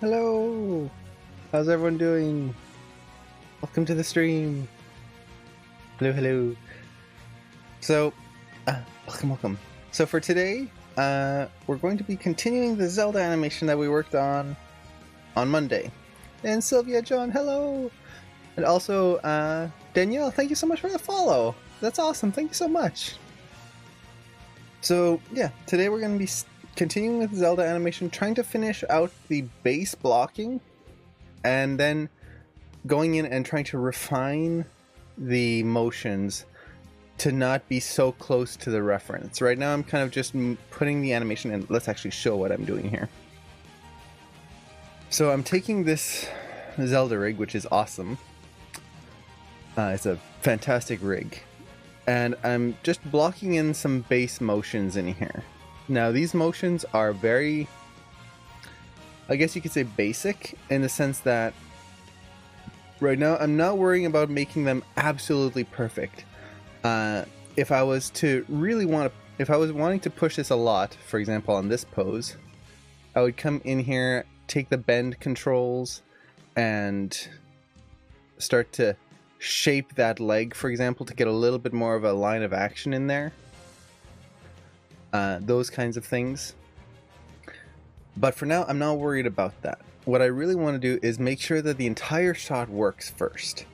Hello! How's everyone doing? Welcome to the stream. Hello, hello. So, welcome. So for today, we're going to be continuing the Zelda animation that we worked on Monday. And Sylvia, John, hello! And also, Danielle, thank you so much for the follow. That's awesome. Thank you so much. So, yeah, today we're going to be continuing with Zelda animation, trying to finish out the base blocking, and then going in and trying to refine the motions to not be so close to the reference. Right now I'm kind of just putting the animation in. Let's actually show what I'm doing here. So I'm taking this Zelda rig, which is awesome. It's a fantastic rig. And I'm just blocking in some base motions in here. Now, these motions are very, I guess you could say, basic, in the sense that right now I'm not worrying about making them absolutely perfect. If I was wanting to push this a lot, for example on this pose, I would come in here, take the bend controls, and start to shape that leg, for example, to get a little bit more of a line of action in there. Those kinds of things. But for now, I'm not worried about that. What I really want to do is make sure that the entire shot works first,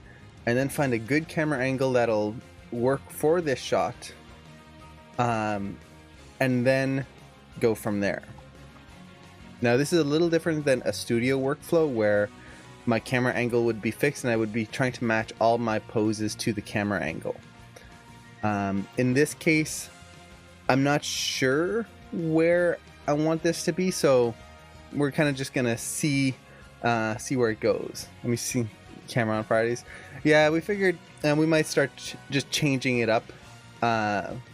and then find a good camera angle that'll work for this shot, and then go from there. Now, this is a little different than a studio workflow where my camera angle would be fixed and I would be trying to match all my poses to the camera angle. In this case, I'm not sure where I want this to be, so we're kind of just gonna see where it goes. Let me see. Camera on Fridays. Yeah, we figured we might start just changing it up.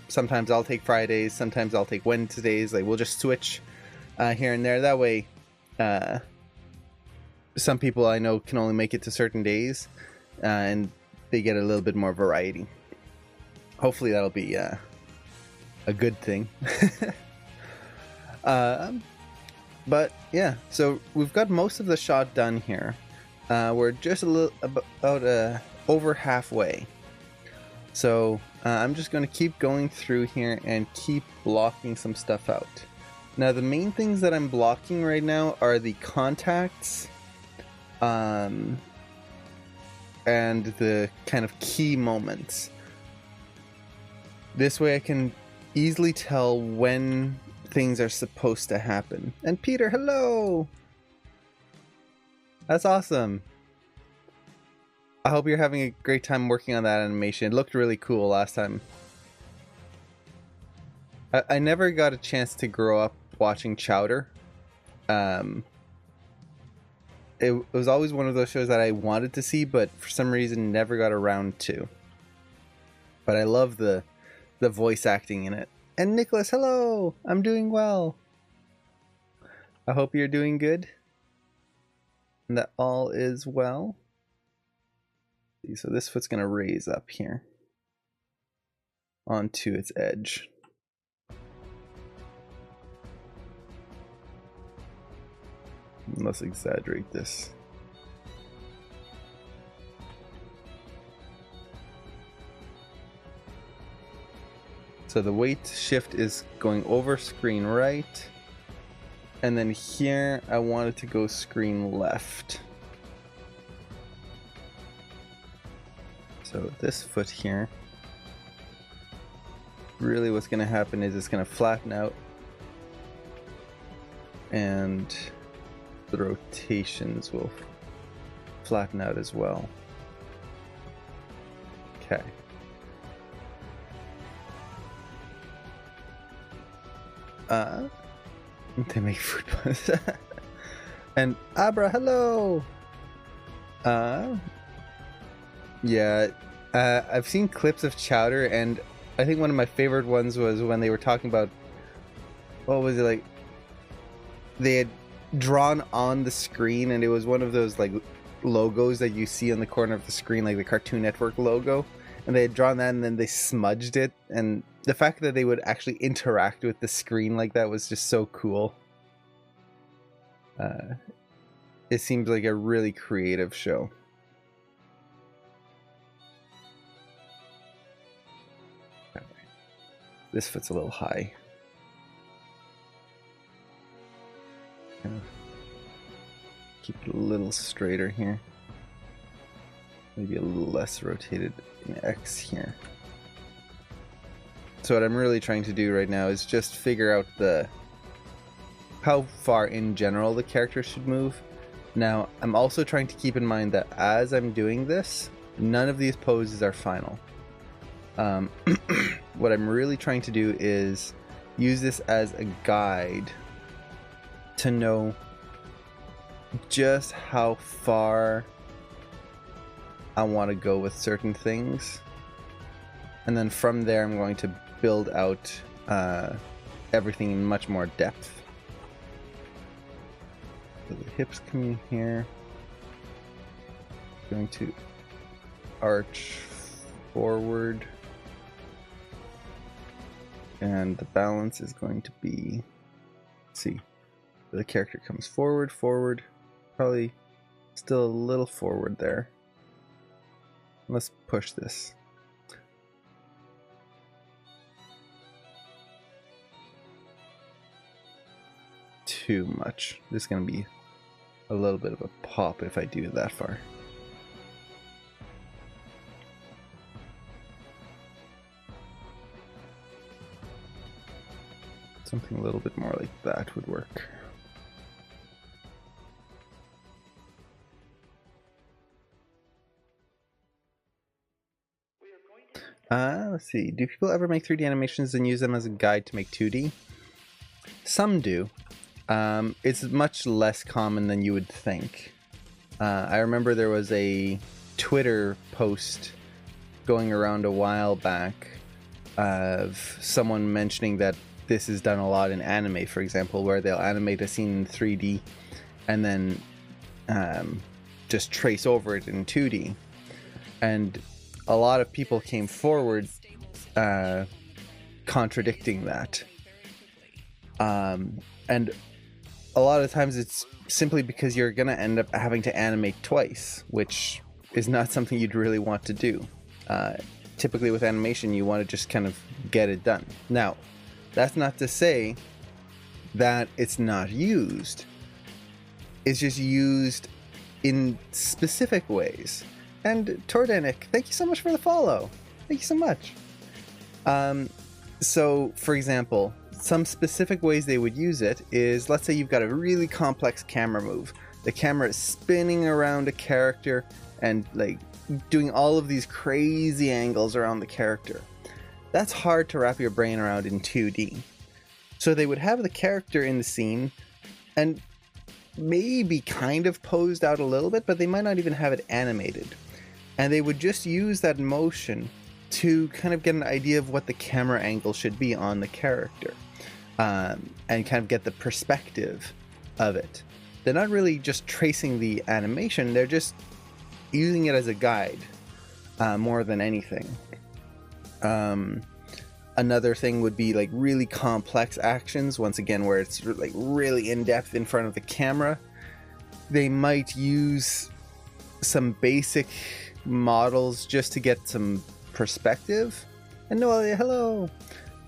Sometimes I'll take Fridays, sometimes I'll take Wednesdays. Like, we'll just switch here and there. That way, some people I know can only make it to certain days, and they get a little bit more variety. Hopefully that'll be a good thing. But yeah, so we've got most of the shot done here. We're just a little about over halfway. So I'm just going to keep going through here and keep blocking some stuff out. Now, the main things that I'm blocking right now are the contacts, and the kind of key moments. This way I can easily tell when things are supposed to happen. And Peter, hello! That's awesome. I hope you're having a great time working on that animation. It looked really cool last time. I never got a chance to grow up watching Chowder. It was always one of those shows that I wanted to see, but for some reason never got around to. But I love the voice acting in it. And Nicholas, hello! I'm doing well. I hope you're doing good. And that all is well. So this foot's going to raise up here onto its edge. Let's exaggerate this. So the weight shift is going over screen right. And then here I want it to go screen left. So this foot here, really what's going to happen is it's going to flatten out, and the rotations will flatten out as well. Okay. Uh, they make food puns. And Abra, hello! Yeah, I've seen clips of Chowder, and I think one of my favorite ones was when they were talking about, what was it, like, they had drawn on the screen, and it was one of those, like, logos that you see on the corner of the screen, like the Cartoon Network logo, and they had drawn that, and then they smudged it, and the fact that they would actually interact with the screen like that was just so cool. It seems like a really creative show. This foot's a little high. Keep it a little straighter here. Maybe a little less rotated in X here. So what I'm really trying to do right now is just figure out how far in general the character should move. Now, I'm also trying to keep in mind that as I'm doing this, none of these poses are final. What I'm really trying to do is use this as a guide to know just how far I want to go with certain things, and then from there I'm going to build out everything in much more depth. So the hips coming here, going to arch forward, and the balance is going to be, let's see, the character comes forward, probably still a little forward there. Let's push this. Too much. This is going to be a little bit of a pop if I do it that far. Something a little bit more like that would work. Let's see. Do people ever make 3D animations and use them as a guide to make 2D? Some do. It's much less common than you would think. I remember there was a Twitter post going around a while back of someone mentioning that this is done a lot in anime, for example, where they'll animate a scene in 3D and then just trace over it in 2D. And a lot of people came forward contradicting that. And a lot of times it's simply because you're going to end up having to animate twice, which is not something you'd really want to do. Typically with animation, you want to just kind of get it done. Now, that's not to say that it's not used. It's just used in specific ways. And Tordanik, thank you so much for the follow. Thank you so much. So, for example, some specific ways they would use it is, let's say you've got a really complex camera move. The camera is spinning around a character and like doing all of these crazy angles around the character. That's hard to wrap your brain around in 2D. So they would have the character in the scene and maybe kind of posed out a little bit, but they might not even have it animated. And they would just use that motion to kind of get an idea of what the camera angle should be on the character, and kind of get the perspective of it. They're not really just tracing the animation, they're just using it as a guide, more than anything. Another thing would be like really complex actions, once again, where it's like really in depth in front of the camera. They might use some basic models just to get some perspective. And Noelia, hello.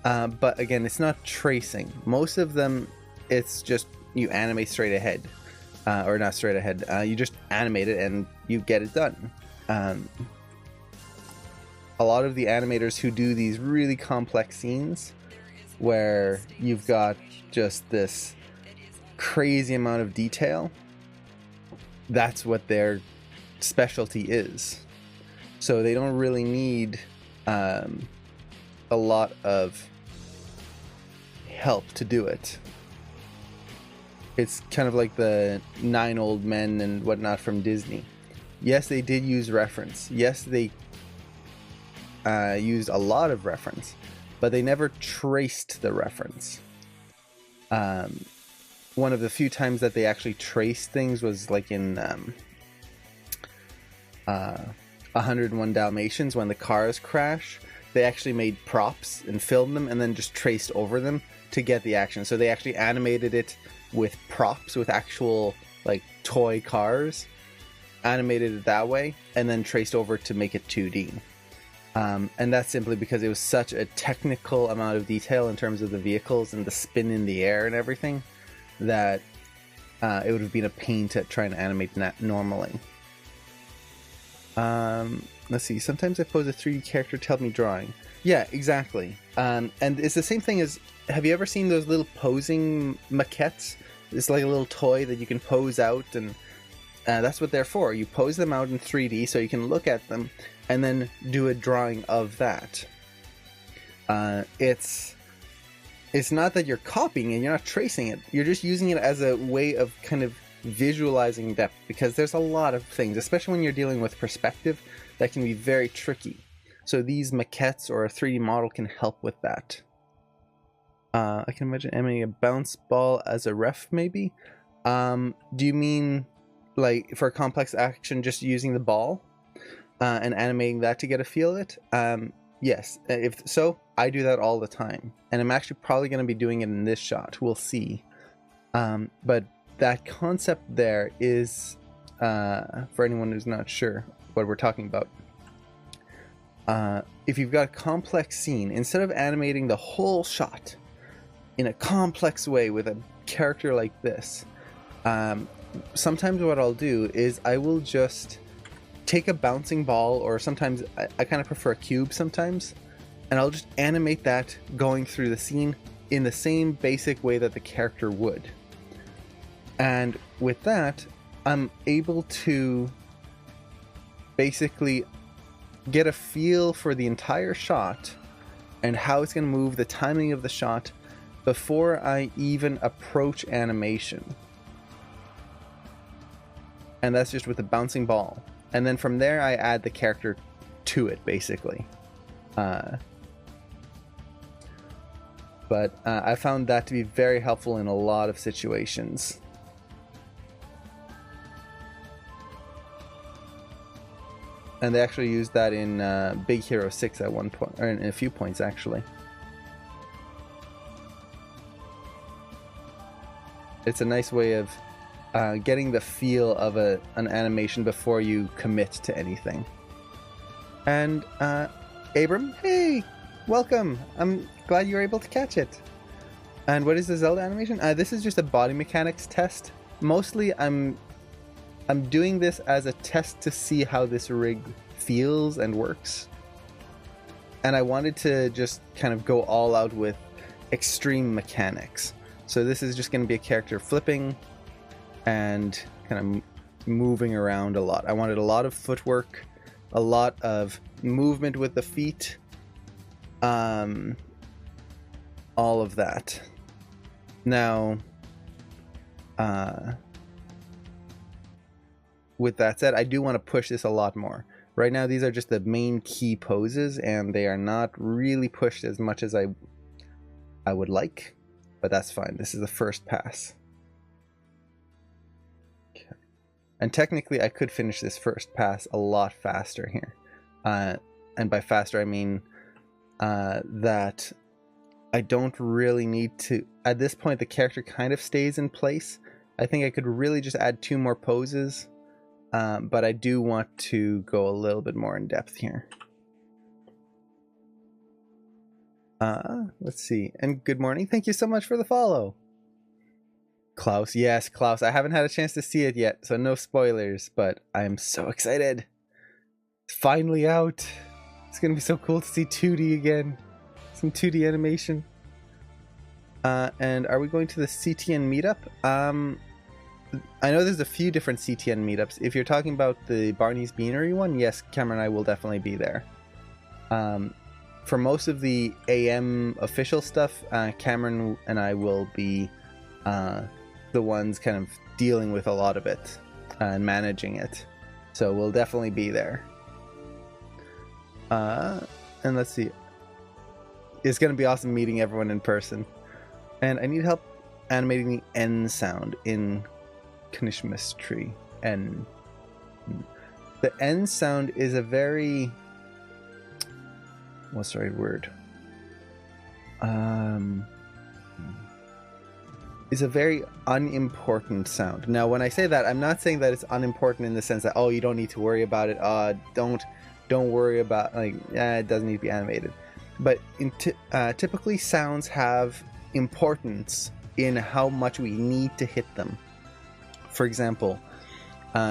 But again, it's not tracing. Most of them, it's just you animate straight ahead, or not straight ahead. You just animate it and you get it done. A lot of the animators who do these really complex scenes where you've got just this crazy amount of detail, that's what their specialty is. So they don't really need a lot of help to do it. It's kind of like the 9 Old Men and whatnot from Disney. Yes, they did use reference. Yes, they used a lot of reference, but they never traced the reference. One of the few times that they actually traced things was like in 101 Dalmatians, when the cars crash. They actually made props and filmed them and then just traced over them to get the action. So they actually animated it with props, with actual like toy cars, animated it that way, and then traced over to make it 2D. And that's simply because it was such a technical amount of detail in terms of the vehicles and the spin in the air and everything that it would have been a pain to try and animate that normally. Let's see. Sometimes I pose a 3D character to help me drawing. Yeah, exactly. And it's the same thing as, have you ever seen those little posing maquettes? It's like a little toy that you can pose out, and that's what they're for. You pose them out in 3D so you can look at them and then do a drawing of that. It's not that you're copying it, you're not tracing it. You're just using it as a way of kind of visualizing depth, because there's a lot of things, especially when you're dealing with perspective, that can be very tricky. So these maquettes or a 3D model can help with that. I can imagine animating a bounce ball as a ref, maybe? Do you mean like for a complex action just using the ball and animating that to get a feel of it? Yes, if so, I do that all the time. And I'm actually probably going to be doing it in this shot. We'll see. But that concept there is, for anyone who's not sure what we're talking about, if you've got a complex scene, instead of animating the whole shot in a complex way with a character like this, sometimes what I'll do is I will just take a bouncing ball, or sometimes I kind of prefer a cube sometimes, and I'll just animate that going through the scene in the same basic way that the character would. And with that, I'm able to basically get a feel for the entire shot and how it's going to move, the timing of the shot, before I even approach animation. And that's just with the bouncing ball. And then from there, I add the character to it, basically. But I found that to be very helpful in a lot of situations. And they actually used that in Big Hero 6 at one point, or in a few points, actually. It's a nice way of getting the feel of an animation before you commit to anything. And Abram, hey, welcome. I'm glad you were able to catch it. And what is the Zelda animation? This is just a body mechanics test. Mostly I'm doing this as a test to see how this rig feels and works. And I wanted to just kind of go all out with extreme mechanics. So this is just going to be a character flipping and kind of moving around a lot. I wanted a lot of footwork, a lot of movement with the feet, all of that. Now, with that said, I do want to push this a lot more. Right now, these are just the main key poses, and they are not really pushed as much as I would like, but that's fine. This is the first pass. Okay. And technically, I could finish this first pass a lot faster here. And by faster, I mean that I don't really need to... At this point, the character kind of stays in place. I think I could really just add 2 more poses. But I do want to go a little bit more in depth here. Let's see. And good morning. Thank you so much for the follow. Klaus. Yes, Klaus. I haven't had a chance to see it yet, so no spoilers, but I'm so excited. It's finally out. It's going to be so cool to see 2D again. Some 2D animation. And are we going to the CTN meetup? I know there's a few different CTN meetups. If you're talking about the Barney's Beanery one, yes, Cameron and I will definitely be there. for most of the AM official stuff, Cameron and I will be the ones kind of dealing with a lot of it and managing it. So we'll definitely be there. And let's see. It's going to be awesome meeting everyone in person. And I need help animating the N sound in Kanishma's tree. N. The N sound is a very... What's the right word? Is a very unimportant sound. Now, when I say that, I'm not saying that it's unimportant in the sense that, oh, you don't need to worry about it. Don't worry about, like, it doesn't need to be animated. But typically, sounds have importance in how much we need to hit them. For example,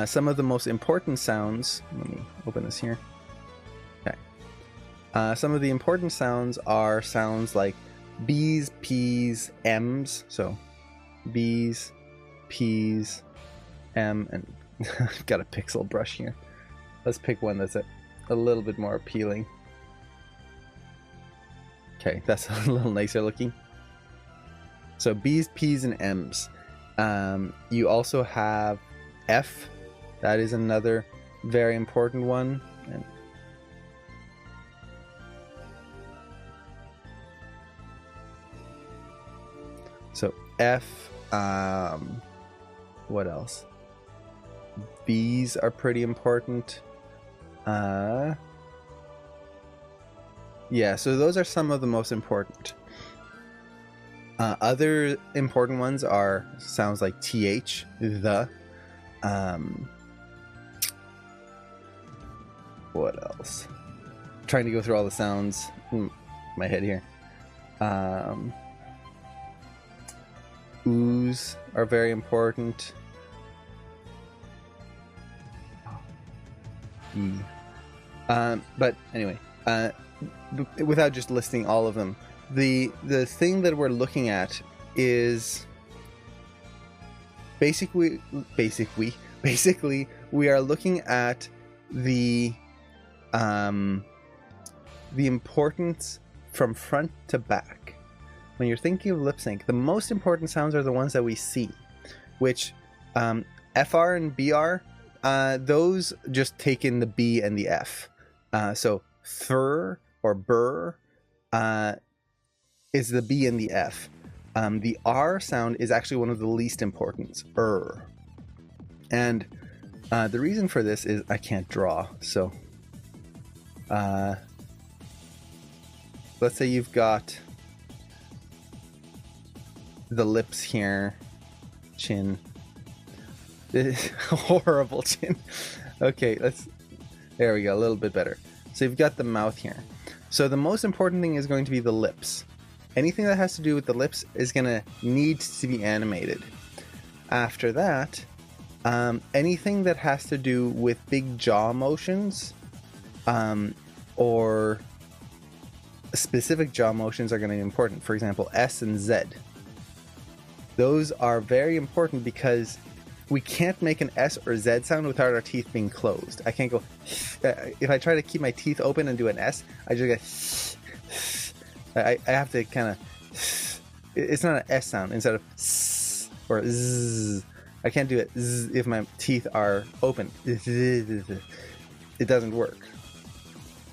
some of the most important sounds. Let me open this here. Okay. Some of the important sounds are sounds like B's, P's, M's. So B's, P's, M, and I've got a pixel brush here. Let's pick one that's a little bit more appealing. Okay, that's a little nicer looking. So B's, P's, and M's. You also have F. That is another very important one. And so F. What else? B's are pretty important. Yeah, so those are some of the most important. Other important ones are sounds like TH, the. What else? I'm trying to go through all the sounds in my head here. Oohs are very important. E. But anyway, without just listing all of them, the thing that we're looking at is basically we are looking at the importance from front to back. When you're thinking of lip sync, the most important sounds are the ones that we see, which FR and BR, those just take in the B and the F. So fur or burr is the B and the F. The R sound is actually one of the least important, And the reason for this is I can't draw. So let's say you've got the lips here, chin. Horrible chin. Okay, there we go, a little bit better. So you've got the mouth here. So the most important thing is going to be the lips. Anything that has to do with the lips is going to need to be animated. After that, anything that has to do with big jaw motions or specific jaw motions are going to be important. For example, S and Z. Those are very important because we can't make an S or Z sound without our teeth being closed. I can't go... if I try to keep my teeth open and do an S, I just get... I have to kind of... It's not an S sound instead of S or Z. I can't do it if my teeth are open. It doesn't work.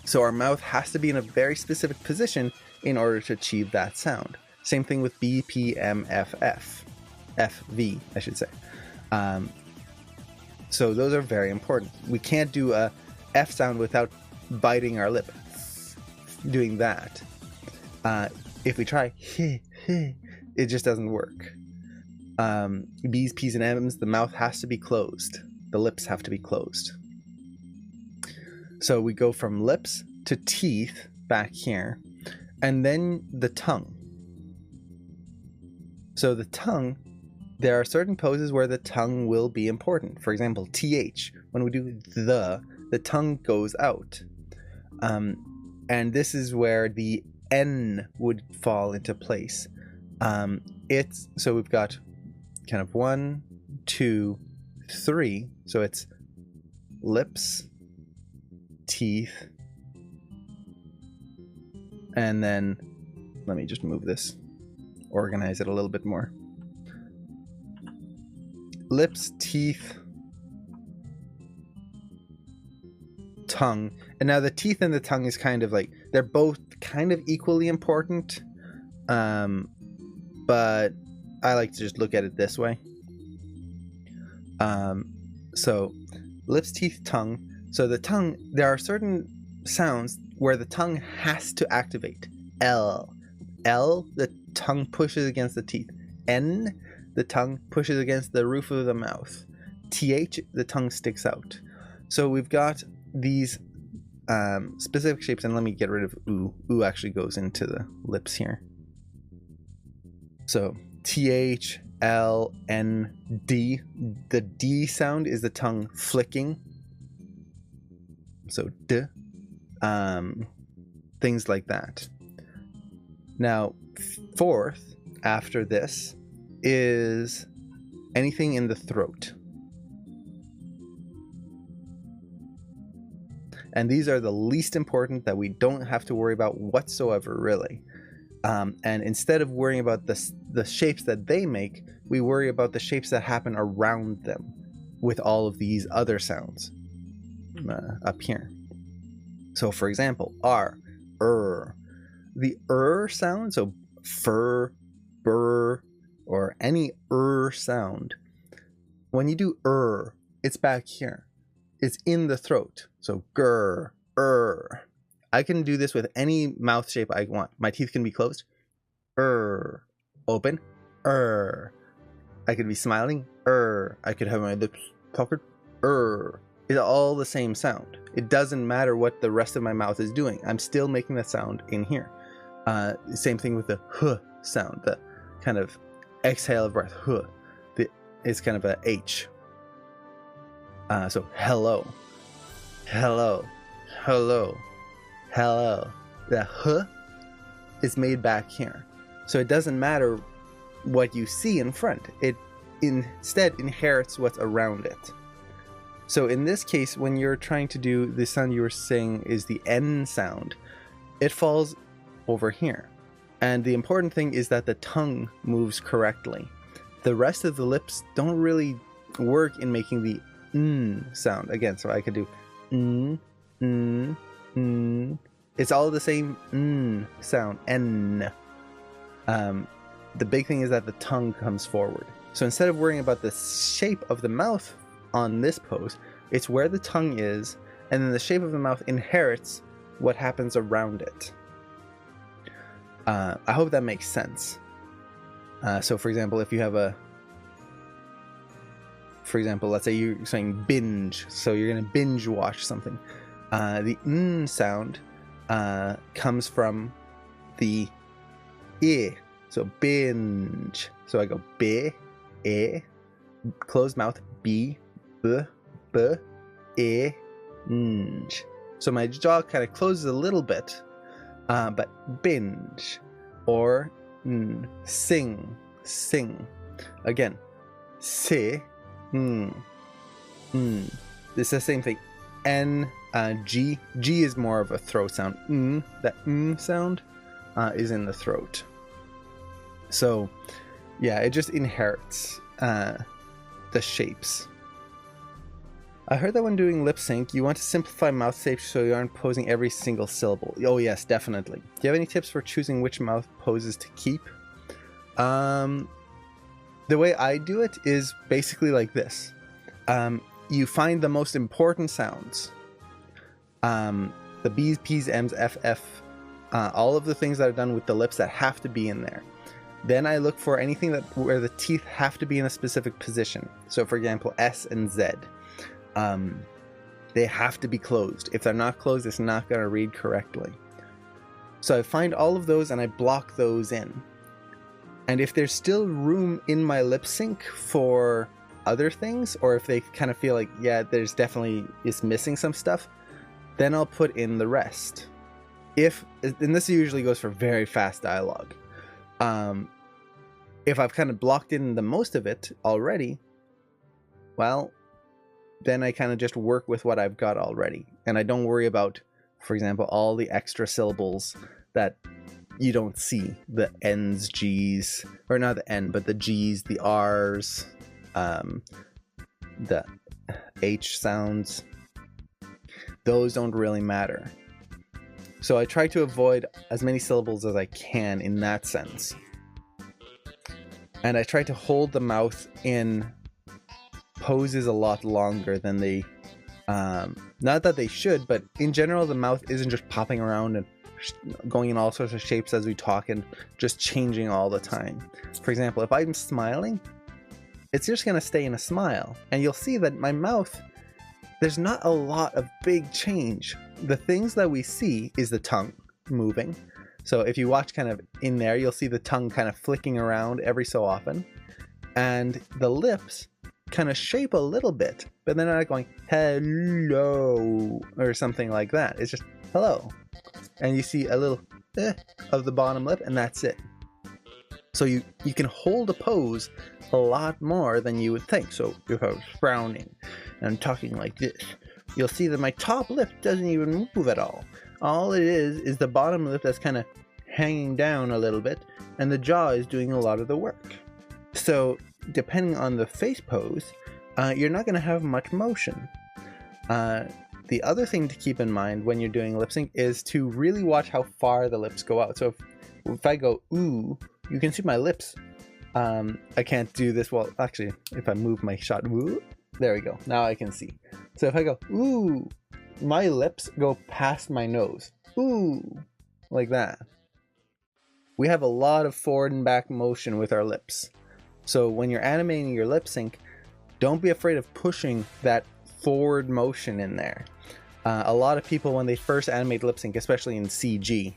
So our mouth has to be in a very specific position in order to achieve that sound. Same thing with B, P, M, F, F. F, V, I should say. So those are very important. We can't do a F sound without biting our lip. Doing that. If we try, it just doesn't work. B's, P's, and M's, the mouth has to be closed. The lips have to be closed. So we go from lips to teeth back here, and then the tongue. So the tongue, there are certain poses where the tongue will be important. For example, TH, when we do the tongue goes out. And this is where the N would fall into place. So we've got kind of 1, 2, 3. So it's lips, teeth, And then let me just move this, organize it a little bit more. Lips, teeth, tongue. And now the teeth and the tongue is kind of like, they're both kind of equally important. But I like to just look at it this way. So lips, teeth, tongue. So the tongue, there are certain sounds where the tongue has to activate. L, the tongue pushes against the teeth. N, the tongue pushes against the roof of the mouth. TH, the tongue sticks out. So we've got these specific shapes, and let me get rid of oo. Oo actually goes into the lips here. So TH, L, N, D. The D sound is the tongue flicking. So D. Things like that. Now, fourth, after this, is anything in the throat. And these are the least important that we don't have to worry about whatsoever, really. And instead of worrying about the shapes that they make, we worry about the shapes that happen around them with all of these other sounds up here. So, for example, R, the sound, so fur, burr, or any sound, when you do it's back here. It's in the throat. So grr, I can do this with any mouth shape I want. My teeth can be closed. Open. I could be smiling. I could have my lips puckered. It's all the same sound. It doesn't matter what the rest of my mouth is doing. I'm still making the sound in here. Same thing with the huh sound, the kind of exhale of breath. Huh. It's kind of a H. So hello. The huh is made back here. So it doesn't matter what you see in front. It instead inherits what's around it. So in this case, when you're trying to do the sound you were saying is the N sound, it falls over here. And the important thing is that the tongue moves correctly. The rest of the lips don't really work in making the sound. Again, so I could do It's all the same sound. N. The big thing is that the tongue comes forward. So instead of worrying about the shape of the mouth on this pose, it's where the tongue is, and then the shape of the mouth inherits what happens around it. I hope that makes sense. So for example, if you have let's say you're saying binge, so you're going to binge watch something. The n sound comes from the e, so binge. So I go b, e, closed mouth, b, e, nge. So my jaw kind of closes a little bit, but binge, or sing. Again, si. It's the same thing. N, G. G is more of a throat sound. That sound is in the throat. So, yeah, it just inherits the shapes. I heard that when doing lip sync, you want to simplify mouth shapes so you aren't posing every single syllable. Oh yes, definitely. Do you have any tips for choosing which mouth poses to keep? The way I do it is basically like this. You find the most important sounds. The B's, P's, M's, F, all of the things that are done with the lips that have to be in there. Then I look for anything where the teeth have to be in a specific position. So for example, S and Z. They have to be closed. If they're not closed, it's not going to read correctly. So I find all of those and I block those in. And if there's still room in my lip sync for other things, or if they kind of feel like, yeah, there's definitely is missing some stuff, then I'll put in the rest. And this usually goes for very fast dialogue. If I've kind of blocked in the most of it already, well, then I kind of just work with what I've got already. And I don't worry about, for example, all the extra syllables that you don't see. The N's, G's, or not the N, but the G's, the R's, the H sounds. Those don't really matter. So I try to avoid as many syllables as I can in that sense. And I try to hold the mouth in poses a lot longer than they, not that they should, but in general, the mouth isn't just popping around and going in all sorts of shapes as we talk and just changing all the time. For example, if I'm smiling, it's just going to stay in a smile. And you'll see that my mouth, there's not a lot of big change. The things that we see is the tongue moving. So if you watch kind of in there, you'll see the tongue kind of flicking around every so often. And the lips kind of shape a little bit, but they're not going hello or something like that. It's just hello. And you see a little of the bottom lip, and that's it. So you can hold a pose a lot more than you would think. So if I was frowning and I'm talking like this, you'll see that my top lip doesn't even move at all. All it is the bottom lip that's kind of hanging down a little bit, and the jaw is doing a lot of the work. So depending on the face pose, you're not going to have much motion. The other thing to keep in mind when you're doing lip sync is to really watch how far the lips go out. So if I go ooh, you can see my lips. I can't do this. Well, actually, if I move my shot, ooh, there we go. Now I can see. So if I go ooh, my lips go past my nose. Ooh, like that. We have a lot of forward and back motion with our lips. So when you're animating your lip sync, don't be afraid of pushing that forward motion in there. A lot of people, when they first animate lip sync, especially in CG,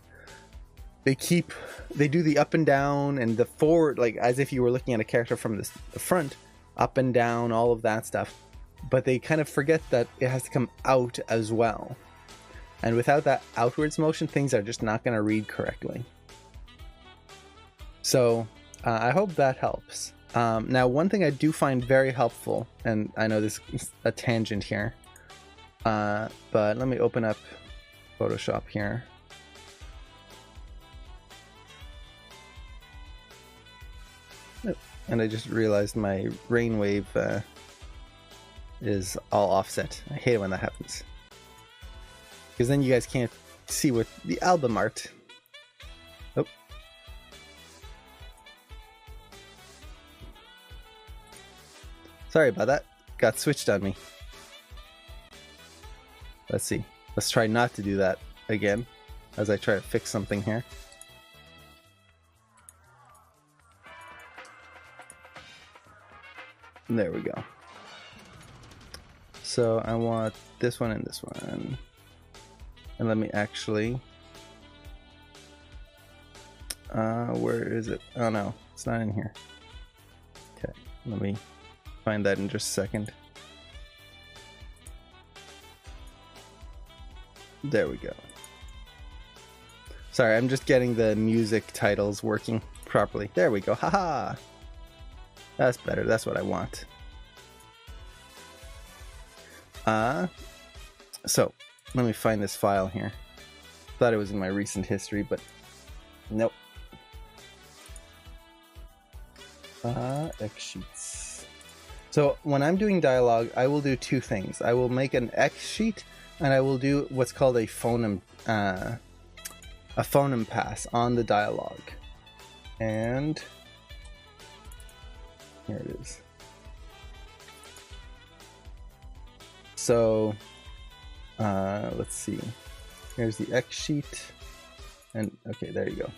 they do the up and down and the forward, like as if you were looking at a character from the front, up and down, all of that stuff. But they kind of forget that it has to come out as well. And without that outwards motion, things are just not going to read correctly. So I hope that helps. Now, one thing I do find very helpful, and I know this is a tangent here, but let me open up Photoshop here. And I just realized my rain wave is all offset. I hate it when that happens, because then you guys can't see what the album art. Oh. Sorry about that. Got switched on me. Let's see. Let's try not to do that again as I try to fix something here. There we go. So I want this one and this one. And let me actually... where is it? Oh no, it's not in here. Okay, let me find that in just a second. There we go. Sorry, I'm just getting the music titles working properly. There we go. Haha! That's better. That's what I want. So let me find this file here. Thought it was in my recent history, but nope. X sheets. So when I'm doing dialogue, I will do two things. I will make an X sheet, and I will do what's called a phoneme pass on the dialogue. And here it is. So let's see. Here's the X sheet, and okay, there you go.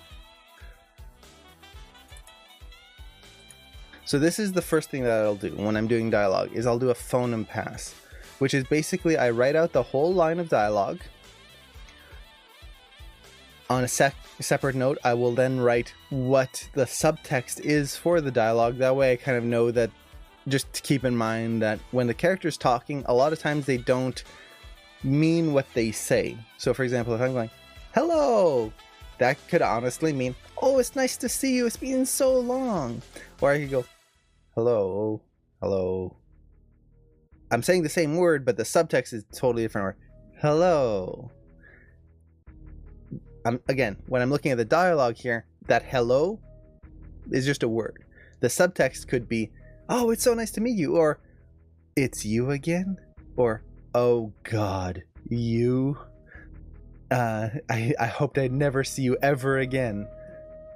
So this is the first thing that I'll do when I'm doing dialogue, is I'll do a phoneme pass, which is basically I write out the whole line of dialogue. On a separate note, I will then write what the subtext is for the dialogue. That way I kind of know that, just to keep in mind that when the character's talking, a lot of times they don't mean what they say. So for example, if I'm going, hello, that could honestly mean, oh, it's nice to see you, it's been so long. Or I could go, hello, hello. I'm saying the same word, but the subtext is totally different. Or hello. again, when I'm looking at the dialogue here, that hello is just a word. The subtext could be, oh, it's so nice to meet you, or it's you again, or oh god, you. I hoped I'd never see you ever again.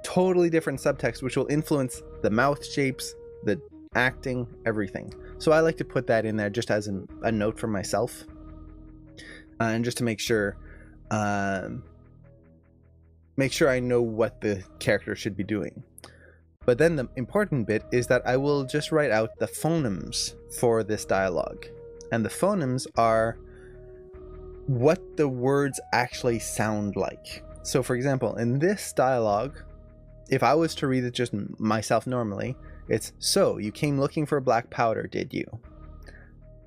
Totally different subtext, which will influence the mouth shapes, the acting, everything. So I like to put that in there just as a note for myself, and just to make sure I know what the character should be doing. But then the important bit is that I will just write out the phonemes for this dialogue, and the phonemes are what the words actually sound like. So for example, in this dialogue, if I was to read it just myself normally, it's, so you came looking for black powder, did you?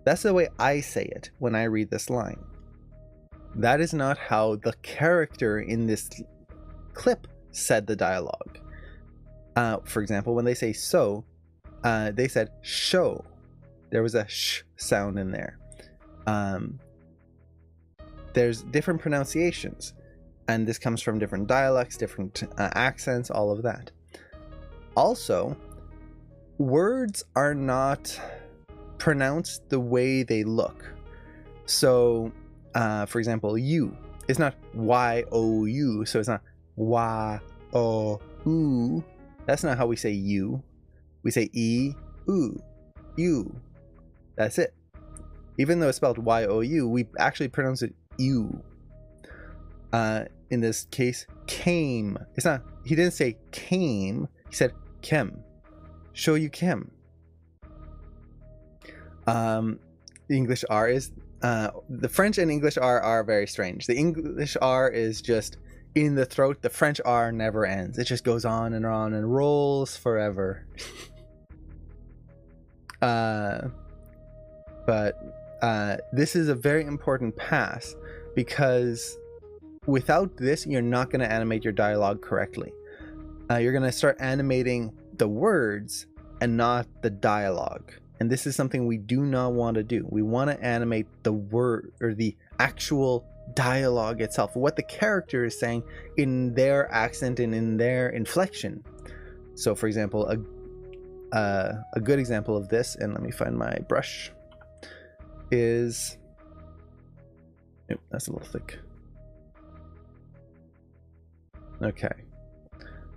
That's the way I say it when I read this line. That is not how the character in this clip said the dialogue. For example, when they say so, they said show. There was a sh sound in there. There's different pronunciations, and this comes from different dialects, different accents, all of that. Also, words are not pronounced the way they look. So, for example, you is not Y-O-U, so it's not Y-O-U. That's not how we say you. We say E-U, you. That's it. Even though it's spelled Y-O-U, we actually pronounce it you. In this case, came. It's not, he didn't say came, he said kem. Show you kem. The English R is, the French and English R are very strange. The English R is just in the throat. The French R never ends. It just goes on and rolls forever. But this is a very important pass, because without this, you're not going to animate your dialogue correctly. You're going to start animating the words and not the dialogue. And this is something we do not want to do. We want to animate the word, or the actual dialogue itself, what the character is saying in their accent and in their inflection. So for example, a good example of this, and let me find my brush, is, oh, that's a little thick. Okay,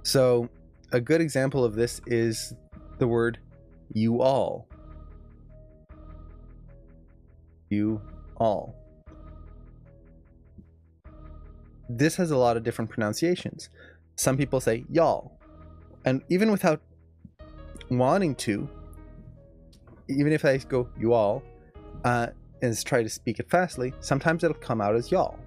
so a good example of this is the word you all. You all. This has a lot of different pronunciations. Some people say y'all, and even without wanting to, even if I go you all and try to speak it fastly, sometimes it'll come out as y'all.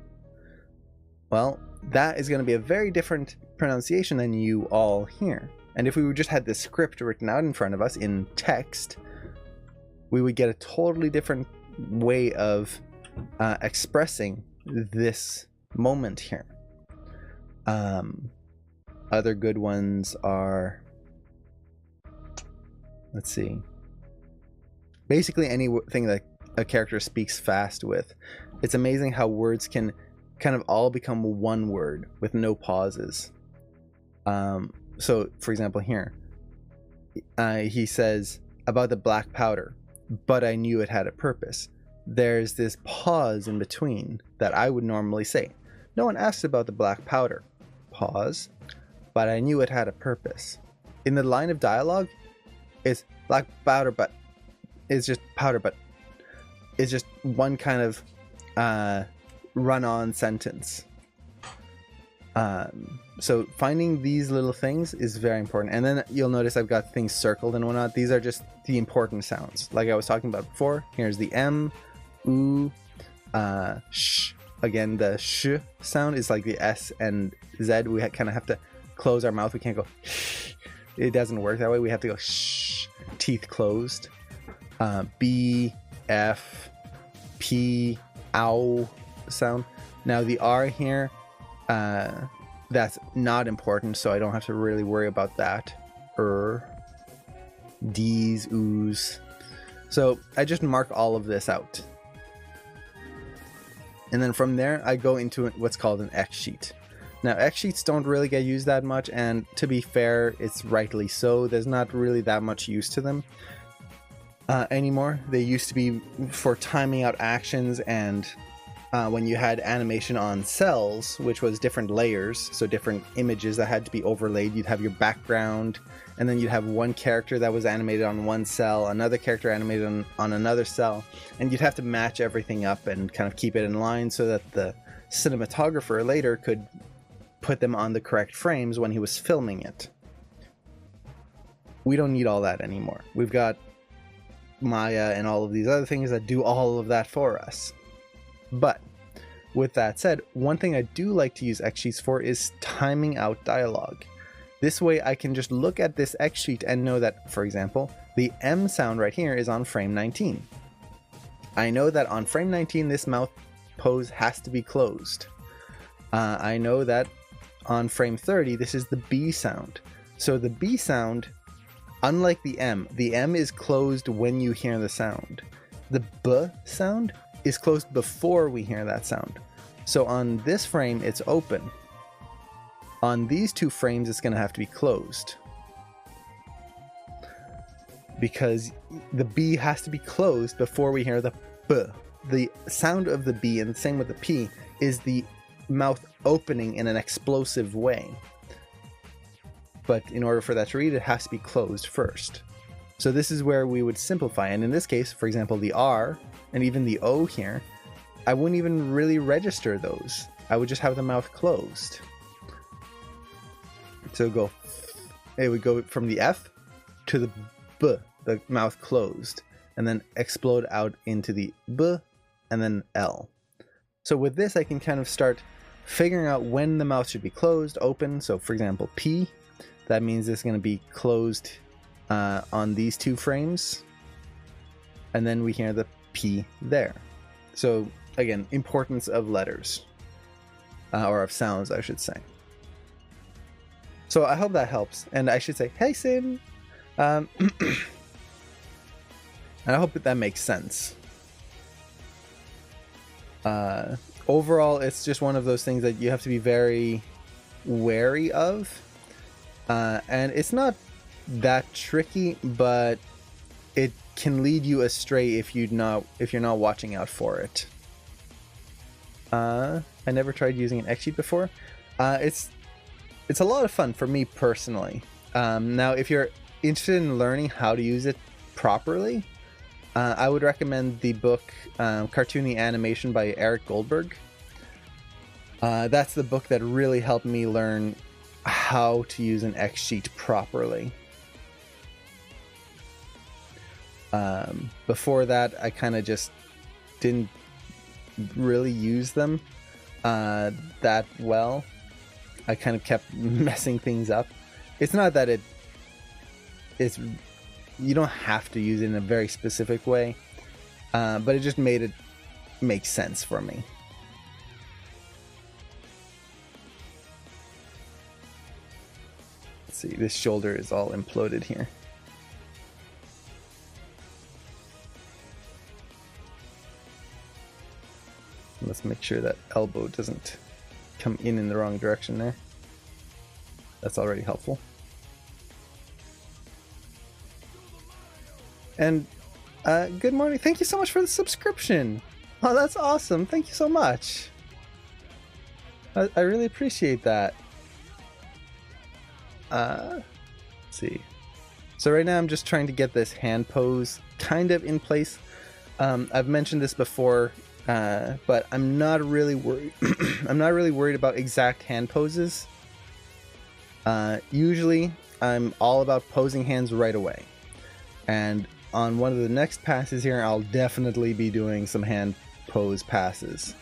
Well, that is going to be a very different pronunciation than you all here. And if we just had the script written out in front of us in text, we would get a totally different way of expressing this moment here. Other good ones are, let's see, basically anything that a character speaks fast with. It's amazing how words can kind of all become one word with no pauses. So for example here, he says about the black powder, but I knew it had a purpose. There's this pause in between that I would normally say. No one asked about the black powder. Pause. But I knew it had a purpose. In the line of dialogue, it's black powder, but it's just powder, but it's just one kind of run-on sentence. So finding these little things is very important. And then you'll notice I've got things circled and whatnot. These are just the important sounds. Like I was talking about before, here's the M, oo, sh. Again, the sh sound is like the S and Z. We kind of have to close our mouth. We can't go shh. It doesn't work that way. We have to go shh, teeth closed. B, F, P, ow sound. Now the R here, that's not important, so I don't have to really worry about that. D's, oo's. So I just mark all of this out. And then from there, I go into what's called an X sheet. Now, X sheets don't really get used that much, and to be fair, it's rightly so. There's not really that much use to them anymore. They used to be for timing out actions, and when you had animation on cells, which was different layers, so different images that had to be overlaid. You'd have your background, and then you'd have one character that was animated on one cell, another character animated on another cell, and you'd have to match everything up and kind of keep it in line so that the cinematographer later could put them on the correct frames when he was filming it. We don't need all that anymore. We've got Maya and all of these other things that do all of that for us. But with that said, one thing I do like to use X sheets for is timing out dialogue. This way I can just look at this X sheet and know that, for example, the M sound right here is on frame 19. I know that on frame 19 this mouth pose has to be closed. I know that on frame 30 this is the B sound. So the B sound, unlike the M is closed when you hear the sound. The B sound is closed before we hear that sound. So on this frame it's open. On these two frames it's going to have to be closed, because the B has to be closed before we hear the B. The sound of the B, and the same with the P, is the mouth opening in an explosive way. But in order for that to read, it has to be closed first. So this is where we would simplify. And in this case, for example, the R and even the O here, I wouldn't even really register those. I would just have the mouth closed. So it would go from the F to the B, the mouth closed, and then explode out into the B and then L. So with this, I can kind of start figuring out when the mouth should be closed, open. So for example, P, that means it's going to be closed on these two frames, and then we hear the P there. So again, importance of letters, or of sounds, I should say. So I hope that helps, and I should say, hey Sim! And I hope that makes sense. Overall, it's just one of those things that you have to be very wary of. And it's not that tricky, but it can lead you astray if you're not watching out for it. I never tried using an X sheet before. It's a lot of fun for me personally. Now, if you're interested in learning how to use it properly, I would recommend the book Cartoony Animation by Eric Goldberg. That's the book that really helped me learn how to use an X sheet properly. Before that, I kind of just didn't really use them that well. I kind of kept messing things up. It's not that it's you don't have to use it in a very specific way, but it just made it make sense for me. Let's see, this shoulder is all imploded here. Let's make sure that elbow doesn't come in the wrong direction there. That's already helpful. And good morning. Thank you so much for the subscription. Oh, that's awesome. Thank you so much. I really appreciate that. Let's see. So right now I'm just trying to get this hand pose kind of in place. I've mentioned this before, but I'm not really worried. I'm not really worried about exact hand poses. Usually I'm all about posing hands right away. And on one of the next passes here, I'll definitely be doing some hand pose passes.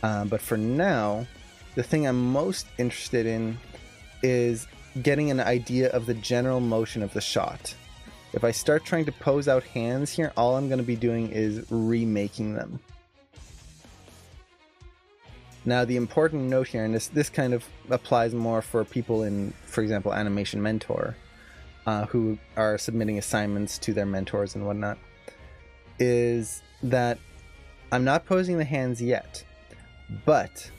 But for now, the thing I'm most interested in is getting an idea of the general motion of the shot. If I start trying to pose out hands here, all I'm going to be doing is remaking them. Now, the important note here, and this kind of applies more for people in, for example, Animation Mentor, who are submitting assignments to their mentors and whatnot, is that I'm not posing the hands yet, but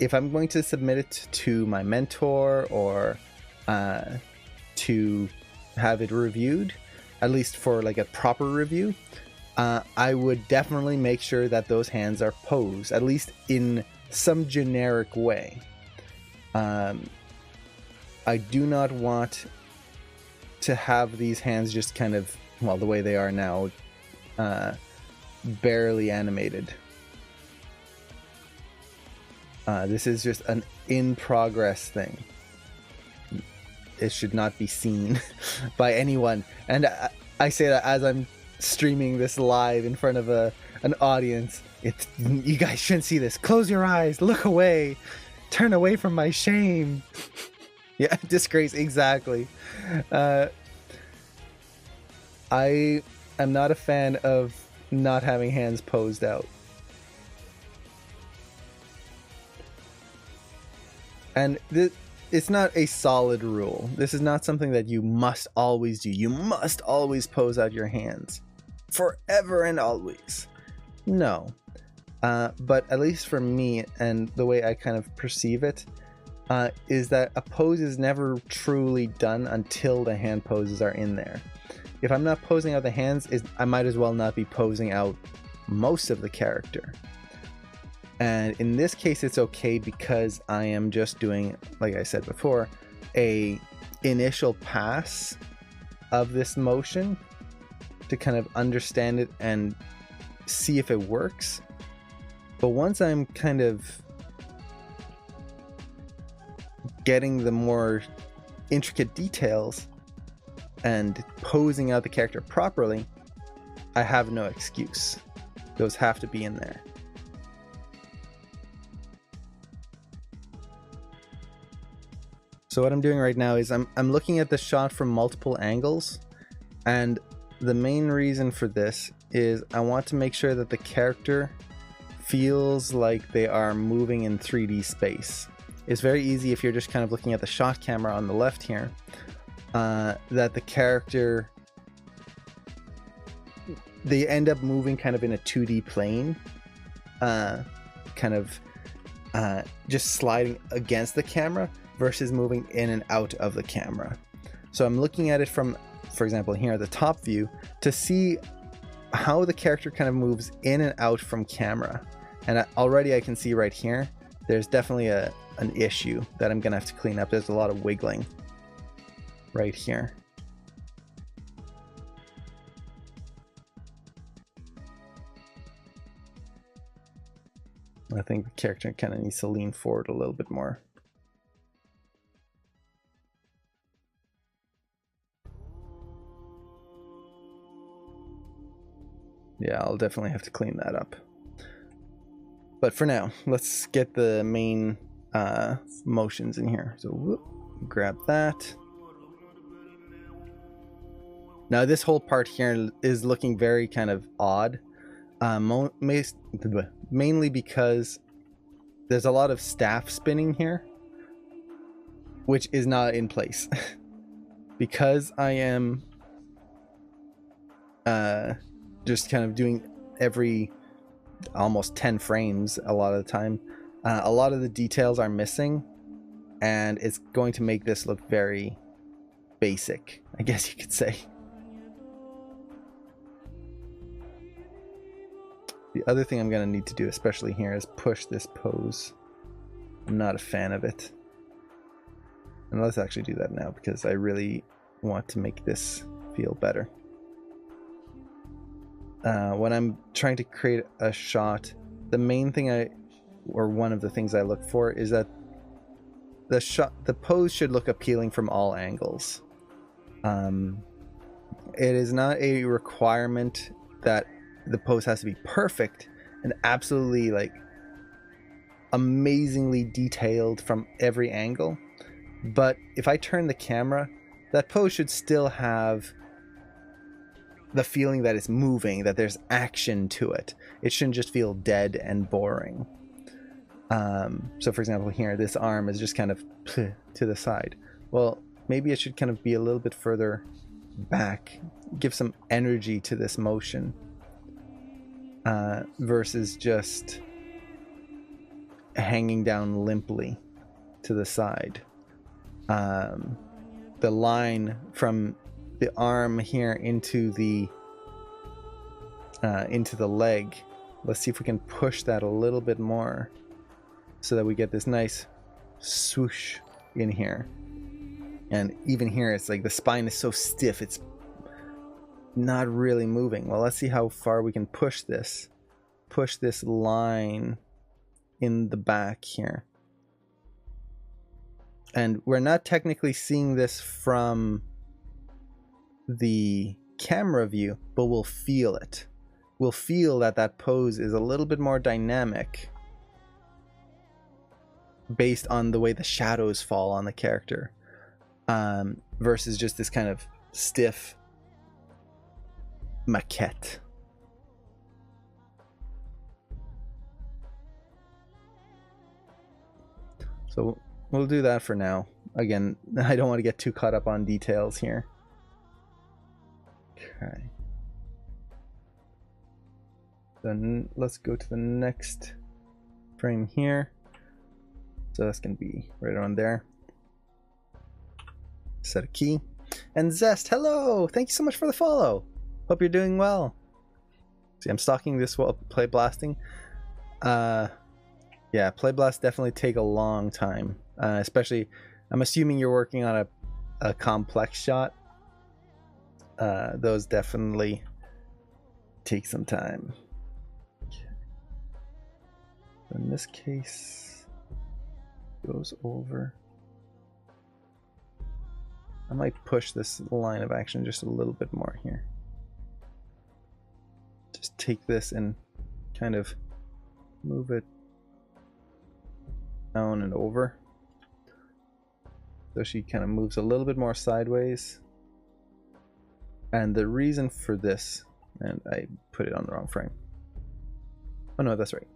if I'm going to submit it to my mentor or to have it reviewed, at least for like a proper review, I would definitely make sure that those hands are posed, at least in some generic way. I do not want to have these hands just kind of, well, the way they are now, barely animated. This is just an in-progress thing. It should not be seen by anyone. And I say that as I'm streaming this live in front of an audience. You guys shouldn't see this. Close your eyes. Look away. Turn away from my shame. Yeah, disgrace. Exactly. I am not a fan of not having hands posed out. And it's not a solid rule. This is not something that you must always do. You must always pose out your hands. Forever and always. No. But at least for me, and the way I kind of perceive it, is that a pose is never truly done until the hand poses are in there. If I'm not posing out the hands, I might as well not be posing out most of the character. And in this case, it's okay because I am just doing, like I said before, a initial pass of this motion to kind of understand it and see if it works. But once I'm kind of getting the more intricate details and posing out the character properly, I have no excuse. Those have to be in there. So what I'm doing right now is I'm looking at the shot from multiple angles, and the main reason for this is I want to make sure that the character feels like they are moving in 3D space. It's very easy if you're just kind of looking at the shot camera on the left here, that the character, they end up moving kind of in a 2D plane, kind of just sliding against the camera versus moving in and out of the camera. So I'm looking at it from, for example, here at the top view to see how the character kind of moves in and out from camera. And already I can see right here, there's definitely an issue that I'm gonna have to clean up. There's a lot of wiggling right here. I think the character kind of needs to lean forward a little bit more. Yeah, I'll definitely have to clean that up. But for now, let's get the main motions in here. So whoop, grab that. Now this whole part here is looking very kind of odd. Mainly because there's a lot of staff spinning here, which is not in place. Because I am just kind of doing every almost 10 frames a lot of the time, a lot of the details are missing, and it's going to make this look very basic, I guess you could say. The other thing I'm going to need to do, especially here, is push this pose. I'm not a fan of it. And let's actually do that now, because I really want to make this feel better. When I'm trying to create a shot, the main thing or one of the things I look for is that the pose should look appealing from all angles. It is not a requirement that the pose has to be perfect and absolutely like amazingly detailed from every angle. But if I turn the camera, that pose should still have the feeling that it's moving, that there's action to it. It shouldn't just feel dead and boring. So for example here, this arm is just kind of to the side. Well, maybe it should kind of be a little bit further back, give some energy to this motion, versus just hanging down limply to the side. The line from the arm here into the leg. Let's see if we can push that a little bit more so that we get this nice swoosh in here. And even here, it's like the spine is so stiff, it's not really moving. Well, let's see how far we can push this line in the back here. And we're not technically seeing this from the camera view, but we'll feel it. We'll feel that that pose is a little bit more dynamic based on the way the shadows fall on the character, versus just this kind of stiff maquette. So we'll do that for now. Again, I don't want to get too caught up on details here. Okay. Then let's go to the next frame here. So that's going to be right around there. Set a key. And Zest, hello! Thank you so much for the follow. Hope you're doing well. See, I'm stalking this while play blasting. Yeah, play blast definitely take a long time. Especially, I'm assuming you're working on a complex shot. Those definitely take some time. Okay. In this case, goes over. I might push this line of action just a little bit more here. Just take this and kind of move it down and over. So she kind of moves a little bit more sideways. And the reason for this, and I put it on the wrong frame. Oh no, that's right.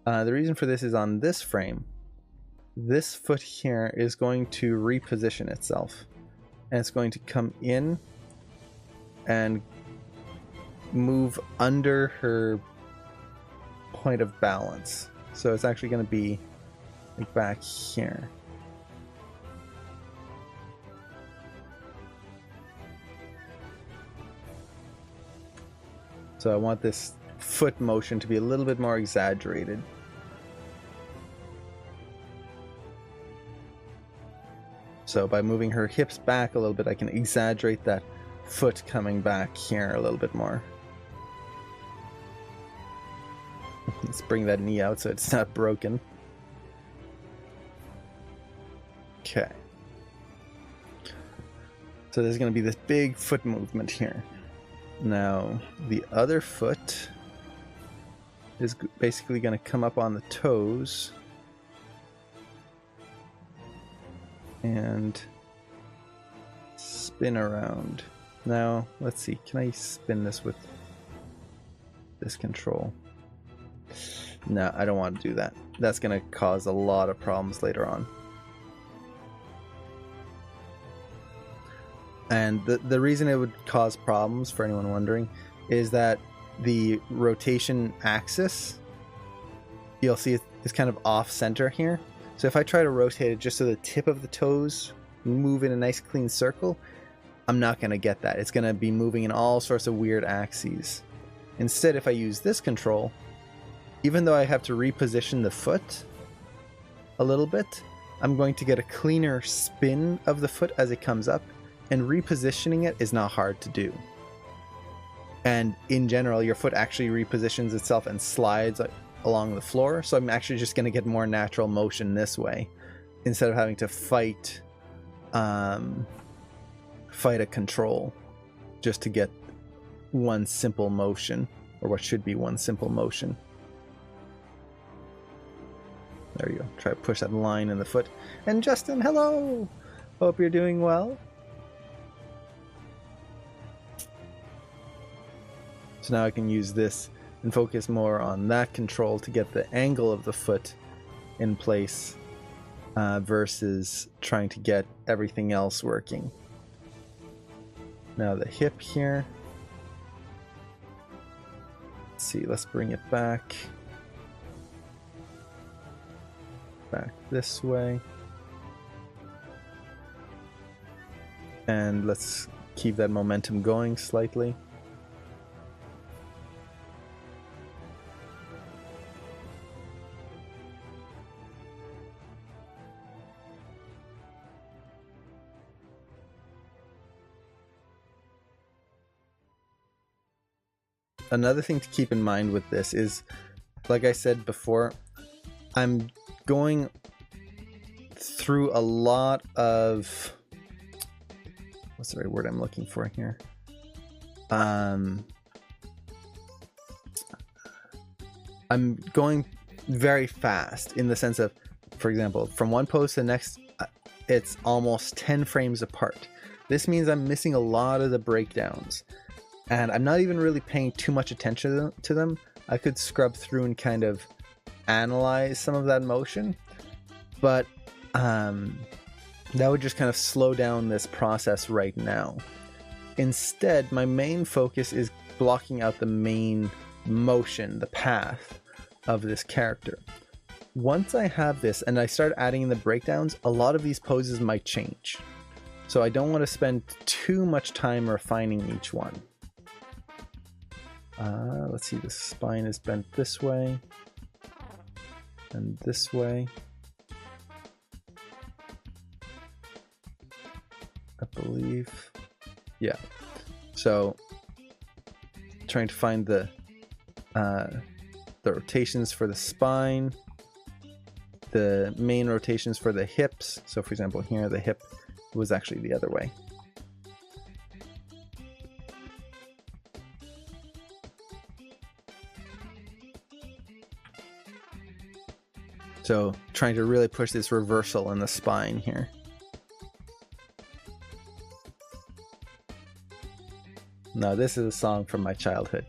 The reason for this is on this frame. This foot here is going to reposition itself. And it's going to come in and move under her point of balance. So it's actually going to be like back here. So I want this foot motion to be a little bit more exaggerated. So by moving her hips back a little bit, I can exaggerate that foot coming back here a little bit more. Let's bring that knee out so it's not broken. Okay. So there's going to be this big foot movement here. Now, the other foot is basically going to come up on the toes and spin around. Now, let's see. Can I spin this with this control? No, I don't want to do that. That's going to cause a lot of problems later on. And the reason it would cause problems, for anyone wondering, is that the rotation axis, you'll see it's kind of off center here. So if I try to rotate it just so the tip of the toes move in a nice clean circle, I'm not going to get that. It's going to be moving in all sorts of weird axes. Instead, if I use this control, even though I have to reposition the foot a little bit, I'm going to get a cleaner spin of the foot as it comes up, and repositioning it is not hard to do. And in general, your foot actually repositions itself and slides along the floor, so I'm actually just going to get more natural motion this way, instead of having to fight a control just to get one simple motion, or what should be one simple motion. There you go. Try to push that line in the foot. And Justin, hello! Hope you're doing well. So now I can use this and focus more on that control to get the angle of the foot in place, versus trying to get everything else working. Now the hip here. Let's see, let's bring it back. back this way. And let's keep that momentum going slightly. Another thing to keep in mind with this is, like I said before, I'm going through a lot of, what's the right word I'm looking for here? I'm going very fast in the sense of, for example, from one pose to the next, it's almost 10 frames apart. This means I'm missing a lot of the breakdowns. And I'm not even really paying too much attention to them. I could scrub through and kind of analyze some of that motion, but that would just kind of slow down this process right now. Instead, my main focus is blocking out the main motion, the path of this character. Once I have this and I start adding in the breakdowns, a lot of these poses might change. So I don't want to spend too much time refining each one. Let's see, the spine is bent this way and this way. I believe. Yeah. So trying to find the rotations for the spine, the main rotations for the hips. So for example, here the hip was actually the other way. So trying to really push this reversal in the spine here. No, this is a song from my childhood.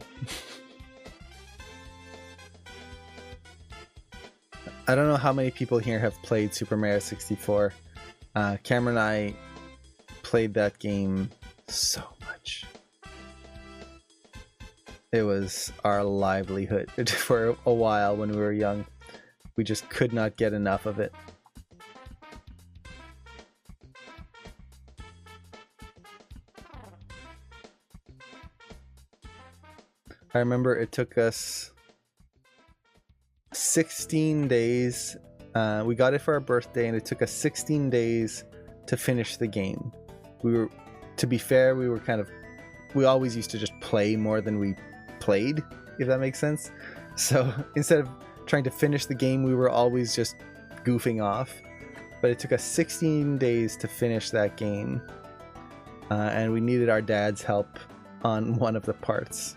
I don't know how many people here have played Super Mario 64. Cameron and I played that game so much. It was our livelihood for a while when we were young. We just could not get enough of it. I remember it took us 16 days. We got it for our birthday, and it took us 16 days to finish the game. To be fair, we always used to just play more than we played, if that makes sense. So instead of trying to finish the game, we were always just goofing off. But it took us 16 days to finish that game, and we needed our dad's help on one of the parts.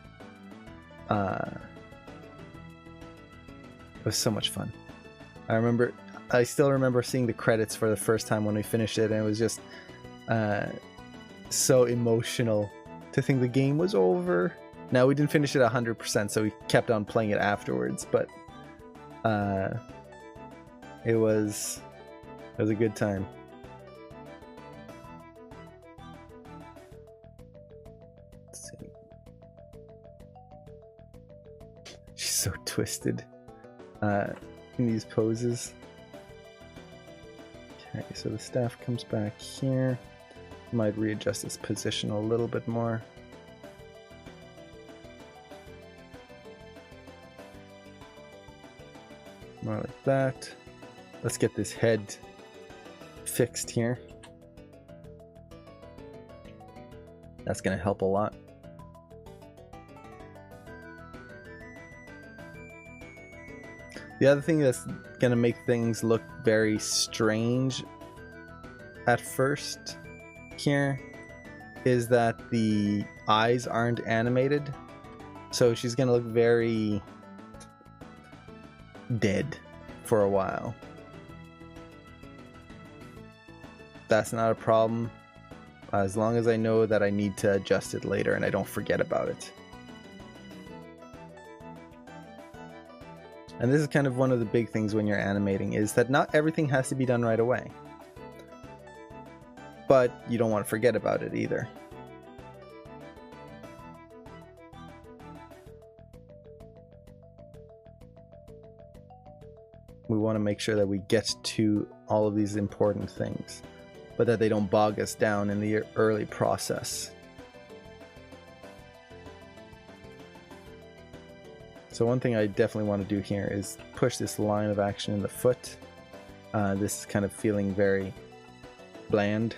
It was so much fun. I still remember seeing the credits for the first time when we finished it, and it was just so emotional to think the game was over. Now, we didn't finish it 100%, so we kept on playing it afterwards, but it was a good time. Let's see. She's so twisted in these poses. Okay, so the staff comes back here. Might readjust its position a little bit more. More like that. Let's get this head fixed here. That's going to help a lot. The other thing that's going to make things look very strange at first here is that the eyes aren't animated. So she's going to look very dead for a while. That's not a problem, as long as I know that I need to adjust it later and I don't forget about it. And this is kind of one of the big things when you're animating, is that not everything has to be done right away. But you don't want to forget about it either. We want to make sure that we get to all of these important things, but that they don't bog us down in the early process. So one thing I definitely want to do here is push this line of action in the foot. This is kind of feeling very bland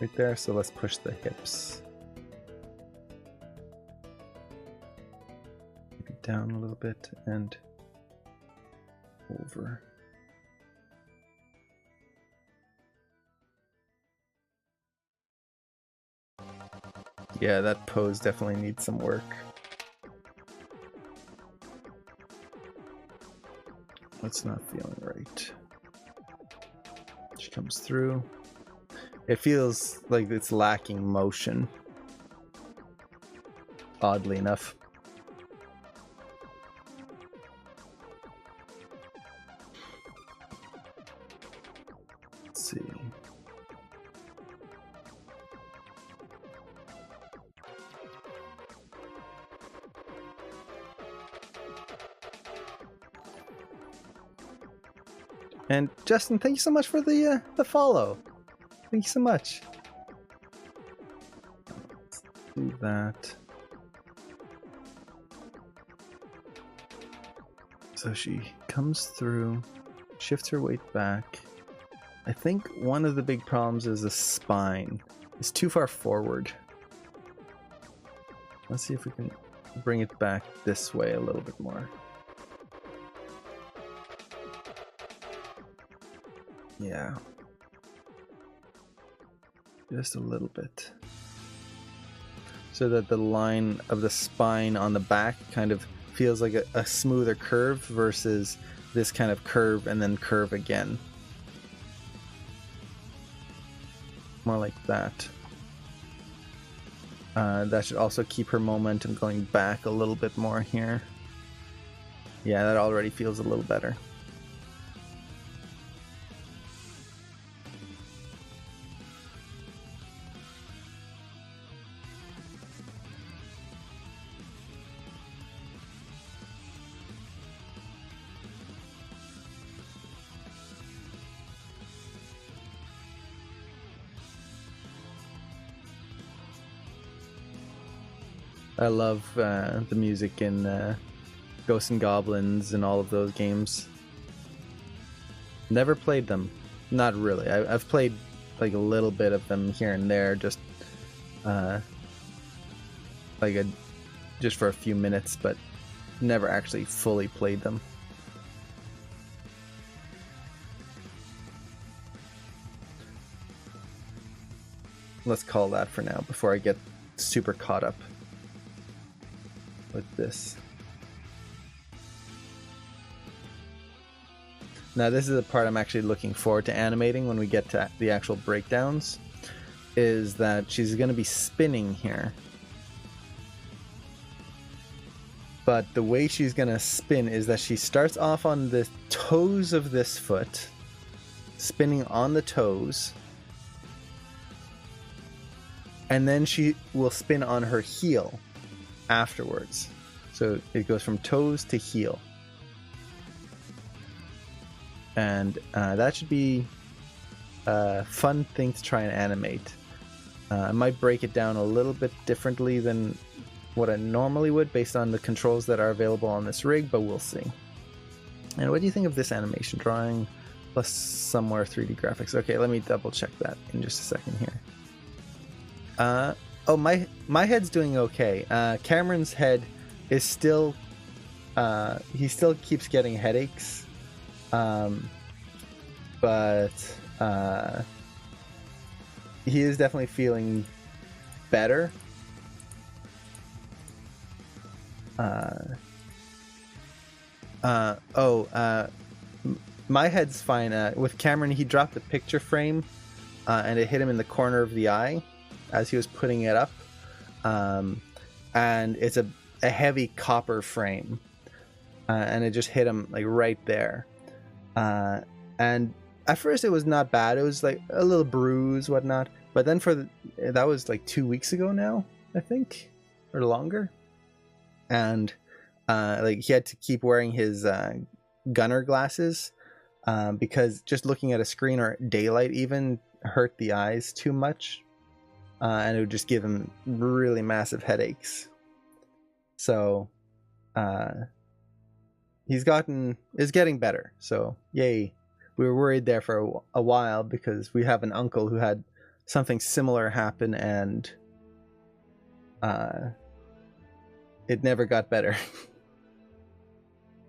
right there, so let's push the hips. Maybe down a little bit and over. Yeah, that pose definitely needs some work. That's not feeling right. She comes through. It feels like it's lacking motion, oddly enough. Let's see. And Justin, thank you so much for the follow. Thank you so much. Let's do that. So she comes through, shifts her weight back. I think one of the big problems is the spine. It's too far forward. Let's see if we can bring it back this way a little bit more. Yeah. Just a little bit. So that the line of the spine on the back kind of feels like a smoother curve versus this kind of curve and then curve again. More like that. That should also keep her momentum going back a little bit more here. Yeah, that already feels a little better. I love the music in Ghosts and Goblins and all of those games. Never played them. Not really. I've played like a little bit of them here and there, just just for a few minutes, but never actually fully played them. Let's call that for now before I get super caught up with this. Now this is the part I'm actually looking forward to animating when we get to the actual breakdowns, is that she's going to be spinning here. But the way she's going to spin is that she starts off on the toes of this foot, spinning on the toes, and then she will spin on her heel afterwards. So it goes from toes to heel. And that should be a fun thing to try and animate. I might break it down a little bit differently than what I normally would based on the controls that are available on this rig, but we'll see. And what do you think of this animation? Drawing plus some more 3D graphics. Okay, let me double check that in just a second here. Oh, my head's doing okay. Cameron's head is still... he still keeps getting headaches. But he is definitely feeling better. My head's fine. With Cameron, he dropped the picture frame and it hit him in the corner of the eye as he was putting it up. And it's a heavy copper frame. And it just hit him like right there. And at first it was not bad. It was like a little bruise, whatnot. But then that was like 2 weeks ago now, I think, or longer. And like he had to keep wearing his gunner glasses because just looking at a screen or daylight even hurt the eyes too much, and it would just give him really massive headaches. So is getting better. So yay. We were worried there for a while because we have an uncle who had something similar happen, and it never got better.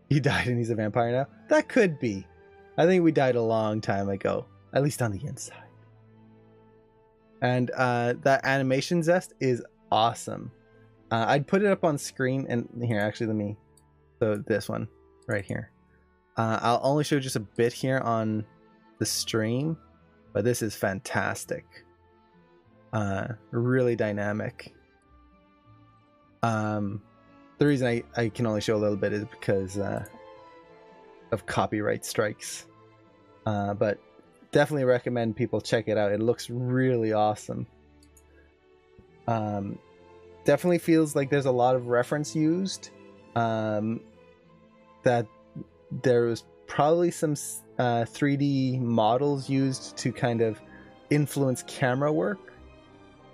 He died and he's a vampire now? That could be. I think we died a long time ago, at least on the inside. And that animation zest is awesome. I'd put it up on screen, and here, actually, so this one right here. I'll only show just a bit here on the stream, but this is fantastic. Really dynamic. The reason I can only show a little bit is because of copyright strikes. But definitely recommend people check it out. It looks really awesome. Definitely feels like there's a lot of reference used. That there was probably some 3D models used to kind of influence camera work.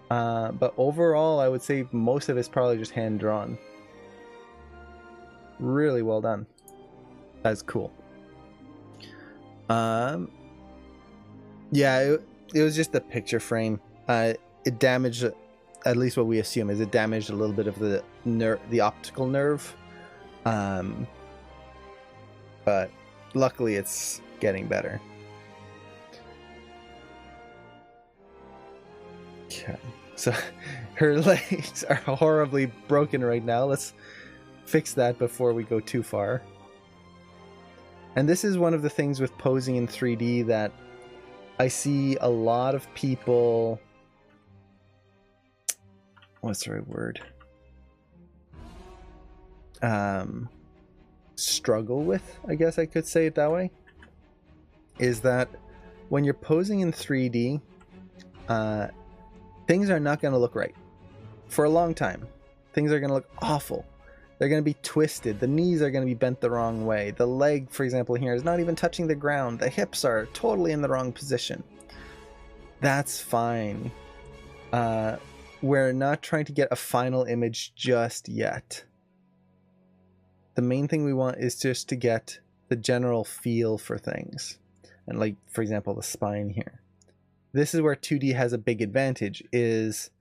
But overall, I would say most of it's probably just hand-drawn. Really well done. That's cool. Yeah, it was just the picture frame. It damaged, at least what we assume is it damaged a little bit of the optical nerve. But luckily it's getting better. Okay, so her legs are horribly broken right now. Let's fix that before we go too far. And this is one of the things with posing in 3D that I see a lot of people... What's the right word? Struggle with, I guess I could say it that way, is that when you're posing in 3D, things are not going to look right for a long time. Things are going to look awful. They're going to be twisted. The knees are going to be bent the wrong way. The leg, for example, here is not even touching the ground. The hips are totally in the wrong position. That's fine. We're not trying to get a final image just yet. The main thing we want is just to get the general feel for things. And like, for example, the spine here. This is where 2D has a big advantage, is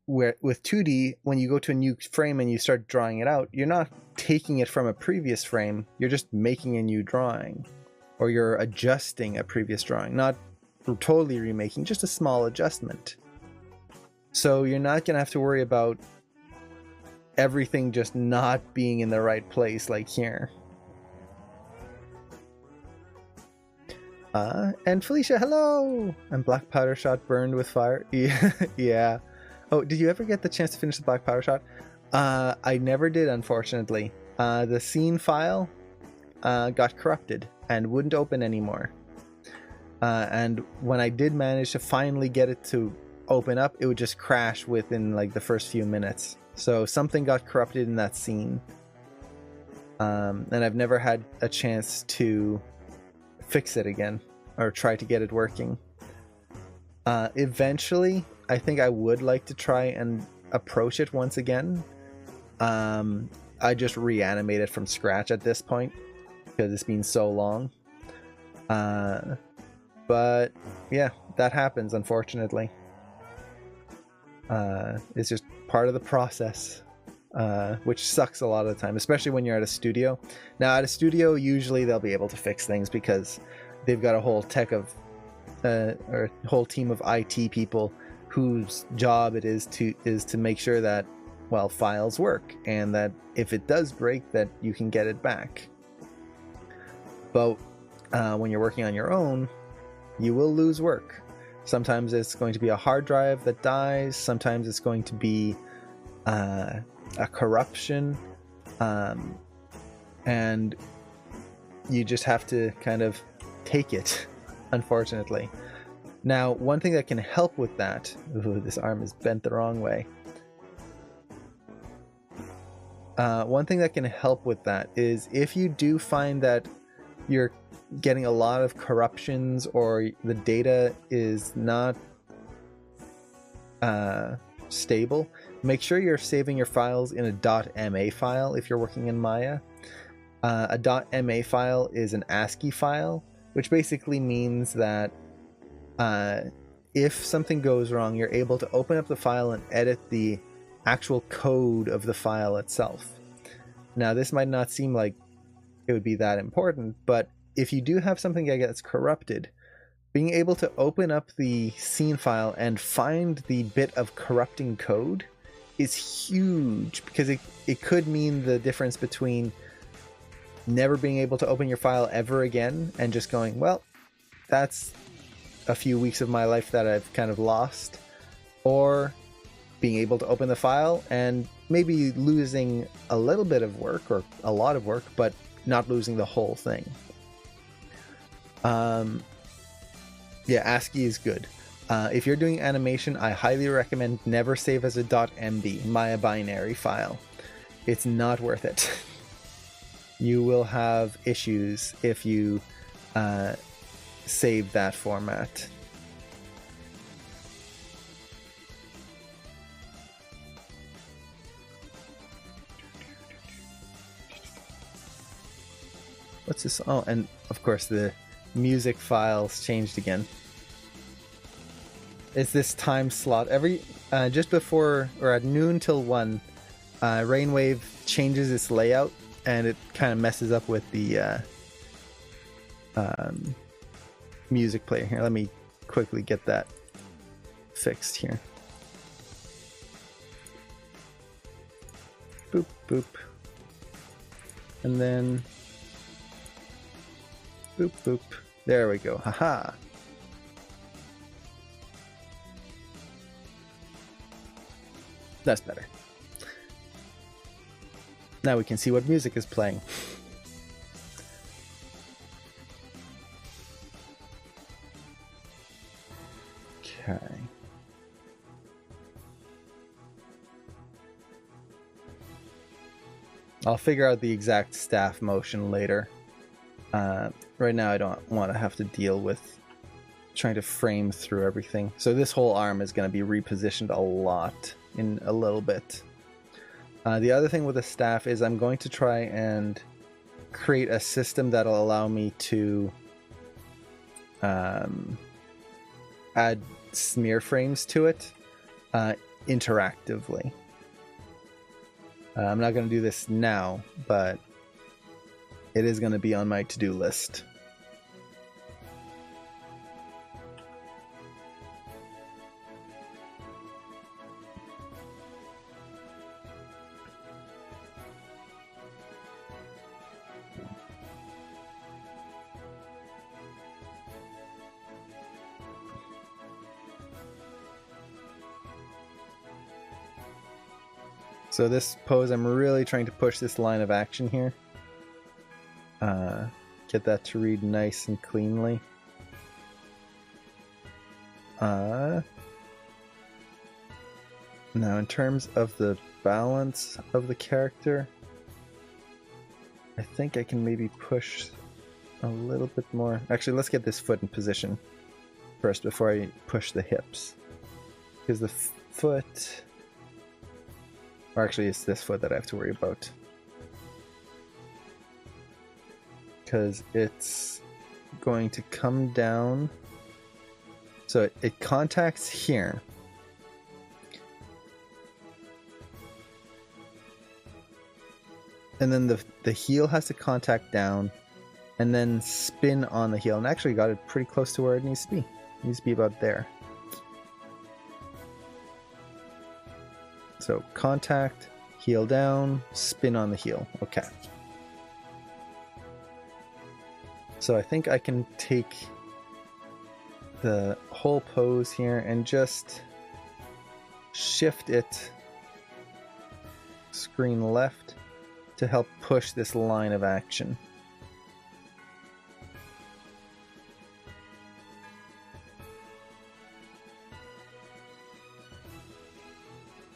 where with 2D, when you go to a new frame and you start drawing it out, you're not taking it from a previous frame, you're just making a new drawing. Or you're adjusting a previous drawing, not totally remaking, just a small adjustment. So you're not going to have to worry about everything just not being in the right place like here. And Felicia, hello! And black powder shot burned with fire. Yeah. Oh, did you ever get the chance to finish the black powder shot? I never did, unfortunately. The scene file got corrupted and wouldn't open anymore. And when I did manage to finally get it to open up, it would just crash within like the first few minutes. So something got corrupted in that scene. And I've never had a chance to fix it again or try to get it working. Eventually, I think I would like to try and approach it once again. I just reanimate it from scratch at this point because it's been so long. But yeah, that happens, unfortunately. It's just part of the process, which sucks a lot of the time, especially when you're at a studio. Now, at a studio, usually they'll be able to fix things because they've got a whole or a whole team of IT people whose job it is to make sure that, well, files work, and that if it does break, that you can get it back. But when you're working on your own, you will lose work. Sometimes it's going to be a hard drive that dies. Sometimes it's going to be a corruption. And you just have to kind of take it, unfortunately. Now, one thing that can help with that... Ooh, this arm is bent the wrong way. one thing that can help with that is if you do find that you're getting a lot of corruptions or the data is not stable, make sure you're saving your files in a .ma file if you're working in Maya. A .ma file is an ASCII file, which basically means that if something goes wrong, you're able to open up the file and edit the actual code of the file itself. Now, this might not seem like it would be that important, but if you do have something that gets corrupted, being able to open up the scene file and find the bit of corrupting code is huge, because it could mean the difference between never being able to open your file ever again and just going, well, that's a few weeks of my life that I've kind of lost, or being able to open the file and maybe losing a little bit of work or a lot of work, but not losing the whole thing. Yeah, ASCII is good. If you're doing animation, I highly recommend never save as a .mb, Maya binary file. It's not worth it. You will have issues if you save that format. What's this? Oh, and of course the music files changed again. It's this time slot every just before or at noon till 1. Rainwave changes its layout and it kind of messes up with the music player here. Let me quickly get that fixed here. Boop boop, and then boop boop. There we go. Haha. That's better. Now we can see what music is playing. Okay. I'll figure out the exact staff motion later. Right now I don't want to have to deal with trying to frame through everything. So this whole arm is going to be repositioned a lot in a little bit. The other thing with the staff is I'm going to try and create a system that'll allow me to add smear frames to it interactively. I'm not going to do this now, but it is going to be on my to-do list. So this pose, I'm really trying to push this line of action here. Get that to read nice and cleanly. Now in terms of the balance of the character, I think I can maybe push a little bit more. Actually, let's get this foot in position first before I push the hips. Because the foot... Or actually, it's this foot that I have to worry about. Because it's going to come down. So it contacts here. And then the heel has to contact down. And then spin on the heel. And actually got it pretty close to where it needs to be. It needs to be about there. So contact, heel down, spin on the heel. Okay. So I think I can take the whole pose here and just shift it screen left to help push this line of action.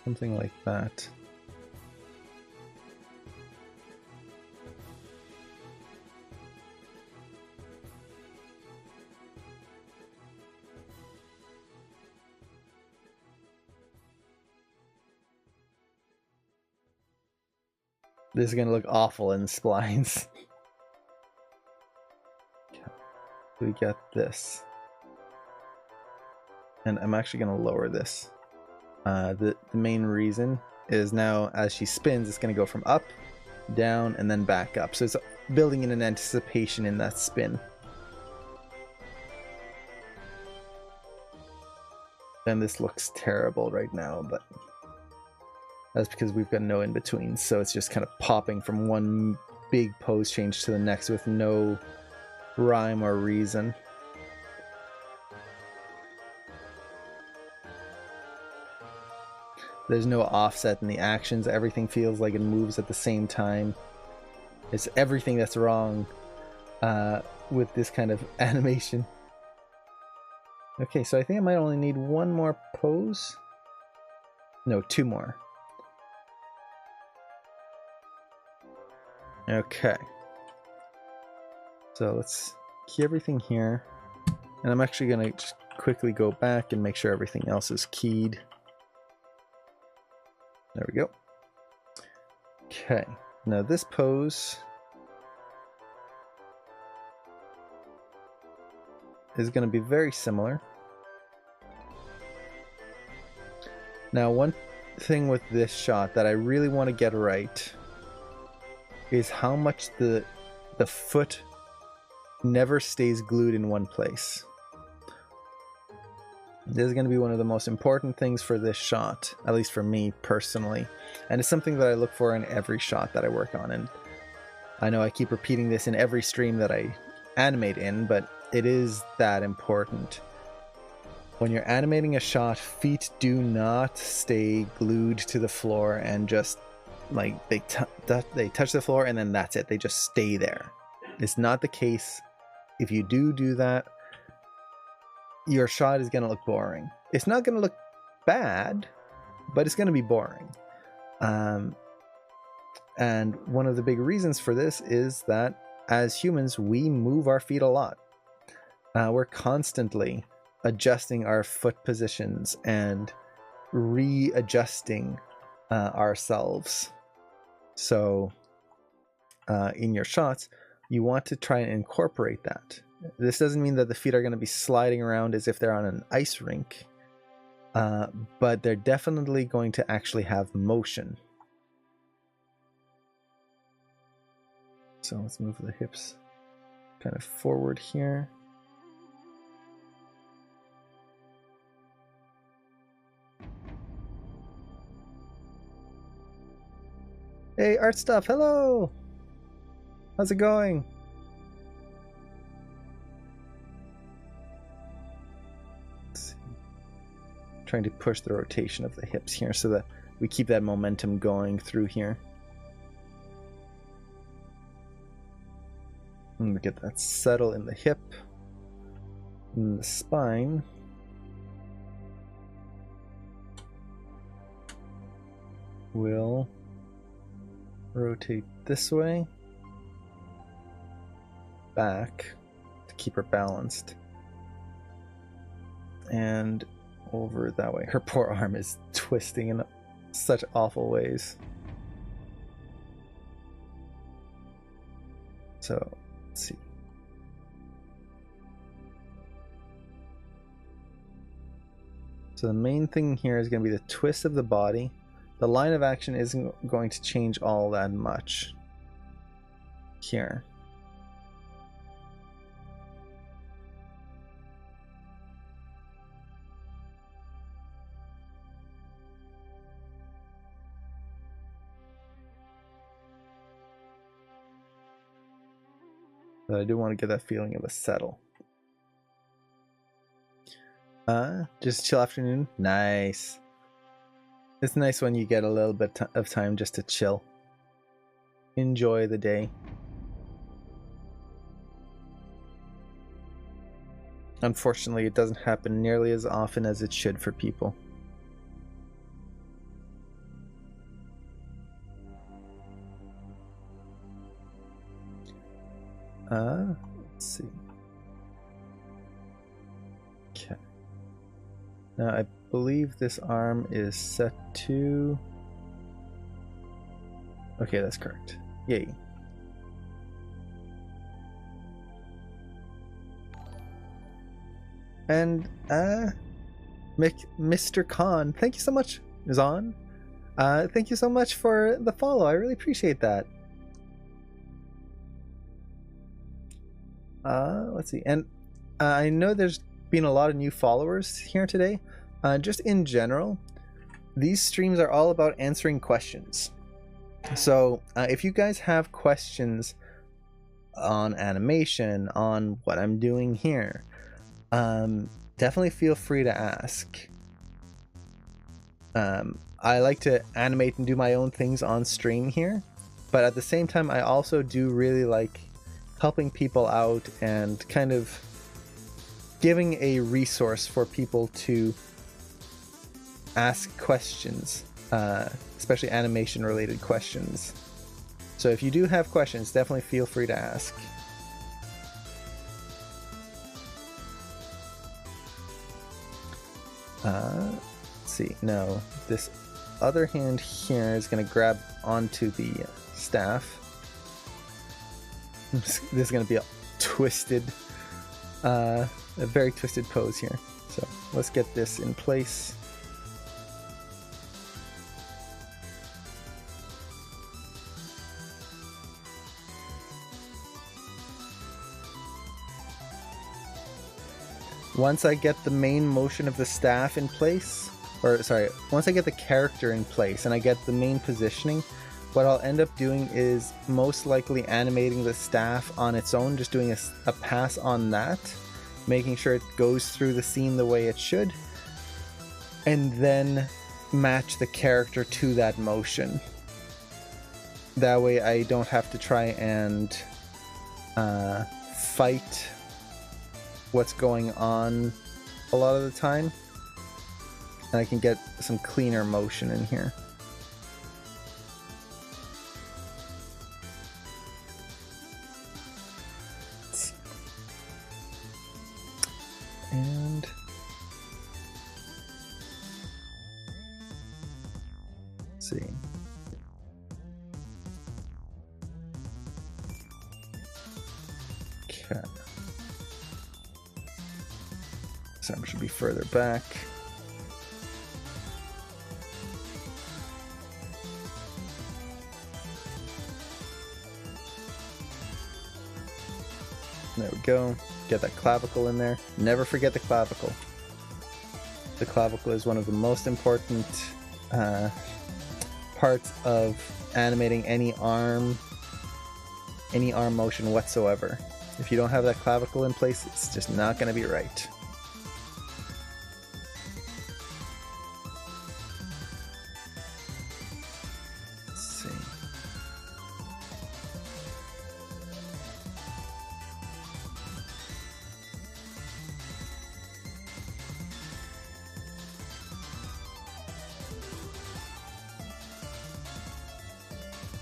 Something like that. This is gonna look awful in splines. We got this. And I'm actually gonna lower this. The main reason is now as she spins, it's gonna go from up, down, and then back up. So it's building in an anticipation in that spin. And this looks terrible right now, but that's because we've got no in-between, so it's just kind of popping from one big pose change to the next with no rhyme or reason. There's no offset in the actions. Everything feels like it moves at the same time. It's everything that's wrong with this kind of animation. Okay, so I think I might only need one more pose. No, two more. Okay. So let's key everything here. And I'm actually going to just quickly go back and make sure everything else is keyed. There we go. Okay. Now this pose is going to be very similar. Now, one thing with this shot that I really want to get right is how much the foot never stays glued in one place. This is going to be one of the most important things for this shot, at least for me personally. And it's something that I look for in every shot that I work on. And I know I keep repeating this in every stream that I animate in, but it is that important. When you're animating a shot, feet do not stay glued to the floor and just like they touch the floor and then that's it. They just stay there. It's not the case. If you do that, your shot is going to look boring. It's not going to look bad, but it's going to be boring. And one of the big reasons for this is that as humans, we move our feet a lot. We're constantly adjusting our foot positions and readjusting ourselves. So in your shots, you want to try and incorporate that. This doesn't mean that the feet are going to be sliding around as if they're on an ice rink, but they're definitely going to actually have motion. So let's move the hips kind of forward here. Hey, Art Stuff, hello! How's it going? Let's see. Trying to push the rotation of the hips here so that we keep that momentum going through here. And we get that settle in the hip, in the spine. We'll rotate this way, back to keep her balanced, and over that way. Her poor arm is twisting in such awful ways. So let's see. So the main thing here is going to be the twist of the body. The line of action isn't going to change all that much here. But I do want to get that feeling of a settle. Just chill afternoon. Nice. It's nice when you get a little bit of time just to chill. Enjoy the day. Unfortunately, it doesn't happen nearly as often as it should for people. Let's see. Okay. Now I believe this arm is set to Okay, that's correct. Yay. And Mr. Khan, thank you so much, Zon. Thank you so much for the follow. I really appreciate that. Let's see. And I know there's been a lot of new followers here today. Just in general, these streams are all about answering questions. So if you guys have questions on animation, on what I'm doing here, definitely feel free to ask. I like to animate and do my own things on stream here, but at the same time I also do really like helping people out and kind of giving a resource for people to ask questions, especially animation related questions. So if you do have questions, definitely feel free to ask. Let's see, no, this other hand here is going to grab onto the staff. This is going to be a twisted, a very twisted pose here. So let's get this in place. Once I get the main motion of the staff in place, or sorry, once I get the character in place and I get the main positioning, what I'll end up doing is most likely animating the staff on its own, just doing a pass on that, making sure it goes through the scene the way it should, and then match the character to that motion. That way I don't have to try and fight what's going on a lot of the time, and I can get some cleaner motion in here. And let's see. Okay. Some should be further back. There we go. Get that clavicle in there. Never forget the clavicle. The clavicle is one of the most important parts of animating any arm motion whatsoever. If you don't have that clavicle in place, it's just not going to be right.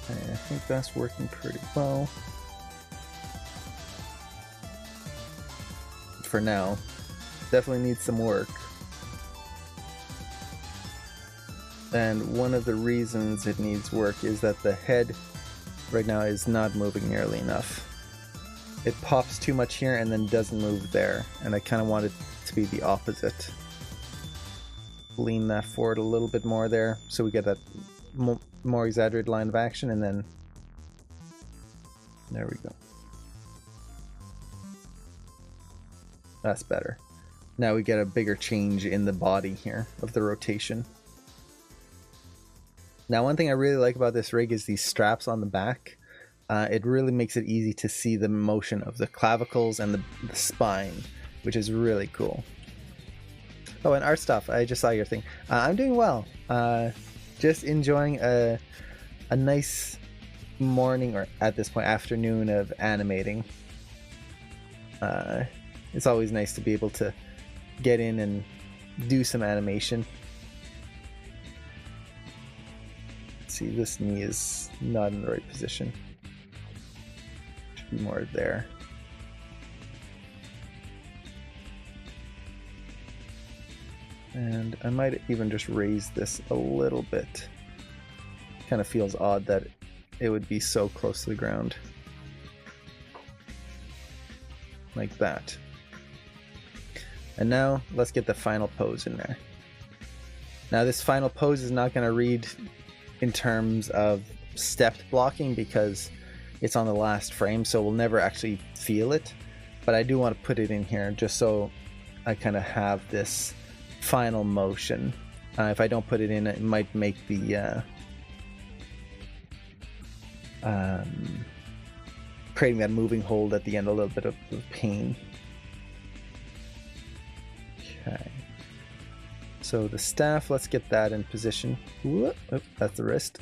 I think that's working pretty well. For now. Definitely needs some work. And one of the reasons it needs work is that the head right now is not moving nearly enough. It pops too much here and then doesn't move there. And I kind of want it to be the opposite. Lean that forward a little bit more there so we get that more exaggerated line of action, and then there we go. That's better. Now we get a bigger change in the body here of the rotation. Now one thing I really like about this rig is these straps on the back. It really makes it easy to see the motion of the clavicles and the spine, which is really cool. Oh, and art stuff. I just saw your thing. I'm doing well. Just enjoying a nice morning, or at this point afternoon, of animating. It's always nice to be able to get in and do some animation. Let's see, this knee is not in the right position. Should be more there. And I might even just raise this a little bit. Kind of feels odd that it would be so close to the ground. Like that. And now let's get the final pose in there. Now this final pose is not going to read in terms of stepped blocking because it's on the last frame, so we'll never actually feel it. But I do want to put it in here just so I kind of have this final motion. If I don't put it in, it might make the creating that moving hold at the end a little bit of pain. Okay. So the staff, let's get that in position. Whoop, oh, that's the wrist.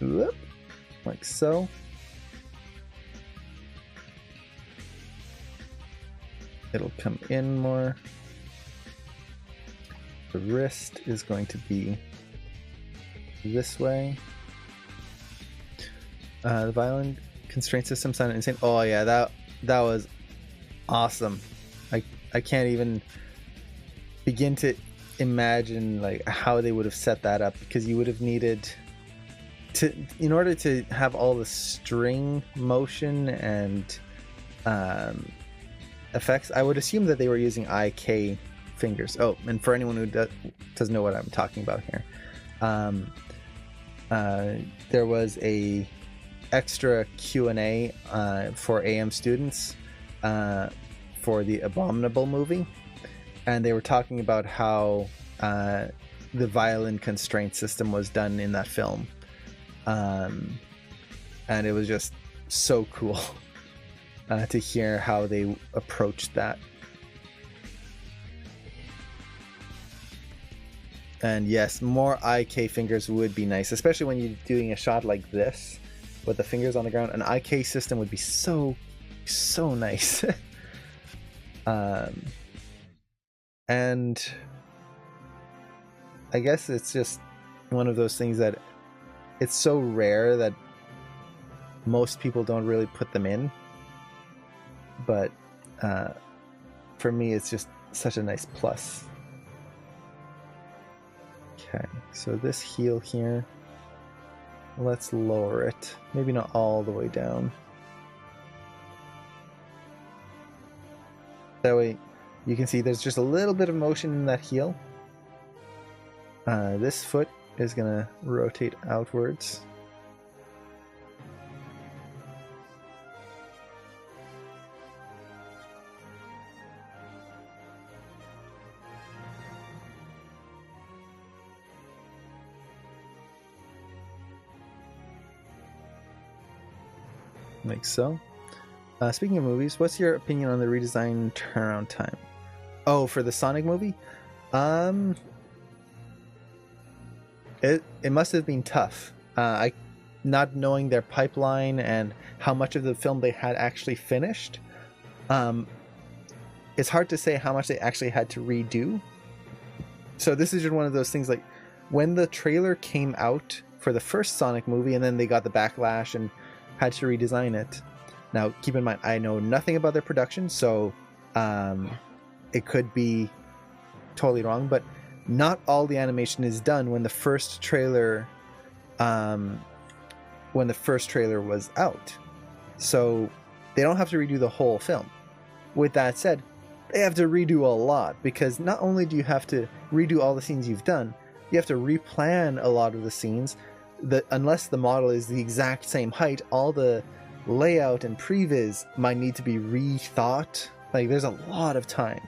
Whoop, like so. It'll come in more. The wrist is going to be this way. The violin constraint system sounded insane. Oh yeah, that was awesome. I can't even begin to imagine like how they would have set that up, because you would have needed to, in order to have all the string motion and effects, I would assume that they were using IK fingers. Oh, and for anyone who doesn't know what I'm talking about here, there was a extra Q&A for AM students for the Abominable movie, and they were talking about how the violin constraint system was done in that film, and it was just so cool to hear how they approached that. And yes, more IK fingers would be nice, especially when you're doing a shot like this with the fingers on the ground. An IK system would be so nice. And I guess it's just one of those things that it's so rare that most people don't really put them in. But for me, it's just such a nice plus. Okay, so this heel here, let's lower it. Maybe not all the way down. That way you can see there's just a little bit of motion in that heel. This foot is going to rotate outwards. Like so. Speaking of movies, what's your opinion on the redesign turnaround time? Oh, for the Sonic movie? It must have been tough. Not knowing their pipeline and how much of the film they had actually finished. It's hard to say how much they actually had to redo. So this is just one of those things, like when the trailer came out for the first Sonic movie and then they got the backlash and had to redesign it. Now, keep in mind, I know nothing about their production, so it could be totally wrong, but not all the animation is done when the first trailer was out. So they don't have to redo the whole film. With that said, they have to redo a lot, because not only do you have to redo all the scenes you've done, you have to replan a lot of the scenes. Unless the model is the exact same height, all the layout and previs might need to be rethought. Like, there's a lot of time.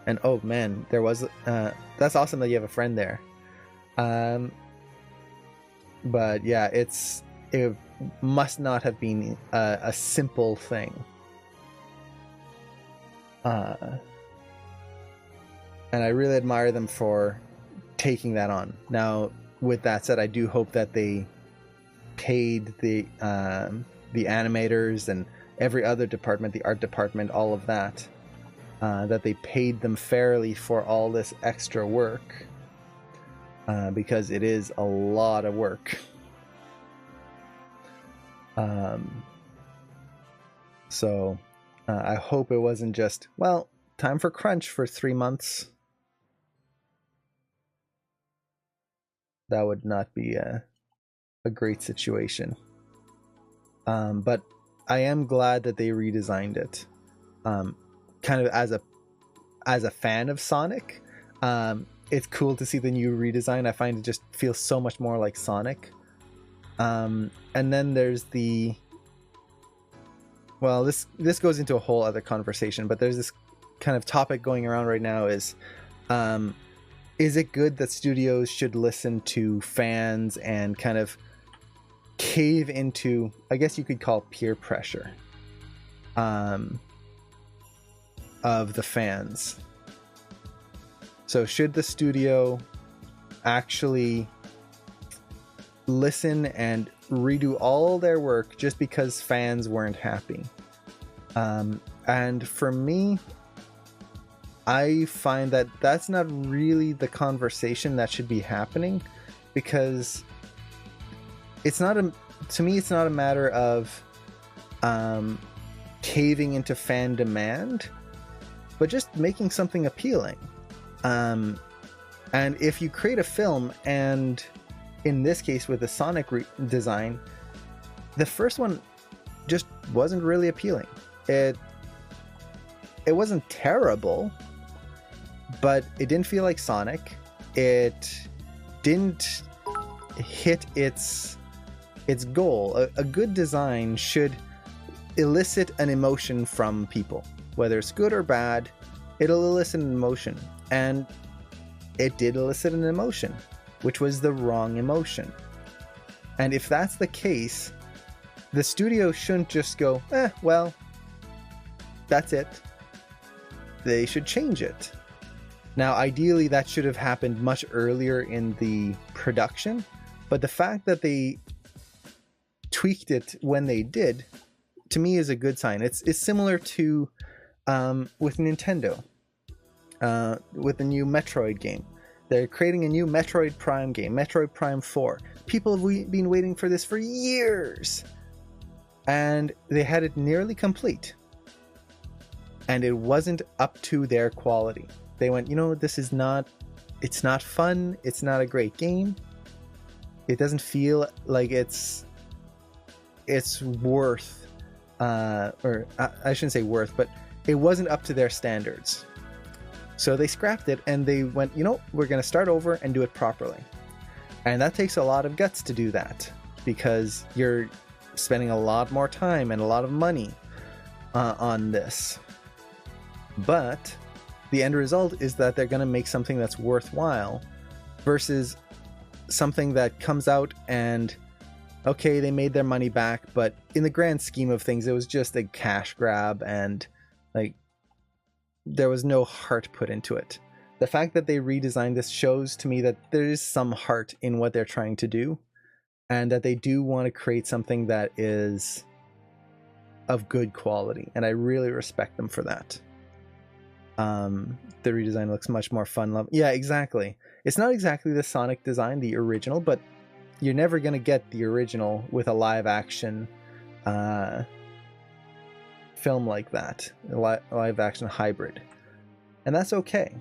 And oh man, there was that's awesome that you have a friend there. But yeah, it must not have been a simple thing. And I really admire them for taking that on. Now, with that said, I do hope that they paid the animators and every other department, the art department, all of that, that they paid them fairly for all this extra work, because it is a lot of work. So I hope it wasn't just, well, time for crunch for 3 months. That would not be a great situation. But I am glad that they redesigned it. Kind of as a fan of Sonic, it's cool to see the new redesign. I find it just feels so much more like Sonic. And then there's the... Well, this goes into a whole other conversation, but there's this kind of topic going around right now is it good that studios should listen to fans and kind of cave into, I guess you could call, peer pressure of the fans? So should the studio actually listen and redo all their work just because fans weren't happy? And for me, I find that that's not really the conversation that should be happening, because it's not to me it's not a matter of caving into fan demand, but just making something appealing. And if you create a film, and in this case with the Sonic design, the first one just wasn't really appealing. It wasn't terrible, but it didn't feel like Sonic. It didn't hit its goal. A good design should elicit an emotion from people, whether it's good or bad. It'll elicit an emotion, and it did elicit an emotion, which was the wrong emotion. And if that's the case, the studio shouldn't just go, well, that's it. They should change it. Now, ideally, that should have happened much earlier in the production, but the fact that they tweaked it when they did, to me, is a good sign. It's similar to with Nintendo, with the new Metroid game. They're creating a new Metroid Prime game, Metroid Prime 4. People have been waiting for this for years, and they had it nearly complete, and it wasn't up to their quality. They went, it's not fun, it's not a great game, it doesn't feel like it's worth, or I shouldn't say worth, but it wasn't up to their standards. So they scrapped it, and they went, we're going to start over and do it properly. And that takes a lot of guts to do that, because you're spending a lot more time and a lot of money on this. But the end result is that they're going to make something that's worthwhile, versus something that comes out and, okay, they made their money back, but in the grand scheme of things, it was just a cash grab, and there was no heart put into it. The fact that they redesigned this shows to me that there is some heart in what they're trying to do, and that they do want to create something that is of good quality, and I really respect them for that. The redesign looks much more fun. Yeah, exactly. It's not exactly the Sonic design, the original, but you're never going to get the original with a live action film like that, a live action hybrid. And that's okay.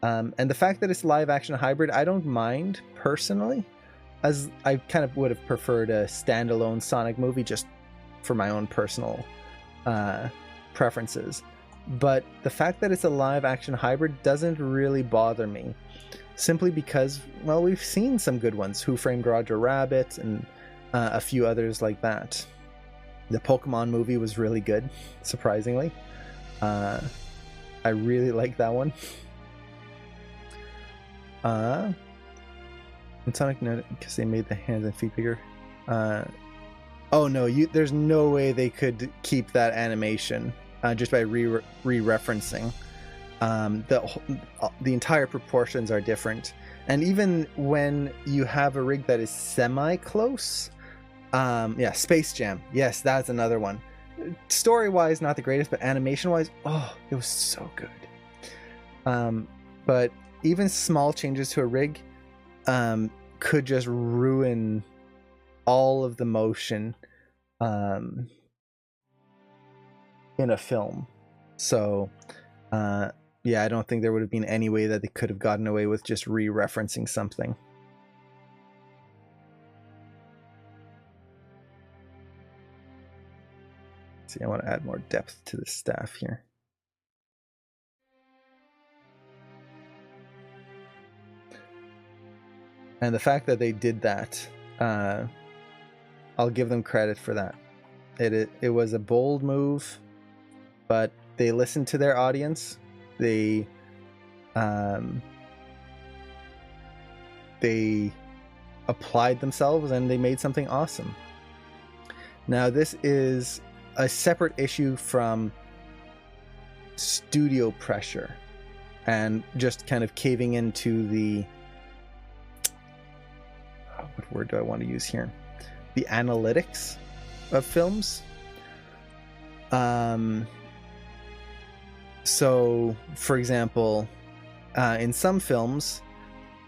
And the fact that it's live action hybrid, I don't mind personally, as I kind of would have preferred a standalone Sonic movie just for my own personal preferences. But the fact that it's a live action hybrid doesn't really bother me, simply because, well, we've seen some good ones. Who Framed Roger Rabbit and a few others like that. The Pokemon movie was really good, surprisingly. I really like that one. And Sonic, because they made the hands and feet bigger. Oh no, there's no way they could keep that animation just by re-referencing. The entire proportions are different, and even when you have a rig that is semi-close, Space Jam, yes, that's another one. Story-wise, not the greatest, but animation-wise, it was so good. But even small changes to a rig could just ruin all of the motion in a film. So I don't think there would have been any way that they could have gotten away with just re-referencing something. See, I want to add more depth to the staff here. And the fact that they did that, I'll give them credit for that. It was a bold move, but they listened to their audience. They applied themselves and they made something awesome. Now, this is a separate issue from studio pressure and just kind of caving into the what word do I want to use here? The analytics of films. So, for example, in some films,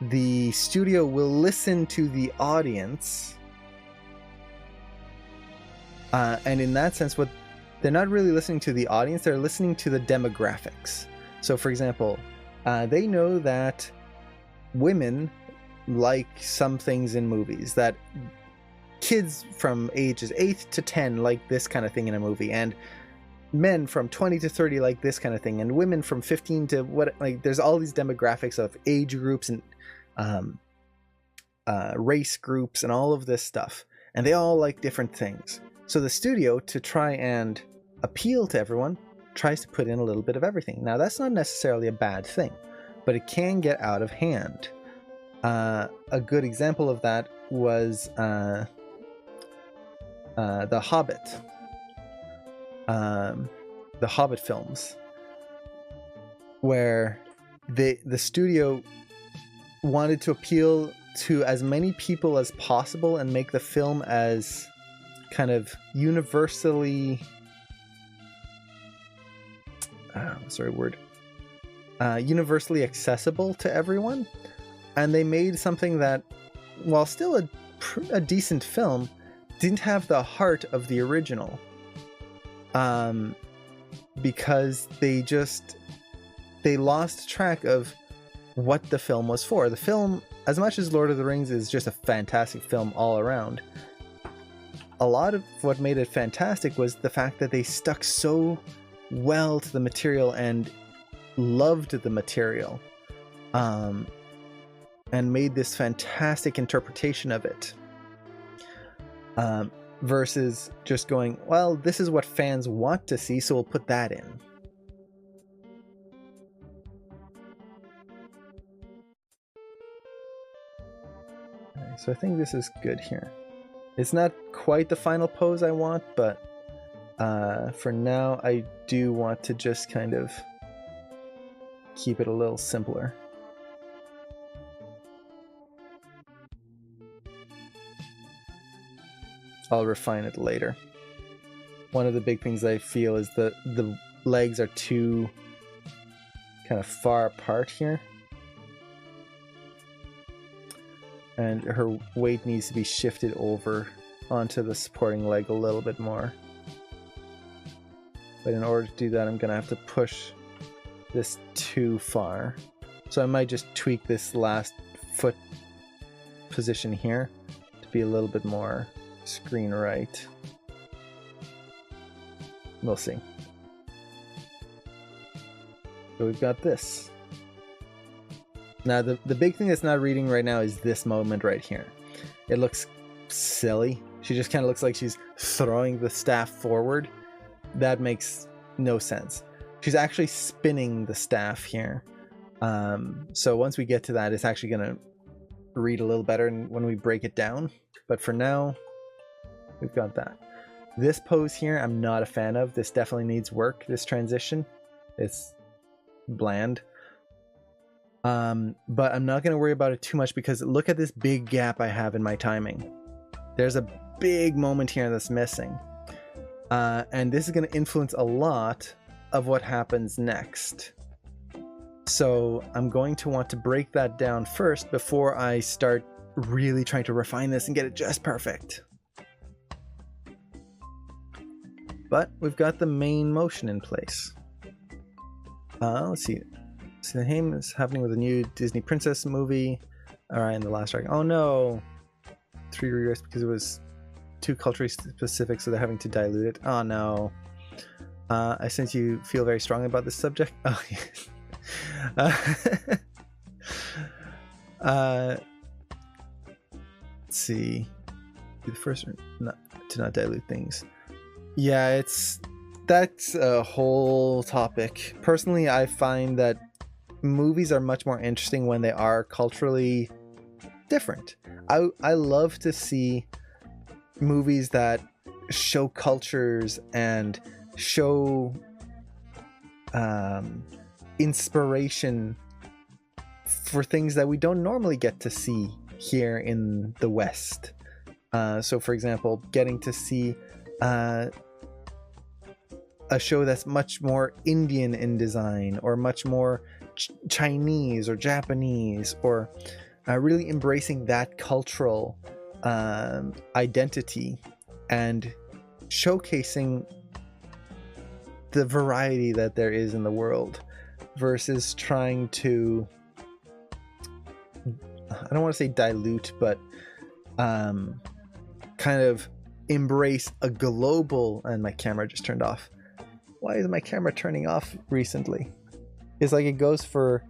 the studio will listen to the audience, and in that sense, what they're not really listening to the audience, they're listening to the demographics. So, for example, they know that women like some things in movies, that kids from ages 8 to 10 like this kind of thing in a movie, and men from 20 to 30 like this kind of thing, and women from 15 to what, like, there's all these demographics of age groups and race groups and all of this stuff, and they all like different things. So the studio, to try and appeal to everyone, tries to put in a little bit of everything. Now, that's not necessarily a bad thing, but it can get out of hand. A good example of that was The Hobbit. The Hobbit films, where the studio wanted to appeal to as many people as possible and make the film as kind of universally universally accessible to everyone. And they made something that, while still a decent film, didn't have the heart of the original. Because they lost track of what the film was for. The film, as much as Lord of the Rings is just a fantastic film all around, a lot of what made it fantastic was the fact that they stuck so well to the material and loved the material, and made this fantastic interpretation of it, versus just going, well, this is what fans want to see, so we'll put that in. Okay, so I think this is good here. It's not quite the final pose I want, but for now I do want to just kind of keep it a little simpler. I'll refine it later. One of the big things I feel is the legs are too kind of far apart here, and her weight needs to be shifted over onto the supporting leg a little bit more. But in order to do that, I'm gonna have to push this too far. So I might just tweak this last foot position here to be a little bit more screen right. We'll see. So we've got this. Now the big thing that's not reading right now is this moment right here. It looks silly. She just kind of looks like she's throwing the staff forward. That makes no sense. She's actually spinning the staff here. So once we get to that, it's actually going to read a little better when we break it down. But for now, we've got that. This pose here, I'm not a fan of. This definitely needs work, this transition. It's bland. But I'm not going to worry about it too much, because look at this big gap I have in my timing. There's a big moment here that's missing. And this is going to influence a lot of what happens next. So I'm going to want to break that down first before I start really trying to refine this and get it just perfect. But we've got the main motion in place. Let's see. So the name is happening with a new Disney princess movie. Alright, and the last dragon. Oh no! 3 rewrites because it was too culturally specific, so they're having to dilute it. Oh no. I sense you feel very strongly about this subject. Oh, yes. Let's see. Be the first one to not dilute things. Yeah, that's a whole topic. Personally, I find that movies are much more interesting when they are culturally different. I love to see movies that show cultures and show inspiration for things that we don't normally get to see here in the West. So, for example, getting to see a show that's much more Indian in design, or much more Chinese or Japanese, or really embracing that cultural identity and showcasing the variety that there is in the world, versus trying to, I don't want to say dilute, but kind of embrace a global. And my camera just turned off. Why is my camera turning off recently? It's like it goes for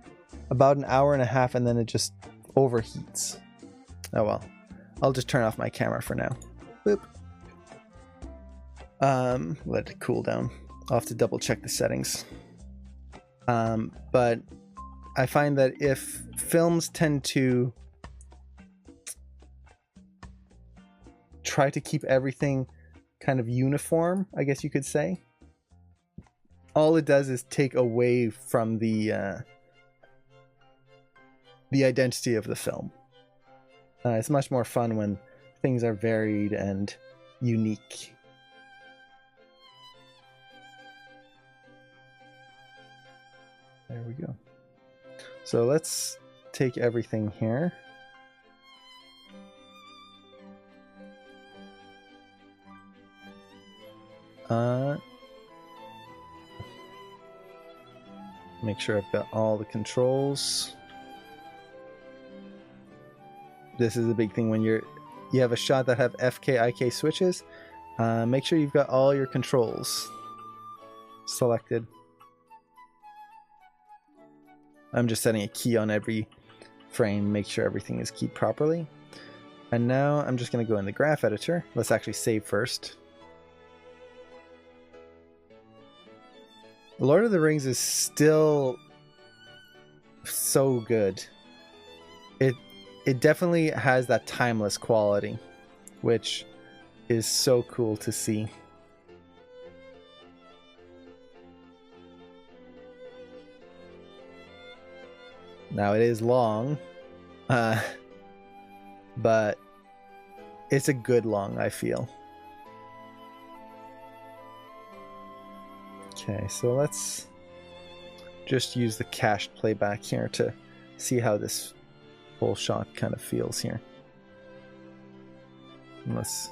about an hour and a half and then it just overheats. Oh well, I'll just turn off my camera for now. Boop. Let it cool down. I'll have to double check the settings. But I find that if films tend to try to keep everything kind of uniform, I guess you could say, all it does is take away from the identity of the film. It's much more fun when things are varied and unique. There we go. So let's take everything here. Make sure I've got all the controls. This is a big thing when you have a shot that have FK, IK switches. Make sure you've got all your controls selected. I'm just setting a key on every frame, make sure everything is keyed properly. And now I'm just going to go in the graph editor. Let's actually save first. Lord of the Rings is still so good. It definitely has that timeless quality, which is so cool to see. Now it is long, but it's a good long, I feel. Okay, so let's just use the cached playback here to see how this whole shot kind of feels here. Let's...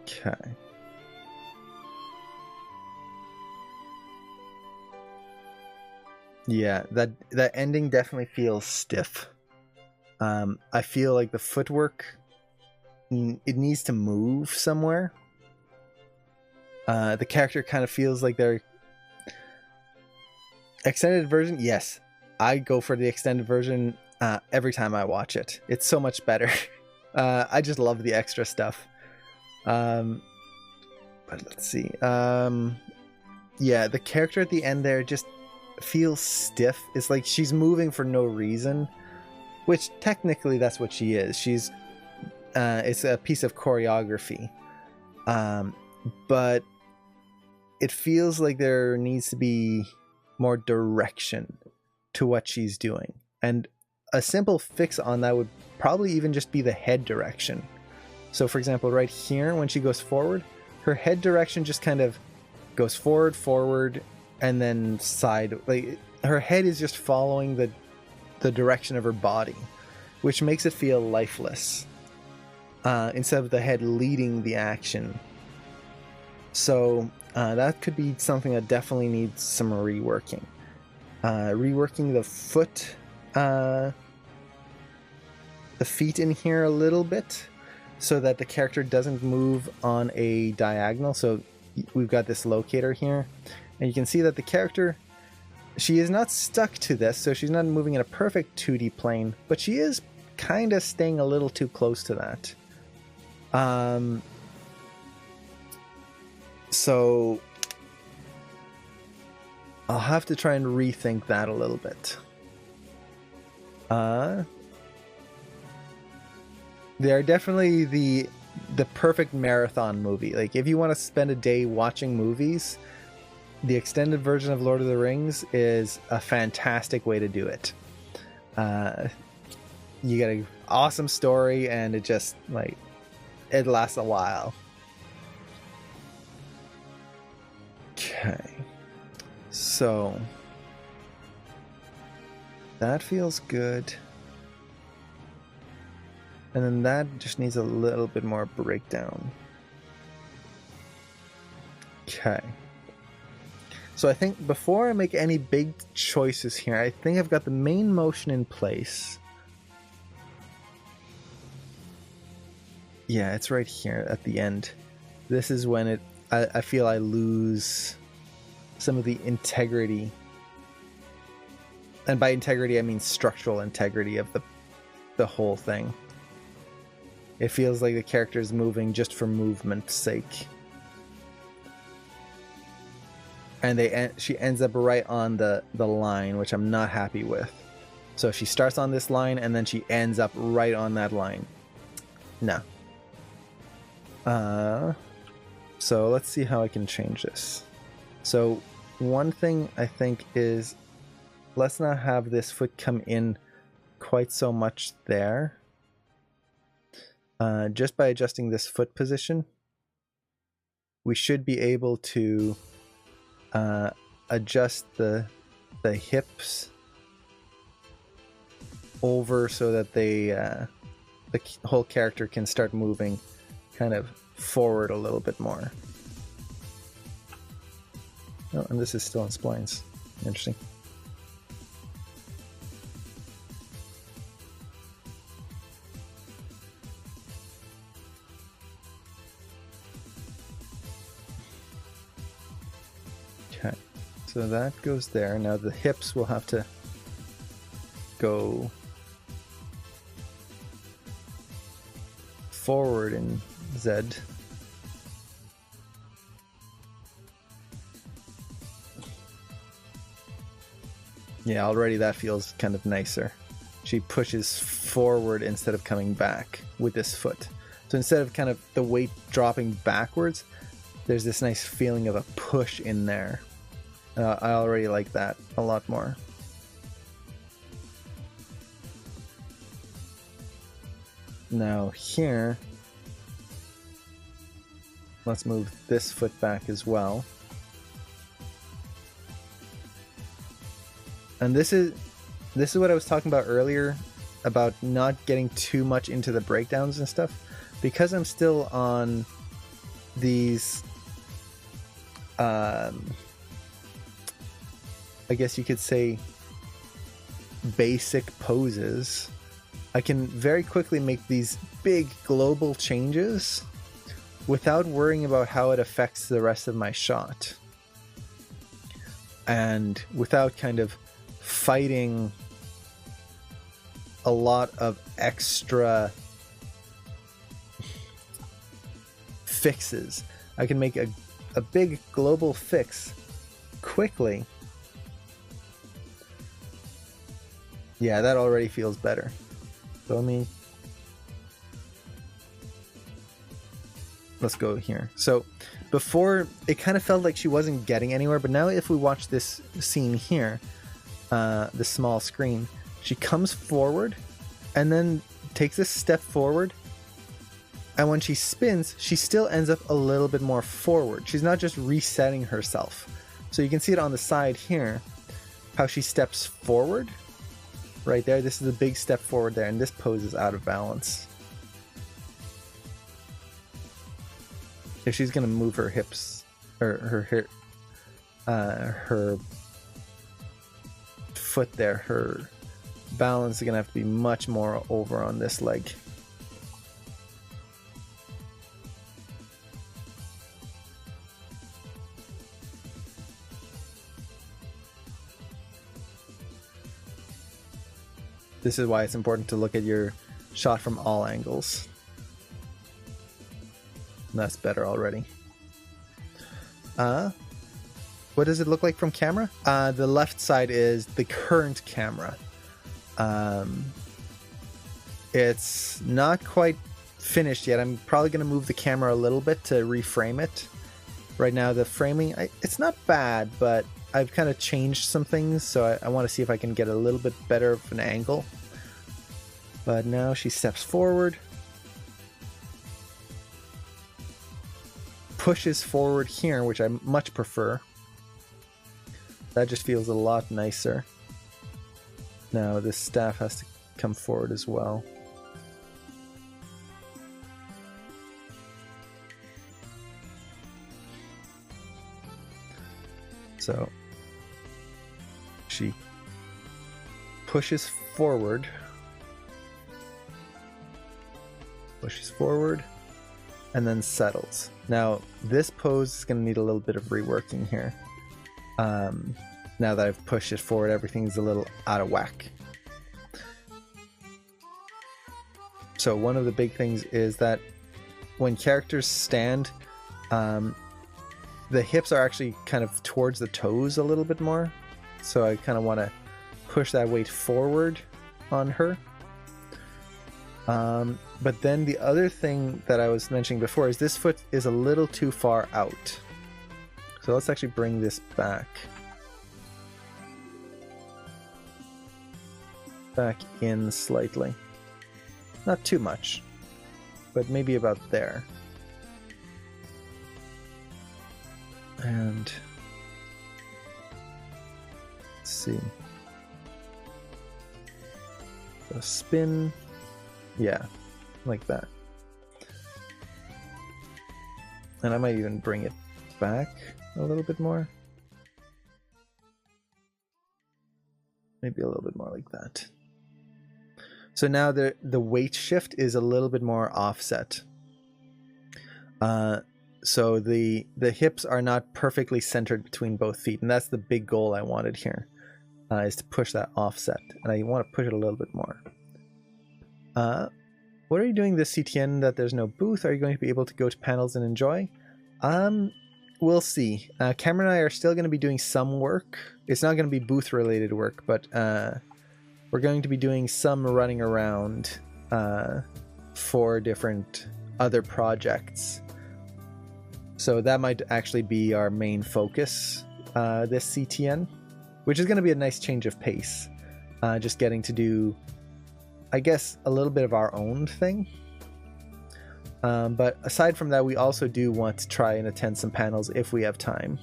Okay. Yeah, that ending definitely feels stiff. I feel like the footwork, it needs to move somewhere. The character kind of feels like they're... Extended version, yes. I go for the extended version every time I watch it. It's so much better. I just love the extra stuff. But let's see. Yeah, the character at the end there just feels stiff. It's like she's moving for no reason, which technically that's what she is. She's it's a piece of choreography, but it feels like there needs to be more direction to what she's doing, and a simple fix on that would probably even just be the head direction. So for example, right here when she goes forward, her head direction just kind of goes forward and then side. Like her head is just following the direction of her body, which makes it feel lifeless, instead of the head leading the action. So that could be something that definitely needs some reworking. Reworking the foot, the feet in here a little bit, so that the character doesn't move on a diagonal. So we've got this locator here, and you can see that the character, she is not stuck to this, so she's not moving in a perfect 2D plane, but she is kind of staying a little too close to that. So I'll have to try and rethink that a little bit. They are definitely the perfect marathon movie. Like, if you want to spend a day watching movies, the extended version of Lord of the Rings is a fantastic way to do it. You get an awesome story, and it just, like, it lasts a while. Okay. So that feels good. And then that just needs a little bit more breakdown. Okay. So I think before I make any big choices here, I think I've got the main motion in place. Yeah, it's right here at the end. This is when I feel I lose some of the integrity. And by integrity, I mean structural integrity of the whole thing. It feels like the character is moving just for movement's sake. And she ends up right on the line, which I'm not happy with. So she starts on this line, and then she ends up right on that line. No. So let's see how I can change this. So one thing I think is, let's not have this foot come in quite so much there. Just by adjusting this foot position, we should be able to adjust the hips over so that the whole character can start moving kind of forward a little bit more. Oh, and this is still in splines. Interesting. Okay, so that goes there. Now the hips will have to go forward in Z. Yeah, already that feels kind of nicer. She pushes forward instead of coming back with this foot. So instead of kind of the weight dropping backwards, there's this nice feeling of a push in there. I already like that a lot more. Now here, let's move this foot back as well. And this is what I was talking about earlier, about not getting too much into the breakdowns and stuff. Because I'm still on these, I guess you could say, basic poses, I can very quickly make these big global changes without worrying about how it affects the rest of my shot. And without kind of fighting a lot of extra fixes. I can make a big global fix quickly. Yeah, that already feels better. So let's go here. So before, it kind of felt like she wasn't getting anywhere, but now if we watch this scene here, the small screen, she comes forward and then takes a step forward, and when she spins, she still ends up a little bit more forward. She's not just resetting herself. So you can see it on the side here, how she steps forward right there. This is a big step forward there, and this pose is out of balance. If she's gonna move her hips, or her foot there, her balance is gonna have to be much more over on this leg. This is why it's important to look at your shot from all angles. That's better already. What does it look like from camera? The left side is the current camera. It's not quite finished yet. I'm probably going to move the camera a little bit to reframe it. Right now the framing, it's not bad, but I've kind of changed some things, so I want to see if I can get a little bit better of an angle. But now she steps forward, pushes forward here, which I much prefer. That just feels a lot nicer. Now this staff has to come forward as well. So she pushes forward, and then settles. Now this pose is going to need a little bit of reworking here. Now that I've pushed it forward, everything's a little out of whack. So one of the big things is that when characters stand, the hips are actually kind of towards the toes a little bit more. So I kind of want to push that weight forward on her. But then the other thing that I was mentioning before is this foot is a little too far out. So let's actually bring this back. Back in slightly. Not too much, but maybe about there. And let's see. So spin. Yeah, like that. And I might even bring it back a little bit more. Maybe a little bit more like that. So now the weight shift is a little bit more offset. So the hips are not perfectly centered between both feet, and that's the big goal I wanted here, is to push that offset, and I want to push it a little bit more. What are you doing this CTN that there's no booth? Are you going to be able to go to panels and enjoy? We'll see. Cameron and I are still going to be doing some work. It's not going to be booth related work, but we're going to be doing some running around for different other projects. So that might actually be our main focus this CTN, which is going to be a nice change of pace. Just getting to do, I guess, a little bit of our own thing. But aside from that, we also do want to try and attend some panels if we have time.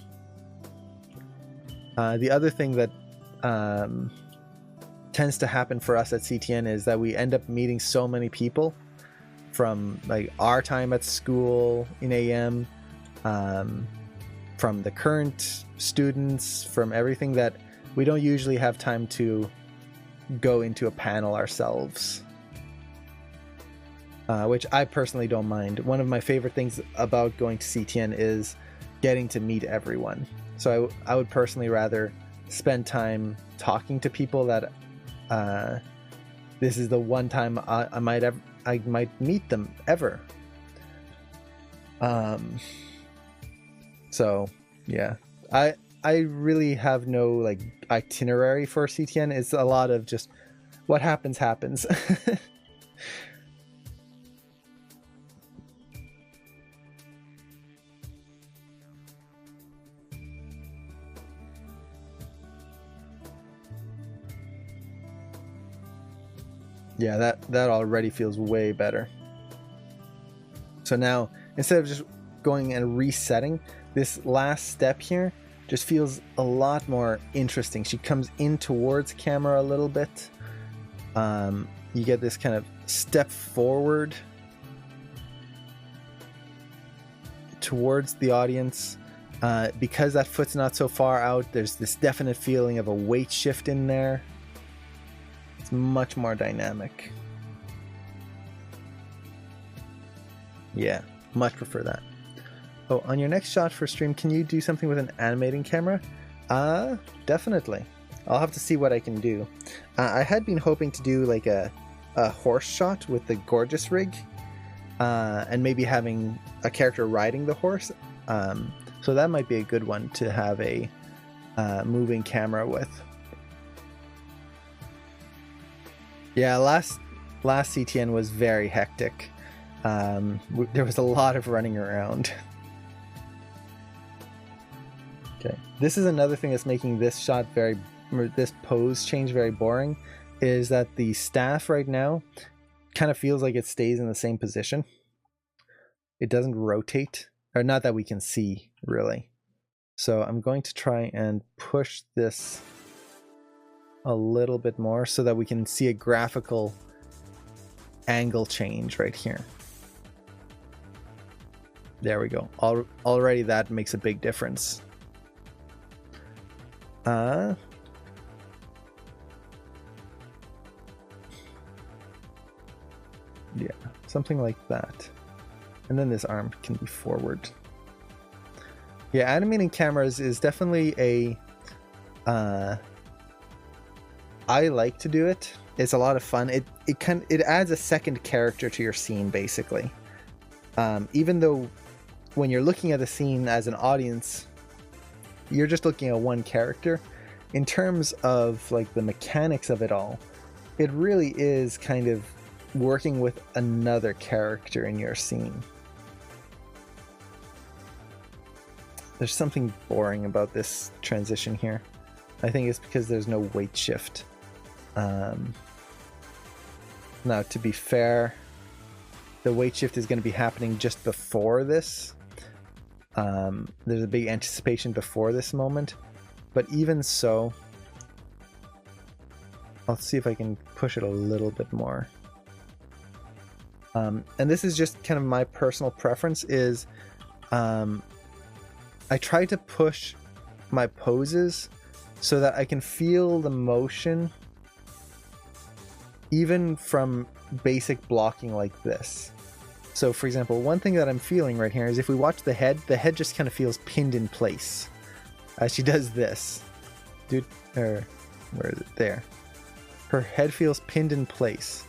The other thing that tends to happen for us at CTN is that we end up meeting so many people from like our time at school in AM, from the current students, from everything, that we don't usually have time to go into a panel ourselves. Which I personally don't mind. One of my favorite things about going to CTN is getting to meet everyone. So I would personally rather spend time talking to people that this is the one time I might meet them ever. So yeah, I really have no like itinerary for CTN. It's a lot of just what happens. Yeah, that already feels way better. So now, instead of just going and resetting, this last step here just feels a lot more interesting. She comes in towards camera a little bit. You get this kind of step forward towards the audience. Because that foot's not so far out, there's this definite feeling of a weight shift in there. It's much more dynamic. Yeah, much prefer that. Oh, on your next shot for stream, can you do something with an animating camera? Definitely. I'll have to see what I can do. I had been hoping to do like a horse shot with the gorgeous rig, and maybe having a character riding the horse. So that might be a good one to have a moving camera with. Yeah, last CTN was very hectic. There was a lot of running around. Okay, this is another thing that's making this shot this pose change very boring, is that the staff right now kind of feels like it stays in the same position. It doesn't rotate, or not that we can see, really. So I'm going to try and push this a little bit more so that we can see a graphical angle change right here. There we go. Already that makes a big difference. Yeah, something like that. And then this arm can be forward. Yeah, animating cameras is definitely a... I like to do it. It's a lot of fun. It adds a second character to your scene, basically. Even though when you're looking at the scene as an audience, you're just looking at one character. In terms of like the mechanics of it all, it really is kind of working with another character in your scene. There's something boring about this transition here. I think it's because there's no weight shift. Now, to be fair, the weight shift is going to be happening just before this. There's a big anticipation before this moment. But even so, I'll see if I can push it a little bit more. And this is just kind of my personal preference, is I try to push my poses so that I can feel the motion even from basic blocking like this. So for example, one thing that I'm feeling right here is if we watch the head just kind of feels pinned in place as she does this. Dude, where is it? There. Her head feels pinned in place.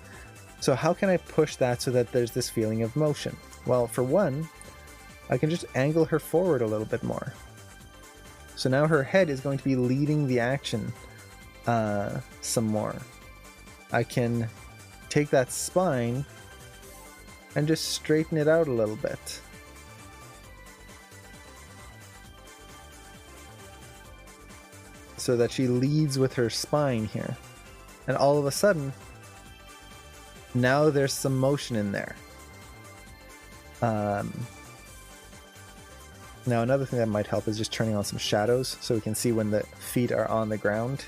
So how can I push that so that there's this feeling of motion? Well, for one, I can just angle her forward a little bit more. So now her head is going to be leading the action some more. I can take that spine and just straighten it out a little bit. So that she leads with her spine here. And all of a sudden, now there's some motion in there. Now another thing that might help is just turning on some shadows so we can see when the feet are on the ground.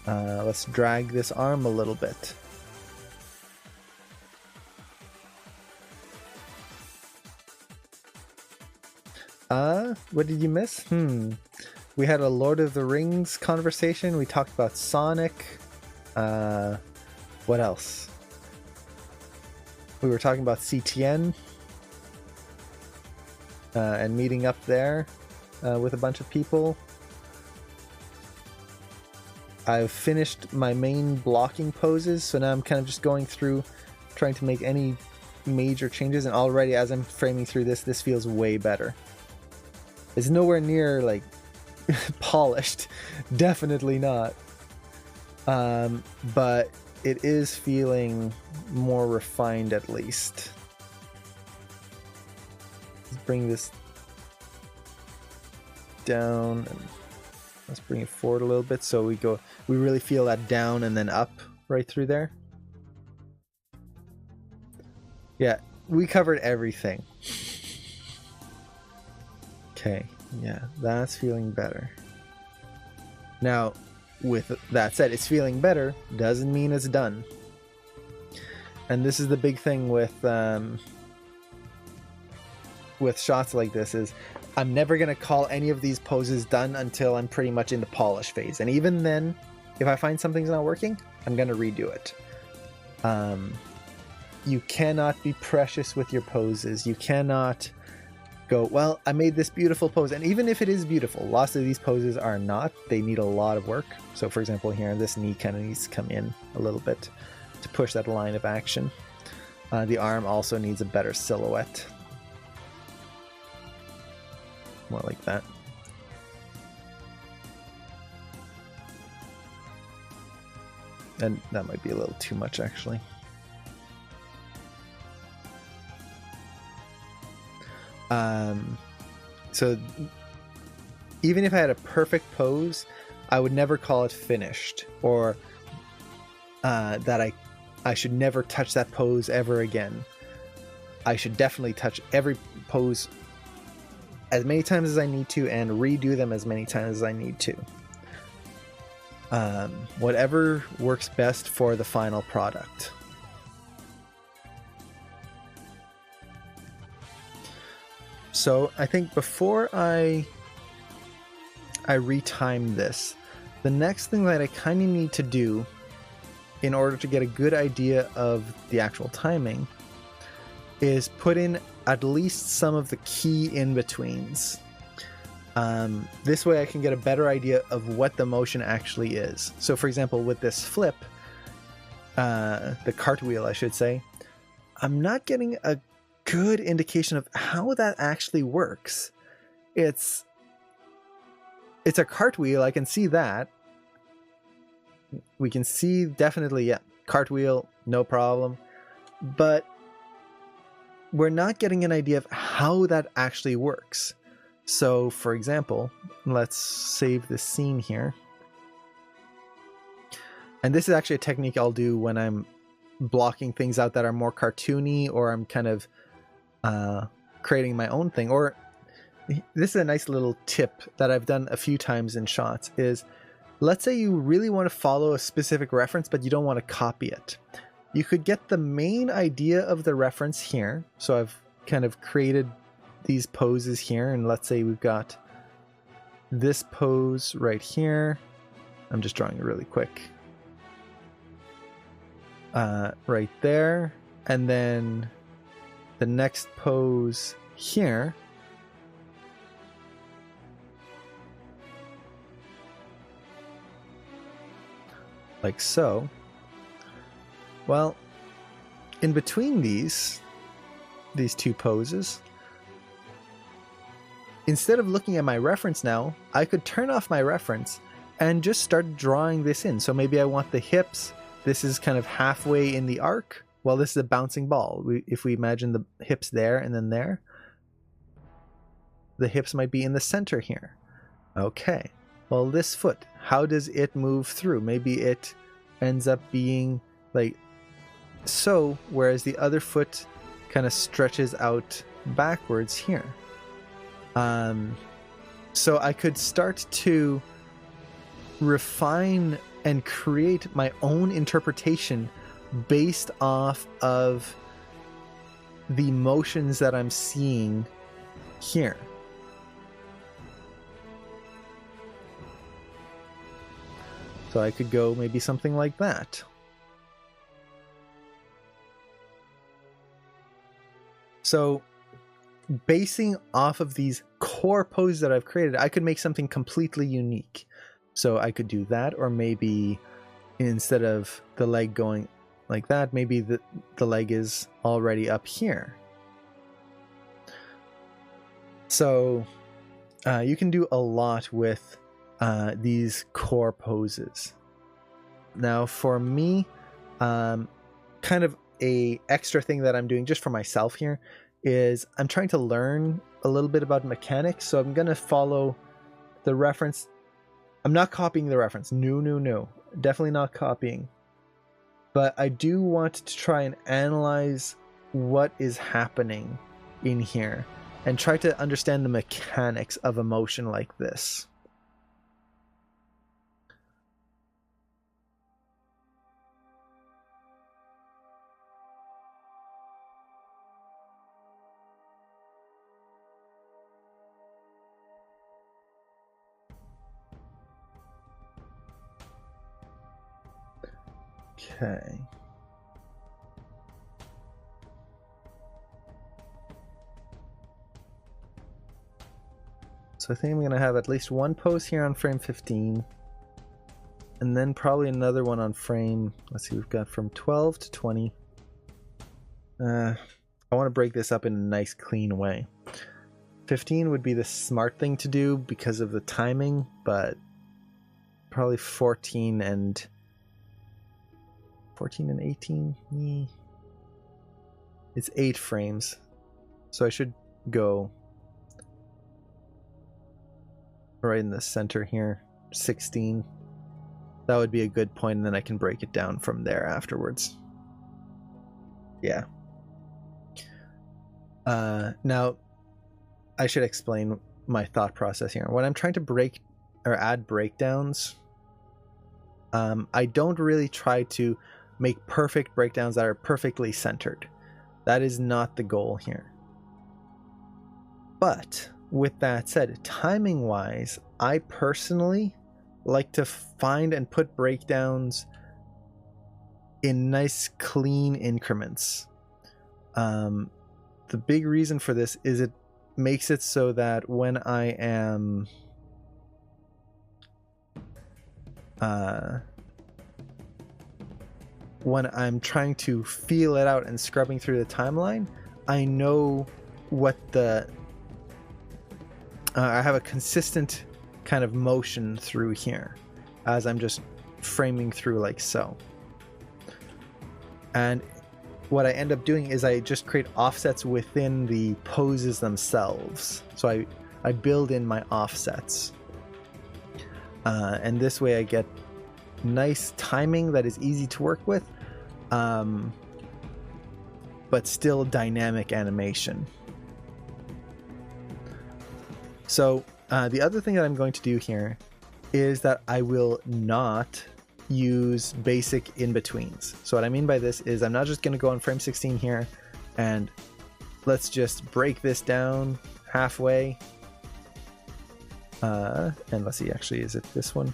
Let's drag this arm a little bit. What did you miss? We had a Lord of the Rings conversation. We talked about Sonic. What else? We were talking about CTN. And meeting up there with a bunch of people. I've finished my main blocking poses, so now I'm kind of just going through trying to make any major changes, and already as I'm framing through this feels way better. It's nowhere near like polished, definitely not, but it is feeling more refined at least. Let's bring this down and let's bring it forward a little bit so we really feel that down and then up right through there. Yeah, we covered everything. Okay, yeah, that's feeling better. Now, with that said, it's feeling better doesn't mean it's done. And this is the big thing with shots like this is I'm never going to call any of these poses done until I'm pretty much in the polish phase. And even then, if I find something's not working, I'm going to redo it. You cannot be precious with your poses. You cannot go, well, I made this beautiful pose. And even if it is beautiful, lots of these poses are not. They need a lot of work. So for example, here, this knee kind of needs to come in a little bit to push that line of action. The arm also needs a better silhouette. More like that. And that might be a little too much, actually. So even if I had a perfect pose, I would never call it finished, or that I should never touch that pose ever again. I should definitely touch every pose as many times as I need to and redo them as many times as I need to. Whatever works best for the final product. So I think before I retime this, the next thing that I kind of need to do in order to get a good idea of the actual timing is put in at least some of the key in-betweens. This way I can get a better idea of what the motion actually is. So for example, with this flip, the cartwheel I should say, I'm not getting a good indication of how that actually works. It's a cartwheel, I can see that. We can see definitely, yeah, cartwheel, no problem. But we're not getting an idea of how that actually works. So for example, let's save this scene here. And this is actually a technique I'll do when I'm blocking things out that are more cartoony, or I'm kind of creating my own thing. Or this is a nice little tip that I've done a few times in shots is, let's say you really want to follow a specific reference, but you don't want to copy it. You could get the main idea of the reference here. So I've kind of created these poses here, and let's say we've got this pose right here. I'm just drawing it really quick. Right there. And then the next pose here. Like so. Well, in between these two poses, instead of looking at my reference now, I could turn off my reference and just start drawing this in. So maybe I want the hips. This is kind of halfway in the arc. Well, this is a bouncing ball. If we imagine the hips there and then there, the hips might be in the center here. Okay. Well, this foot, how does it move through? Maybe it ends up being like so, whereas the other foot kind of stretches out backwards here. So I could start to refine and create my own interpretation based off of the motions that I'm seeing here. So I could go maybe something like that. So basing off of these core poses that I've created, I could make something completely unique. So I could do that, or maybe instead of the leg going like that, maybe the leg is already up here. So you can do a lot with these core poses. Now for me, kind of a extra thing that I'm doing just for myself here is I'm trying to learn a little bit about mechanics. So I'm going to follow the reference. I'm not copying the reference. No. Definitely not copying. But I do want to try and analyze what is happening in here and try to understand the mechanics of a motion like this. Okay. Okay. So I think I'm going to have at least one pose here on frame 15. And then probably another one on frame, let's see, we've got from 12 to 20. I want to break this up in a nice clean way. 15 would be the smart thing to do because of the timing, but probably 14 and 18. It's 8 frames. So I should go right in the center here, 16. That would be a good point, and then I can break it down from there afterwards. Yeah. Now, I should explain my thought process here. When I'm trying to break or add breakdowns, I don't really try to make perfect breakdowns that are perfectly centered. That is not the goal here. But with that said, timing wise, I personally like to find and put breakdowns in nice clean increments. The big reason for this is it makes it so that when I am when I'm trying to feel it out and scrubbing through the timeline, I know what the I have a consistent kind of motion through here as I'm just framing through like so. And what I end up doing is I just create offsets within the poses themselves. So I build in my offsets. And this way I get nice timing that is easy to work with, but still dynamic animation. So the other thing that I'm going to do here is that I will not use basic in-betweens. So what I mean by this is I'm not just going to go on frame 16 here and let's just break this down halfway. And let's see, actually, is it this one?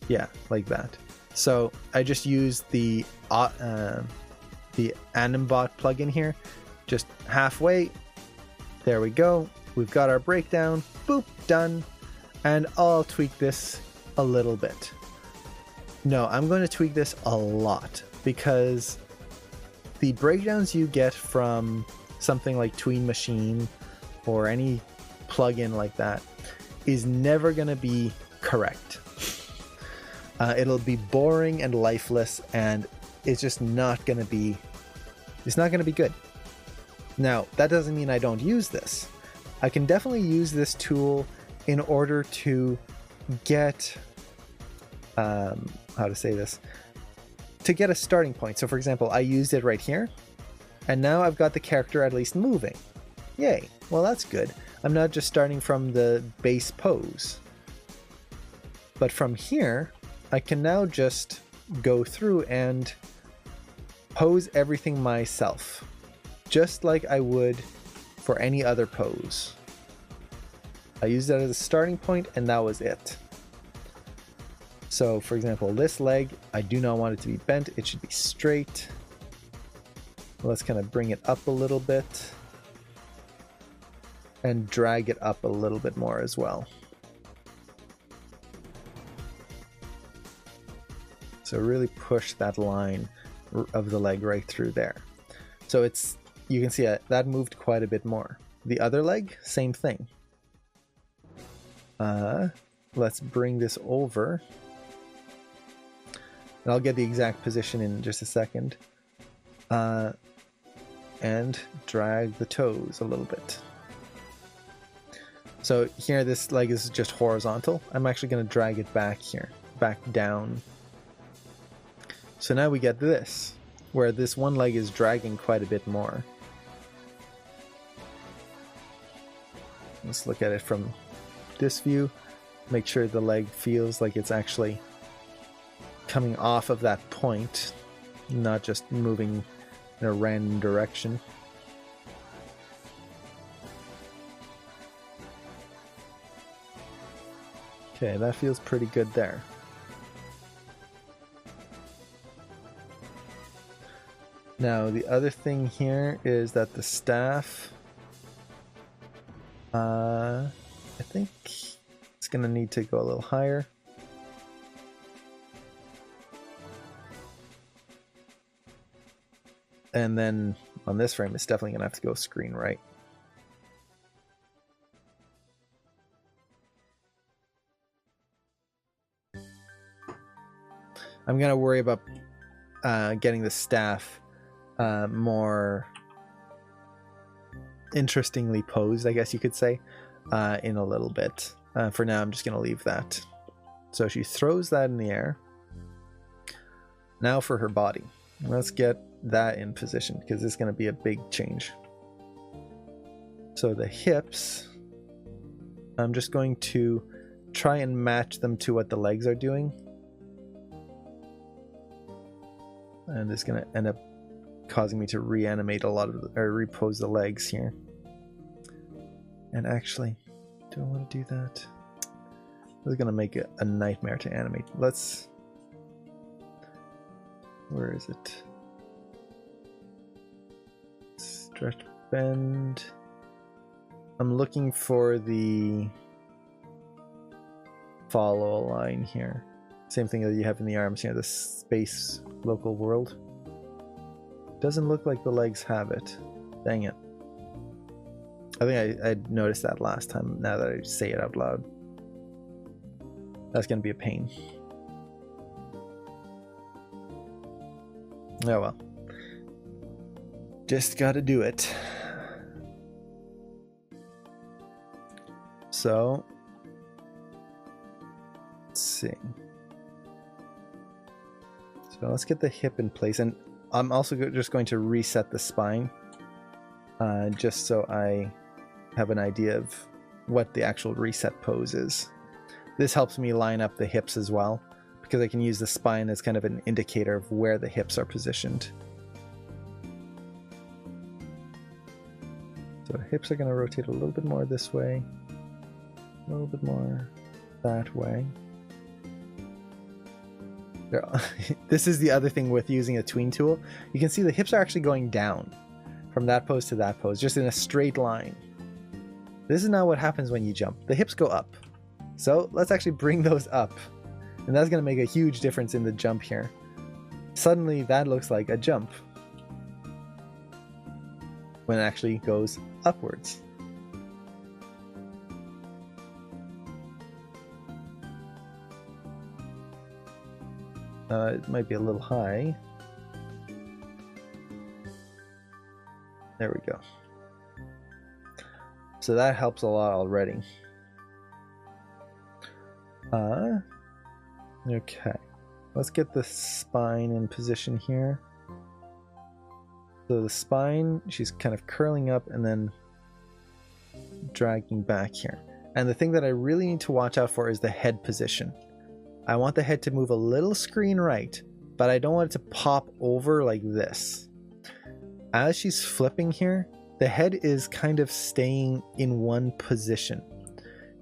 Yeah, like that. So I just use the Animbot plugin here, just halfway. There we go. We've got our breakdown. Boop, done. And I'll tweak this a little bit. No, I'm going to tweak this a lot because the breakdowns you get from something like Tween Machine or any plugin like that is never going to be correct. It'll be boring and lifeless, and it's just not going to be. It's not going to be good. Now, that doesn't mean I don't use this. I can definitely use this tool in order to get how to say this, to get a starting point. So for example, I used it right here, and now I've got the character at least moving. Yay, well that's good. I'm not just starting from the base pose. But from here, I can now just go through and pose everything myself, just like I would for any other pose. I used that as a starting point, and that was it. So for example, this leg, I do not want it to be bent. It should be straight. Let's kind of bring it up a little bit and drag it up a little bit more as well. So really push that line of the leg right through there. So it's, you can see that moved quite a bit more. The other leg, same thing. Let's bring this over. And I'll get the exact position in just a second. And drag the toes a little bit. So here this leg is just horizontal. I'm actually going to drag it back here, back down. So now we get this, where this one leg is dragging quite a bit more. Let's look at it from this view. Make sure the leg feels like it's actually coming off of that point, not just moving in a random direction. Okay, that feels pretty good there. Now the other thing here is that the staff I think it's going to need to go a little higher. And then on this frame, it's definitely going to have to go screen right. I'm going to worry about getting the staff more interestingly posed, I guess you could say, in a little bit. For now, I'm just going to leave that. So she throws that in the air. Now for her body. Let's get that in position, because it's going to be a big change. So the hips, I'm just going to try and match them to what the legs are doing. And it's going to end up causing me to reanimate a lot of, or repose the legs here. And actually, do I want to do that? This is going to make it a nightmare to animate. Let's... Where is it? Stretch, bend. I'm looking for the follow line here. Same thing that you have in the arms here, the space local world. Doesn't look like the legs have it. Dang it. I think I noticed that last time, now that I say it out loud. That's going to be a pain. Oh well. Just gotta do it. So, let's see. So let's get the hip in place, and I'm also just going to reset the spine, just so I have an idea of what the actual reset pose is. This helps me line up the hips as well, because I can use the spine as kind of an indicator of where the hips are positioned. So hips are going to rotate a little bit more this way, a little bit more that way. This is the other thing with using a tween tool. You can see the hips are actually going down from that pose to that pose, just in a straight line. This is not what happens when you jump. The hips go up. So let's actually bring those up. And that's going to make a huge difference in the jump here. Suddenly that looks like a jump when it actually goes upwards. It might be a little high. There we go. So that helps a lot already. Okay. Let's get the spine in position here. So the spine, she's kind of curling up and then dragging back here. And the thing that I really need to watch out for is the head position. I want the head to move a little screen right, but I don't want it to pop over like this. As she's flipping here, the head is kind of staying in one position.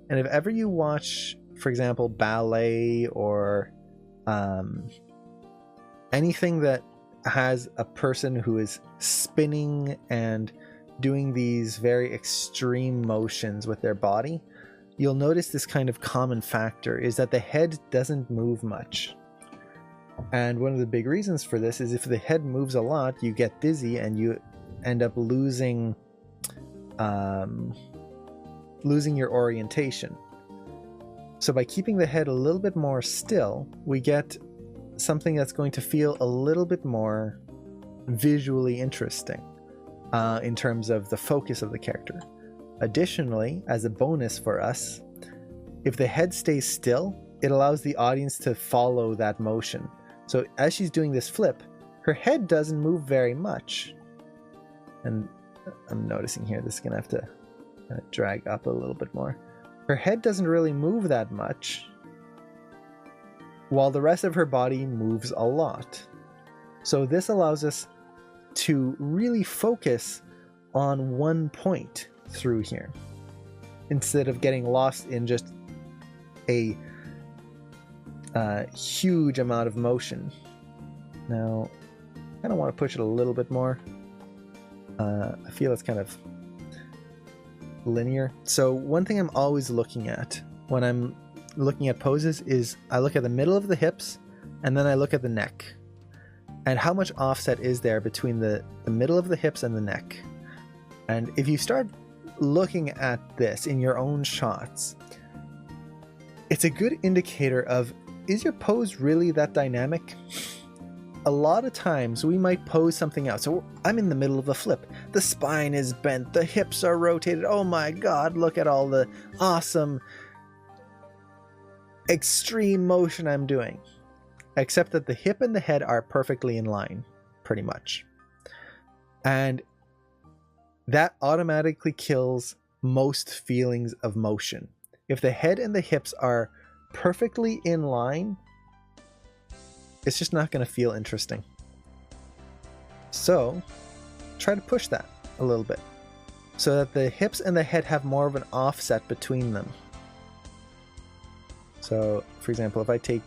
And if ever you watch, for example, ballet or anything that has a person who is spinning and doing these very extreme motions with their body, you'll notice this kind of common factor is that the head doesn't move much. And one of the big reasons for this is if the head moves a lot, you get dizzy and you end up losing your orientation. So by keeping the head a little bit more still, we get something that's going to feel a little bit more visually interesting in terms of the focus of the character. Additionally, as a bonus for us, if the head stays still, it allows the audience to follow that motion. So as she's doing this flip, her head doesn't move very much. And I'm noticing here, this is going to have to kind of drag up a little bit more. Her head doesn't really move that much, while the rest of her body moves a lot. So this allows us to really focus on one point through here, instead of getting lost in just a huge amount of motion. Now, I kind of want to push it a little bit more. I feel it's kind of linear. So one thing I'm always looking at when I'm looking at poses is I look at the middle of the hips and then I look at the neck. And how much offset is there between the middle of the hips and the neck? And if you start looking at this in your own shots, it's a good indicator of, is your pose really that dynamic? A lot of times we might pose something out. So I'm in the middle of a flip. The spine is bent. The hips are rotated. Oh my God, look at all the awesome extreme motion I'm doing. Except that the hip and the head are perfectly in line, pretty much. And that automatically kills most feelings of motion. If the head and the hips are perfectly in line, it's just not going to feel interesting. So try to push that a little bit so that the hips and the head have more of an offset between them. So, for example, if I take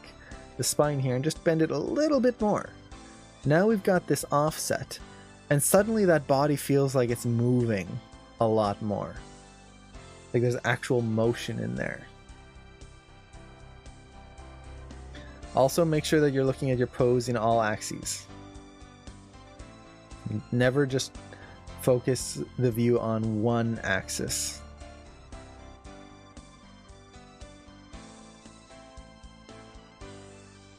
the spine here and just bend it a little bit more, now we've got this offset, and suddenly that body feels like it's moving a lot more. Like there's actual motion in there. Also, make sure that you're looking at your pose in all axes. Never just focus the view on one axis.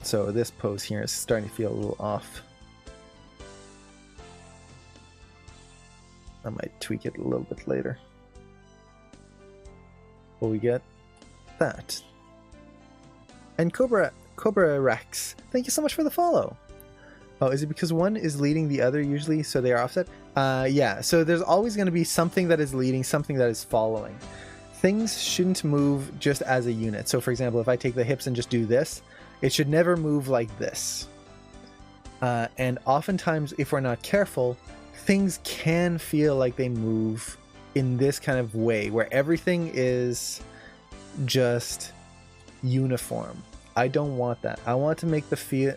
So this pose here is starting to feel a little off. I might tweak it a little bit later. But we get that. And Cobra Rex, thank you so much for the follow. Oh, is it because one is leading the other usually, so they are offset? Yeah, so there's always going to be something that is leading, something that is following. Things shouldn't move just as a unit. So for example, if I take the hips and just do this, it should never move like this. And oftentimes, if we're not careful, things can feel like they move in this kind of way, where everything is just uniform. I don't want that. I want to make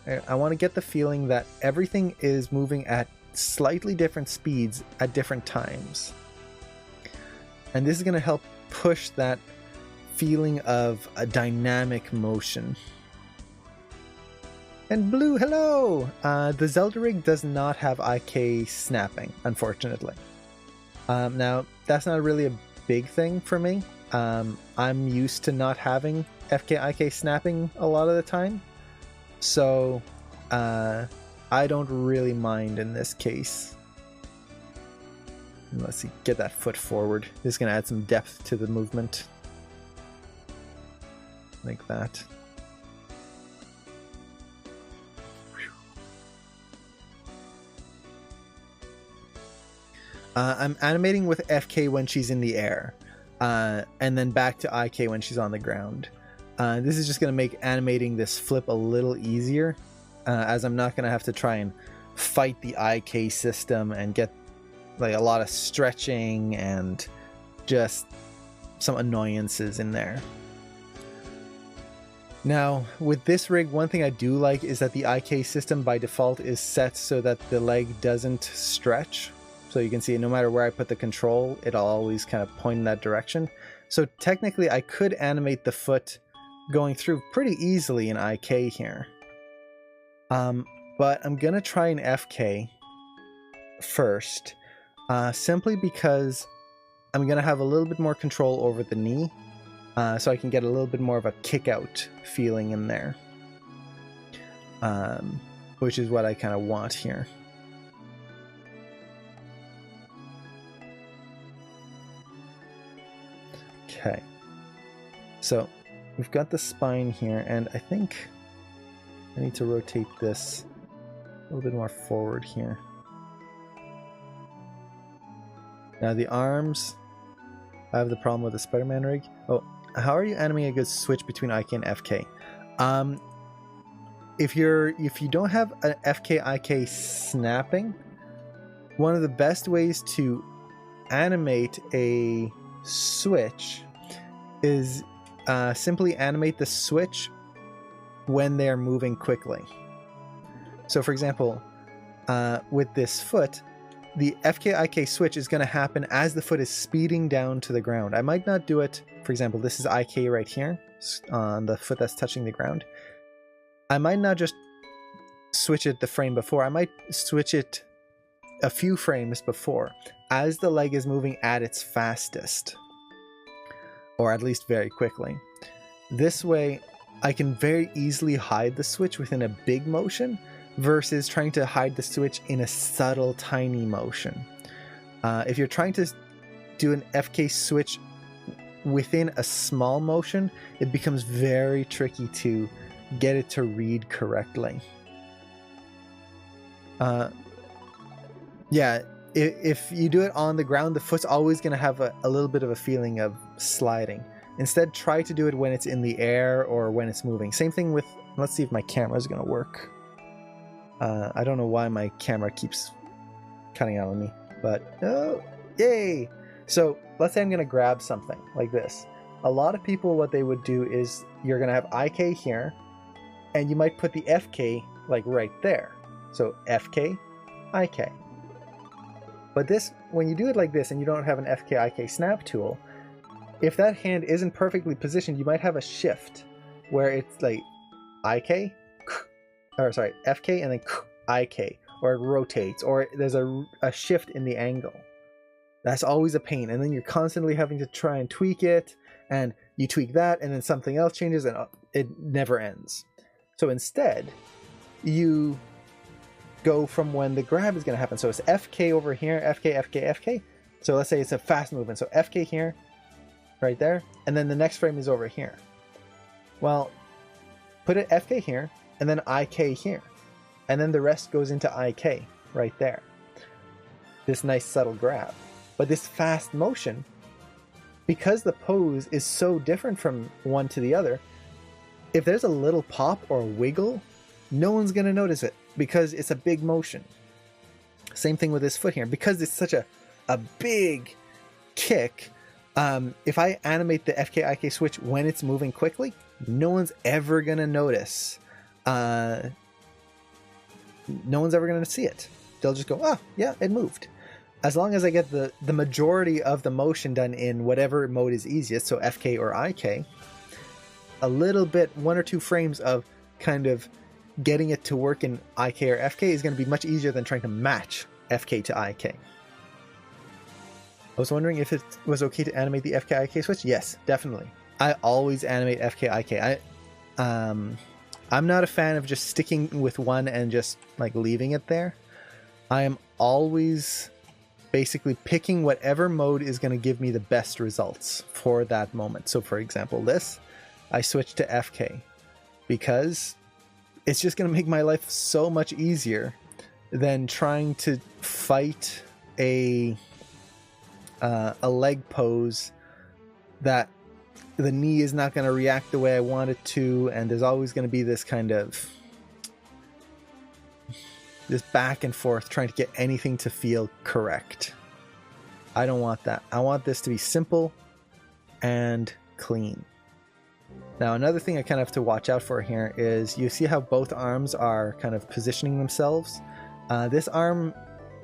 I want to get the feeling that everything is moving at slightly different speeds at different times. And this is going to help push that feeling of a dynamic motion. And Blue, hello! The Zelda rig does not have IK snapping, unfortunately. Now, that's not really a big thing for me. I'm used to not having FK IK snapping a lot of the time. So, I don't really mind in this case. Let's see, get that foot forward. This is going to add some depth to the movement. Like that. I'm animating with FK when she's in the air, and then back to IK when she's on the ground. This is just going to make animating this flip a little easier, as I'm not going to have to try and fight the IK system and get like a lot of stretching and just some annoyances in there. Now, with this rig, one thing I do like is that the IK system by default is set so that the leg doesn't stretch. So you can see no matter where I put the control, it'll always kind of point in that direction. So technically I could animate the foot going through pretty easily in IK here. But I'm going to try an FK first, simply because I'm going to have a little bit more control over the knee, so I can get a little bit more of a kick out feeling in there, which is what I kind of want here. Okay, so we've got the spine here, and I think I need to rotate this a little bit more forward here. Now the arms, I have the problem with the Spider-Man rig. Oh, how are you animating a good switch between IK and FK? If you don't have an FK IK snapping, one of the best ways to animate a switch is simply animate the switch when they are moving quickly. So for example, with this foot, the FK-IK switch is going to happen as the foot is speeding down to the ground. I might not do it, for example, this is IK right here on the foot that's touching the ground. I might not just switch it the frame before. I might switch it a few frames before as the leg is moving at its fastest, or at least very quickly. This way I can very easily hide the switch within a big motion versus trying to hide the switch in a subtle tiny motion. If you're trying to do an FK switch within a small motion, it becomes very tricky to get it to read correctly. Yeah, if you do it on the ground, the foot's always going to have a little bit of a feeling of sliding. Instead, try to do it when it's in the air or when it's moving. Same thing with, let's see if my camera is going to work. I don't know why my camera keeps cutting out on me, but oh, yay! So let's say I'm going to grab something like this. A lot of people, what they would do is you're going to have IK here, and you might put the FK like right there. So FK, IK. But this, when you do it like this and you don't have an FK, IK snap tool, if that hand isn't perfectly positioned, you might have a shift where it's like IK, or sorry, FK and then IK, or it rotates, or there's a shift in the angle. That's always a pain, and then you're constantly having to try and tweak it, and you tweak that, and then something else changes, and it never ends. So instead, you go from when the grab is going to happen. So it's FK over here, FK, FK, FK. So let's say it's a fast movement. So FK here, right there, and then the next frame is over here. Well, put it FK here, and then IK here. And then the rest goes into IK right there. This nice subtle grab. But this fast motion, because the pose is so different from one to the other, if there's a little pop or a wiggle, no one's going to notice it because it's a big motion. Same thing with this foot here. Because it's such a big kick, if I animate the FK-IK switch when it's moving quickly, no one's ever going to notice. No one's ever going to see it. They'll just go, oh, yeah, it moved. As long as I get the majority of the motion done in whatever mode is easiest, so FK or IK, a little bit, 1 or 2 frames of kind of getting it to work in IK or FK is going to be much easier than trying to match FK to IK. I was wondering if it was okay to animate the FK-IK switch. Yes, definitely. I always animate FK-IK. I'm not a fan of just sticking with one and just like leaving it there. I am always basically picking whatever mode is going to give me the best results for that moment. So for example, this, I switched to FK because it's just going to make my life so much easier than trying to fight a leg pose that the knee is not going to react the way I want it to, and there's always going to be this kind of this back and forth trying to get anything to feel correct. I don't want that. I want this to be simple and clean. Now, another thing I kind of have to watch out for here is you see how both arms are kind of positioning themselves. This arm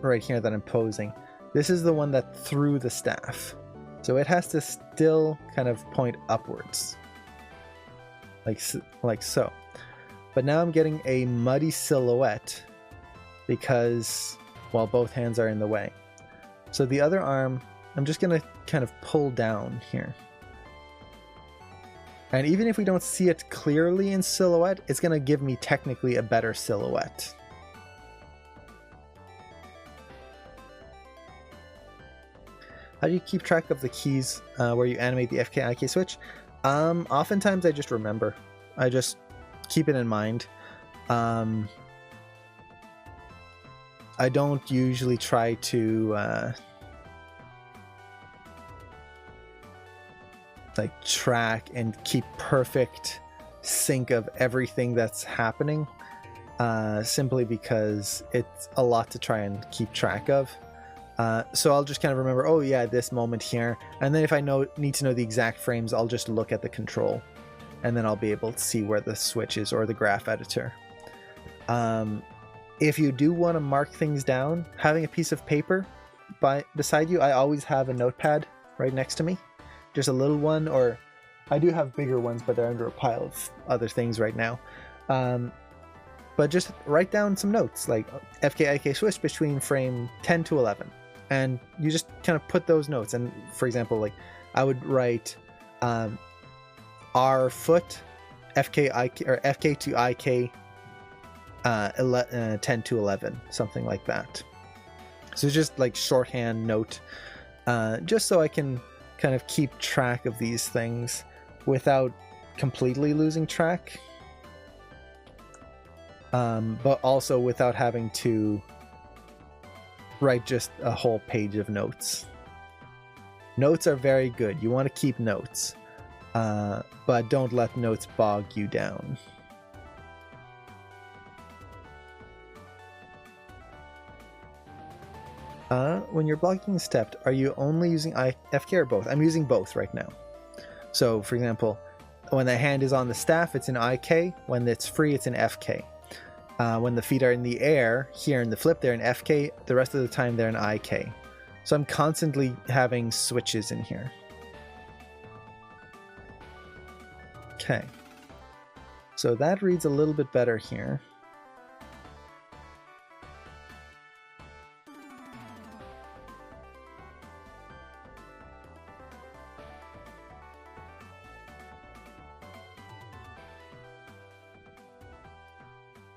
right here that I'm posing, this is the one that threw the staff. So it has to still kind of point upwards, like so. But now I'm getting a muddy silhouette because, well, both hands are in the way. So the other arm, I'm just going to kind of pull down here. And even if we don't see it clearly in silhouette, it's going to give me technically a better silhouette. How do you keep track of the keys where you animate the FK-IK switch? Oftentimes I just remember. I just keep it in mind. I don't usually try to like track and keep perfect sync of everything that's happening, simply because it's a lot to try and keep track of. So I'll just kind of remember, oh yeah, this moment here, and then if I need to know the exact frames, I'll just look at the control, and then I'll be able to see where the switch is or the graph editor. if you do want to mark things down, having a piece of paper beside you, I always have a notepad right next to me. Just a little one, or I do have bigger ones, but they're under a pile of other things right now. But just write down some notes, like FK IK switch between frame 10 to 11. And you just kind of put those notes. And for example, like I would write R foot, FK IK, or FK to IK 10 to 11, something like that. So just like shorthand note, just so I can kind of keep track of these things without completely losing track, but also without having to write just a whole page of notes. Notes are very good. You want to keep notes, but don't let notes bog you down. When you're blocking stepped, are you only using FK or both? I'm using both right now. So, for example, when the hand is on the staff, it's in IK. When it's free, it's in FK. When the feet are in the air, here in the flip, they're in FK. The rest of the time, they're in IK. So I'm constantly having switches in here. Okay. So that reads a little bit better here.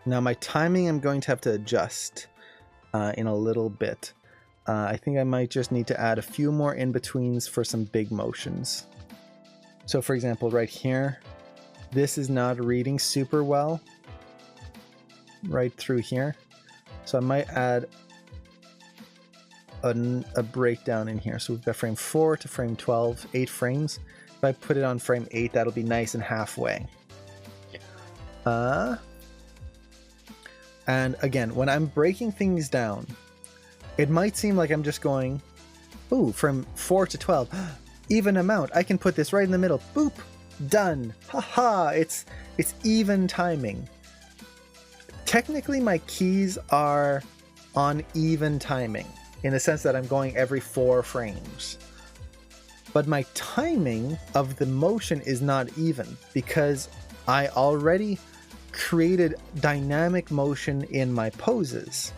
Now my timing I'm going to have to adjust in a little bit. I think I might just need to add a few more in-betweens for some big motions. So for example, right here, this is not reading super well right through here. So I might add a breakdown in here. So we've got frame 4 to frame 12, 8 frames. If I put it on frame 8, that'll be nice and halfway. And again, when I'm breaking things down, it might seem like I'm just going, ooh, from 4 to 12, even amount. I can put this right in the middle. Boop, done. Haha, it's even timing. Technically, my keys are on even timing in the sense that I'm going every 4 frames. But my timing of the motion is not even because I already created dynamic motion in my poses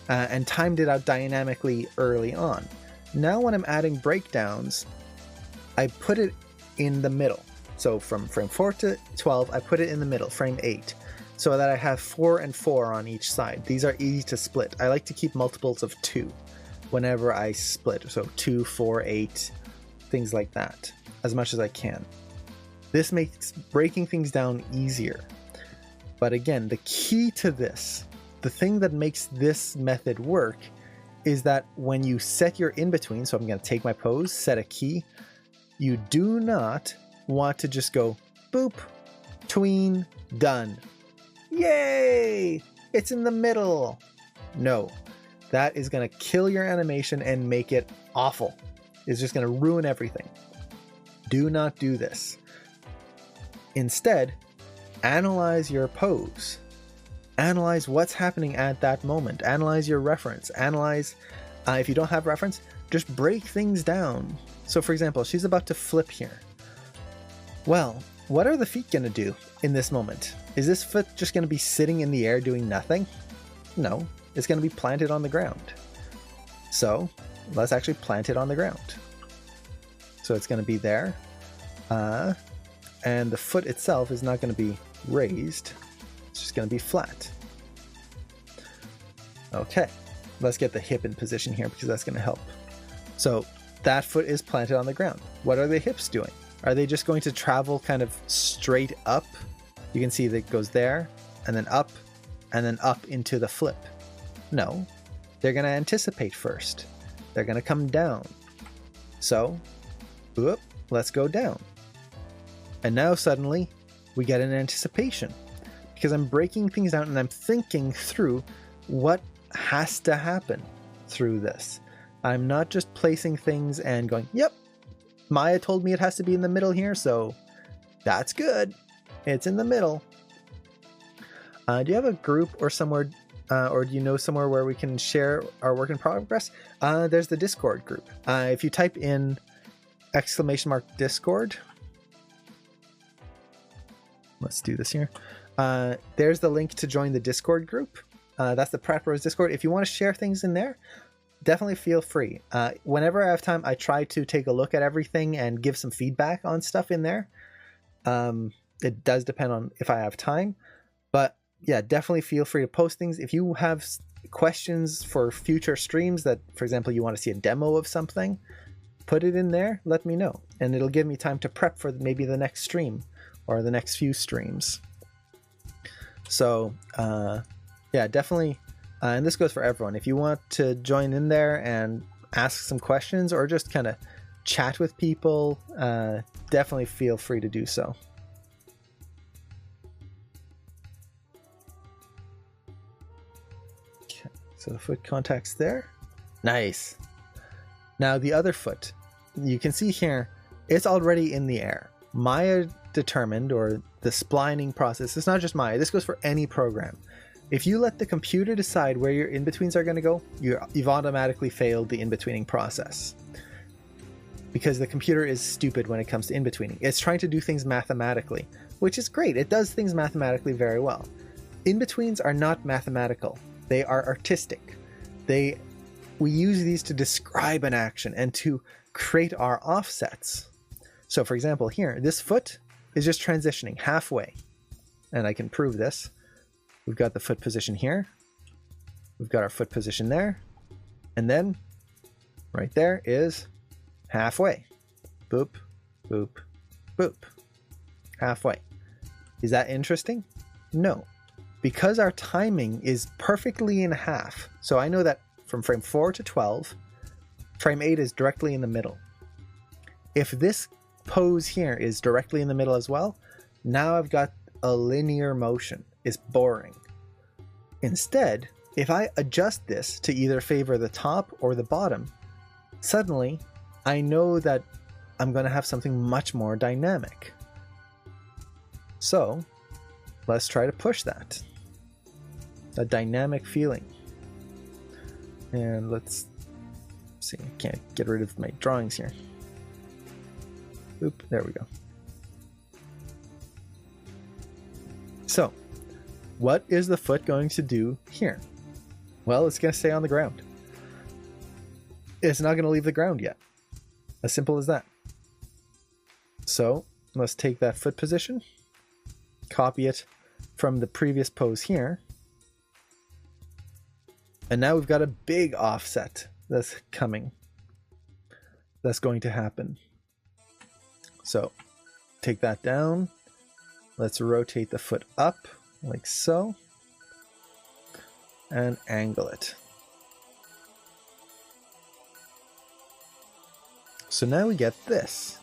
and timed it out dynamically early on. Now when I'm adding breakdowns, I put it in the middle. So from frame 4 to 12, I put it in the middle, frame 8, so that I have 4 and 4 on each side. These are easy to split. I like to keep multiples of 2 whenever I split. So 2, 4, 8, things like that, as much as I can. This makes breaking things down easier. But again, the key to this, the thing that makes this method work, is that when you set your in-between, so I'm going to take my pose, set a key, you do not want to just go boop, tween, done. Yay! It's in the middle. No, that is going to kill your animation and make it awful. It's just going to ruin everything. Do not do this. Instead, analyze your pose. Analyze what's happening at that moment. Analyze your reference. Analyze, if you don't have reference, just break things down. So for example, she's about to flip here. Well, what are the feet going to do in this moment? Is this foot just going to be sitting in the air doing nothing? No, it's going to be planted on the ground. So let's actually plant it on the ground. So it's going to be there. And the foot itself is not going to be raised. It's just going to be flat. Okay, let's get the hip in position here because that's going to help. So that foot is planted on the ground. What are the hips doing? Are they just going to travel kind of straight up? You can see that it goes there and then up into the flip. No, they're going to anticipate first. They're going to come down. So, whoop, let's go down. And now suddenly we get an anticipation because I'm breaking things down and I'm thinking through what has to happen through this. I'm not just placing things and going, yep, Maya told me it has to be in the middle here, so that's good. It's in the middle. Do you have a group or somewhere or do you know somewhere where we can share our work in progress? There's the Discord group. If you type in !Discord, let's do this here. There's the link to join the Discord group. That's the Pratt Bros Discord. If you want to share things in there, definitely feel free. Whenever I have time, I try to take a look at everything and give some feedback on stuff in there. It does depend on if I have time, but yeah, definitely feel free to post things. If you have questions for future streams that, for example, you want to see a demo of something, put it in there, let me know, and it'll give me time to prep for maybe the next stream or the next few streams. So yeah, definitely, and this goes for everyone. If you want to join in there and ask some questions or just kind of chat with people, definitely feel free to do so. Okay, so the foot contact's there. Nice. Now the other foot, you can see here, it's already in the air. Maya determined, or the splining process, it's not just Maya, this goes for any program. If you let the computer decide where your in-betweens are going to go, you've automatically failed the in-betweening process. Because the computer is stupid when it comes to in-betweening. It's trying to do things mathematically, which is great. It does things mathematically very well. In-betweens are not mathematical. They are artistic. We use these to describe an action and to create our offsets. So for example, here, this foot is just transitioning halfway. And I can prove this. We've got the foot position here. We've got our foot position there. And then right there is halfway. Boop, boop, boop. Halfway. Is that interesting? No. Because our timing is perfectly in half. So I know that from frame 4 to 12, frame 8 is directly in the middle. If this pose here is directly in the middle as well, now I've got a linear motion. Is boring. Instead, if I adjust this to either favor the top or the bottom, suddenly I know that I'm going to have something much more dynamic. So let's try to push that. A dynamic feeling. And let's see, I can't get rid of my drawings here. Oop, there we go. So, what is the foot going to do here? Well, it's going to stay on the ground. It's not going to leave the ground yet. As simple as that. So, let's take that foot position, copy it from the previous pose here, and now we've got a big offset that's coming. That's going to happen. So, take that down. Let's rotate the foot up. Like so, and angle it. So now we get this.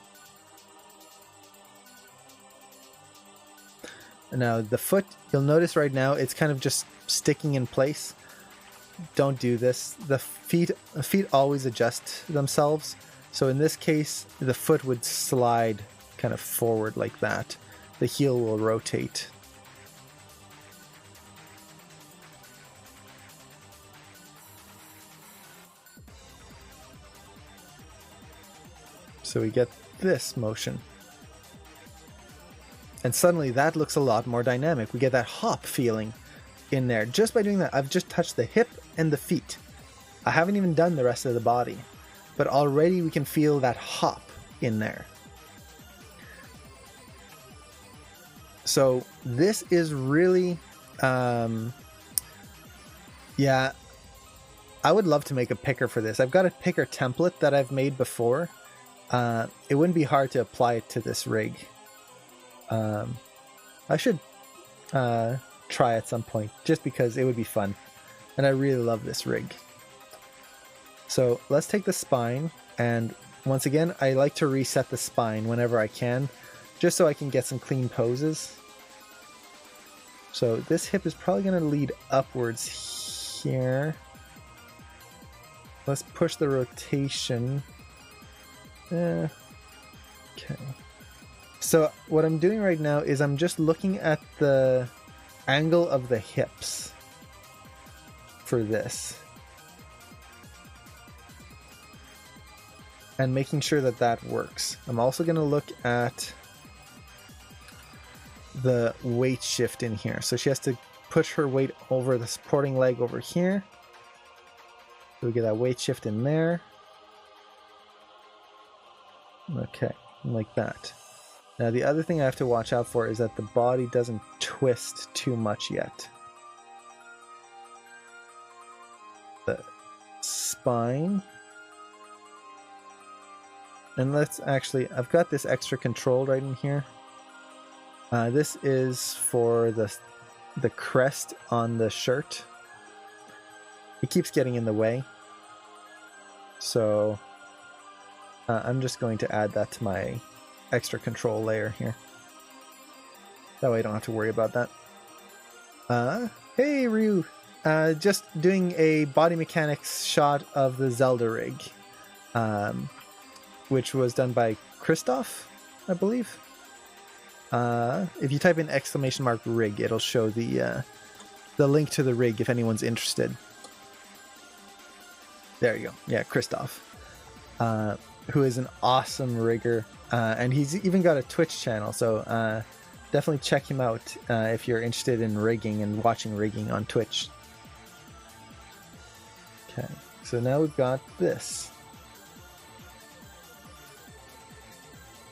And now the foot, you'll notice right now, it's kind of just sticking in place. Don't do this. The feet always adjust themselves. So in this case, the foot would slide kind of forward like that. The heel will rotate. So we get this motion. And suddenly that looks a lot more dynamic. We get that hop feeling in there. Just by doing that, I've just touched the hip and the feet. I haven't even done the rest of the body. But already we can feel that hop in there. So this is really, yeah, I would love to make a picker for this. I've got a picker template that I've made before. It wouldn't be hard to apply it to this rig. I should try at some point just because it would be fun. And I really love this rig. So let's take the spine, and once again, I like to reset the spine whenever I can, just so I can get some clean poses. So this hip is probably going to lead upwards here. Let's push the rotation. Okay. So what I'm doing right now is I'm just looking at the angle of the hips. for this. And making sure that that works. I'm also going to look at the weight shift in here. So she has to push her weight over the supporting leg over here. So we get that weight shift in there. Okay, like that. Now the other thing I have to watch out for is that the body doesn't twist too much yet. The spine. And let's actually, I've got this extra control right in here. This is for the crest on the shirt. It keeps getting in the way. So I'm just going to add that to my extra control layer here. That way I don't have to worry about that. Hey Ryu! Just doing a body mechanics shot of the Zelda rig. Which was done by Christoph, I believe. If you type in !rig, it'll show the link to the rig if anyone's interested. There you go. Yeah, Christoph, who is an awesome rigger, and he's even got a Twitch channel. So definitely check him out if you're interested in rigging and watching rigging on Twitch. Okay, so now we've got this.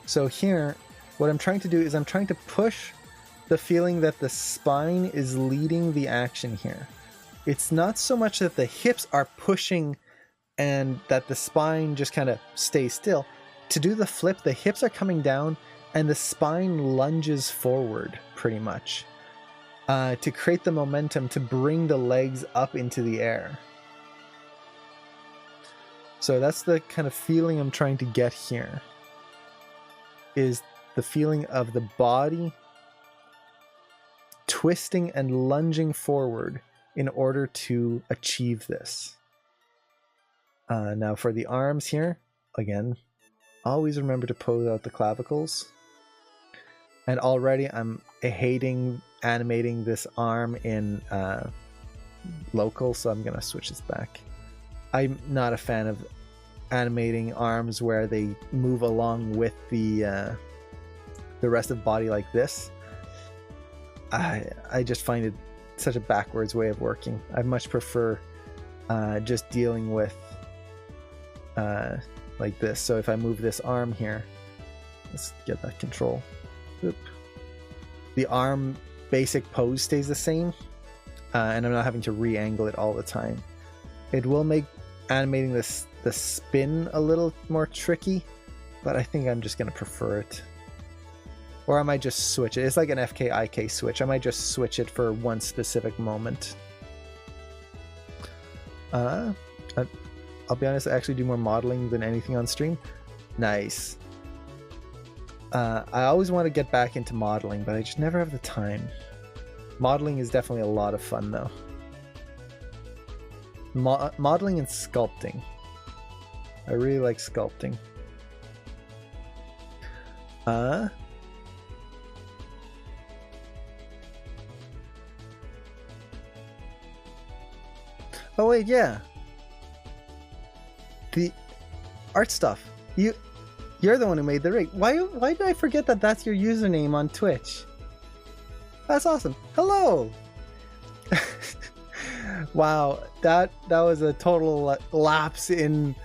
So here, what I'm trying to do is I'm trying to push the feeling that the spine is leading the action here. It's not so much that the hips are pushing and that the spine just kind of stays still. To do the flip, the hips are coming down and the spine lunges forward pretty much to create the momentum to bring the legs up into the air. So that's the kind of feeling I'm trying to get here. Is the feeling of the body twisting and lunging forward in order to achieve this. Now for the arms here, again, always remember to pose out the clavicles. And already I'm hating animating this arm in local, so I'm going to switch this back. I'm not a fan of animating arms where they move along with the rest of the body like this. I just find it such a backwards way of working. I much prefer just dealing with like this. So if I move this arm here, let's get that control. Oop. The arm basic pose stays the same, and I'm not having to re-angle it all the time. It will make animating the spin a little more tricky, but I think I'm just going to prefer it. Or I might just switch it. It's like an FK-IK switch. I might just switch it for one specific moment. I'll be honest, I actually do more modeling than anything on stream. Nice. I always want to get back into modeling, but I just never have the time. Modeling is definitely a lot of fun, though. Modeling and sculpting. I really like sculpting. Oh wait, yeah. The art stuff. You're the one who made the rig. Why did I forget that that's your username on Twitch? That's awesome. Hello. Wow, that was a total lapse in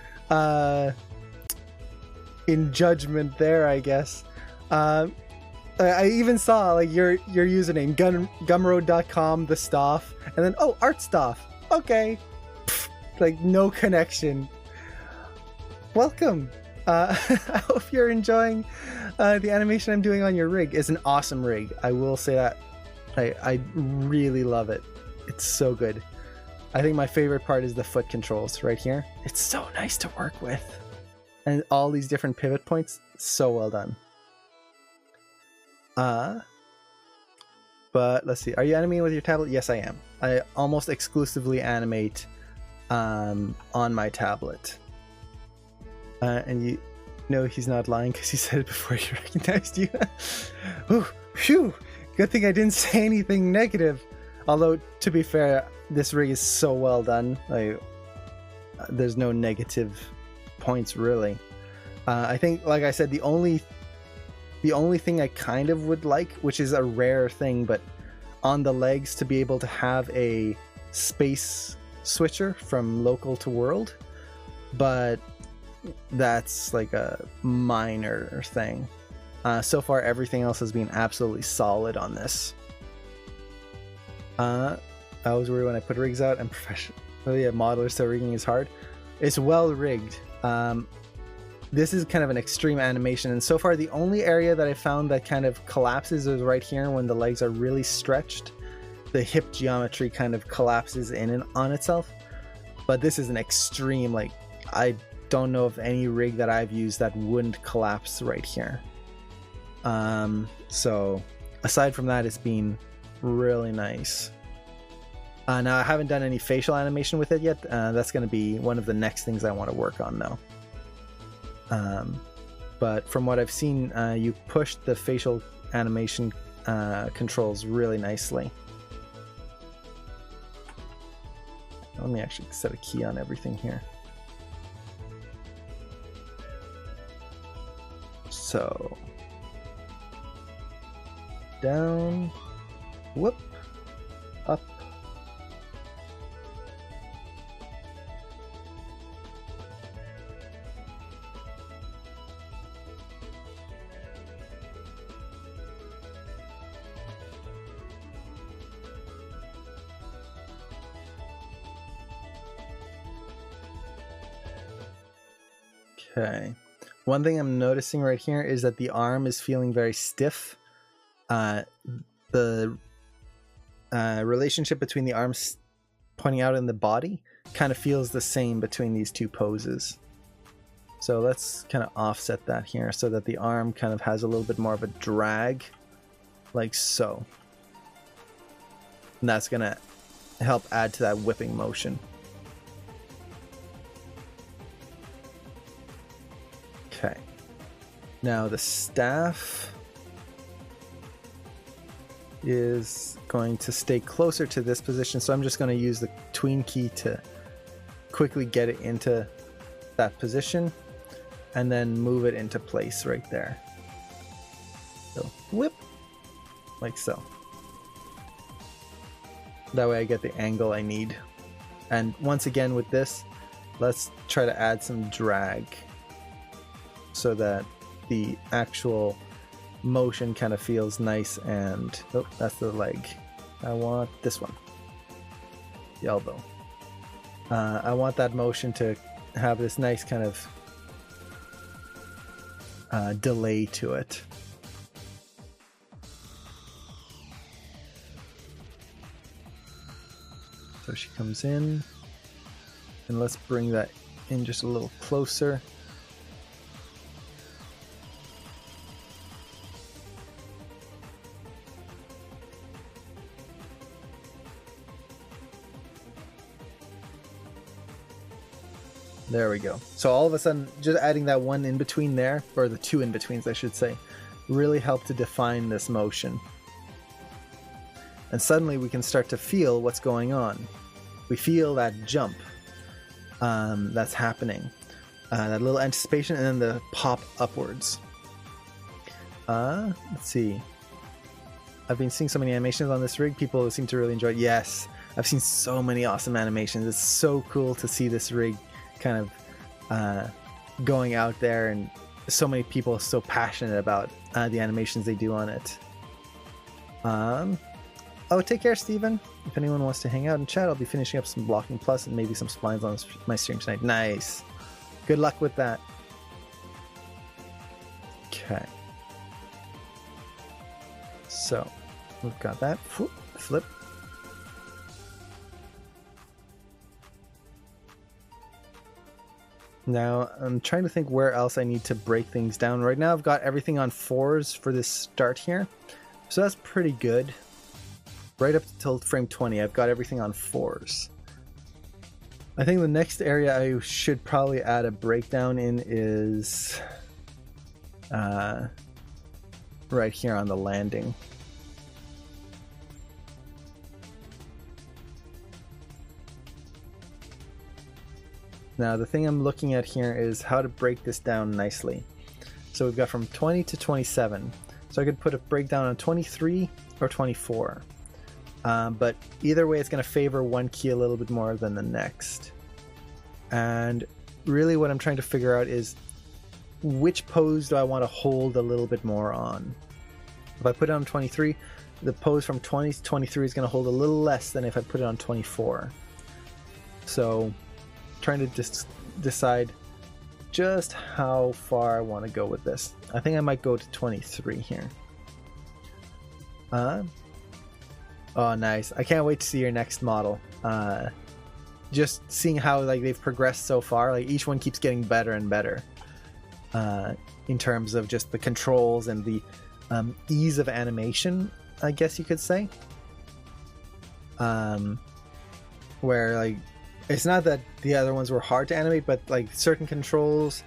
judgment there, I guess. I even saw like your username, gumroad.com, the stuff, and then art stuff. Okay. Pfft, like no connection. Welcome. I hope you're enjoying the animation I'm doing on your rig. It's an awesome rig. I will say that. I really love it. It's so good. I think my favorite part is the foot controls right here. It's so nice to work with. And all these different pivot points, so well done. But let's see. Are you animating with your tablet? Yes, I am. I almost exclusively animate on my tablet. And you know he's not lying because he said it before he recognized you. Ooh, phew! Good thing I didn't say anything negative. Although, to be fair, this rig is so well done. Like, there's no negative points really. I think, like I said, the only thing I kind of would like, which is a rare thing, but on the legs to be able to have a space switcher from local to world, but that's like a minor thing. So far, everything else has been absolutely solid on this. I was worried when I put rigs out and professionally modelers, so rigging is hard. It's well rigged. This is kind of an extreme animation, and so far the only area that I found that kind of collapses is right here when the legs are really stretched. The hip geometry kind of collapses in and on itself. But this is an extreme, like, I don't know of any rig that I've used that wouldn't collapse right here. So aside from that, it's been really nice. Now I haven't done any facial animation with it yet. That's going to be one of the next things I want to work on though. But from what I've seen, you pushed the facial animation controls really nicely. Let me actually set a key on everything here. So, down, whoop, up. Okay. One thing I'm noticing right here is that the arm is feeling very stiff. The relationship between the arms pointing out in the body kind of feels the same between these two poses. So let's kind of offset that here so that the arm kind of has a little bit more of a drag, like so. And that's going to help add to that whipping motion. Okay, now the staff is going to stay closer to this position, so I'm just going to use the tween key to quickly get it into that position and then move it into place right there. So whip, like so. That way I get the angle I need. And once again with this, let's try to add some drag, so that the actual motion kind of feels nice. And oh, that's the leg. I want this one, the elbow. I want that motion to have this nice kind of delay to it. So she comes in, and let's bring that in just a little closer. There we go. So all of a sudden, just adding that one in between there, or the two in betweens, I should say, really helped to define this motion. And suddenly we can start to feel what's going on. We feel that jump that's happening, that little anticipation, and then the pop upwards. Let's see. I've been seeing so many animations on this rig. People seem to really enjoy it. Yes, I've seen so many awesome animations. It's so cool to see this rig kind of going out there, and so many people are so passionate about the animations they do on it. Oh, take care, Steven. If anyone wants to hang out and chat, I'll be finishing up some Blocking Plus and maybe some splines on my stream tonight. Nice. Good luck with that. Okay. So, we've got that. Flip. Now, I'm trying to think where else I need to break things down. Right now, I've got everything on 4s for this start here. So that's pretty good. Right up till frame 20, I've got everything on 4s. I think the next area I should probably add a breakdown in is right here on the landing. Now the thing I'm looking at here is how to break this down nicely. So we've got from 20 to 27. So I could put a breakdown on 23 or 24. But either way, it's going to favor one key a little bit more than the next. And really what I'm trying to figure out is which pose do I want to hold a little bit more on. If I put it on 23, the pose from 20 to 23 is going to hold a little less than if I put it on 24. So trying to decide just how far I want to go with this. I think I might go to 23 here. Oh, nice. I can't wait to see your next model. Just seeing how like they've progressed so far, like each one keeps getting better and better in terms of just the controls and the ease of animation, I guess you could say. Where like it's not that the other ones were hard to animate, but like certain controls,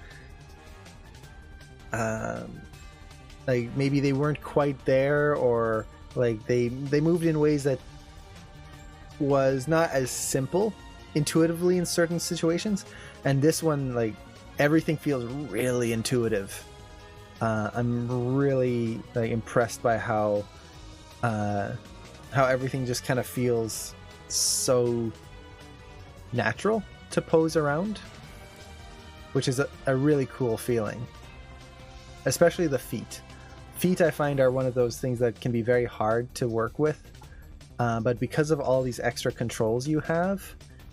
like maybe they weren't quite there, or like they moved in ways that was not as simple intuitively in certain situations. And this one, like everything feels really intuitive. I'm really like impressed by how everything just kind of feels so natural to pose around, which is a really cool feeling. Especially the feet. Feet I find are one of those things that can be very hard to work with, but because of all these extra controls you have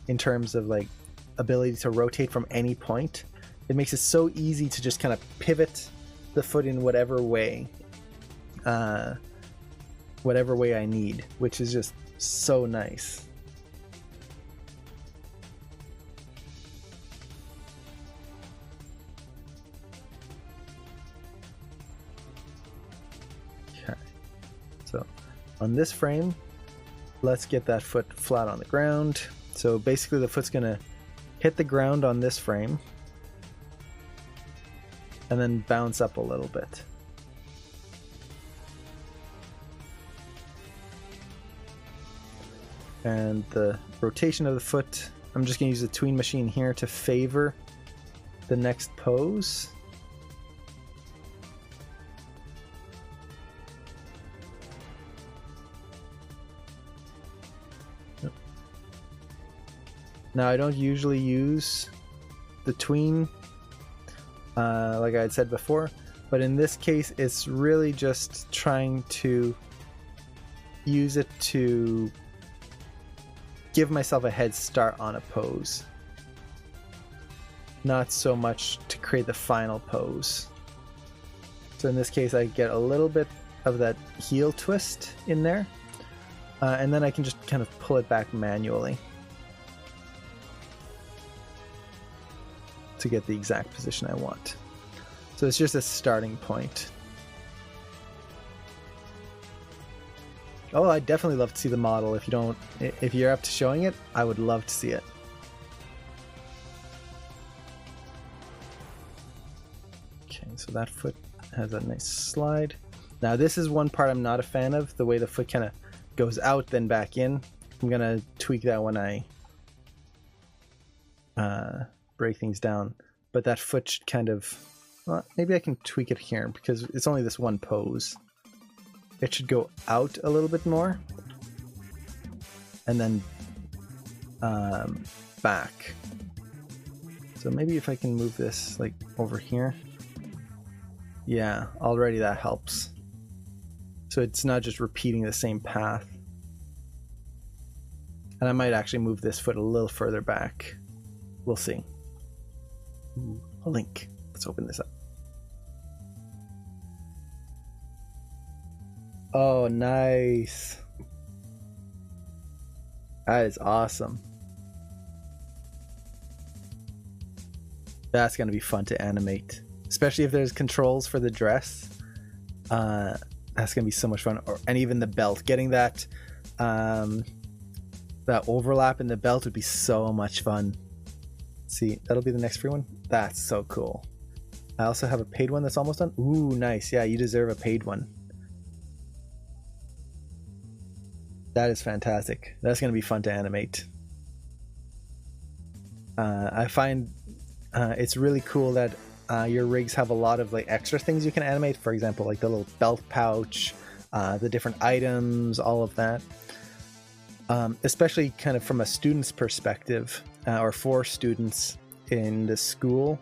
in terms of like ability to rotate from any point, it makes it so easy to just kind of pivot the foot in whatever way I need, which is just so nice. Okay, so on this frame, let's get that foot flat on the ground. So basically the foot's gonna hit the ground on this frame and then bounce up a little bit. And the rotation of the foot, I'm just going to use the tween machine here to favor the next pose. Now I don't usually use the tween like I had said before, but in this case it's really just trying to use it to give myself a head start on a pose, not so much to create the final pose. So in this case I get a little bit of that heel twist in there, and then I can just kind of pull it back manually to get the exact position I want. So it's just a starting point. Oh, I'd definitely love to see the model. If you're up to showing it, I would love to see it. Okay, so that foot has a nice slide. Now this is one part I'm not a fan of, the way the foot kind of goes out then back in. I'm gonna tweak that when I break things down. But that foot should kind of, well, maybe I can tweak it here because it's only this one pose. It should go out a little bit more and then back. So maybe if I can move this like over here. Yeah, already that helps. So it's not just repeating the same path. And I might actually move this foot a little further back. We'll see. Ooh, a link. Let's open this up. Oh, nice. That is awesome. That's going to be fun to animate. Especially if there's controls for the dress. That's going to be so much fun. And even the belt. Getting that that overlap in the belt would be so much fun. See, that'll be the next free one. That's so cool. I also have a paid one that's almost done. Ooh, nice. Yeah, you deserve a paid one. That is fantastic. That's going to be fun to animate. I find it's really cool that your rigs have a lot of like extra things you can animate. For example, like the little belt pouch, the different items, all of that. Especially kind of from a student's perspective, or for students in the school.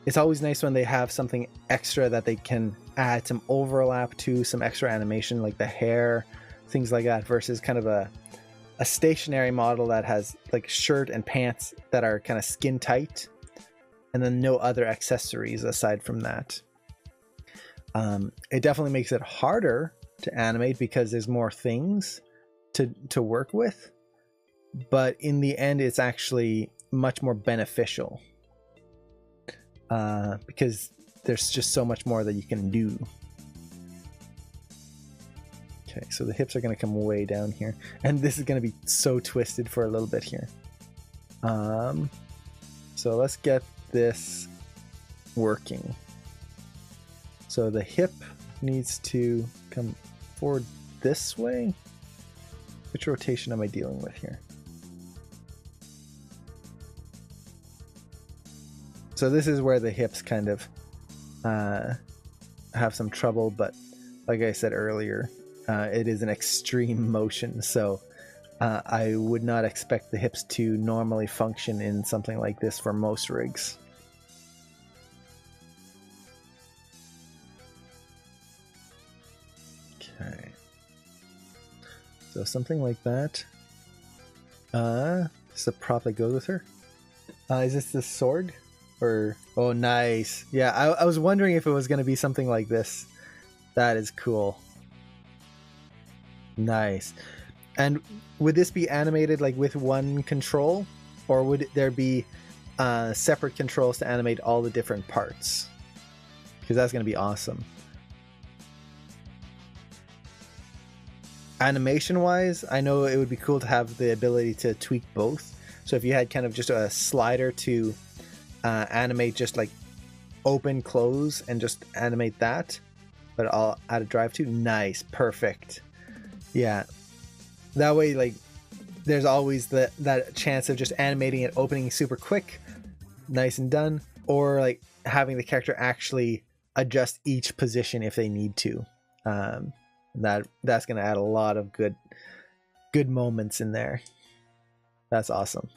It's always nice when they have something extra that they can add some overlap to, some extra animation like the hair, things like that, versus kind of a stationary model that has like shirt and pants that are kind of skin tight, and then no other accessories aside from that. It definitely makes it harder to animate because there's more things to work with, but in the end it's actually much more beneficial because there's just so much more that you can do. Okay, so the hips are going to come way down here, and this is going to be so twisted for a little bit here. So let's get this working. So the hip needs to come forward this way. Which rotation am I dealing with here? So this is where the hips kind of have some trouble, but like I said earlier, it is an extreme motion, so I would not expect the hips to normally function in something like this for most rigs. Okay. So something like that. This is a prop that goes with her. Is this the sword? Or oh, nice. Yeah, I was wondering if it was going to be something like this. That is cool. Nice. And would this be animated like with one control, or would there be separate controls to animate all the different parts? Because that's going to be awesome. Animation wise, I know it would be cool to have the ability to tweak both. So if you had kind of just a slider to animate just like open, close, and just animate that, but I'll add a drive to. Nice, perfect. Yeah, that way like there's always that chance of just animating it opening super quick, nice and done, or like having the character actually adjust each position if they need to. That's going to add a lot of good moments in there. That's awesome.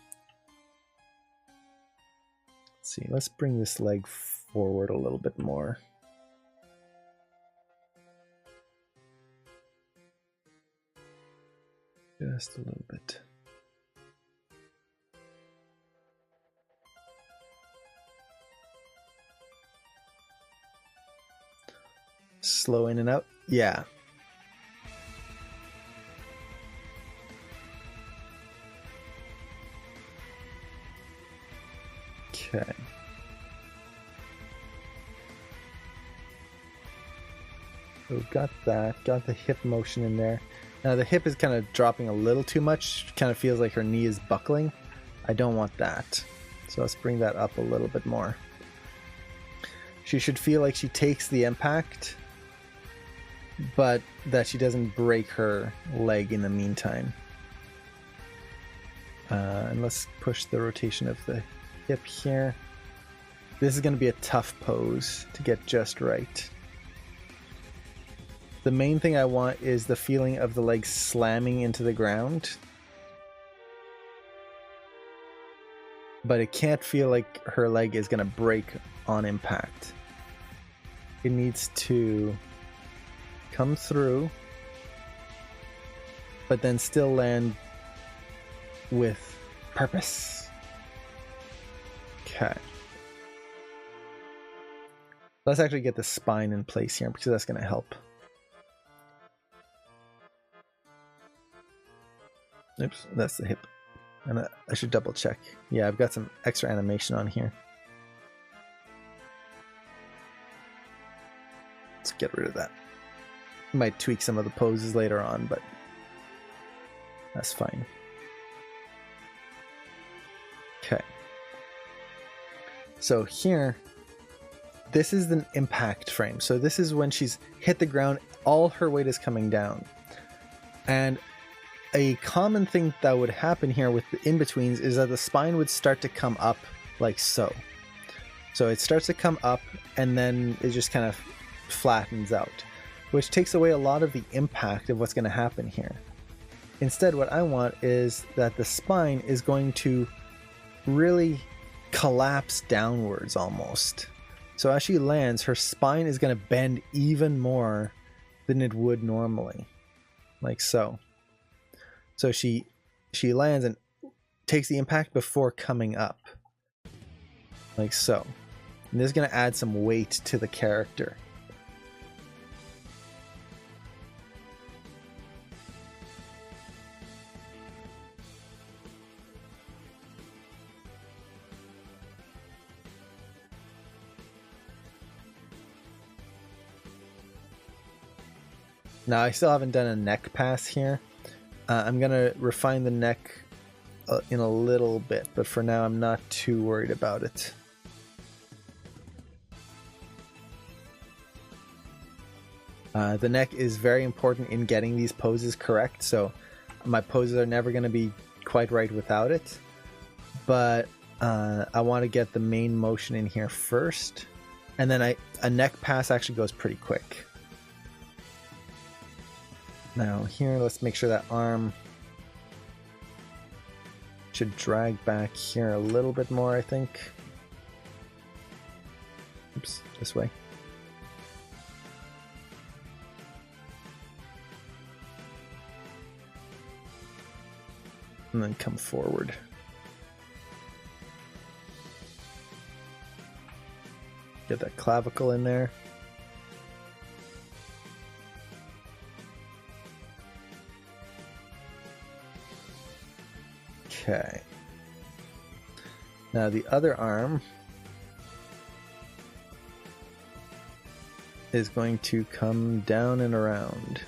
Let's see, let's bring this leg forward a little bit more. Just a little bit. Slow in and out. Yeah. Okay. So we've got that. Got the hip motion in there. Now the hip is kind of dropping a little too much. Kind of feels like her knee is buckling. I don't want that. So let's bring that up a little bit more. She should feel like she takes the impact, but that she doesn't break her leg in the meantime. And let's push the rotation of the hip here. This is going to be a tough pose to get just right. The main thing I want is the feeling of the leg slamming into the ground. But it can't feel like her leg is going to break on impact. It needs to come through, but then still land with purpose. Okay. Let's actually get the spine in place here because that's going to help. Oops, that's the hip. And I should double check. Yeah, I've got some extra animation on here. Let's get rid of that. Might tweak some of the poses later on, but that's fine. Okay. So here, this is the impact frame. So this is when she's hit the ground, all her weight is coming down. And a common thing that would happen here with the in-betweens is that the spine would start to come up like so. So it starts to come up and then it just kind of flattens out, which takes away a lot of the impact of what's going to happen here. Instead, what I want is that the spine is going to really collapse downwards almost. So as she lands, her spine is going to bend even more than it would normally, like so. So she lands and takes the impact before coming up, like so. And this is going to add some weight to the character. Now I still haven't done a neck pass here. I'm going to refine the neck in a little bit, but for now I'm not too worried about it. The neck is very important in getting these poses correct, so my poses are never going to be quite right without it. But I want to get the main motion in here first, and then a neck pass actually goes pretty quick. Now here, let's make sure that arm should drag back here a little bit more, I think. Oops, this way. And then come forward. Get that clavicle in there. Okay. Now the other arm is going to come down and around.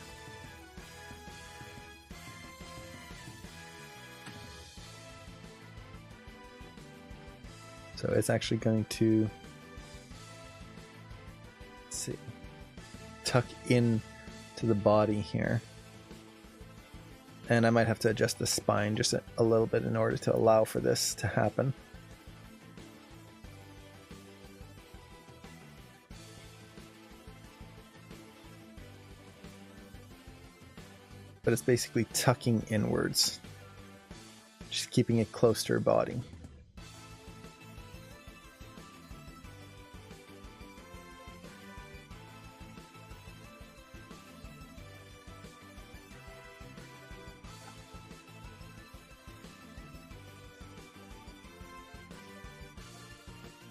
So it's actually going to, let's see, tuck in to the body here. And I might have to adjust the spine just a little bit in order to allow for this to happen. But it's basically tucking inwards, just keeping it close to her body.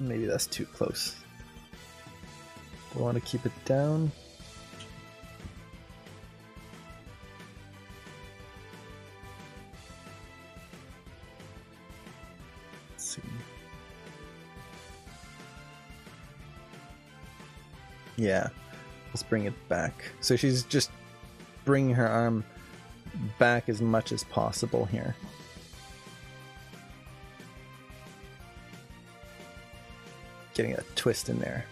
Maybe that's too close. I want to keep it down. Let's see. Yeah, let's bring it back. So she's just bringing her arm back as much as possible here. Getting a twist in there.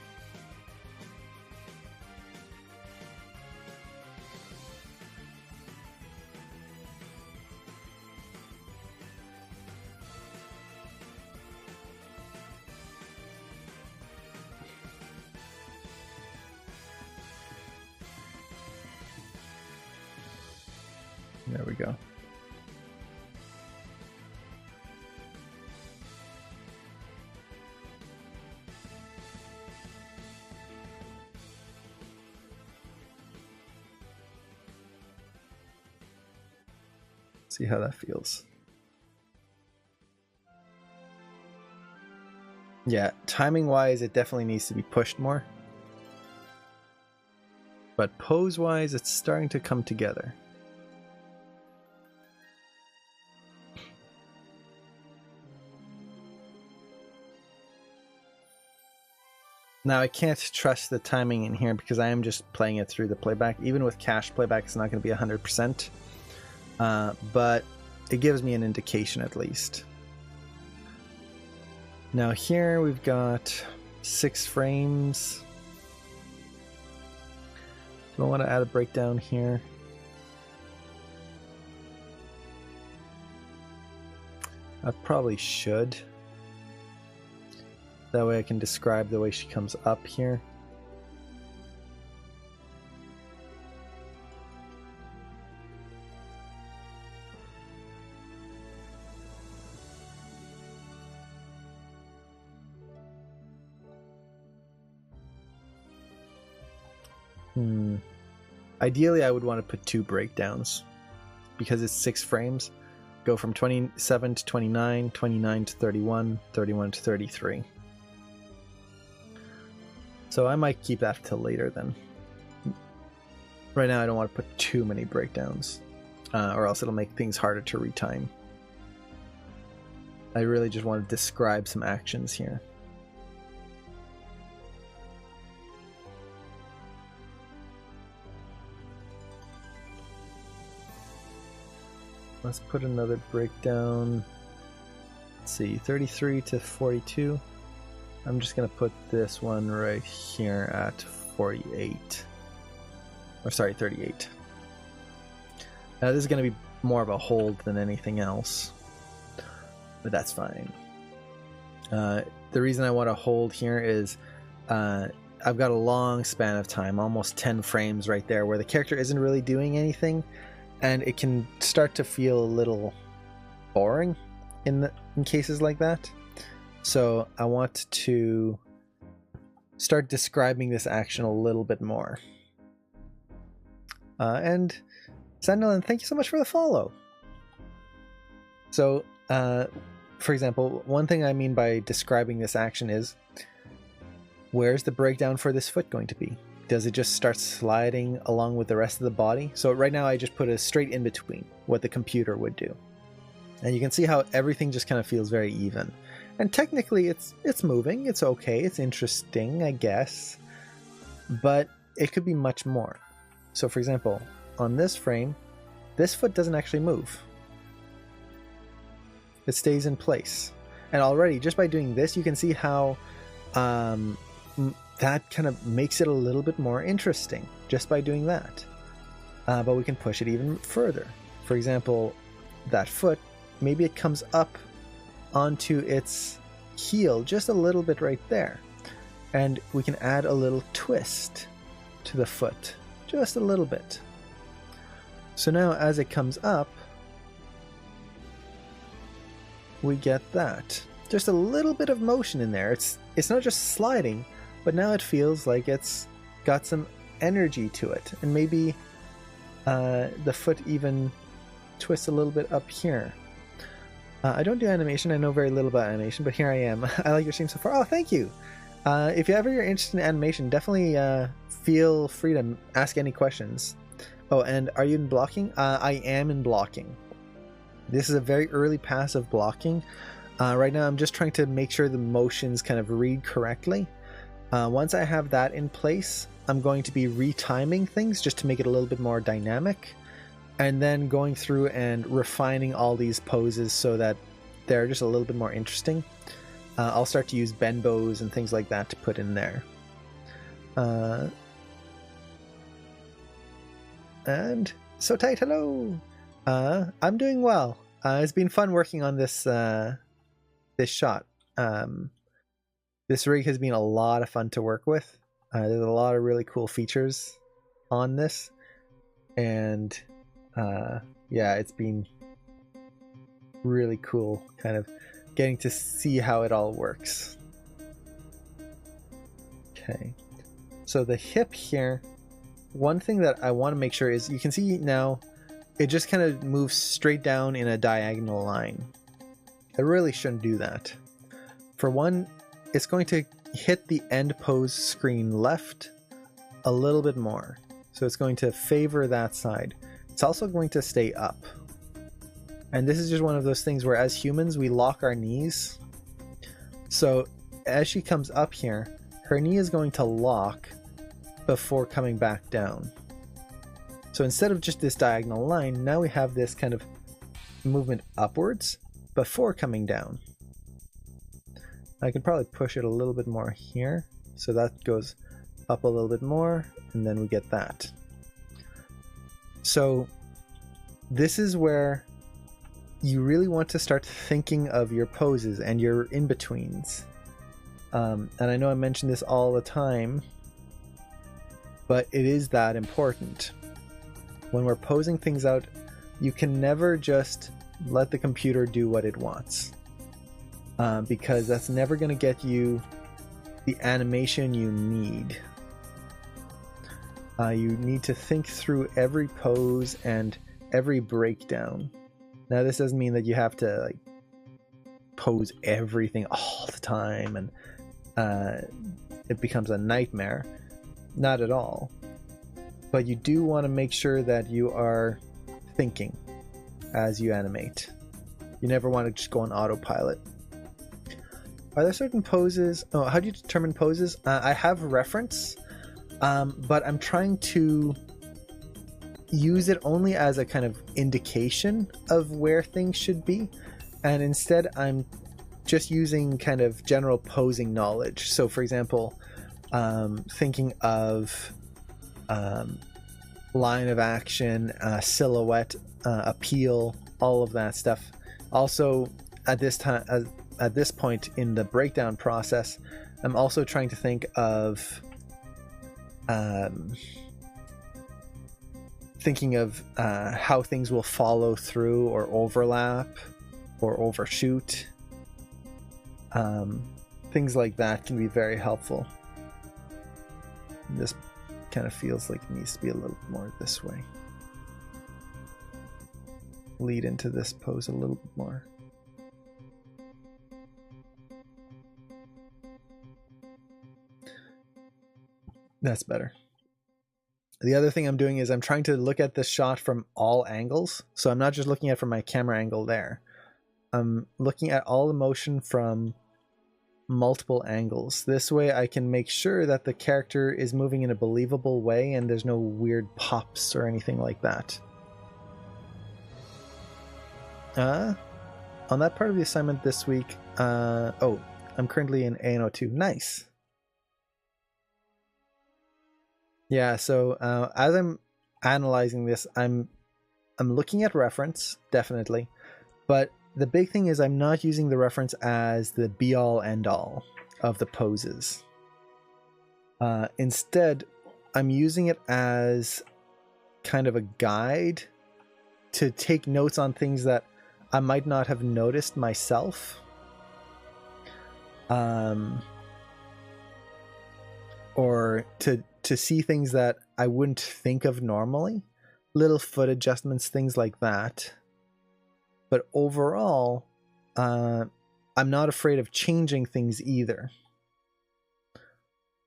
There we go. See how that feels. Yeah, timing wise, it definitely needs to be pushed more. But pose wise, it's starting to come together. Now I can't trust the timing in here because I am just playing it through the playback. Even with cache playback, it's not going to be 100%. But it gives me an indication at least. Now here we've got 6 frames. Do I want to add a breakdown here? I probably should. That way I can describe the way she comes up here. Ideally, I would want to put 2 breakdowns because it's 6 frames. Go from 27 to 29, 29 to 31, 31 to 33. So I might keep that till later then. Right now I don't want to put too many breakdowns, or else it'll make things harder to retime. I really just want to describe some actions here. Let's put another breakdown. Let's see, 33 to 42. I'm just going to put this one right here at 48. Or sorry, 38. Now this is going to be more of a hold than anything else. But that's fine. The reason I want to hold here is I've got a long span of time, almost 10 frames right there, where the character isn't really doing anything. And it can start to feel a little boring in cases like that. So I want to start describing this action a little bit more. And Sandalin, thank you so much for the follow. So, for example, one thing I mean by describing this action is, where's the breakdown for this foot going to be? Does it just start sliding along with the rest of the body? So right now I just put a straight in between what the computer would do. And you can see how everything just kind of feels very even. And technically it's moving, it's okay, it's interesting, I guess. But it could be much more. So for example, on this frame, this foot doesn't actually move. It stays in place. And already, just by doing this, you can see how that kind of makes it a little bit more interesting just by doing that. But we can push it even further. For example, that foot, maybe it comes up onto its heel just a little bit right there. And we can add a little twist to the foot, just a little bit. So now as it comes up, we get that. Just a little bit of motion in there. It's not just sliding, but now it feels like it's got some energy to it. And maybe the foot even twists a little bit up here. I don't do animation. I know very little about animation, but here I am. I like your stream so far. Oh, thank you. If ever you're interested in animation, definitely feel free to ask any questions. Oh, and are you in blocking? I am in blocking. This is a very early pass of blocking. Right now I'm just trying to make sure the motions kind of read correctly. Once I have that in place, I'm going to be retiming things just to make it a little bit more dynamic, and then going through and refining all these poses so that they're just a little bit more interesting. I'll start to use bend bows and things like that to put in there. And so tight, hello! I'm doing well. It's been fun working on this this shot. This rig has been a lot of fun to work with. There's a lot of really cool features on this, and yeah, it's been really cool kind of getting to see how it all works. Okay, so the hip here, one thing that I want to make sure is, you can see now it just kind of moves straight down in a diagonal line. I really shouldn't do that. For one, it's going to hit the end pose screen left a little bit more. So it's going to favor that side. It's also going to stay up. And this is just one of those things where as humans, we lock our knees. So as she comes up here, her knee is going to lock before coming back down. So instead of just this diagonal line, now we have this kind of movement upwards before coming down. I could probably push it a little bit more here, so that goes up a little bit more, and then we get that. So this is where you really want to start thinking of your poses and your in-betweens. And I know I mention this all the time, but it is that important. When we're posing things out, you can never just let the computer do what it wants, because that's never going to get you the animation you need. You need to think through every pose and every breakdown. Now, this doesn't mean that you have to like pose everything all the time and it becomes a nightmare. Not at all. But you do want to make sure that you are thinking as you animate. You never want to just go on autopilot. Are there certain poses? Oh, how do you determine poses? I have reference, but I'm trying to use it only as a kind of indication of where things should be, and instead I'm just using kind of general posing knowledge. So for example, thinking of line of action, silhouette, appeal, all of that stuff. Also at this point in the breakdown process, I'm also trying to think of how things will follow through or overlap or overshoot. Things like that can be very helpful. This kind of feels like it needs to be a little more this way. Lead into this pose a little bit more. That's better. The other thing I'm doing is I'm trying to look at this shot from all angles. So I'm not just looking at it from my camera angle there. I'm looking at all the motion from multiple angles. This way I can make sure that the character is moving in a believable way and there's no weird pops or anything like that. On that part of the assignment this week, I'm currently in ANO2. Nice. Yeah, so as I'm analyzing this, I'm looking at reference, definitely, but the big thing is I'm not using the reference as the be-all end-all of the poses. Instead, I'm using it as kind of a guide to take notes on things that I might not have noticed myself. Or to see things that I wouldn't think of normally. Little foot adjustments, things like that. But overall, I'm not afraid of changing things either.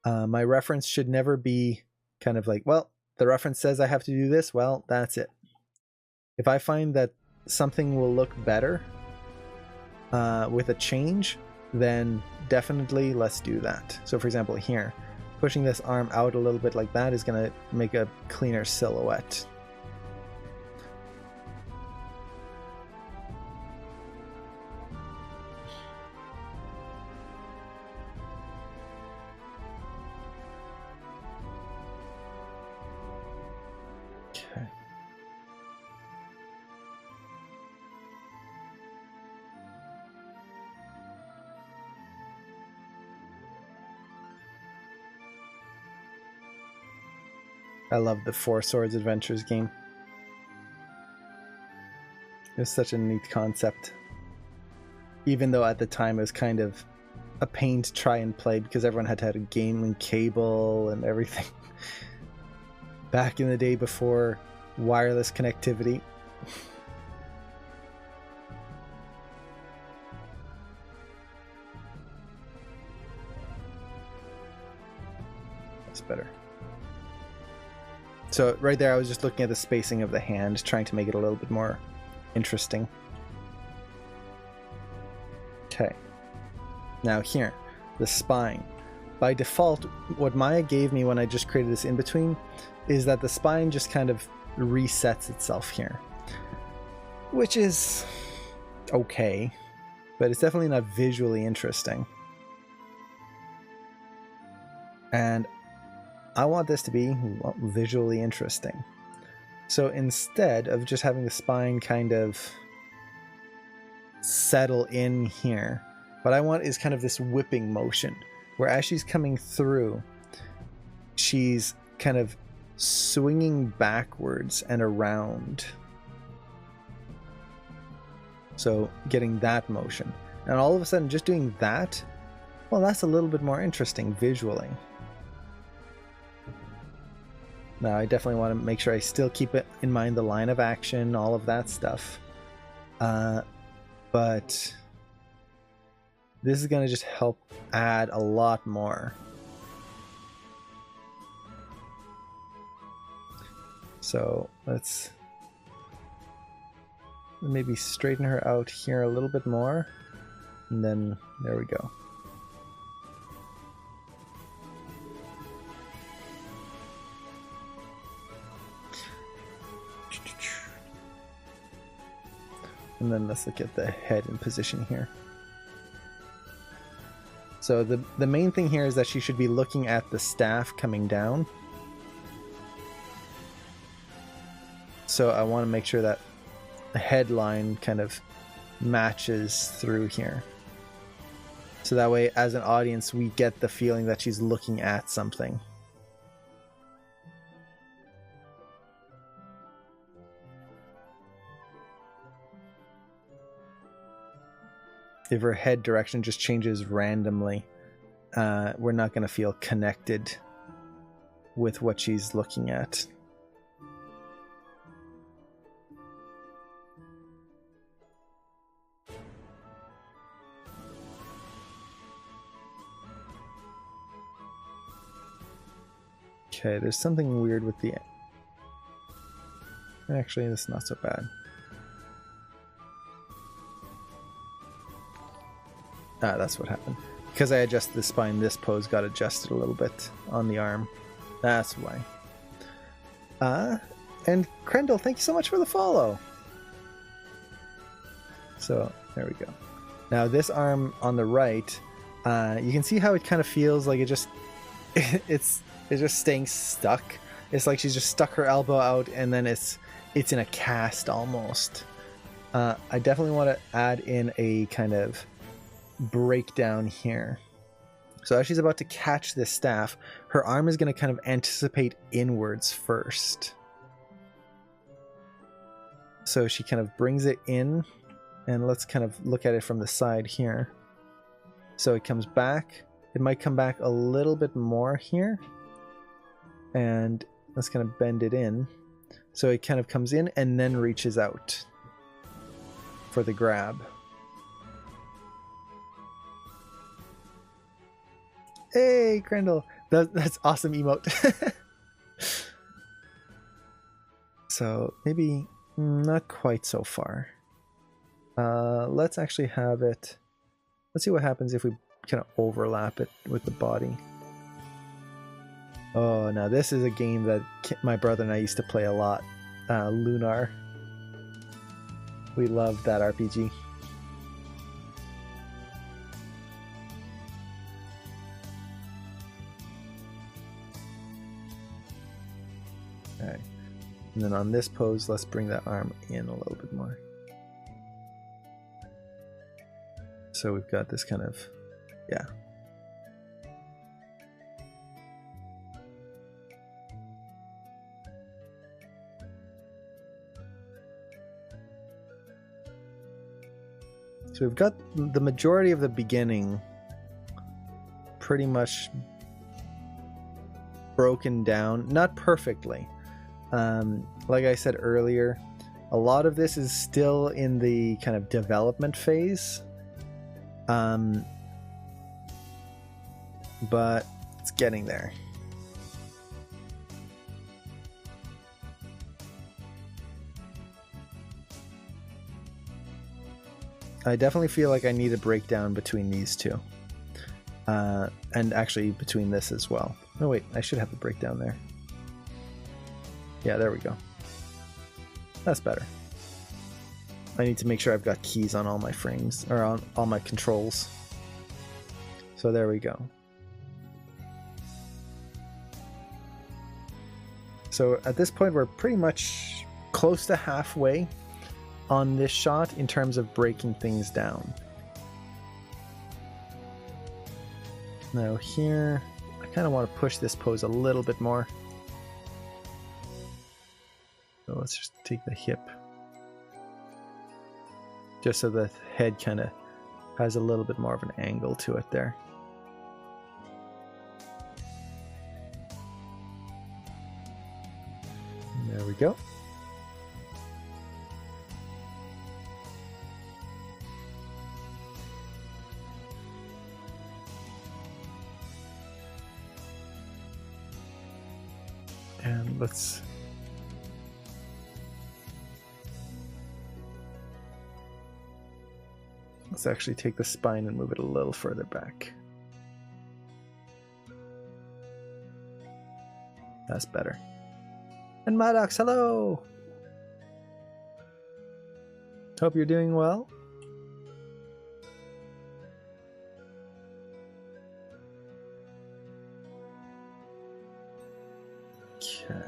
My reference should never be kind of like, well, the reference says I have to do this, well, that's it. If I find that something will look better with a change, then definitely let's do that. So for example, here, pushing this arm out a little bit like that is going to make a cleaner silhouette. Okay. I love the Four Swords Adventures game. It was such a neat concept. Even though at the time it was kind of a pain to try and play because everyone had to have a gaming cable and everything. Back in the day before wireless connectivity. That's better. So right there I was just looking at the spacing of the hand, trying to make it a little bit more interesting. Okay. Now here, the spine. By default, what Maya gave me when I just created this in-between is that the spine just kind of resets itself here. Which is okay, but it's definitely not visually interesting. And I want this to be visually interesting. So instead of just having the spine kind of settle in here. What I want is kind of this whipping motion, where as she's coming through, she's kind of swinging backwards and around. So getting that motion. And all of a sudden, just doing that, well, that's a little bit more interesting visually. Now, I definitely want to make sure I still keep it in mind, the line of action, all of that stuff. But this is going to just help add a lot more. So let's maybe straighten her out here a little bit more. And then there we go. And then let's look at the head in position here. So the main thing here is that she should be looking at the staff coming down. So I want to make sure that the headline kind of matches through here. So that way, as an audience, we get the feeling that she's looking at something. If her head direction just changes randomly, we're not going to feel connected with what she's looking at. Okay, there's something weird with the... Actually, this is not so bad. Ah, that's what happened. Because I adjusted the spine, this pose got adjusted a little bit on the arm. That's why. And Krendel, thank you so much for the follow. So, there we go. Now, this arm on the right, you can see how it kind of feels like it just... it's just staying stuck. It's like she's just stuck her elbow out and then it's in a cast almost. I definitely want to add in a kind of breakdown here. So as she's about to catch this staff, her arm is going to kind of anticipate inwards first. So she kind of brings it in, and let's kind of look at it from the side here. So it comes back. It might come back a little bit more here. And let's kind of bend it in. So it kind of comes in and then reaches out for the grab. Hey, Krendel. That's awesome emote. So maybe not quite so far. Let's actually have it... Let's see what happens if we kind of overlap it with the body. Oh, now this is a game that my brother and I used to play a lot. Lunar. We loved that RPG. Alright. And then on this pose, let's bring that arm in a little bit more. So we've got this kind of... Yeah. So we've got the majority of the beginning pretty much broken down, not perfectly. Like I said earlier, a lot of this is still in the kind of development phase. But it's getting there. I definitely feel like I need a breakdown between these two. And actually between this as well. No, wait, I should have the breakdown there. Yeah, there we go. That's better. I need to make sure I've got keys on all my frames, or on all my controls. So there we go. So at this point, we're pretty much close to halfway. on this shot in terms of breaking things down. Now here, I kind of want to push this pose a little bit more. So let's just take the hip. Just so the head kind of has a little bit more of an angle to it there. And there we go. And let's actually take the spine and move it a little further back. That's better. And Maddox, hello! Hope you're doing well. Okay.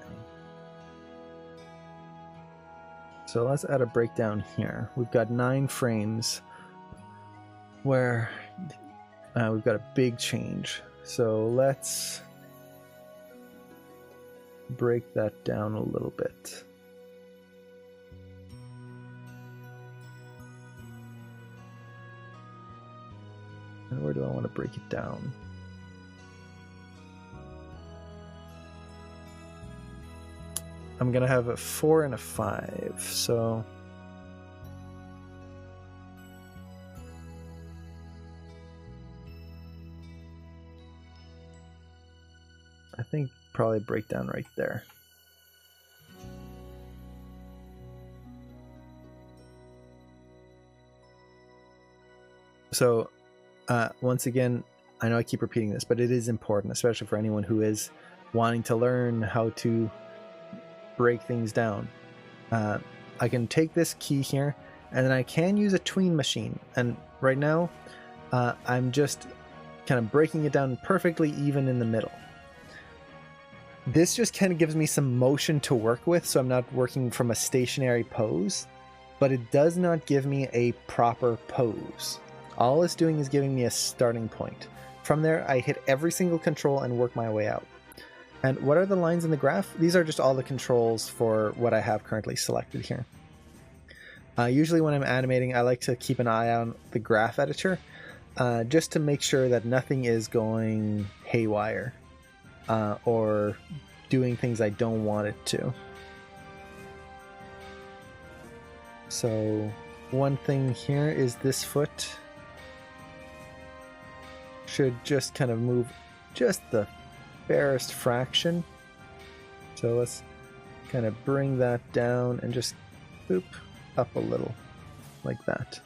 So let's add a breakdown here. We've got 9 frames where we've got a big change. So let's break that down a little bit. And where do I want to break it down? I'm gonna have a 4 and a 5, so I think probably breakdown right there. So once again, I know I keep repeating this, but it is important, especially for anyone who is wanting to learn how to break things down. I can take this key here and then I can use a tween machine, and right now I'm just kind of breaking it down perfectly even in the middle. This just kind of gives me some motion to work with, so I'm not working from a stationary pose, but it does not give me a proper pose. All it's doing is giving me a starting point. From there, I hit every single control and work my way out. And what are the lines in the graph? These are just all the controls for what I have currently selected here. Usually when I'm animating, I like to keep an eye on the graph editor, just to make sure that nothing is going haywire or doing things I don't want it to. So one thing here is this foot should just kind of move just the barest fraction. So let's kind of bring that down and just boop up a little like that.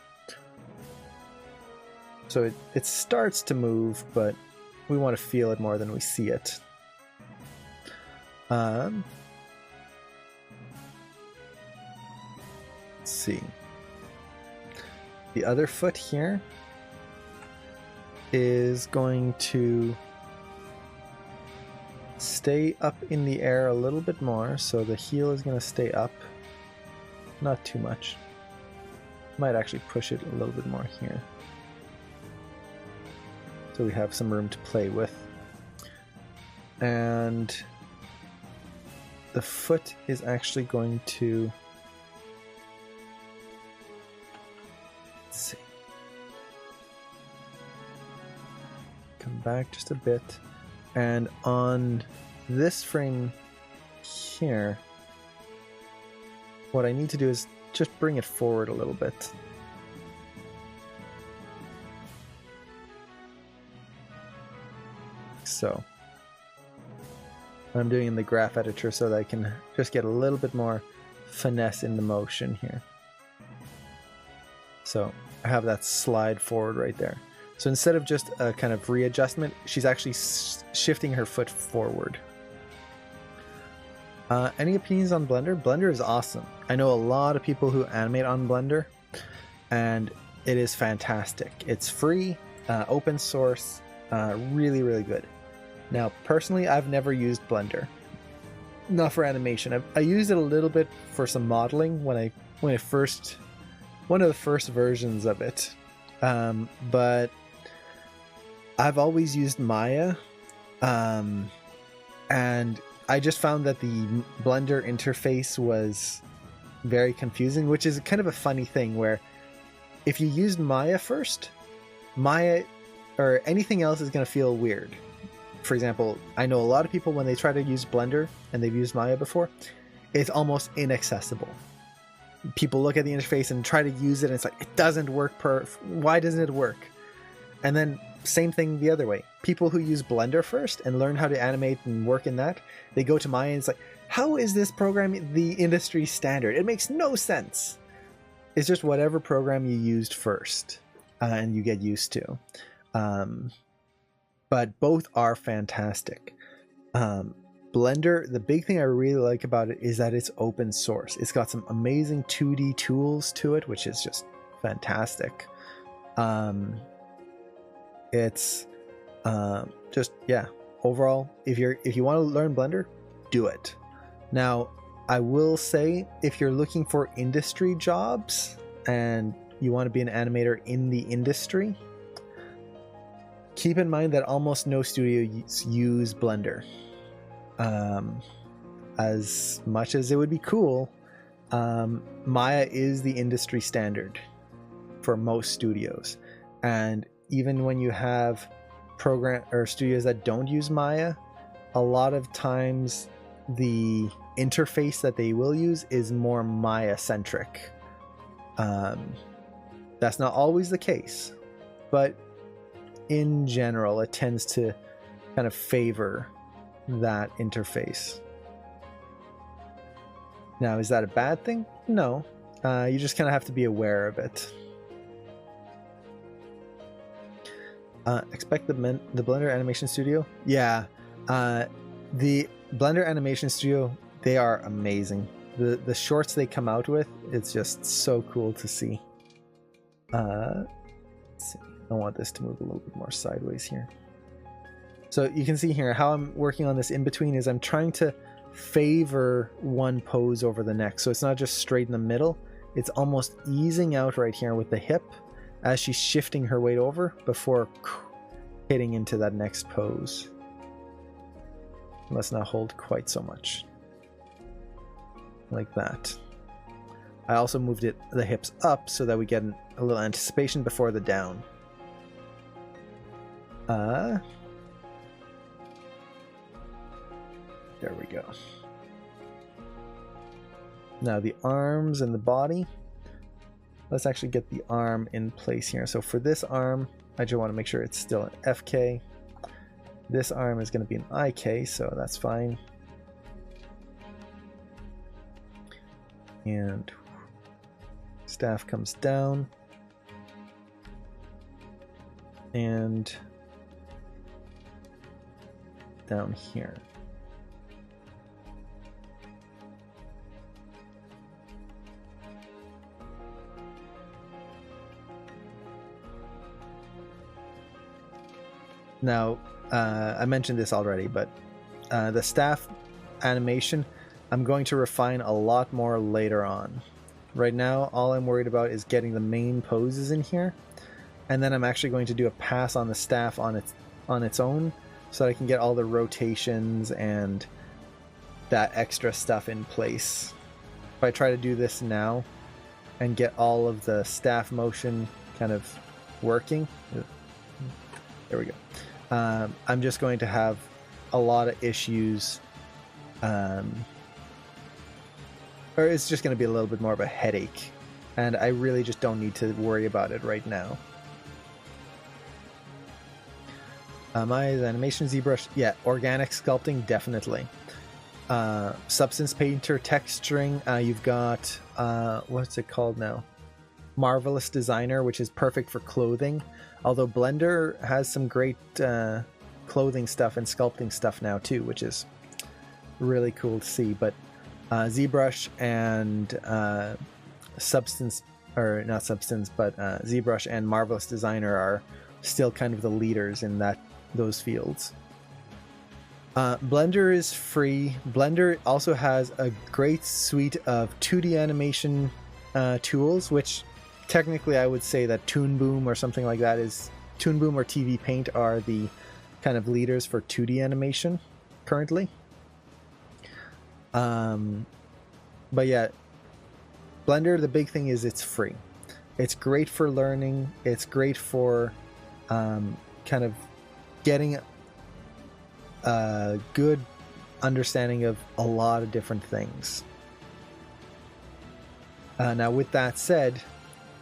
So it starts to move, but we want to feel it more than we see it. Let's see. The other foot here is going to stay up in the air a little bit more, so the heel is going to stay up, not too much. Might actually push it a little bit more here, so we have some room to play with. And the foot is actually going to, let's see, come back just a bit. And on this frame here, what I need to do is just bring it forward a little bit. So I'm doing in the graph editor so that I can just get a little bit more finesse in the motion here. So I have that slide forward right there. So instead of just a kind of readjustment, she's actually shifting her foot forward. Any opinions on Blender? Blender is awesome. I know a lot of people who animate on Blender, and it is fantastic. It's free, open source, really, really good. Now, personally, I've never used Blender. Not for animation. I used it a little bit for some modeling when I first one of the first versions of it. But I've always used Maya, and I just found that the Blender interface was very confusing, which is kind of a funny thing where if you used Maya first, Maya or anything else is going to feel weird. For example, I know a lot of people when they try to use Blender and they've used Maya before, it's almost inaccessible. People look at the interface and try to use it and it's like, it doesn't work. Why doesn't it work? And then same thing the other way. People who use Blender first and learn how to animate and work in that, they go to Maya and it's like, how is this program the industry standard? It makes no sense. It's just whatever program you used first and you get used to. But both are fantastic. Blender, the big thing I really like about it is that it's open source. It's got some amazing 2D tools to it, which is just fantastic. It's just, yeah, overall, if you want to learn Blender, do it. Now, I will say, if you're looking for industry jobs and you want to be an animator in the industry, keep in mind that almost no studios use Blender. As much as it would be cool, Maya is the industry standard for most studios. And even when you have program or studios that don't use Maya, a lot of times the interface that they will use is more Maya centric. That's not always the case, but in general it tends to kind of favor that interface. Now, is that a bad thing? No. You just kind of have to be aware of it. Expect the Blender Animation Studio? Yeah. The Blender Animation Studio, they are amazing. The shorts they come out with, it's just so cool to see. Let's see. I want this to move a little bit more sideways here. So you can see here how I'm working on this in between is I'm trying to favor one pose over the next. So it's not just straight in the middle. It's almost easing out right here with the hip as she's shifting her weight over before hitting into that next pose. Let's not hold quite so much. Like that. I also moved the hips up so that we get a little anticipation before the down. There we go. Now the arms and the body. Let's actually get the arm in place here. So for this arm, I just want to make sure it's still an FK. This arm is going to be an IK, so that's fine. And staff comes down. And down here. Now, I mentioned this already, but the staff animation, I'm going to refine a lot more later on. Right now, all I'm worried about is getting the main poses in here, and then I'm actually going to do a pass on the staff on its own, so that I can get all the rotations and that extra stuff in place. If I try to do this now and get all of the staff motion kind of working, there we go. I'm just going to have a lot of issues, or it's just going to be a little bit more of a headache, and I really just don't need to worry about it right now. My animation ZBrush, yeah, organic sculpting, definitely. Substance Painter texturing, you've got, what's it called now? Marvelous Designer, which is perfect for clothing. Although Blender has some great clothing stuff and sculpting stuff now too, which is really cool to see. But ZBrush and ZBrush and Marvelous Designer are still kind of the leaders in those fields. Blender is free. Blender also has a great suite of 2D animation tools, which technically I would say that Toon Boom or something like that is Toon Boom or TV Paint are the kind of leaders for 2D animation currently. But yeah, Blender, the big thing is it's free. It's great for learning. It's great for kind of getting a good understanding of a lot of different things. Now, with that said,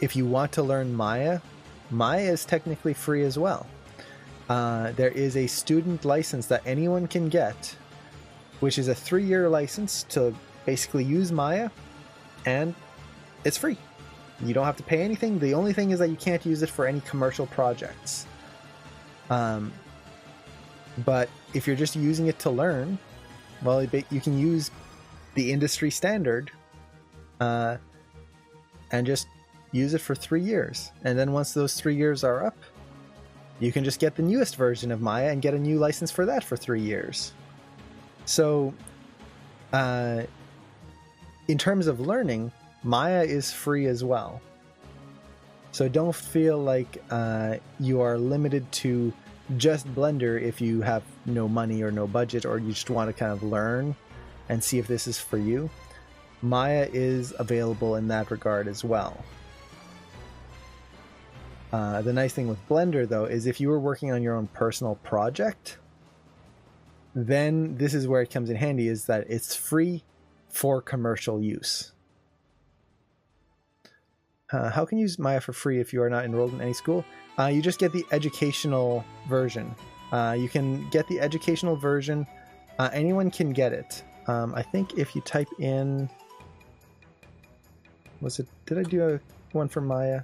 if you want to learn Maya, Maya is technically free as well. There is a student license that anyone can get, which is a 3-year license to basically use Maya, and it's free. You don't have to pay anything. The only thing is that you can't use it for any commercial projects. But if you're just using it to learn, well, you can use the industry standard and just use it for 3 years. And then once those 3 years are up, you can just get the newest version of Maya and get a new license for that for 3 years. So, in terms of learning, Maya is free as well. So don't feel like you are limited to just Blender if you have no money or no budget, or you just want to kind of learn and see if this is for you. Maya is available in that regard as well. The nice thing with Blender, though, is if you were working on your own personal project, then this is where it comes in handy, is that it's free for commercial use. How can you use Maya for free if you are not enrolled in any school? You just get the educational version. You can get the educational version. Anyone can get it. I think if you type in... Did I do one for Maya?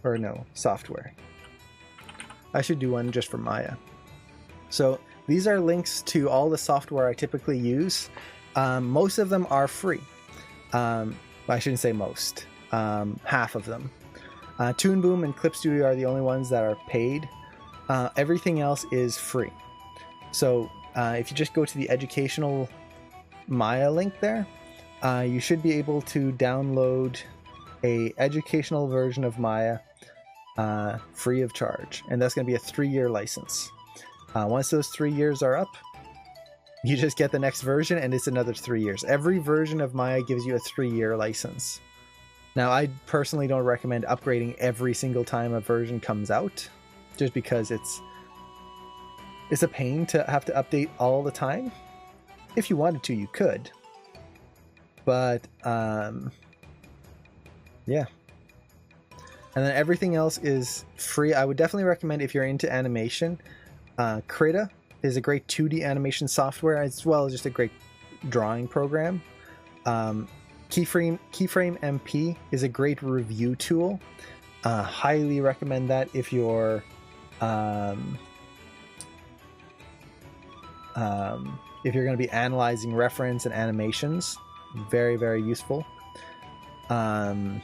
Or no, software. I should do one just for Maya. So these are links to all the software I typically use. Most of them are free. I shouldn't say most. Half of them. Toon Boom and Clip Studio are the only ones that are paid. Everything else is free. So if you just go to the educational Maya link there, you should be able to download a educational version of Maya free of charge. And that's going to be a 3-year license. Once those 3 years are up, you just get the next version and it's another 3 years. Every version of Maya gives you a 3-year license. Now, I personally don't recommend upgrading every single time a version comes out, just because it's a pain to have to update all the time. If you wanted to, you could. But, yeah. And then everything else is free. I would definitely recommend, if you're into animation, Krita is a great 2D animation software, as well as just a great drawing program. Keyframe MP is a great review tool. Highly recommend that if you're going to be analyzing reference and animations. Very, very useful. And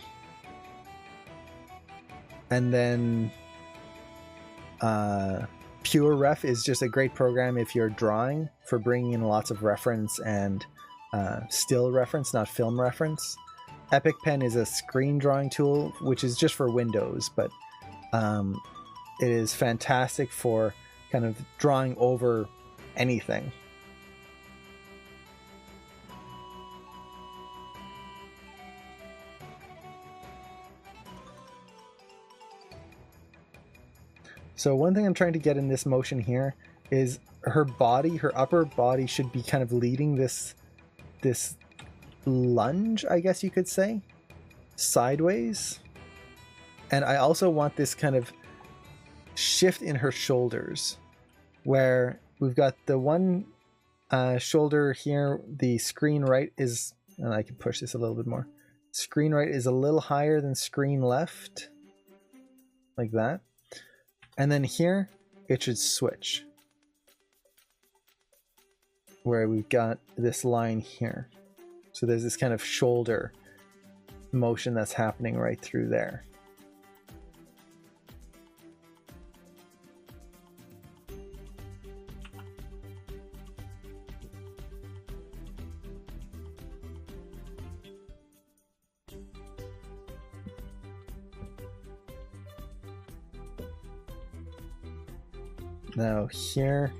then Pure Ref is just a great program if you're drawing, for bringing in lots of reference and still reference, not film reference. Epic Pen is a screen drawing tool, which is just for Windows, but it is fantastic for kind of drawing over anything. So one thing I'm trying to get in this motion here is her body, her upper body should be kind of leading this lunge, I guess you could say, sideways. And I also want this kind of shift in her shoulders, where we've got the one shoulder here, the screen right is, and I can push this a little bit more, screen right is a little higher than screen left, like that. And then here, it should switch, where we've got this line here. So there's this kind of shoulder motion that's happening right through there. Now here,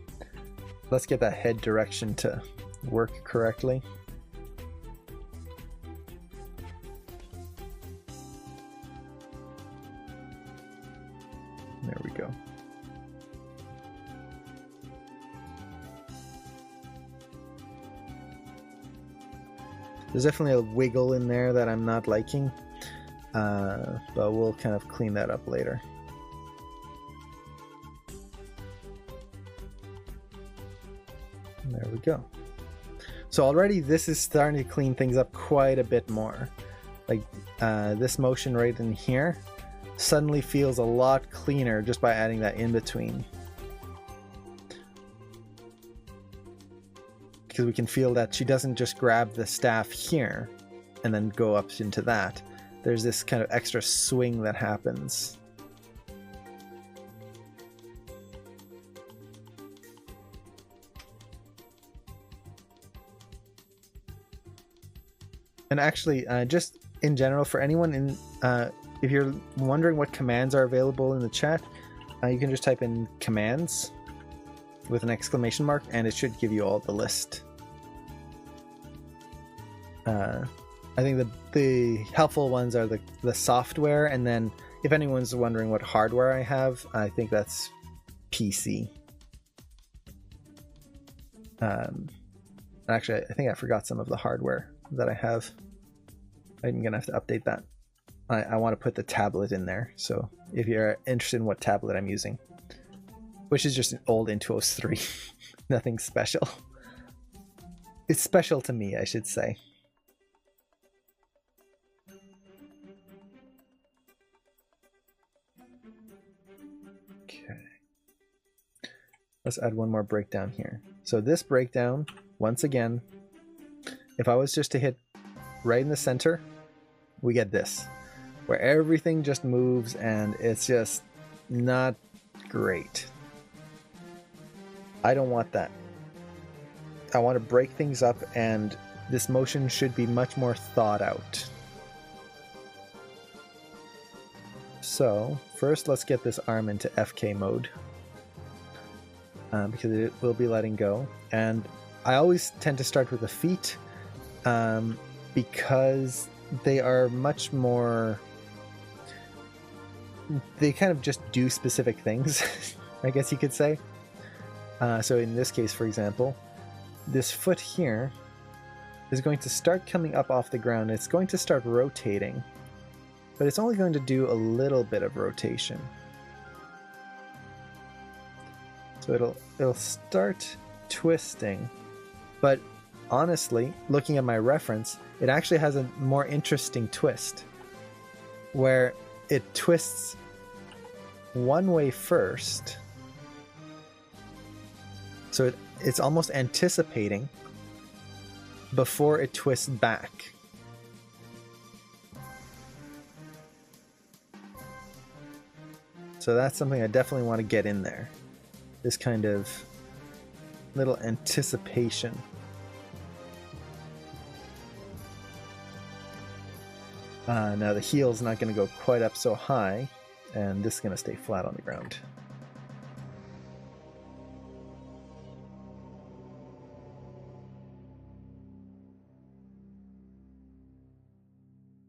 let's get that head direction to work correctly. There we go. There's definitely a wiggle in there that I'm not liking, but we'll kind of clean that up later. There we go. So already this is starting to clean things up quite a bit more. Like this motion right in here suddenly feels a lot cleaner just by adding that in between. Because we can feel that she doesn't just grab the staff here and then go up into that. There's this kind of extra swing that happens. And actually, just in general, for anyone in, if you're wondering what commands are available in the chat, you can just type in commands with an exclamation mark, and it should give you all the list. I think the helpful ones are the software, and then if anyone's wondering what hardware I have, I think that's PC. Actually, I think I forgot some of the hardware that I have. I'm gonna have to update that. I want to put the tablet in there, so if you're interested in what tablet I'm using, which is just an old Intuos 3, nothing special. It's special to me, I should say. Okay. Let's add one more breakdown here. So this breakdown, once again, if I was just to hit right in the center, we get this, where everything just moves and it's just not great. I don't want that. I want to break things up, and this motion should be much more thought out. So first let's get this arm into FK mode, because it will be letting go. And I always tend to start with the feet, because they are much more, they kind of just do specific things, I guess you could say. So in this case, for example, this foot here is going to start coming up off the ground. It's going to start rotating, but it's only going to do a little bit of rotation. So it'll start twisting, but honestly, looking at my reference, it actually has a more interesting twist, where it twists one way first. So it's almost anticipating before it twists back. So that's something I definitely want to get in there. This kind of little anticipation. Now the heel's not going to go quite up so high, and this is going to stay flat on the ground.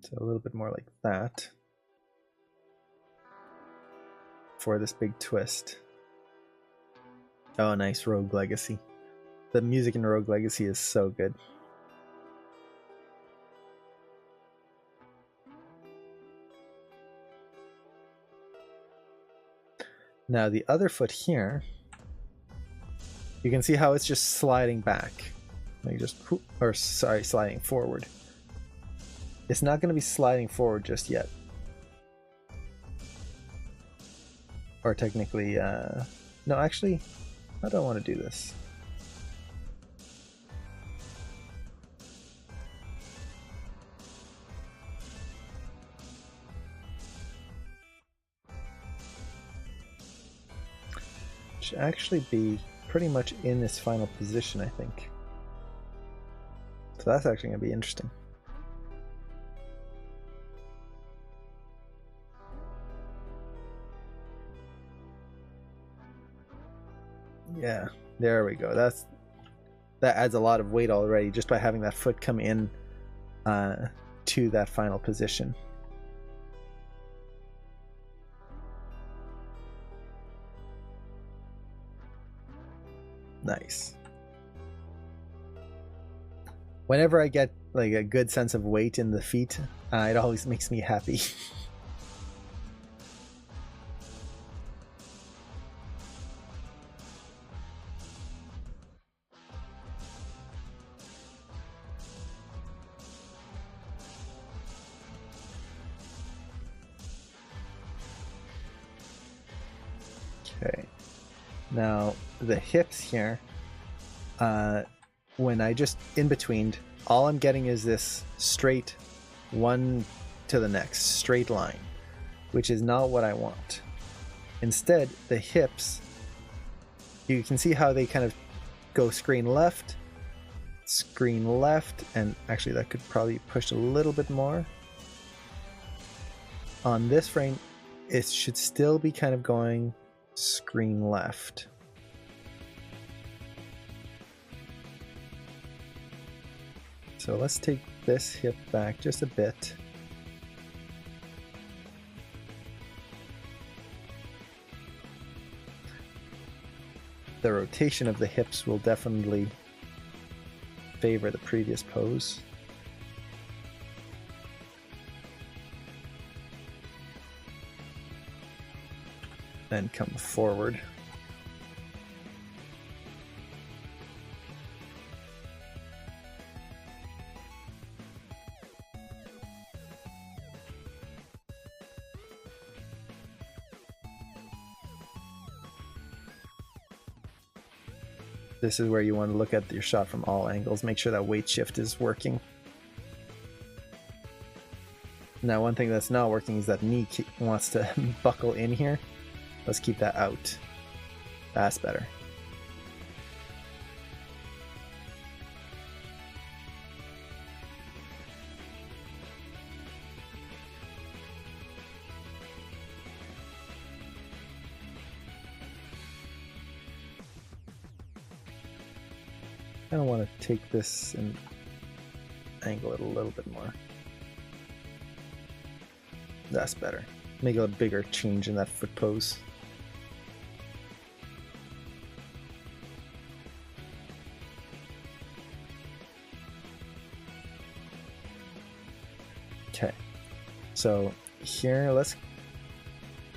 So a little bit more like that for this big twist. Oh, nice, Rogue Legacy. The music in Rogue Legacy is so good. Now the other foot here, you can see how it's just sliding back. Like just, or sorry, sliding forward. It's not going to be sliding forward just yet. Or technically, no, actually, I don't want to do this. Should actually be pretty much in this final position, I think. So that's actually going to be interesting. Yeah, there we go. That adds a lot of weight already just by having that foot come in to that final position. Nice. Whenever I get like a good sense of weight in the feet, it always makes me happy. Okay. Now the hips here, when I just in between, all I'm getting is this straight one to the next straight line, which is not what I want. Instead, the hips, you can see how they kind of go screen left, and actually that could probably push a little bit more. On this frame, it should still be kind of going screen left. So let's take this hip back just a bit. The rotation of the hips will definitely favor the previous pose. Then come forward. This is where you want to look at your shot from all angles. Make sure that weight shift is working. Now, one thing that's not working is that knee wants to buckle in here. Let's keep that out. That's better. I kind of want to take this and angle it a little bit more. That's better. Make a bigger change in that foot pose. Okay, so here let's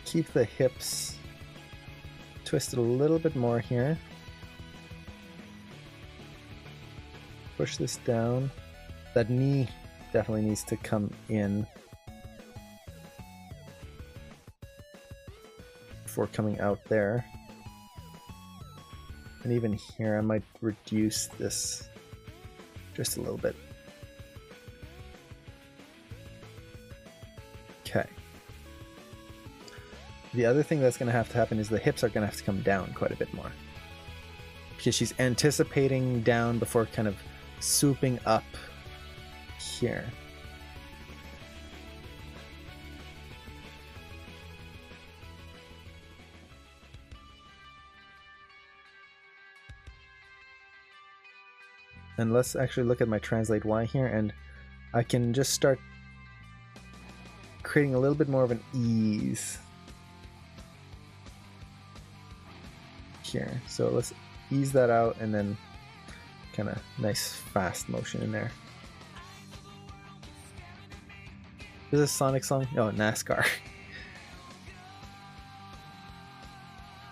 keep the hips twisted a little bit more here. Push this down. That knee definitely needs to come in before coming out there. And even here I might reduce this just a little bit. Okay. The other thing that's going to have to happen is the hips are going to have to come down quite a bit more. Because she's anticipating down before kind of swooping up here. And let's actually look at my translate Y here, and I can just start creating a little bit more of an ease here. So let's ease that out and then kind of nice fast motion in there. Is this a Sonic song? Oh, NASCAR.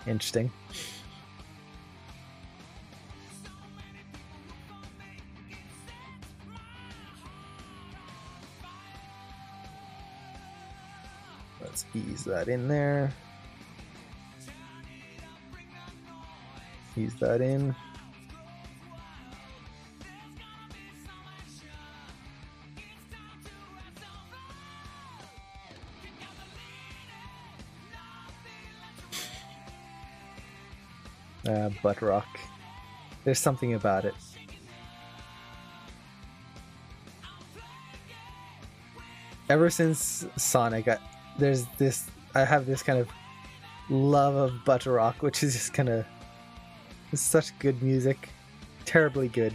Interesting. Let's ease that in there. Ease that in. Butt rock. There's something about it. Ever since Sonic, I have this kind of love of butt rock, which is just kind of It's such good music. Terribly good.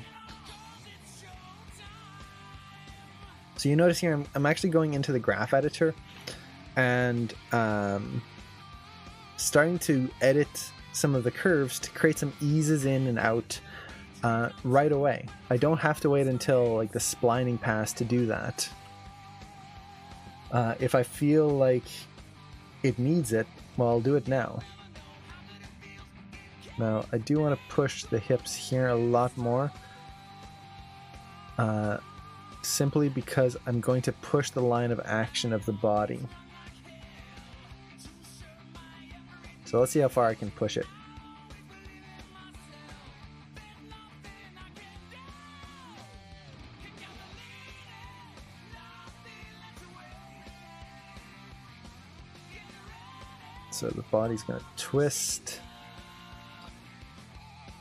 So you notice here I'm actually going into the graph editor and starting to edit some of the curves to create some eases in and out right away. I don't have to wait until like the splining pass to do that. If I feel like it needs it, well, I'll do it now. Now, I do want to push the hips here a lot more. Simply because I'm going to push the line of action of the body. So let's see how far I can push it. So the body's going to twist.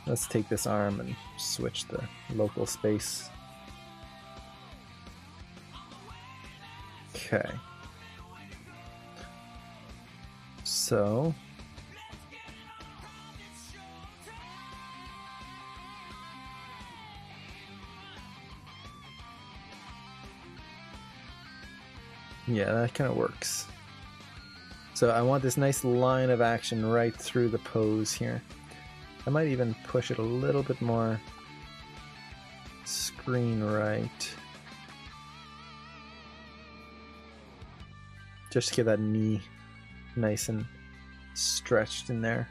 Let's take this arm and switch the local space. Okay. So yeah, that kind of works. So I want this nice line of action right through the pose here. I might even push it a little bit more screen right. Just to get that knee nice and stretched in there.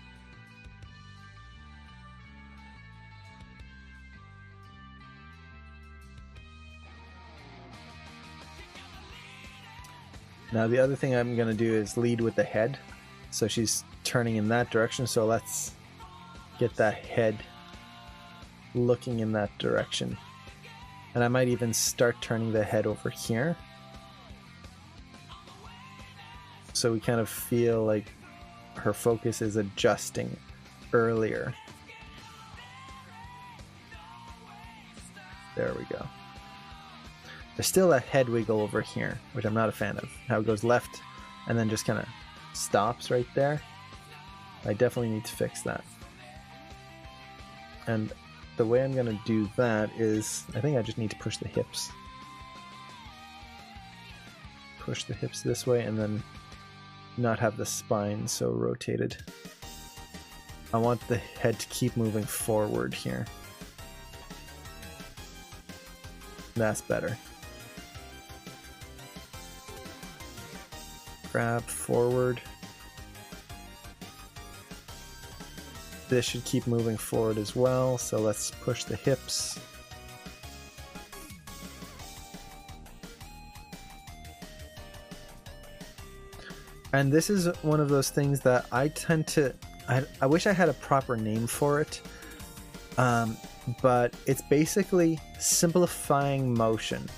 Now the other thing I'm going to do is lead with the head. So she's turning in that direction, so let's get that head looking in that direction. And I might even start turning the head over here. So we kind of feel like her focus is adjusting earlier. There we go. There's still a head wiggle over here, which I'm not a fan of. How it goes left and then just kind of stops right there. I definitely need to fix that. And the way I'm going to do that is, I think I just need to push the hips. Push the hips this way and then not have the spine so rotated. I want the head to keep moving forward here. That's better. Grab forward. This should keep moving forward as well, so let's push the hips. And this is one of those things that I tend to... I wish I had a proper name for it, but it's basically simplifying motion.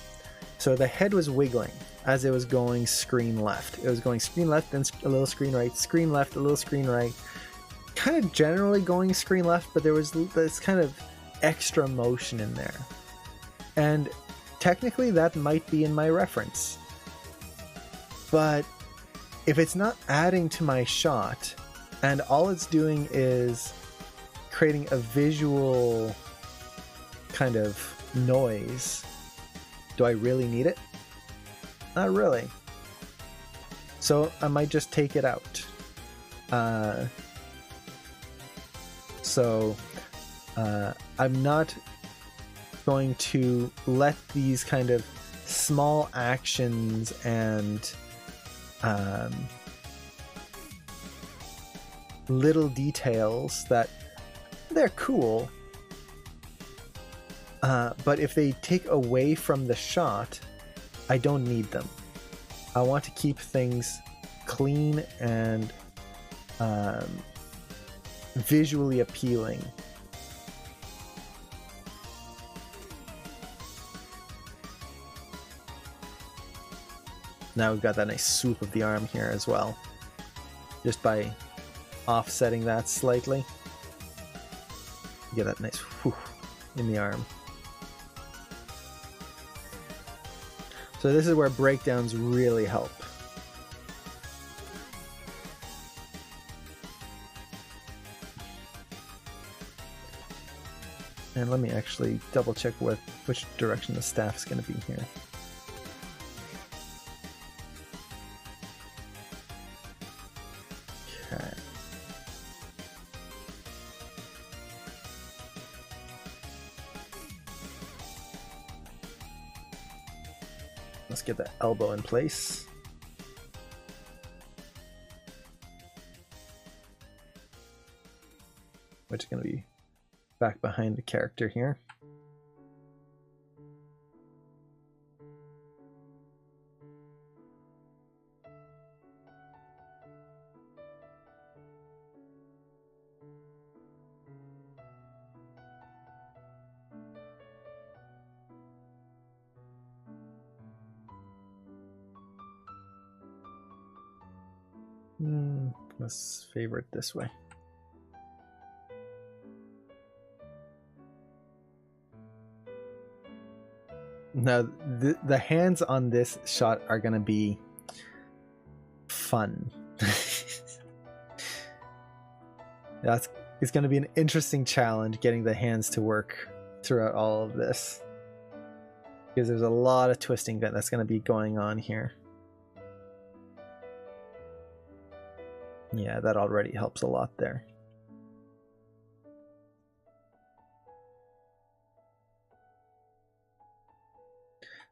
So the head was wiggling as it was going screen left. It was going screen left, then a little screen right, screen left, a little screen right. Kind of generally going screen left, but there was this kind of extra motion in there. And technically that might be in my reference. But if it's not adding to my shot, and all it's doing is creating a visual kind of noise, do I really need it? Not really. So I might just take it out. I'm not going to let these kind of small actions and little details that they're cool, but if they take away from the shot, I don't need them. I want to keep things clean and visually appealing. Now we've got that nice swoop of the arm here as well. Just by offsetting that slightly, you get that nice whoosh in the arm. So this is where breakdowns really help. And let me actually double check which direction the staff's going to be here. Okay. Let's get that elbow in place. Which is going to be back behind the character here. Let's favor it this way. Now, the hands on this shot are going to be fun. It's going to be an interesting challenge getting the hands to work throughout all of this. Because there's a lot of twisting that's going to be going on here. Yeah, that already helps a lot there.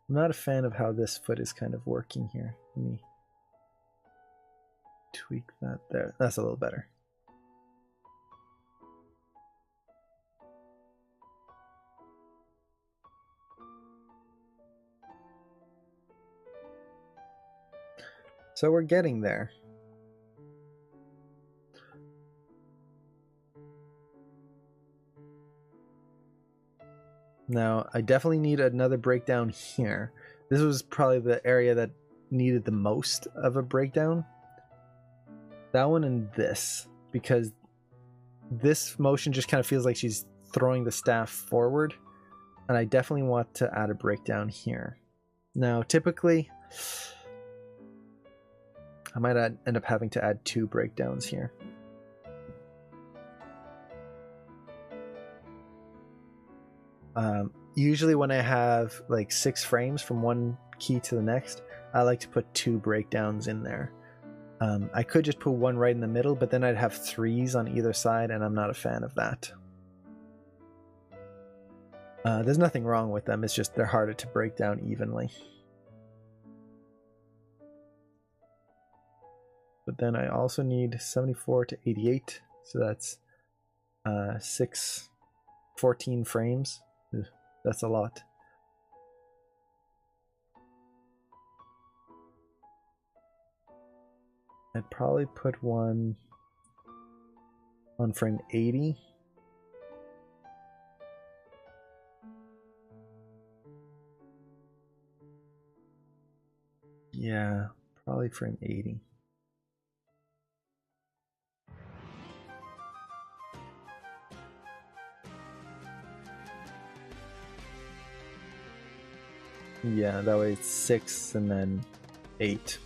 I'm not a fan of how this foot is kind of working here. Let me tweak that there. That's a little better. So we're getting there. Now, I definitely need another breakdown here. This was probably the area that needed the most of a breakdown. That one and this, because this motion just kind of feels like she's throwing the staff forward, and I definitely want to add a breakdown here. Now, typically, I might end up having to add 2 breakdowns here. Usually when I have like 6 frames from one key to the next, I like to put 2 breakdowns in there. I could just put 1 right in the middle, but then I'd have 3s on either side, and I'm not a fan of that. There's nothing wrong with them, it's just they're harder to break down evenly. But then I also need 74 to 88, so that's 14 frames. Ugh, that's a lot. I'd probably put one on frame 80. Yeah, probably frame 80. Yeah, that way it's 6 and then 8.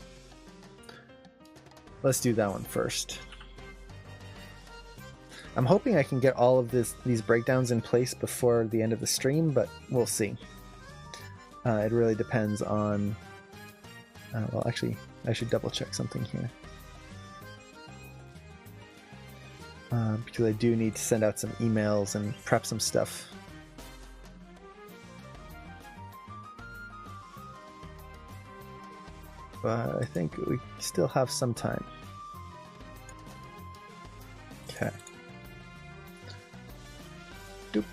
Let's do that one first. I'm hoping I can get all of these breakdowns in place before the end of the stream, but we'll see. It really depends on... well, actually, I should double check something here. Because I do need to send out some emails and prep some stuff. But I think we still have some time. Okay. Doop.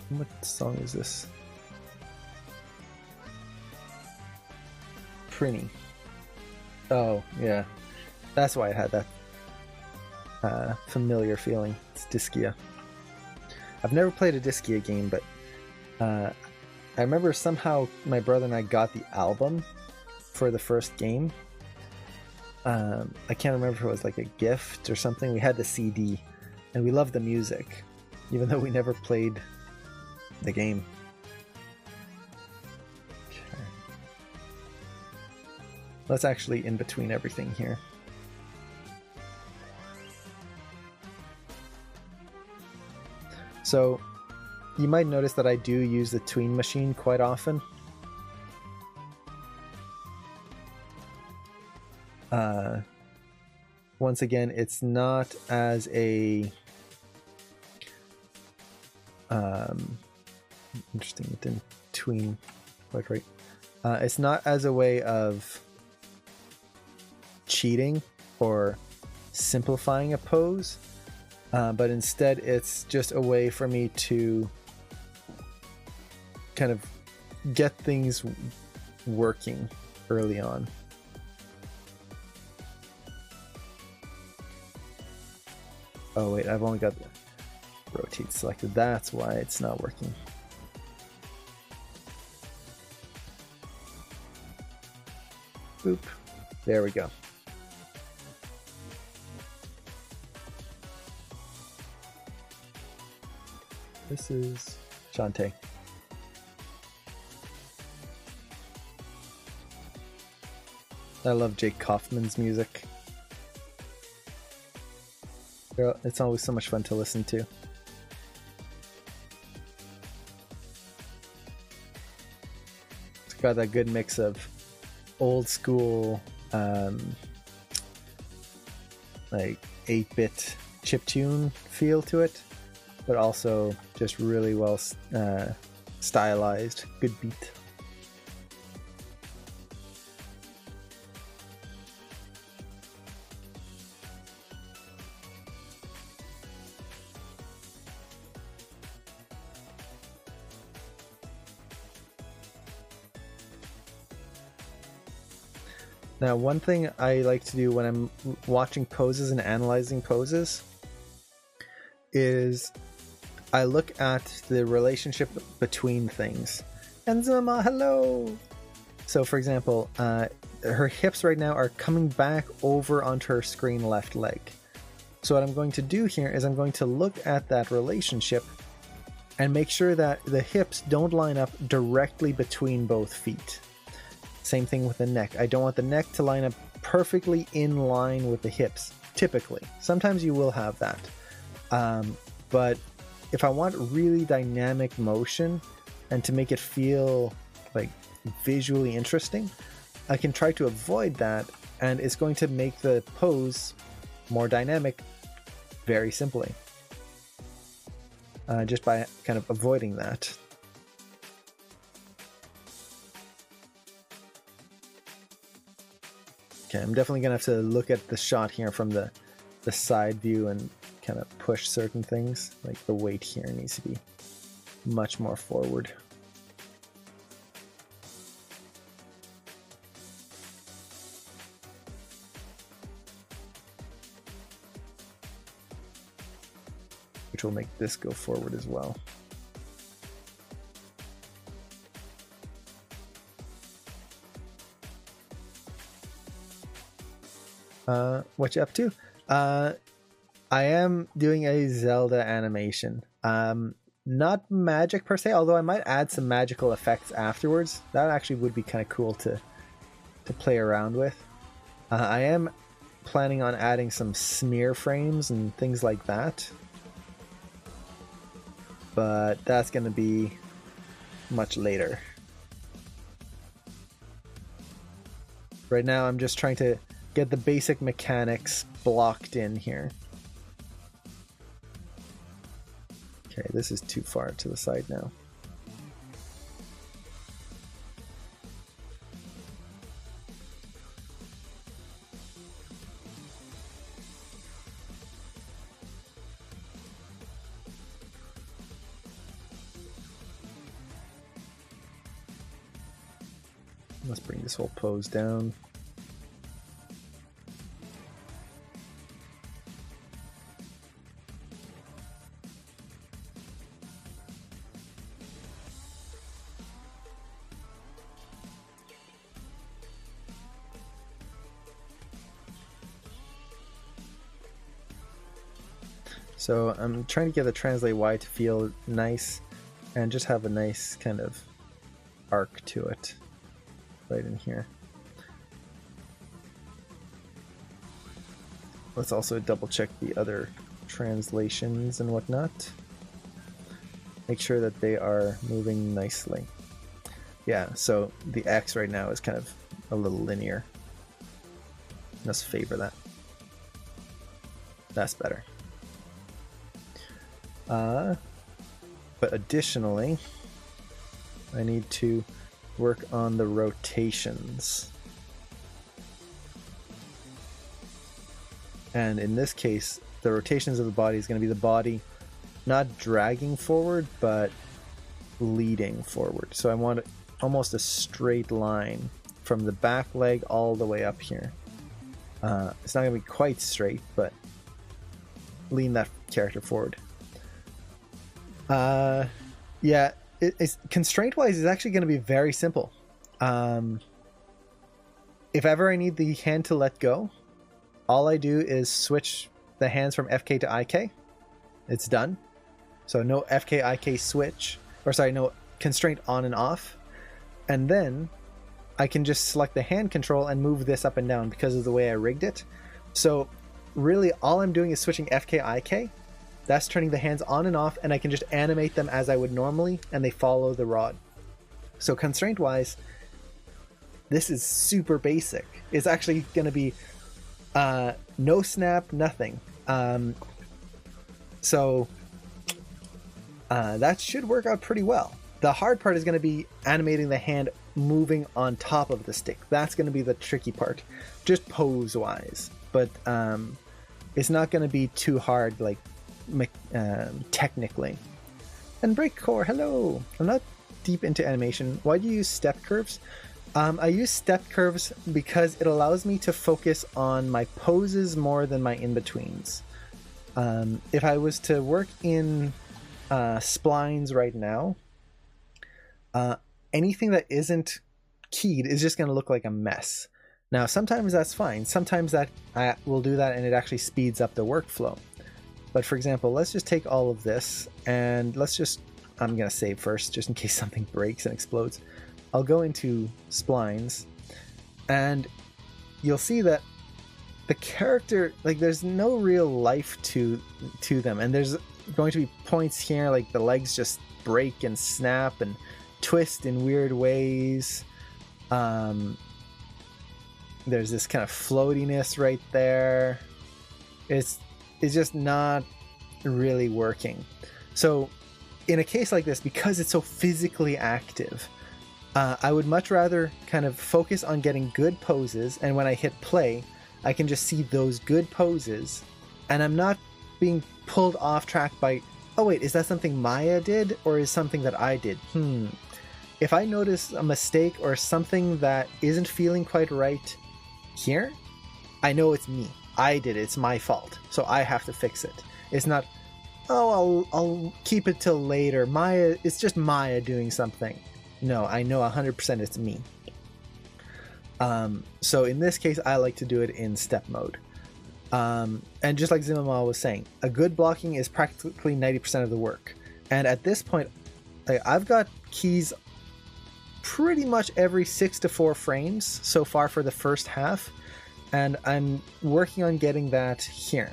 What song is this? Prinny. Oh, yeah. That's why it had that familiar feeling. It's Diskia. I've never played a Diskia game, but I remember somehow my brother and I got the album for the first game. I can't remember if it was like a gift or something. We had the CD, and we loved the music, even though we never played the game. Okay. Let's actually in between everything here. So you might notice that I do use the tween machine quite often. Once again, it's not as a interesting, it didn't tween quite right. It's not as a way of cheating or simplifying a pose, but instead it's just a way for me to kind of get things working early on. Oh wait, I've only got the rotate selected. That's why it's not working. Boop. There we go. This is Shantae. I love Jake Kaufman's music. It's always so much fun to listen to. It's got that good mix of old school, like 8-bit chiptune feel to it, but also just really well stylized, good beat. Now, one thing I like to do when I'm watching poses and analyzing poses is I look at the relationship between things. Enzima, hello! So, for example, her hips right now are coming back over onto her screen left leg. So what I'm going to do here is I'm going to look at that relationship and make sure that the hips don't line up directly between both feet. Same thing with the neck. I don't want the neck to line up perfectly in line with the hips, typically. Sometimes you will have that. But if I want really dynamic motion and to make it feel like visually interesting, I can try to avoid that, and it's going to make the pose more dynamic very simply. Just by kind of avoiding that. Okay, I'm definitely gonna have to look at the shot here from the side view and kind of push certain things. Like the weight here needs to be much more forward. Which will make this go forward as well. What you up to? I am doing a Zelda animation. Not magic per se, although I might add some magical effects afterwards. That actually would be kind of cool to play around with. I am planning on adding some smear frames and things like that. But that's going to be much later. Right now I'm just trying to get the basic mechanics blocked in here. Okay, this is too far to the side now. Let's bring this whole pose down. So I'm trying to get the translate Y to feel nice and just have a nice kind of arc to it right in here. let's also double check the other translations and whatnot. Make sure that they are moving nicely. Yeah, so the X right now is kind of a little linear. Let's favor that. That's better. But additionally, I need to work on the rotations. And in this case, the rotations of the body is going to be the body not dragging forward, but leading forward. So I want almost a straight line from the back leg all the way up here. It's not going to be quite straight, but lean that character forward. Yeah, it's constraint-wise, it's actually going to be very simple. If ever I need the hand to let go, all I do is switch the hands from FK to IK. It's done. So no FK, IK switch, or sorry, no constraint on and off. And then I can just select the hand control and move this up and down because of the way I rigged it. So really all I'm doing is switching FK, IK. That's turning the hands on and off, and I can just animate them as I would normally, and they follow the rod. So constraint-wise, this is super basic. It's actually going to be no snap, nothing. So that should work out pretty well. The hard part is going to be animating the hand moving on top of the stick. That's going to be the tricky part, just pose-wise. But it's not going to be too hard, like technically. And Breakcore, hello! I'm not deep into animation. Why do you use step curves? I use step curves because it allows me to focus on my poses more than my in-betweens. If I was to work in splines right now, anything that isn't keyed is just going to look like a mess. Now, sometimes that's fine. Sometimes that I will do that and it actually speeds up the workflow. But for example, let's just take all of this and let's just, I'm going to save first just in case something breaks and explodes. I'll go into splines and you'll see that the character, like there's no real life to them. And there's going to be points here like the legs just break and snap and twist in weird ways. There's this kind of floatiness right there. It's just not really working. So in a case like this, because it's so physically active, I would much rather kind of focus on getting good poses, and when I hit play, I can just see those good poses, and I'm not being pulled off track by, oh wait, is that something Maya did, or is something that I did? If I notice a mistake or something that isn't feeling quite right here, I know it's me. I did it. It's my fault. So I have to fix it. It's not, oh, I'll keep it till later. Maya, it's just Maya doing something. No, I know 100% it's me. So in this case, I like to do it in step mode. And just like Zimmermal was saying, a good blocking is practically 90% of the work. And at this point, I've got keys pretty much every 6 to 4 frames so far for the first half. And I'm working on getting that here.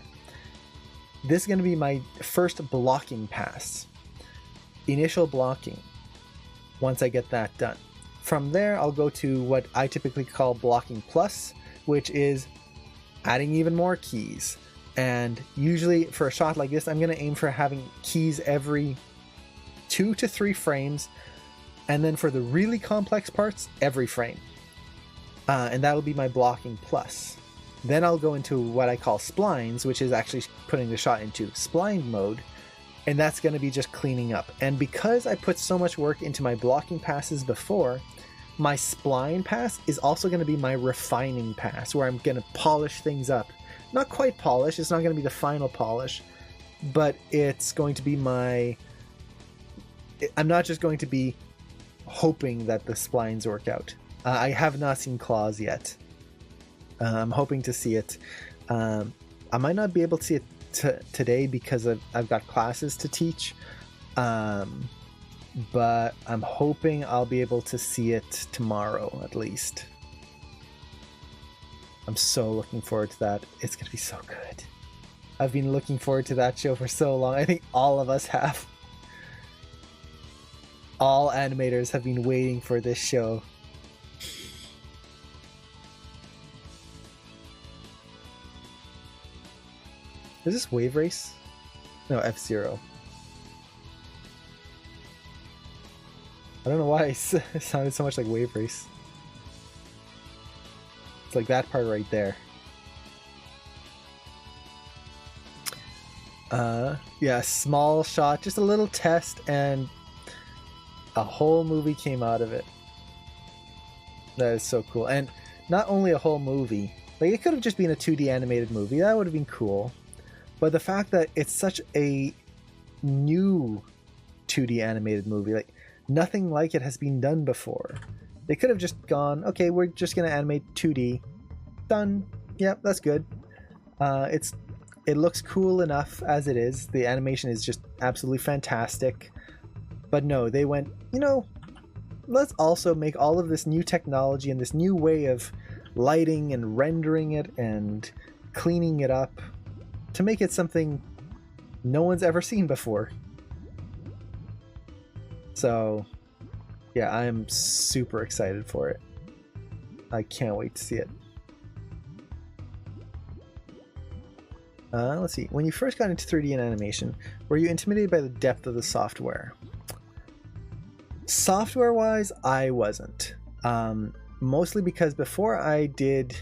This is going to be my first blocking pass. Initial blocking. Once I get that done. From there, I'll go to what I typically call blocking plus, which is adding even more keys. And usually for a shot like this, I'm going to aim for having keys every 2 to 3 frames. And then for the really complex parts, every frame. And that'll be my blocking plus. Then I'll go into what I call splines, which is actually putting the shot into spline mode. And that's going to be just cleaning up. And because I put so much work into my blocking passes before, my spline pass is also going to be my refining pass, where I'm going to polish things up. Not quite polish, it's not going to be the final polish, but it's going to be my... I'm not just going to be hoping that the splines work out. I have not seen claws yet. I'm hoping to see it. I might not be able to see it today because I've got classes to teach, but I'm hoping I'll be able to see it tomorrow at least. I'm so looking forward to that. It's going to be so good. I've been looking forward to that show for so long. I think all of us have. All animators have been waiting for this show. Is this Wave Race? No, F-Zero. I don't know why it sounded so much like Wave Race. It's like that part right there. Yeah, small shot, just a little test, and a whole movie came out of it. That is so cool. And not only a whole movie, like it could have just been a 2D animated movie, that would have been cool. But the fact that it's such a new 2D animated movie, like nothing like it has been done before. They could have just gone, okay, we're just going to animate 2D. Done. Yep, that's good. It looks cool enough as it is. The animation is just absolutely fantastic. But no, they went, let's also make all of this new technology and this new way of lighting and rendering it and cleaning it up to make it something no one's ever seen before. So, yeah, I am super excited for it. I can't wait to see it. Let's see. When you first got into 3D and animation, were you intimidated by the depth of the software? Software-wise, I wasn't. Mostly because before I did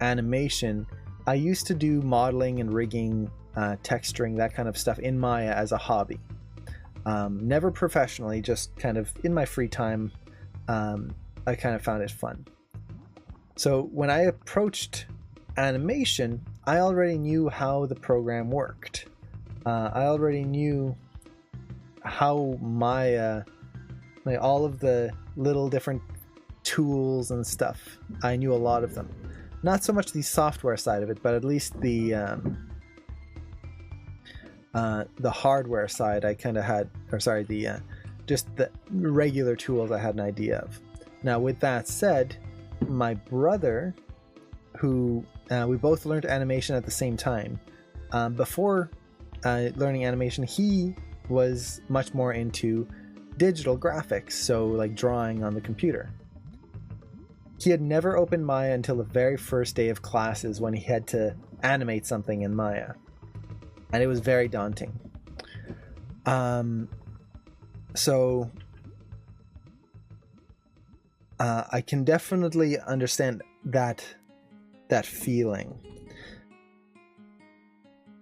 animation, I used to do modeling and rigging, texturing, that kind of stuff in Maya as a hobby. Never professionally, just kind of in my free time. I kind of found it fun. So when I approached animation, I already knew how the program worked. I already knew how Maya, like all of the little different tools and stuff. I knew a lot of them. Not so much the software side of it, but at least the hardware side I kind of had, just the regular tools I had an idea of. Now, with that said, my brother, who we both learned animation at the same time, before learning animation, he was much more into digital graphics, so like drawing on the computer. He had never opened Maya until the very first day of classes when he had to animate something in Maya. And it was very daunting. So I can definitely understand that feeling.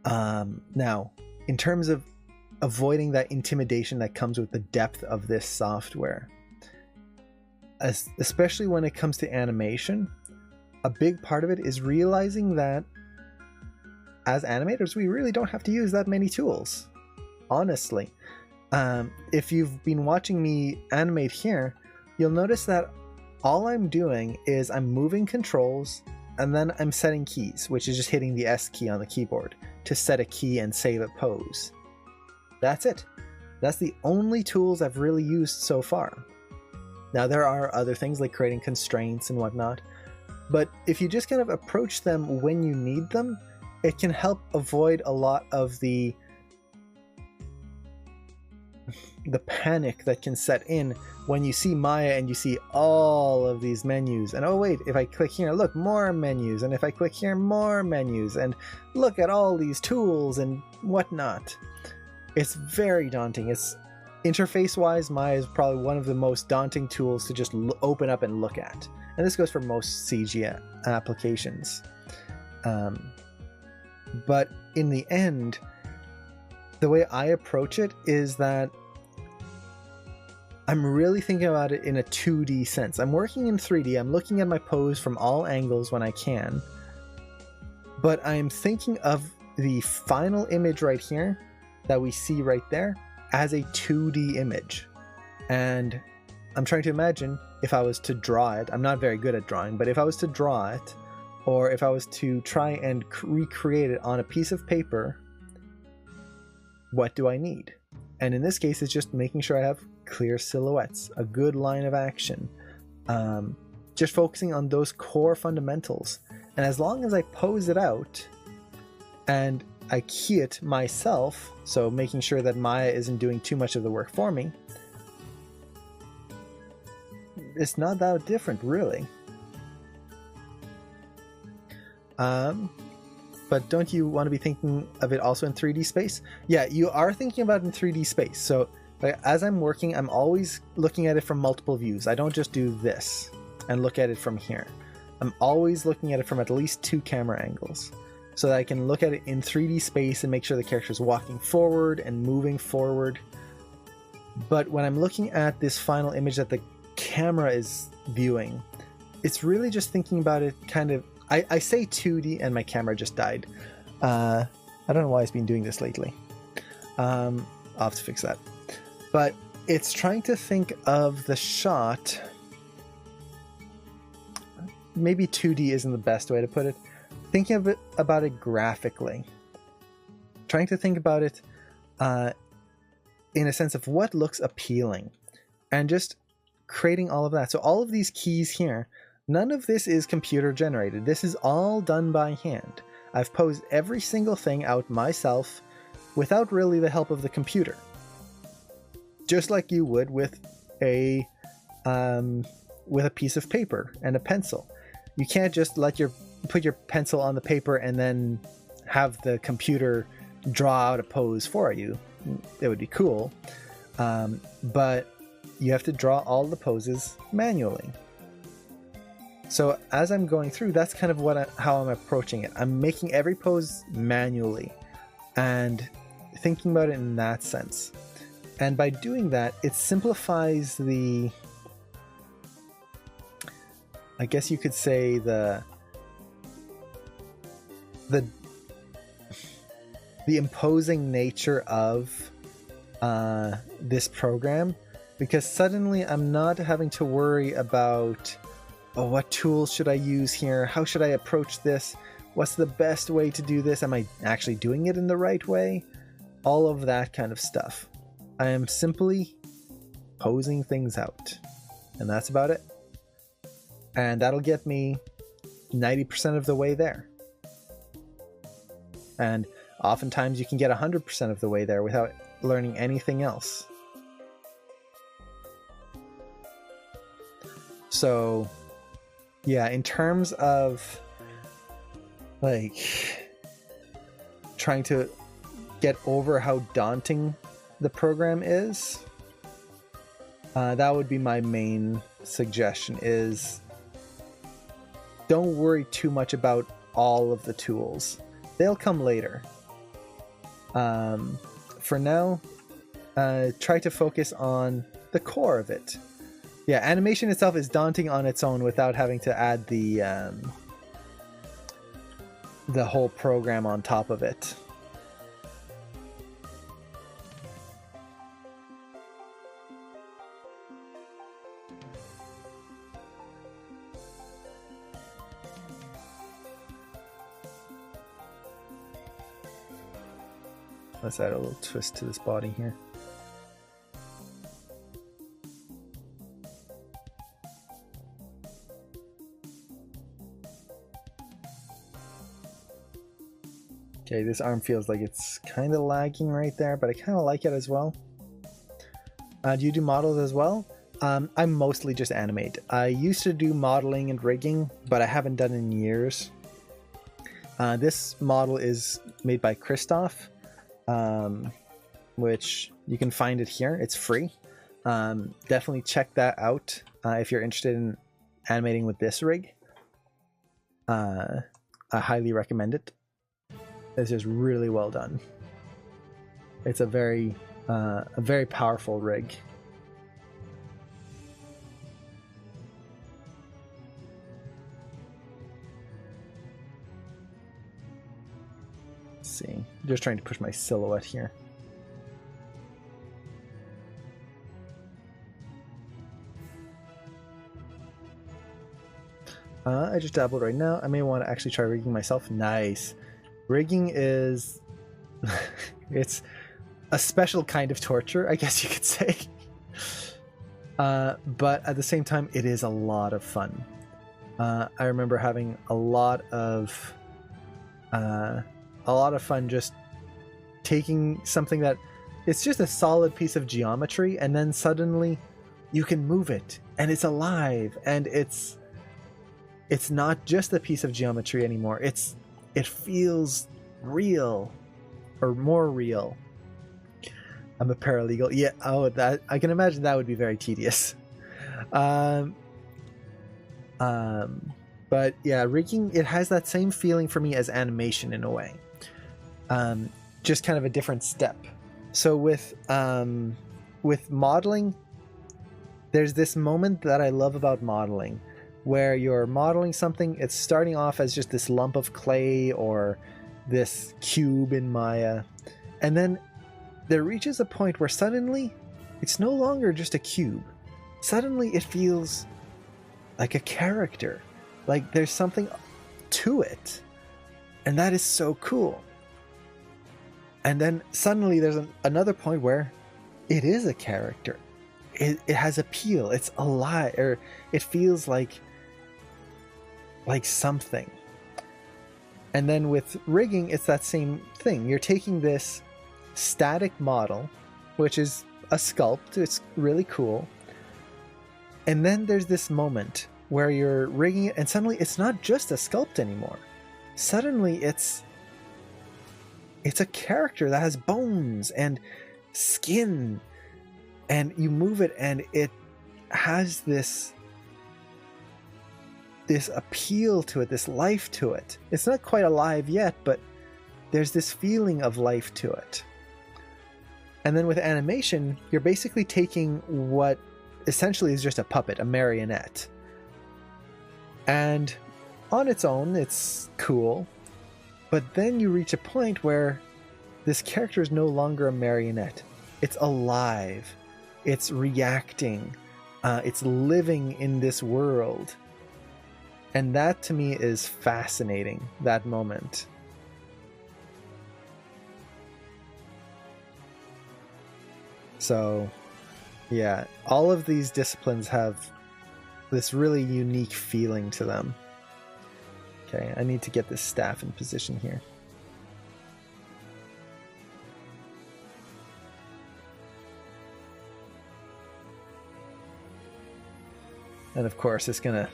Now, in terms of avoiding that intimidation that comes with the depth of this software, especially when it comes to animation, a big part of it is realizing that as animators, we really don't have to use that many tools. Honestly, if you've been watching me animate here, you'll notice that all I'm doing is I'm moving controls and then I'm setting keys, which is just hitting the S key on the keyboard to set a key and save a pose. That's it. That's the only tools I've really used so far. Now, there are other things like creating constraints and whatnot, but if you just kind of approach them when you need them, it can help avoid a lot of the panic that can set in when you see Maya and you see all of these menus, and oh wait, if I click here, look, more menus, and if I click here, more menus, and look at all these tools and whatnot. It's very daunting. It's interface-wise, Maya is probably one of the most daunting tools to just open up and look at. And this goes for most CG applications. But in the end, the way I approach it is that I'm really thinking about it in a 2D sense. I'm working in 3D. I'm looking at my pose from all angles when I can. But I'm thinking of the final image right here that we see right there as a 2D image. And I'm trying to imagine if I was to draw it. I'm not very good at drawing, but if I was to draw it, or if I was to try and recreate it on a piece of paper, what do I need? And in this case, it's just making sure I have clear silhouettes, a good line of action, just focusing on those core fundamentals. And as long as I pose it out and I key it myself, so making sure that Maya isn't doing too much of the work for me, it's not that different, really. But don't you want to be thinking of it also in 3D space? Yeah, you are thinking about it in 3D space. So as I'm working, I'm always looking at it from multiple views. I don't just do this and look at it from here. I'm always looking at it from at least 2 camera angles, so that I can look at it in 3D space and make sure the character is walking forward and moving forward. But when I'm looking at this final image that the camera is viewing, it's really just thinking about it kind of, I say 2D and my camera just died. I don't know why it's been doing this lately. I'll have to fix that. But it's trying to think of the shot. Maybe 2D isn't the best way to put it. Thinking of it about it graphically. Trying to think about it in a sense of what looks appealing. And just creating all of that. So all of these keys here, none of this is computer generated. This is all done by hand. I've posed every single thing out myself without really the help of the computer. Just like you would with a piece of paper and a pencil. You can't just put your pencil on the paper and then have the computer draw out a pose for you. It would be cool. But you have to draw all the poses manually. So as I'm going through, that's kind of how I'm approaching it. I'm making every pose manually and thinking about it in that sense. And by doing that, it simplifies the, I guess you could say, the imposing nature of this program, because suddenly I'm not having to worry about, oh, what tools should I use here? How should I approach this? What's the best way to do this? Am I actually doing it in the right way? All of that kind of stuff. I am simply posing things out, and that's about it. And that'll get me 90% of the way there. And oftentimes you can get 100% of the way there without learning anything else. So, yeah, in terms of like trying to get over how daunting the program is, that would be my main suggestion, is don't worry too much about all of the tools. They'll come later. For now, try to focus on the core of it. Yeah, animation itself is daunting on its own without having to add the whole program on top of it. Let's add a little twist to this body here. Okay, this arm feels like it's kind of lagging right there, but I kind of like it as well. Do you do models as well? I mostly just animate. I used to do modeling and rigging, but I haven't done it in years. This model is made by Christoph, which you can find it here. It's free. Definitely check that out if you're interested in animating with this rig. I highly recommend it. It's just really well done. It's a very powerful rig. Let's see, just trying to push my silhouette here. I just dabbled right now. I may want to actually try rigging myself. Nice. Rigging is it's a special kind of torture, I guess you could say. But at the same time, it is a lot of fun. I remember having a lot of fun just taking something that it's just a solid piece of geometry, and then suddenly you can move it and it's alive, and it's not just a piece of geometry anymore. It feels real, or more real. I'm a paralegal. Yeah. Oh, that I can imagine that would be very tedious. But yeah, rigging, it has that same feeling for me as animation in a way. Just kind of a different step. So with modeling, there's this moment that I love about modeling, where you're modeling something, it's starting off as just this lump of clay or this cube in Maya, and then there reaches a point where suddenly it's no longer just a cube. Suddenly it feels like a character, like there's something to it, and that is so cool. And then suddenly there's another point where it is a character. It has appeal. It's alive, or it feels like something. And then with rigging, it's that same thing. You're taking this static model, which is a sculpt. It's really cool. And then there's this moment where you're rigging it, and suddenly it's not just a sculpt anymore. Suddenly it's a character that has bones and skin, and you move it and it has this appeal to it, this life to it. It's not quite alive yet, but there's this feeling of life to it. And then with animation, you're basically taking what essentially is just a puppet, a marionette. And on its own, it's cool. But then you reach a point where this character is no longer a marionette. It's alive. It's reacting. It's living in this world. And that to me is fascinating, that moment. So, yeah, all of these disciplines have this really unique feeling to them. Okay, I need to get this staff in position here. And of course, it's gonna...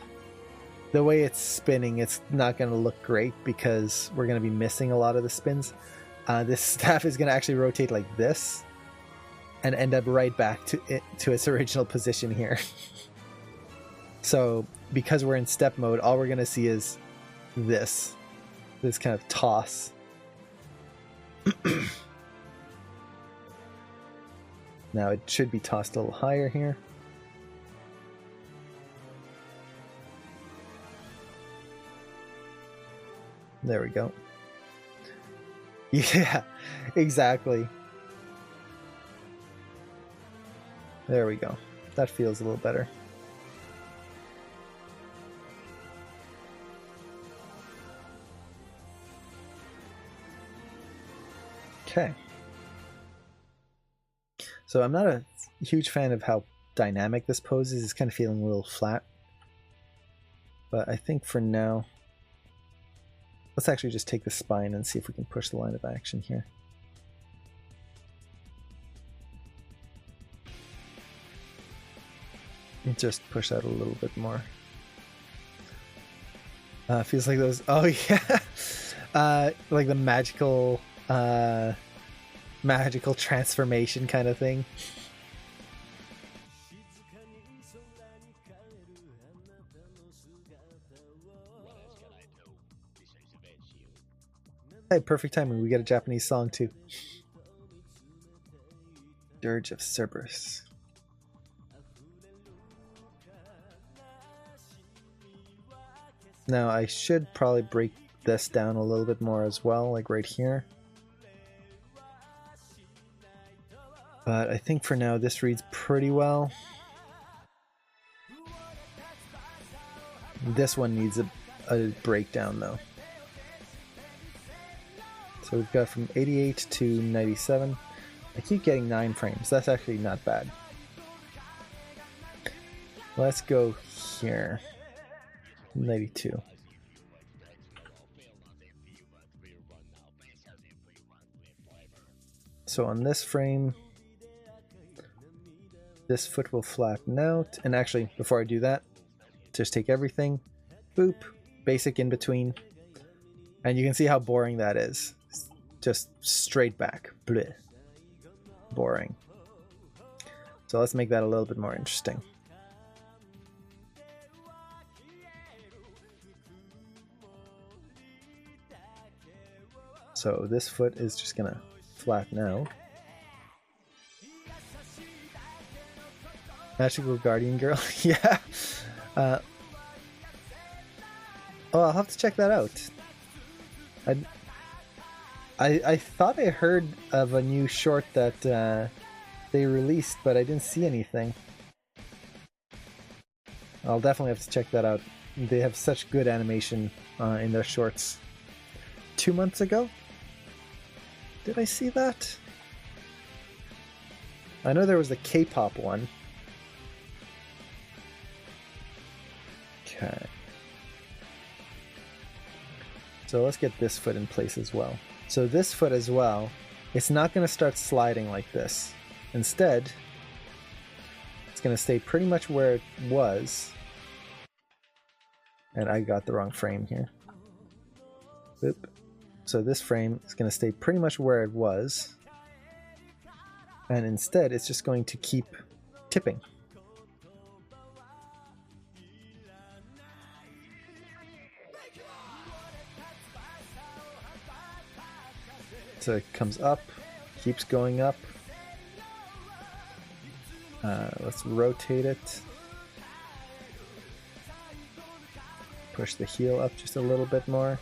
The way it's spinning, it's not gonna look great because we're gonna be missing a lot of the spins. This staff is gonna actually rotate like this and end up right back to its original position here. So, because we're in step mode, all we're gonna see is this kind of toss. Now it should be tossed a little higher here. There we go. Yeah, exactly. There we go. That feels a little better. Okay. So I'm not a huge fan of how dynamic this pose is. It's kind of feeling a little flat. But I think for now, let's actually just take the spine and see if we can push the line of action here. And just push that a little bit more. Feels like those... Oh, yeah! Like the magical transformation kind of thing. Hey, perfect timing. We get a Japanese song too. Dirge of Cerberus. Now I should probably break this down a little bit more as well, like right here. But I think for now this reads pretty well. This one needs a breakdown though. So we've got from 88 to 97. I keep getting 9 frames. That's actually not bad. Let's go here. 92. So on this frame, this foot will flatten out. And actually, before I do that, just take everything, boop, basic in between. And you can see how boring that is. Just straight back. Bleh. Boring. So let's make that a little bit more interesting. So this foot is just gonna flatten out. Magical Guardian Girl, yeah. Oh, I'll have to check that out. I thought I heard of a new short that they released, but I didn't see anything. I'll definitely have to check that out. They have such good animation in their shorts. 2 months ago? Did I see that? I know there was the K-pop one. Okay. So let's get this foot in place as well. So this foot as well, it's not going to start sliding like this. Instead, it's going to stay pretty much where it was. And I got the wrong frame here. Boop. So this frame is going to stay pretty much where it was. And instead, it's just going to keep tipping. So it comes up, keeps going up. Let's rotate it. Push the heel up just a little bit more.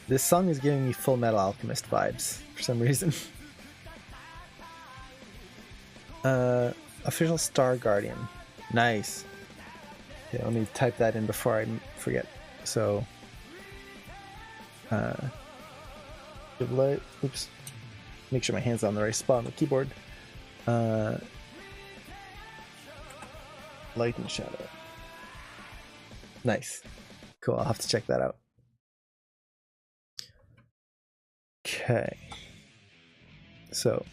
This song is giving me Full Metal Alchemist vibes for some reason. Official Star Guardian. Nice. Okay, let me type that in before I forget. So, oops. Make sure my hand's on the right spot on the keyboard. Light and shadow. Nice. Cool, I'll have to check that out. Okay. So,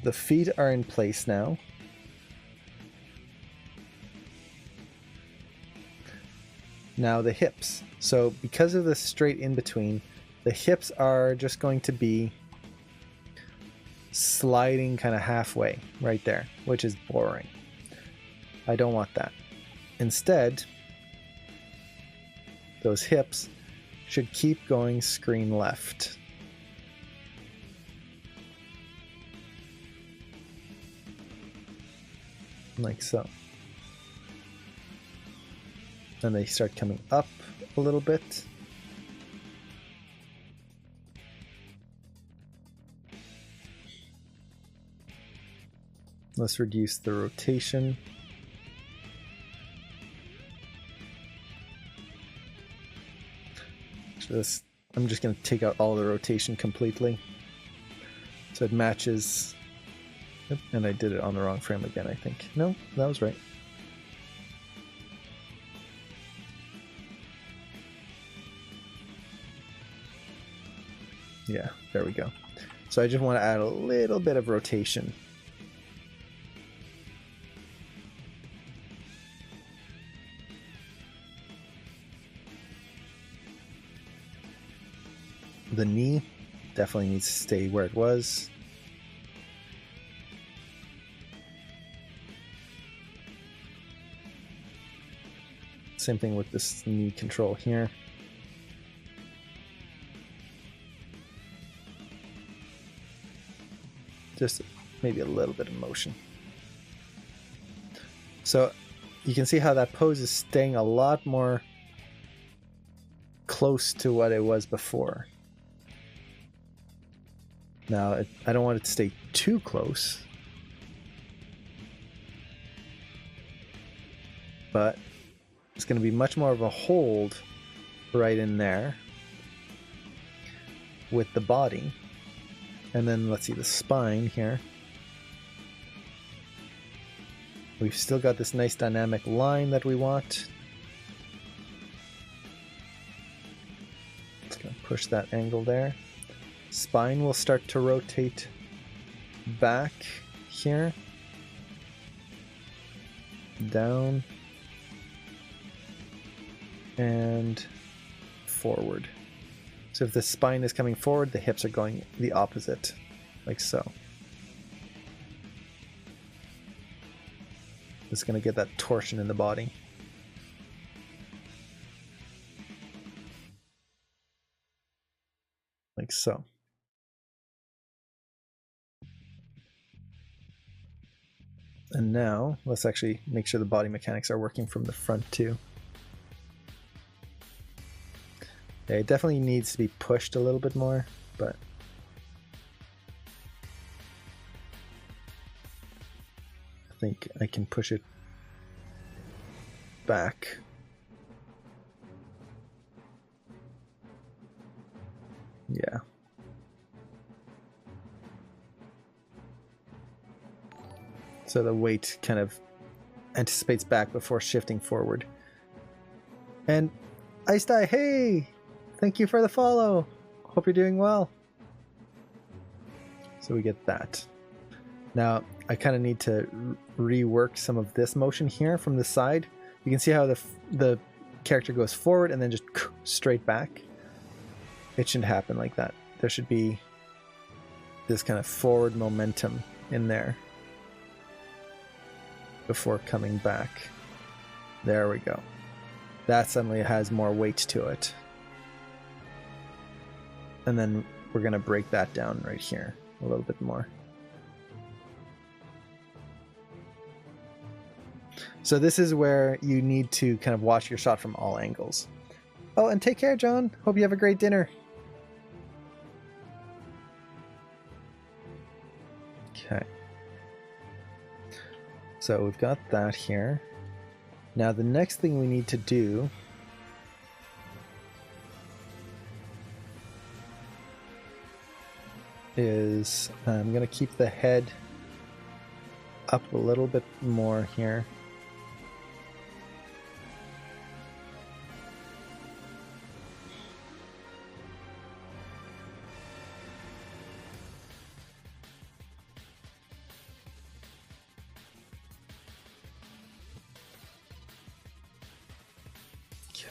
the feet are in place now. Now the hips. So because of the straight in between, the hips are just going to be sliding kind of halfway right there, which is boring. I don't want that. Instead, those hips should keep going screen left. Like so. And they start coming up a little bit. Let's reduce the rotation. I'm just going to take out all the rotation completely. So it matches. And I did it on the wrong frame again, I think. No, that was right. Yeah, there we go. So I just want to add a little bit of rotation. The knee definitely needs to stay where it was. Same thing with this knee control here. Just maybe a little bit of motion. So you can see how that pose is staying a lot more close to what it was before. Now, I don't want it to stay too close, but it's going to be much more of a hold right in there with the body. And then let's see the spine here. We've still got this nice dynamic line that we want. Just gonna push that angle there. Spine will start to rotate back here. Down. And forward. So if the spine is coming forward, the hips are going the opposite, like so. It's going to get that torsion in the body. Like so. And now, let's actually make sure the body mechanics are working from the front too. Yeah, it definitely needs to be pushed a little bit more, but I think I can push it back. Yeah. So the weight kind of anticipates back before shifting forward. And Ice Die, hey! Thank you for the follow. Hope you're doing well. So we get that. Now, I kind of need to rework some of this motion here from the side. You can see how the character goes forward and then just straight back. It shouldn't happen like that. There should be this kind of forward momentum in there before coming back. There we go. That suddenly has more weight to it. And then we're going to break that down right here a little bit more. So this is where you need to kind of watch your shot from all angles. Oh, and take care, John. Hope you have a great dinner. Okay. So we've got that here. Now the next thing we need to do is I'm going to keep the head up a little bit more here.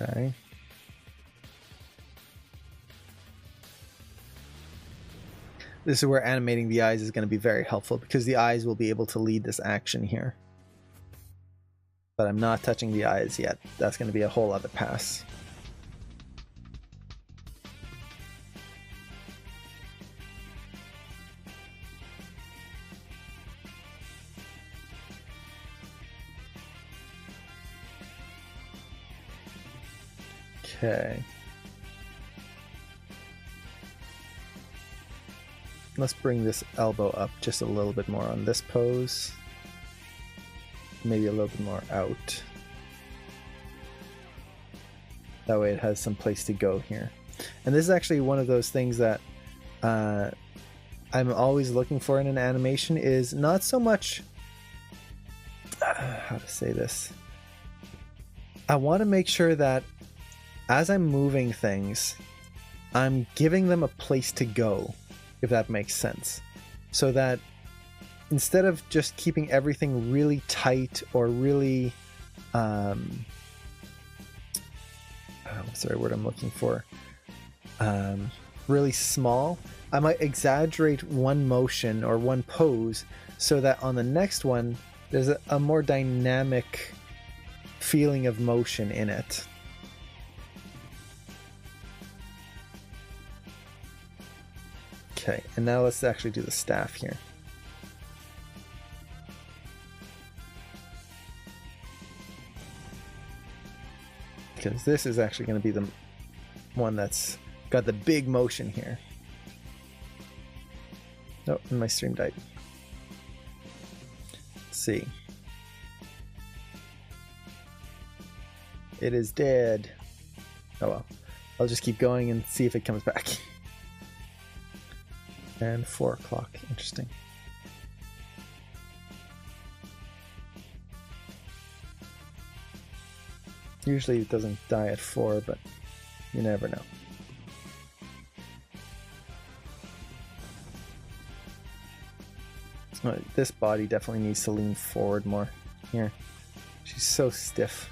Okay. This is where animating the eyes is going to be very helpful because the eyes will be able to lead this action here. But I'm not touching the eyes yet. That's going to be a whole other pass. Okay. Let's bring this elbow up just a little bit more on this pose. Maybe a little bit more out. That way it has some place to go here. And this is actually one of those things that I'm always looking for in an animation is not so much... how to say this? I want to make sure that as I'm moving things, I'm giving them a place to go, if that makes sense. So that instead of just keeping everything really tight or really, what's the right word I'm looking for? Really small, I might exaggerate one motion or one pose so that on the next one, there's a more dynamic feeling of motion in it. Okay, and now let's actually do the staff here. Because this is actually going to be the one that's got the big motion here. Oh, and my stream died. Let's see. It is dead. Oh well. I'll just keep going and see if it comes back. And 4 o'clock. Interesting. Usually it doesn't die at 4, but you never know. This body definitely needs to lean forward more. Here. She's so stiff.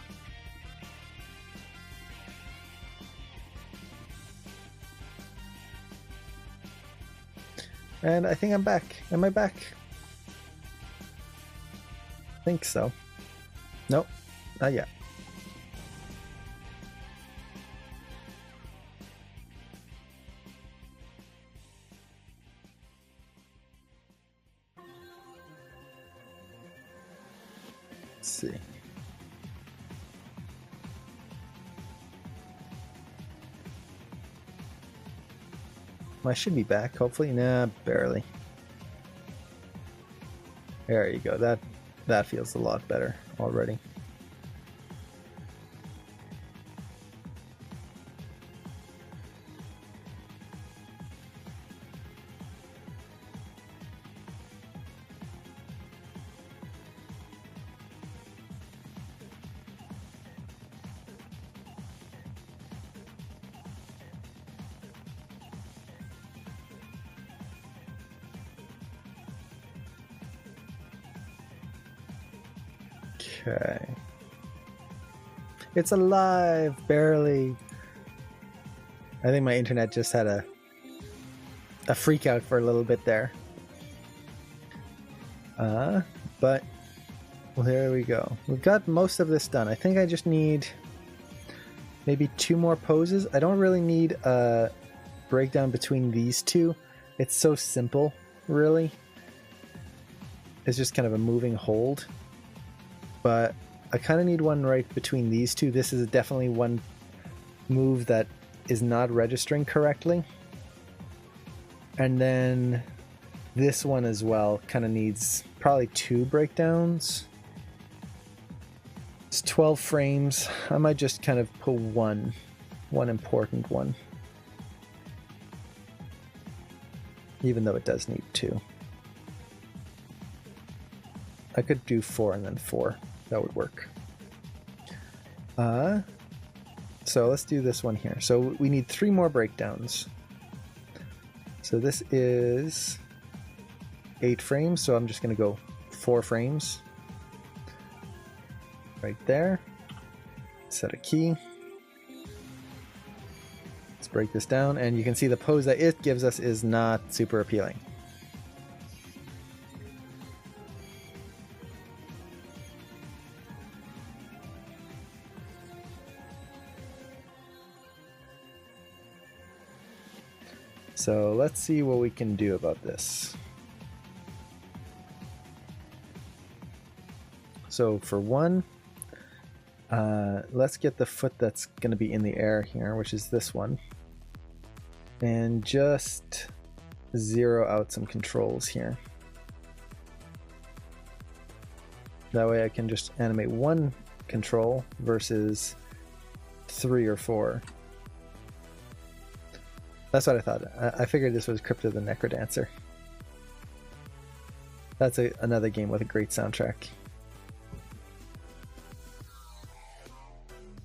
And I think I'm back. Am I back? I think so. Nope, not yet. Let's see. I should be back, hopefully. Nah, barely. There you go. That feels a lot better already. Okay. It's alive, barely. I think my internet just had a freak out for a little bit there. But well, there we go. We've got most of this done. I think I just need maybe 2 more poses. I don't really need a breakdown between these two. It's so simple, really. It's just kind of a moving hold. But I kind of need one right between these two. This is definitely one move that is not registering correctly. And then this one as well kind of needs probably 2 breakdowns. It's 12 frames. I might just kind of put one important one. Even though it does need 2. I could do 4 and then 4. That would work. So let's do this one here. So we need 3 more breakdowns. So this is 8 frames, so I'm just going to go 4 frames. Right there. Set a key. Let's break this down, and you can see the pose that it gives us is not super appealing. So let's see what we can do about this. So for one, let's get the foot that's going to be in the air here, which is this one. And just zero out some controls here. That way I can just animate 1 control versus 3 or 4. That's what I thought. I figured this was Crypto the Necrodancer. That's another game with a great soundtrack.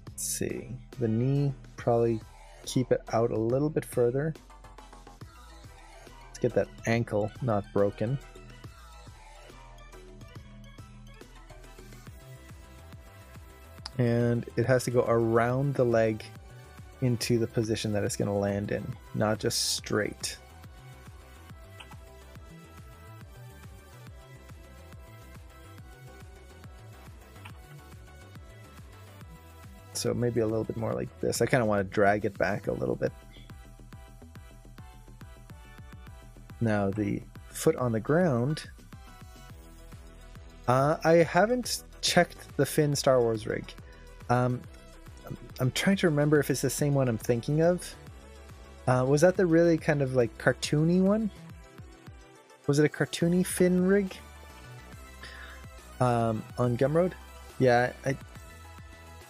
Let's see. The knee, probably keep it out a little bit further. Let's get that ankle not broken. And it has to go around the leg into the position that it's going to land in, not just straight. So maybe a little bit more like this. I kind of want to drag it back a little bit. Now the foot on the ground. I haven't checked the Finn Star Wars rig. I'm trying to remember if it's the same one I'm thinking of. Was that the really kind of like cartoony one? Was it a cartoony Finn rig? On Gumroad? Yeah,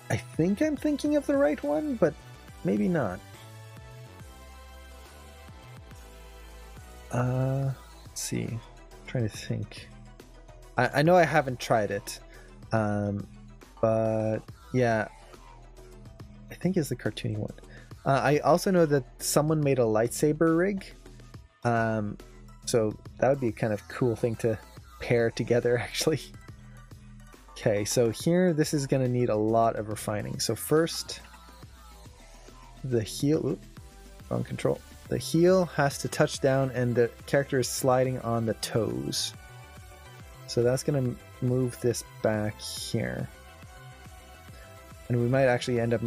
I think I'm thinking of the right one, but maybe not. Let's see. I'm trying to think. I know I haven't tried it. But yeah. think is the cartoony one. I also know that someone made a lightsaber rig. So that would be a kind of cool thing to pair together, actually. Okay, so here, this is going to need a lot of refining. So first, the heel, oops, wrong control. The heel has to touch down and the character is sliding on the toes. So that's going to move this back here. And we might actually end up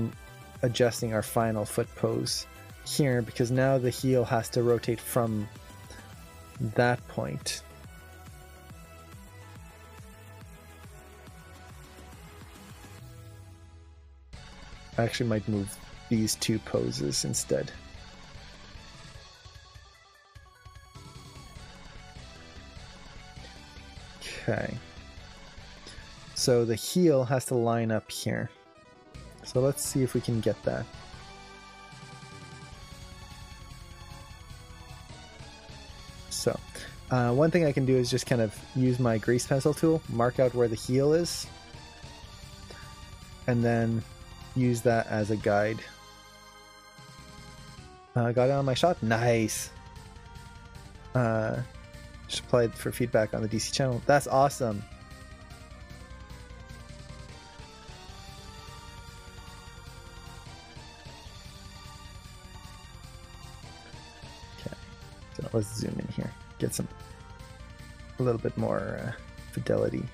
adjusting our final foot pose here because now the heel has to rotate from that point. I actually might move these two poses instead. Okay. So the heel has to line up here. So let's see if we can get that. So, one thing I can do is just kind of use my grease pencil tool, mark out where the heel is, and then use that as a guide. Got it on my shot? Nice! Just applied for feedback on the DC channel. That's awesome! Okay, so let's zoom in here. Get a little bit more fidelity.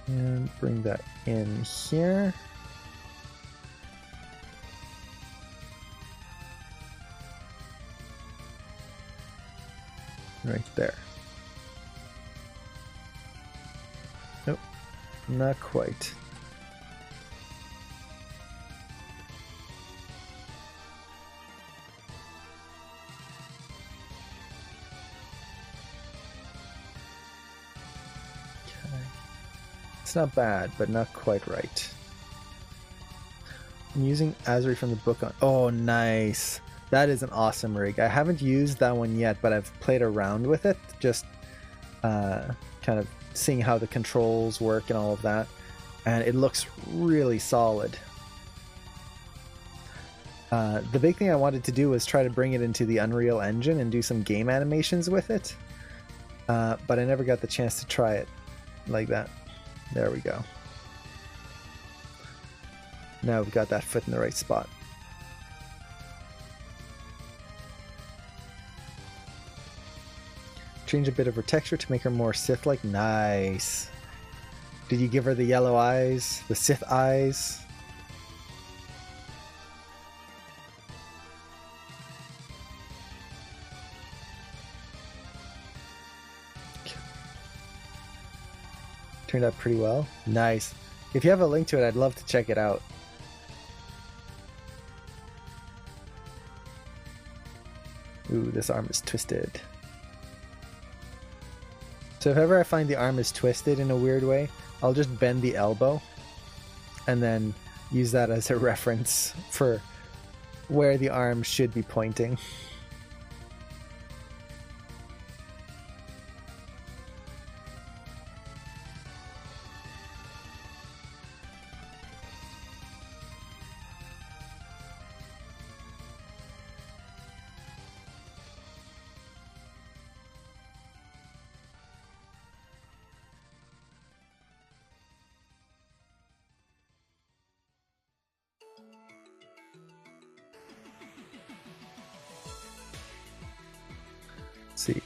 And bring that in here. Right there. Nope, not quite. It's not bad, but not quite right. I'm using Azuri from the book on... Oh, nice! That is an awesome rig. I haven't used that one yet, but I've played around with it, just kind of seeing how the controls work and all of that. And it looks really solid. The big thing I wanted to do was try to bring it into the Unreal Engine and do some game animations with it. But I never got the chance to try it like that. There we go. Now we've got that foot in the right spot. Change a bit of her texture to make her more Sith-like. Nice. Did you give her the yellow eyes? The Sith eyes? Turned out pretty well. Nice. If you have a link to it, I'd love to check it out. Ooh, this arm is twisted. So if ever I find the arm is twisted in a weird way, I'll just bend the elbow and then use that as a reference for where the arm should be pointing. See,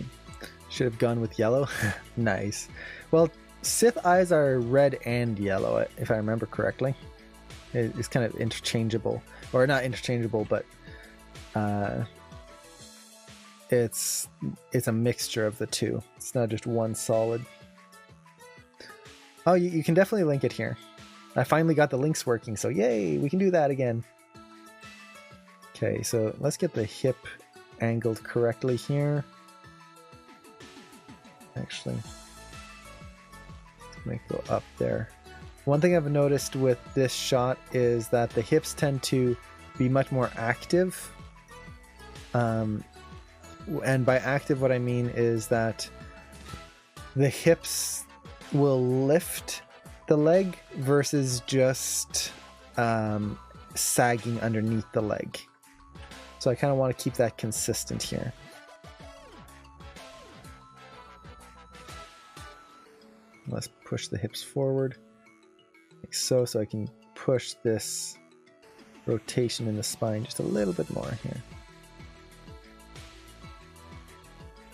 should have gone with yellow. Nice. Well, Sith eyes are red and yellow, if I remember correctly. It's kind of interchangeable, or not interchangeable, but it's a mixture of the two. It's not just one solid. Oh, you can definitely link it here. I finally got the links working, so yay, we can do that again. Okay, so let's get the hip angled correctly here. Actually, might go up there. One thing I've noticed with this shot is that the hips tend to be much more active. And by active, what I mean is that the hips will lift the leg versus just sagging underneath the leg. So I kind of want to keep that consistent here. Let's push the hips forward like so I can push this rotation in the spine just a little bit more here.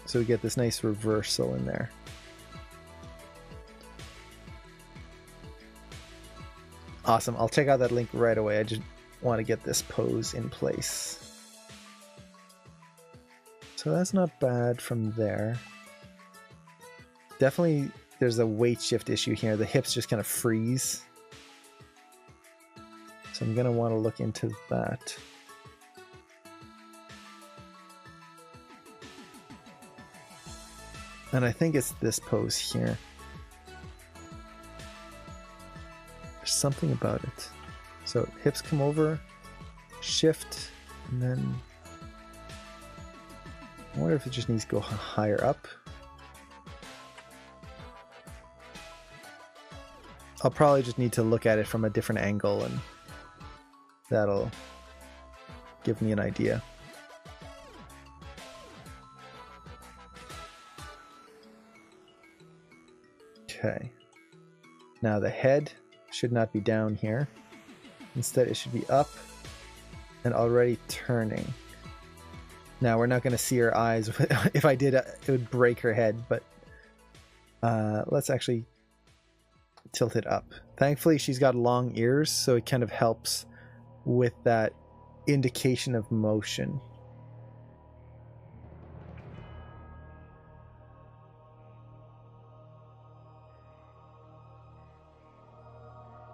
So we get this nice reversal in there. Awesome. I'll check out that link right away. I just want to get this pose in place. So that's not bad from there. Definitely there's a weight shift issue here. The hips just kind of freeze. So I'm going to want to look into that. And I think it's this pose here. There's something about it. So hips come over, shift, and then I wonder if it just needs to go higher up. I'll probably just need to look at it from a different angle, and that'll give me an idea. Okay. Now the head should not be down here. Instead, it should be up and already turning. Now, we're not going to see her eyes. If I did, it would break her head, but let's actually tilt it up. Thankfully, she's got long ears, so it kind of helps with that indication of motion.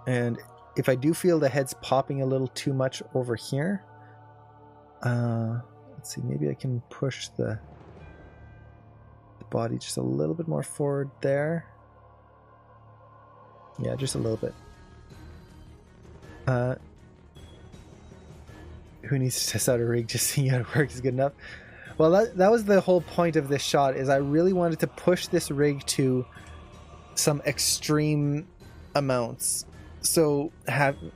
And if I do feel the head's popping a little too much over here, let's see, maybe I can push the body just a little bit more forward there. Yeah, just a little bit. Who needs to test out a rig? Just seeing how it works is good enough. Well, that was the whole point of this shot, is I really wanted to push this rig to some extreme amounts. So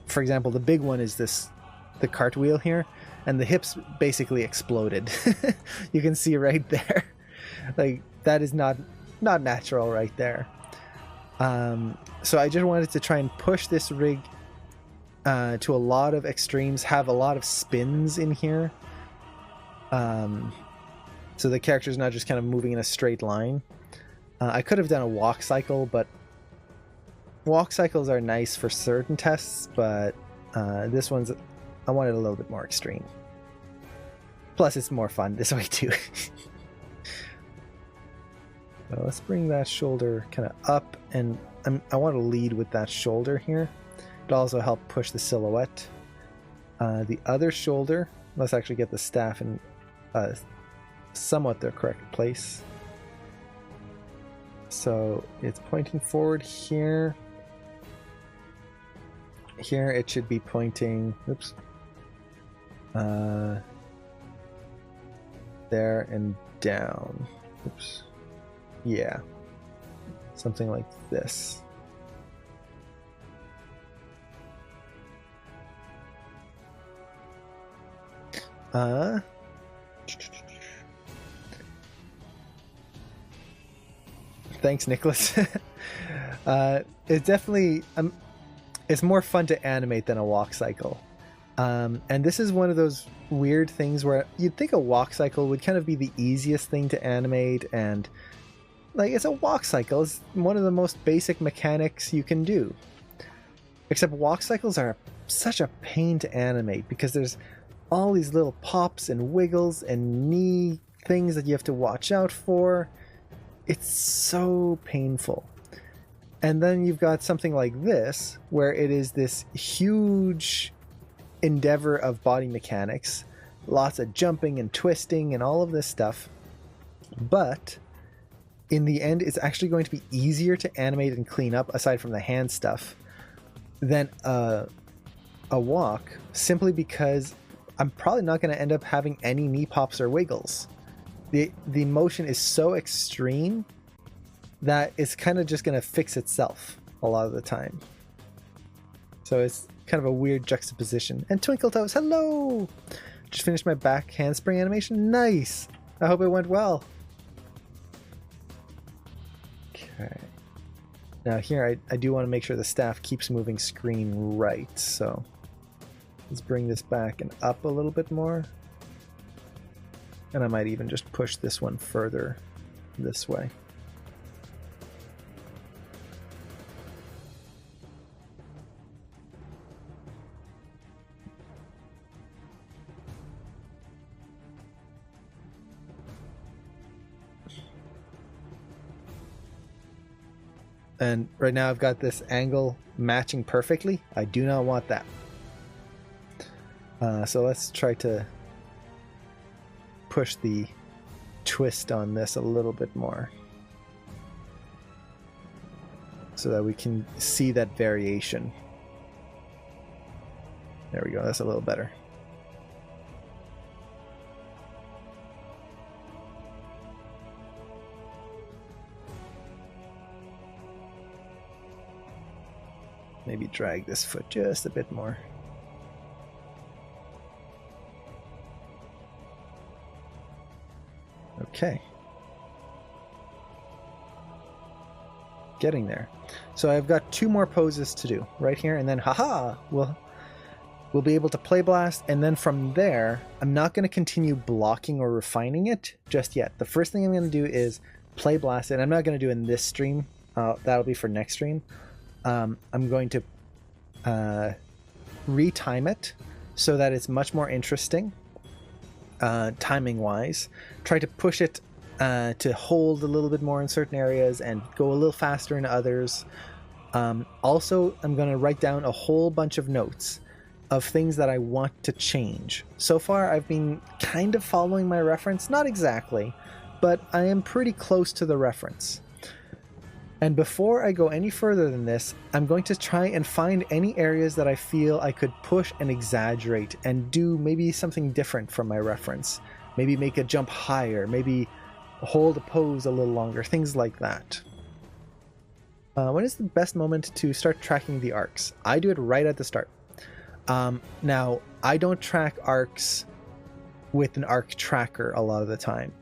for example, the big one is the cartwheel here, and the hips basically exploded. You can see right there. Like, that is not natural right there. So I just wanted to try and push this rig to a lot of extremes, have a lot of spins in here. So the character's not just kind of moving in a straight line. I could have done a walk cycle, but walk cycles are nice for certain tests, but this one's, I wanted a little bit more extreme. Plus, it's more fun this way too. So let's bring that shoulder kind of up, and I want to lead with that shoulder here. It'll also help push the silhouette. The other shoulder, let's actually get the staff in somewhat the correct place. So it's pointing forward here. Here it should be pointing, oops, there and down. Oops. Yeah. Something like this. Thanks, Nicholas. It's definitely it's more fun to animate than a walk cycle. And this is one of those weird things where you'd think a walk cycle would kind of be the easiest thing to animate, and like, it's a walk cycle. It's one of the most basic mechanics you can do. Except walk cycles are such a pain to animate because there's all these little pops and wiggles and knee things that you have to watch out for. It's so painful. And then you've got something like this, where it is this huge endeavor of body mechanics, lots of jumping and twisting and all of this stuff. But in the end, it's actually going to be easier to animate and clean up, aside from the hand stuff, than a walk, simply because I'm probably not going to end up having any knee pops or wiggles. The motion is so extreme that it's kind of just going to fix itself a lot of the time. So kind of a weird juxtaposition. And Twinkle Toes, hello! Just finished my back handspring animation. Nice! I hope it went well. Okay. Now here, I do want to make sure the staff keeps moving screen right, so let's bring this back and up a little bit more. And I might even just push this one further this way. And right now I've got this angle matching perfectly. I do not want that. So let's try to push the twist on this a little bit more so that we can see that variation. There we go, that's a little better. Maybe drag this foot just a bit more. Okay. Getting there. So I've got 2 more poses to do right here, and then haha, we'll be able to play blast, and then from there, I'm not going to continue blocking or refining it just yet. The first thing I'm going to do is play blast, and I'm not going to do it in this stream. That'll be for next stream. I'm going to retime it so that it's much more interesting, timing wise. Try to push it to hold a little bit more in certain areas and go a little faster in others. Also, I'm going to write down a whole bunch of notes of things that I want to change. So far, I've been kind of following my reference, not exactly, but I am pretty close to the reference. And before I go any further than this, I'm going to try and find any areas that I feel I could push and exaggerate and do maybe something different from my reference. Maybe make a jump higher, maybe hold a pose a little longer, things like that. When is the best moment to start tracking the arcs? I do it right at the start. Now, I don't track arcs with an arc tracker a lot of the time.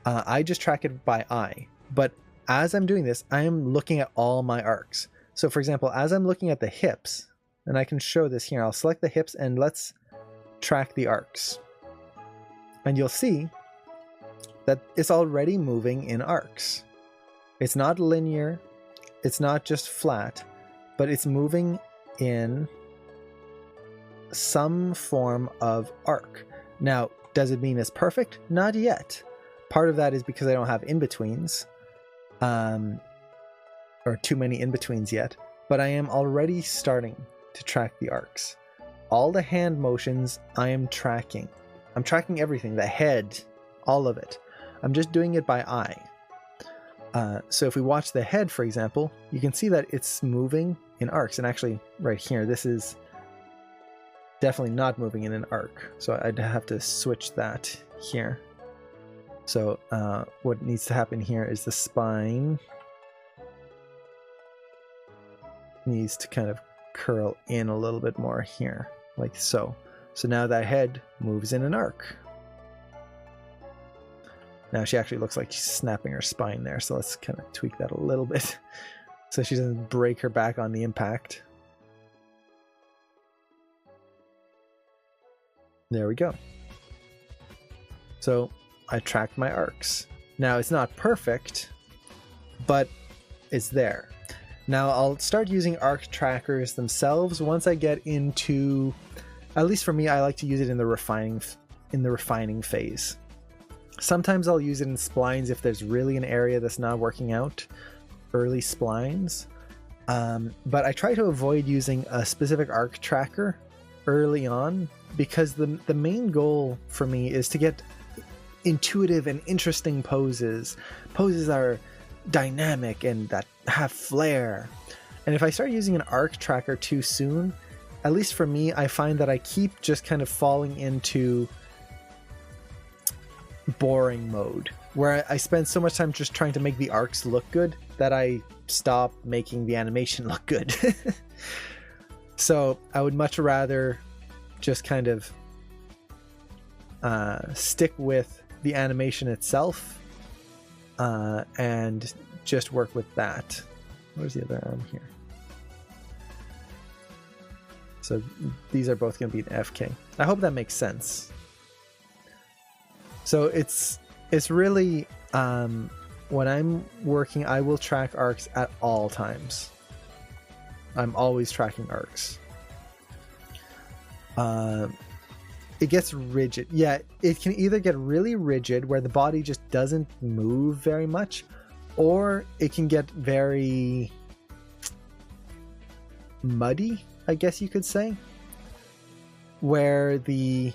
I just track it by eye. But as I'm doing this, I am looking at all my arcs. So for example, as I'm looking at the hips, and I can show this here, I'll select the hips and let's track the arcs. And you'll see that it's already moving in arcs. It's not linear, it's not just flat, but it's moving in some form of arc. Now, does it mean it's perfect? Not yet. Part of that is because I don't have in-betweens. Or too many in-betweens yet, but I am already starting to track the arcs. All the hand motions I am tracking. I'm tracking everything, the head, all of it. I'm just doing it by eye. So if we watch the head, for example, you can see that it's moving in arcs. And actually, right here, this is definitely not moving in an arc. So I'd have to switch that here. So what needs to happen here is the spine needs to kind of curl in a little bit more here, like so. So now that head moves in an arc. Now she actually looks like she's snapping her spine there, so let's kind of tweak that a little bit so she doesn't break her back on the impact. There we go. So I tracked my arcs. Now it's not perfect, but it's there. Now I'll start using arc trackers themselves once I get into, at least for me, I like to use it in the refining phase. Sometimes I'll use it in splines if there's really an area that's not working out, early splines. But I try to avoid using a specific arc tracker early on because the main goal for me is to get intuitive and interesting poses. Poses are dynamic and that have flair. And if I start using an arc tracker too soon, at least for me, I find that I keep just kind of falling into boring mode, where I spend so much time just trying to make the arcs look good that I stop making the animation look good. So I would much rather just kind of stick with the animation itself and just work with that. Where's the other arm here? So these are both going to be an FK. I hope that makes sense. So it's really when I'm working, I will track arcs at all times. I'm always tracking arcs. It gets rigid. Yeah, it can either get really rigid where the body just doesn't move very much, or it can get very muddy, I guess you could say, where the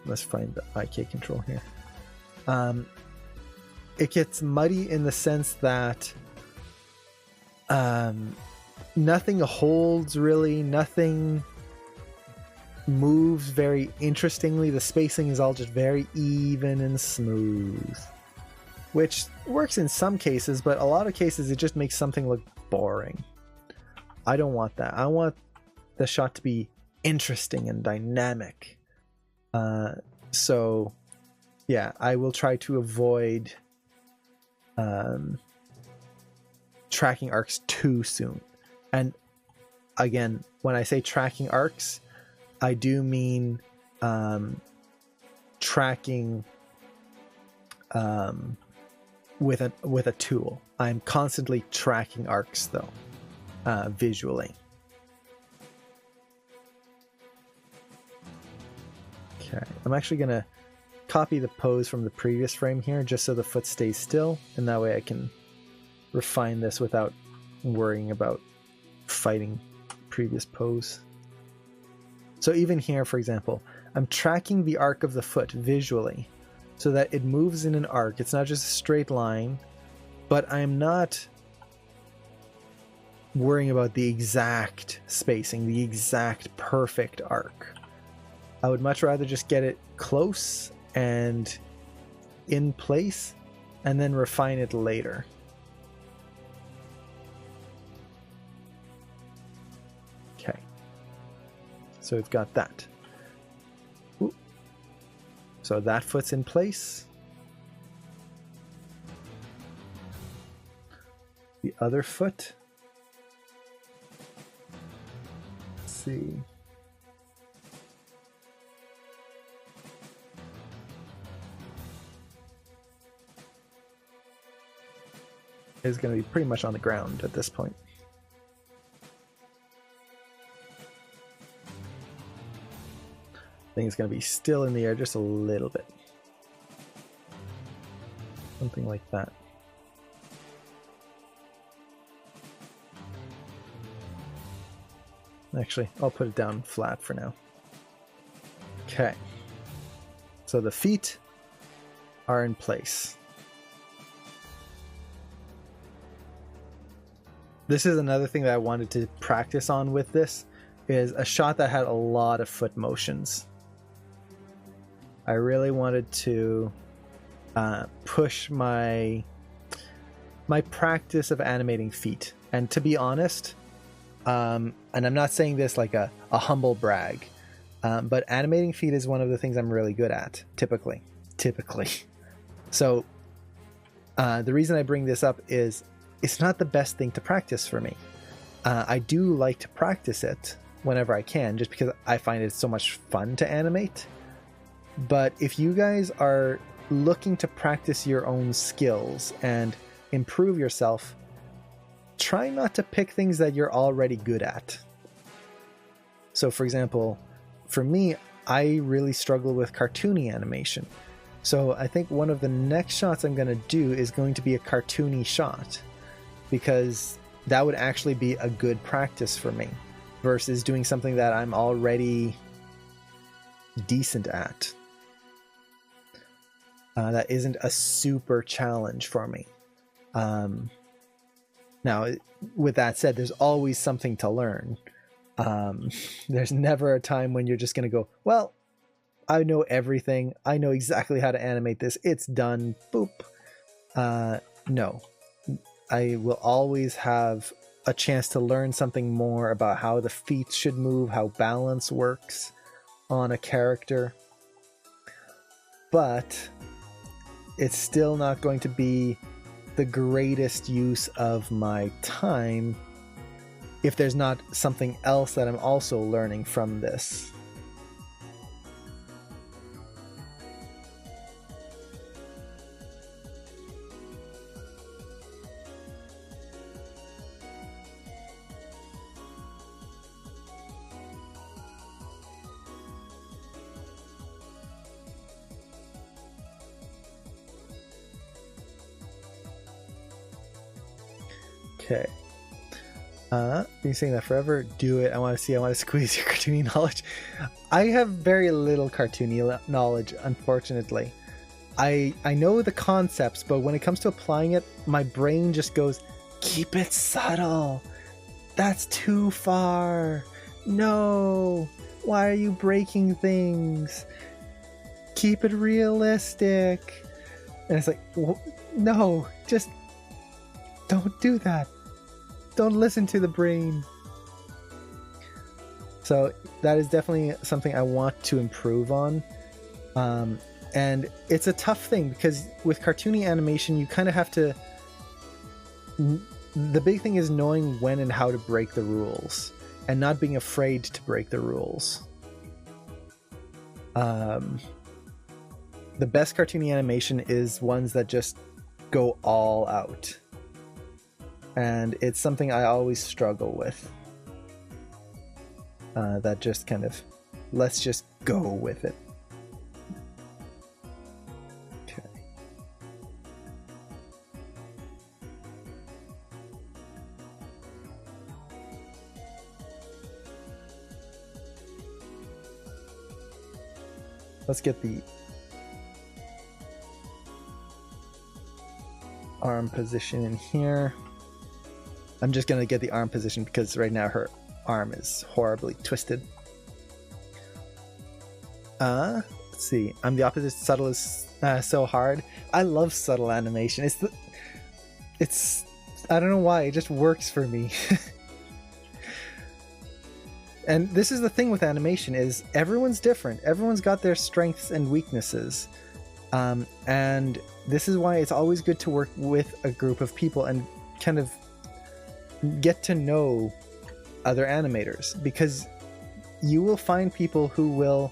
let's find the IK control here. It gets muddy in the sense that nothing holds really, nothing moves very interestingly. The spacing is all just very even and smooth, which works in some cases, but a lot of cases it just makes something look boring. I don't want that. I want the shot to be interesting and dynamic. So yeah, I will try to avoid tracking arcs too soon. And again, when I say tracking arcs, I do mean tracking with a tool. I'm constantly tracking arcs though, visually. Okay, I'm actually gonna copy the pose from the previous frame here just so the foot stays still, and that way I can refine this without worrying about fighting previous pose. So even here, for example, I'm tracking the arc of the foot visually so that it moves in an arc. It's not just a straight line, but I'm not worrying about the exact spacing, the exact perfect arc. I would much rather just get it close and in place and then refine it later. Okay. So we've got that. Ooh. So that foot's in place. The other foot. Let's see. Is going to be pretty much on the ground at this point. I think it's going to be still in the air just a little bit. Something like that. Actually, I'll put it down flat for now. Okay. So the feet are in place. This is another thing that I wanted to practice on with this, is a shot that had a lot of foot motions. I really wanted to push my practice of animating feet. And to be honest, and I'm not saying this like a humble brag, but animating feet is one of the things I'm really good at, typically. So the reason I bring this up is it's not the best thing to practice for me. I do like to practice it whenever I can, just because I find it so much fun to animate. But if you guys are looking to practice your own skills and improve yourself, try not to pick things that you're already good at. So for example, for me, I really struggle with cartoony animation. So I think one of the next shots I'm going to do is going to be a cartoony shot, because that would actually be a good practice for me versus doing something that I'm already decent at. That isn't a super challenge for me. Now, with that said, there's always something to learn. There's never a time when you're just going to go, well, I know everything. I know exactly how to animate this. It's done. Boop. No. I will always have a chance to learn something more about how the feet should move, how balance works on a character. But it's still not going to be the greatest use of my time if there's not something else that I'm also learning from this. Okay. Been saying that forever. Do it. I want to squeeze your cartoony knowledge. I have very little cartoony knowledge, unfortunately. I know the concepts, but when it comes to applying it, my brain just goes, keep it subtle. That's too far. No. Why are you breaking things? Keep it realistic. And it's like, no, just don't do that. Don't listen to the brain. So that is definitely something I want to improve on. And it's a tough thing because with cartoony animation, you kind of have to... The big thing is knowing when and how to break the rules and not being afraid to break the rules. The best cartoony animation is ones that just go all out. And it's something I always struggle with. That just kind of, let's just go with it. Okay. Let's get the arm position in here. I'm just going to get the arm position because right now her arm is horribly twisted. Let's see. I'm the opposite. Subtle is so hard. I love subtle animation. It's I don't know why. It just works for me. And this is the thing with animation is everyone's different. Everyone's got their strengths and weaknesses. And this is why it's always good to work with a group of people and kind of get to know other animators, because you will find people who will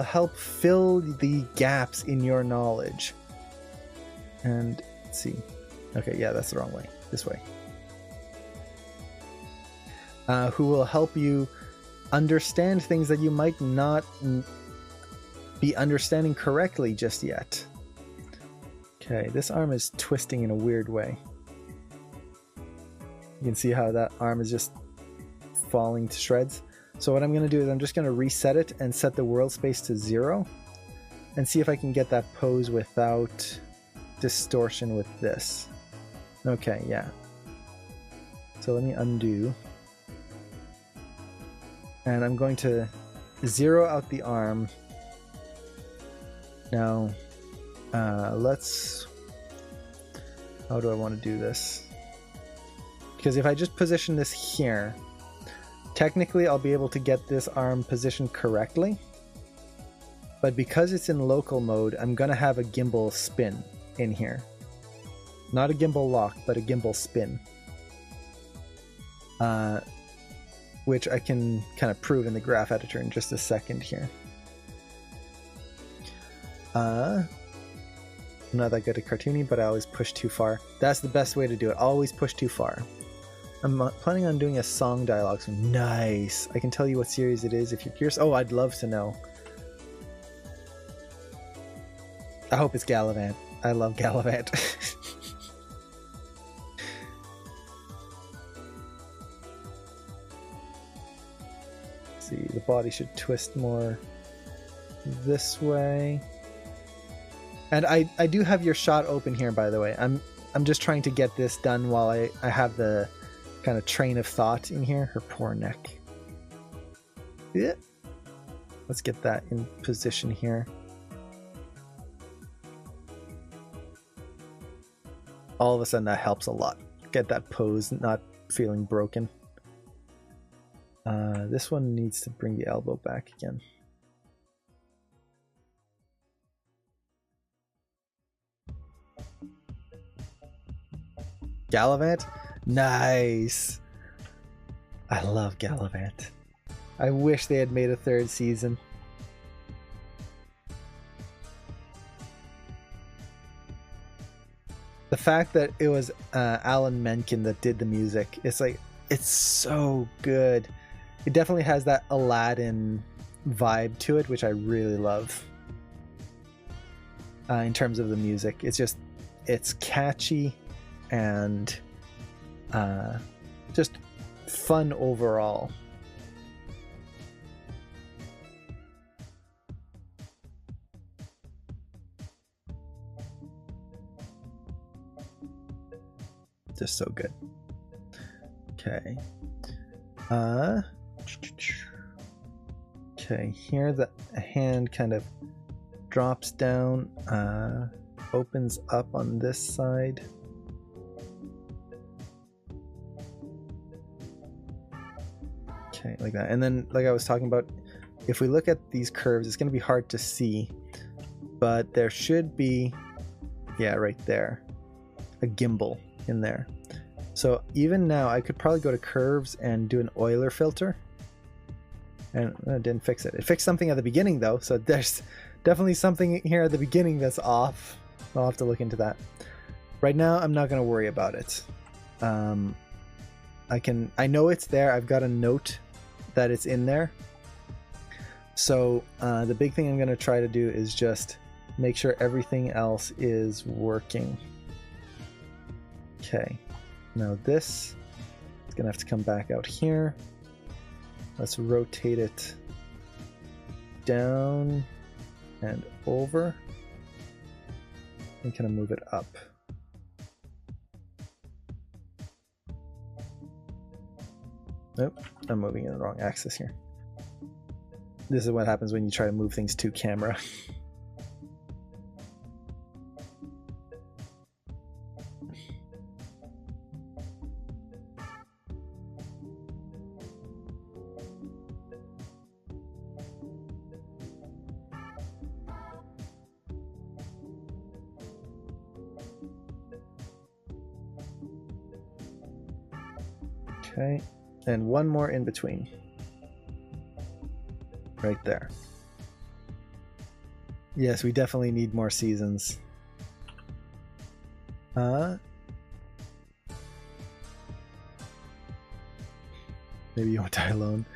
help fill the gaps in your knowledge. And let's see. Okay, yeah, that's the wrong way. This way. Who will help you understand things that you might not be understanding correctly just yet. Okay, this arm is twisting in a weird way. You can see how that arm is just falling to shreds. So what I'm going to do is I'm just going to reset it and set the world space to 0 and see if I can get that pose without distortion with this. Okay, yeah. So let me undo. And I'm going to 0 out the arm. Now, let's... How do I want to do this? Because if I just position this here, technically I'll be able to get this arm positioned correctly. But because it's in local mode, I'm going to have a gimbal spin in here. Not a gimbal lock, but a gimbal spin. Which I can kind of prove in the graph editor in just a second here. I'm not that good at cartoony, but I always push too far. That's the best way to do it. Always push too far. I'm planning on doing a song dialogue. So nice. I can tell you what series it is if you're curious. Oh, I'd love to know. I hope it's Gallivant. I love Gallivant. See, the body should twist more this way. And I do have your shot open here, by the way. I'm just trying to get this done while I have the kind of train of thought in here. Her poor neck. Yeah. Let's get that in position here. all of a sudden that helps a lot. Get that pose not feeling broken. This one needs to bring the elbow back again. Gallivant? Nice! I love Gallivant. I wish they had made a third season. The fact that it was Alan Menken that did the music, it's like, it's so good. It definitely has that Aladdin vibe to it, which I really love. In terms of the music, it's catchy and just fun overall. Just so good. Okay. Okay, here the hand kind of drops down, opens up on this side. Okay, like that. And then, like I was talking about, if we look at these curves, it's going to be hard to see, but there should be, yeah, right there, a gimbal in there. So even now, I could probably go to curves and do an Euler filter. And it didn't fix it. It fixed something at the beginning though, so there's definitely something here at the beginning that's off. I'll have to look into that. Right now, I'm not going to worry about it. I know it's there. I've got a note that it's in there. So the big thing I'm going to try to do is just make sure everything else is working. Okay, now this is going to have to come back out here. Let's rotate it down and over and kind of move it up. Nope, I'm moving in the wrong axis here. This is what happens when you try to move things to camera. Okay, and one more in between. Right there. Yes, we definitely need more seasons. Maybe you won't die alone.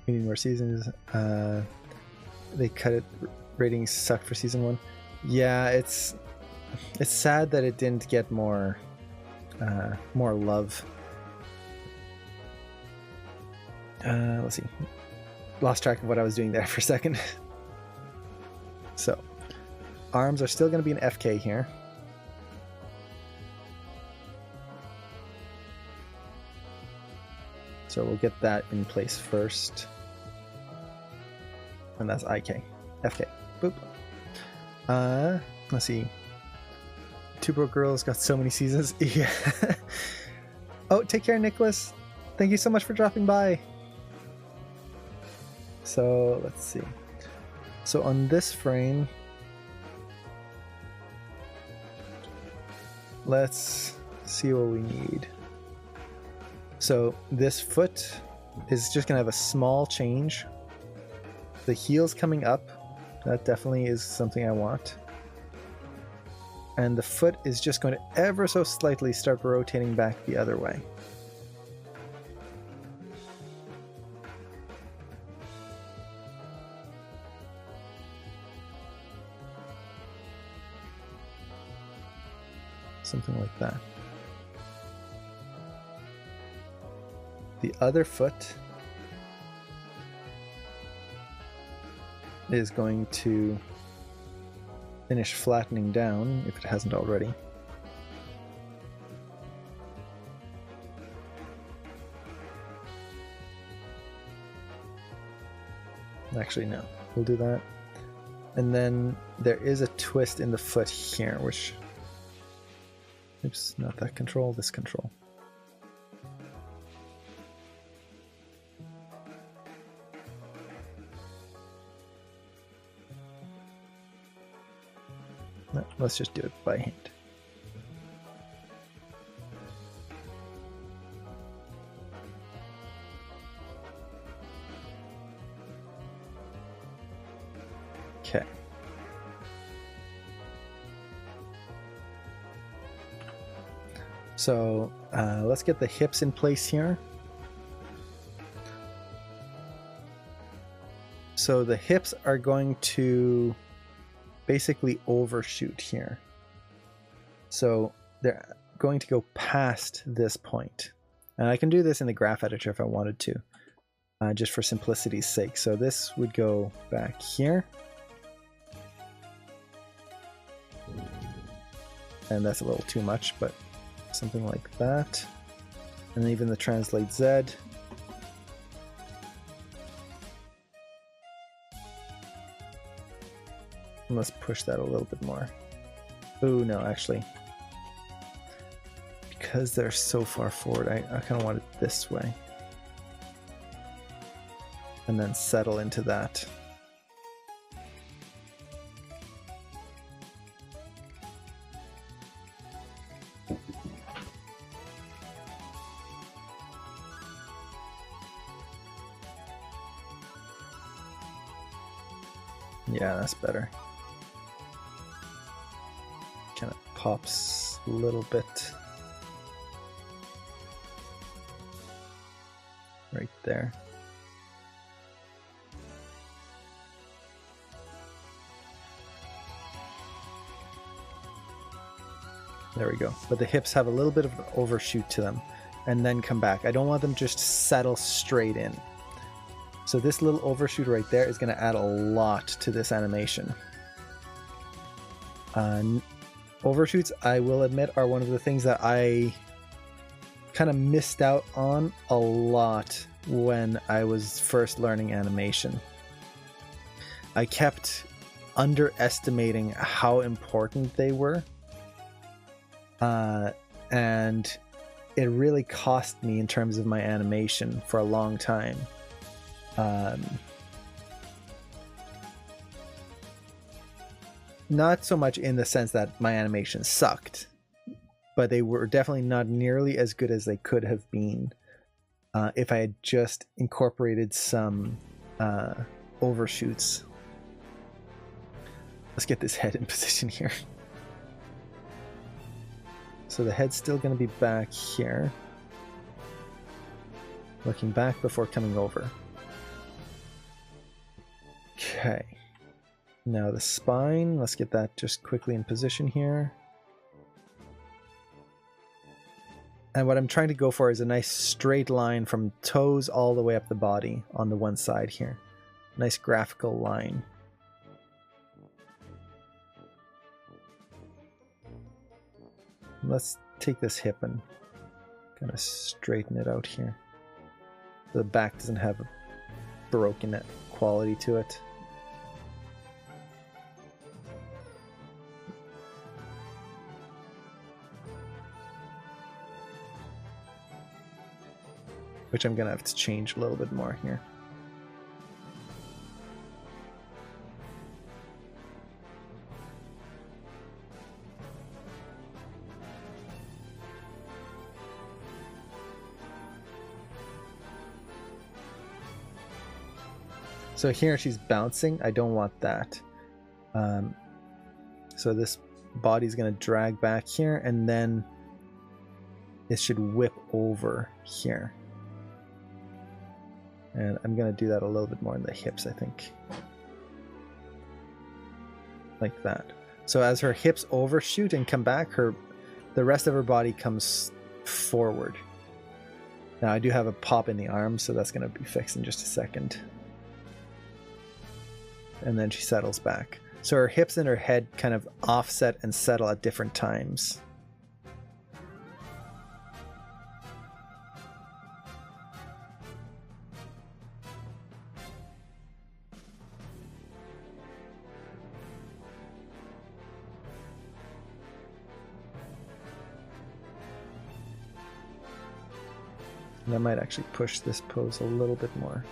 We need more seasons. They cut it. Ratings suck for season 1. Yeah, it's sad that it didn't get more love. Let's see. Lost track of what I was doing there for a second. So, arms are still going to be an FK here. So we'll get that in place first. And that's IK. FK. Boop. Let's see. Two Broke Girls got so many seasons. Yeah. Oh, take care, Nicholas. Thank you so much for dropping by. So let's see. So on this frame, let's see what we need. So this foot is just gonna have a small change. The heel's coming up. That definitely is something I want. And the foot is just going to ever so slightly start rotating back the other way. Something like that. The other foot is going to finish flattening down if it hasn't already. Actually, no. We'll do that. And then there is a twist in the foot here, which Oops, not that control, this control. No, let's just do it by hand. Okay. So let's get the hips in place here. So the hips are going to basically overshoot here. So they're going to go past this point. And I can do this in the graph editor if I wanted to, just for simplicity's sake. So this would go back here. And that's a little too much, but something like that. And then even the translate Z. And let's push that a little bit more. Oh no, actually. Because they're so far forward, I kind of want it this way. And then settle into that. Yeah, that's better. Kind of pops a little bit. Right there. There we go. But the hips have a little bit of an overshoot to them and then come back. I don't want them just to settle straight in. So this little overshoot right there is going to add a lot to this animation. Overshoots, I will admit, are one of the things that I kind of missed out on a lot when I was first learning animation. I kept underestimating how important they were. And it really cost me in terms of my animation for a long time. Not so much in the sense that my animation sucked, but they were definitely not nearly as good as they could have been if I had just incorporated some overshoots. Let's get this head in position here. So the head's still going to be back here, looking back before coming over. Okay, now the spine, let's get that just quickly in position here. And what I'm trying to go for is a nice straight line from toes all the way up the body on the one side here. Nice graphical line. Let's take this hip and kind of straighten it out here. The back doesn't have a broken quality to it. Which I'm going to have to change a little bit more here. So here she's bouncing. I don't want that. So this body's going to drag back here, and then it should whip over here. And I'm going to do that a little bit more in the hips, I think. Like that. So as her hips overshoot and come back, the rest of her body comes forward. Now I do have a pop in the arm, so that's going to be fixed in just a second. And then she settles back. So her hips and her head kind of offset and settle at different times. And I might actually push this pose a little bit more.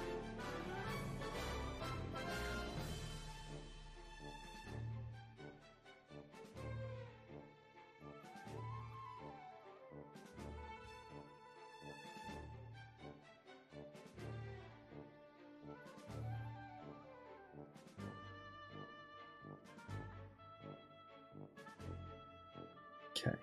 Okay.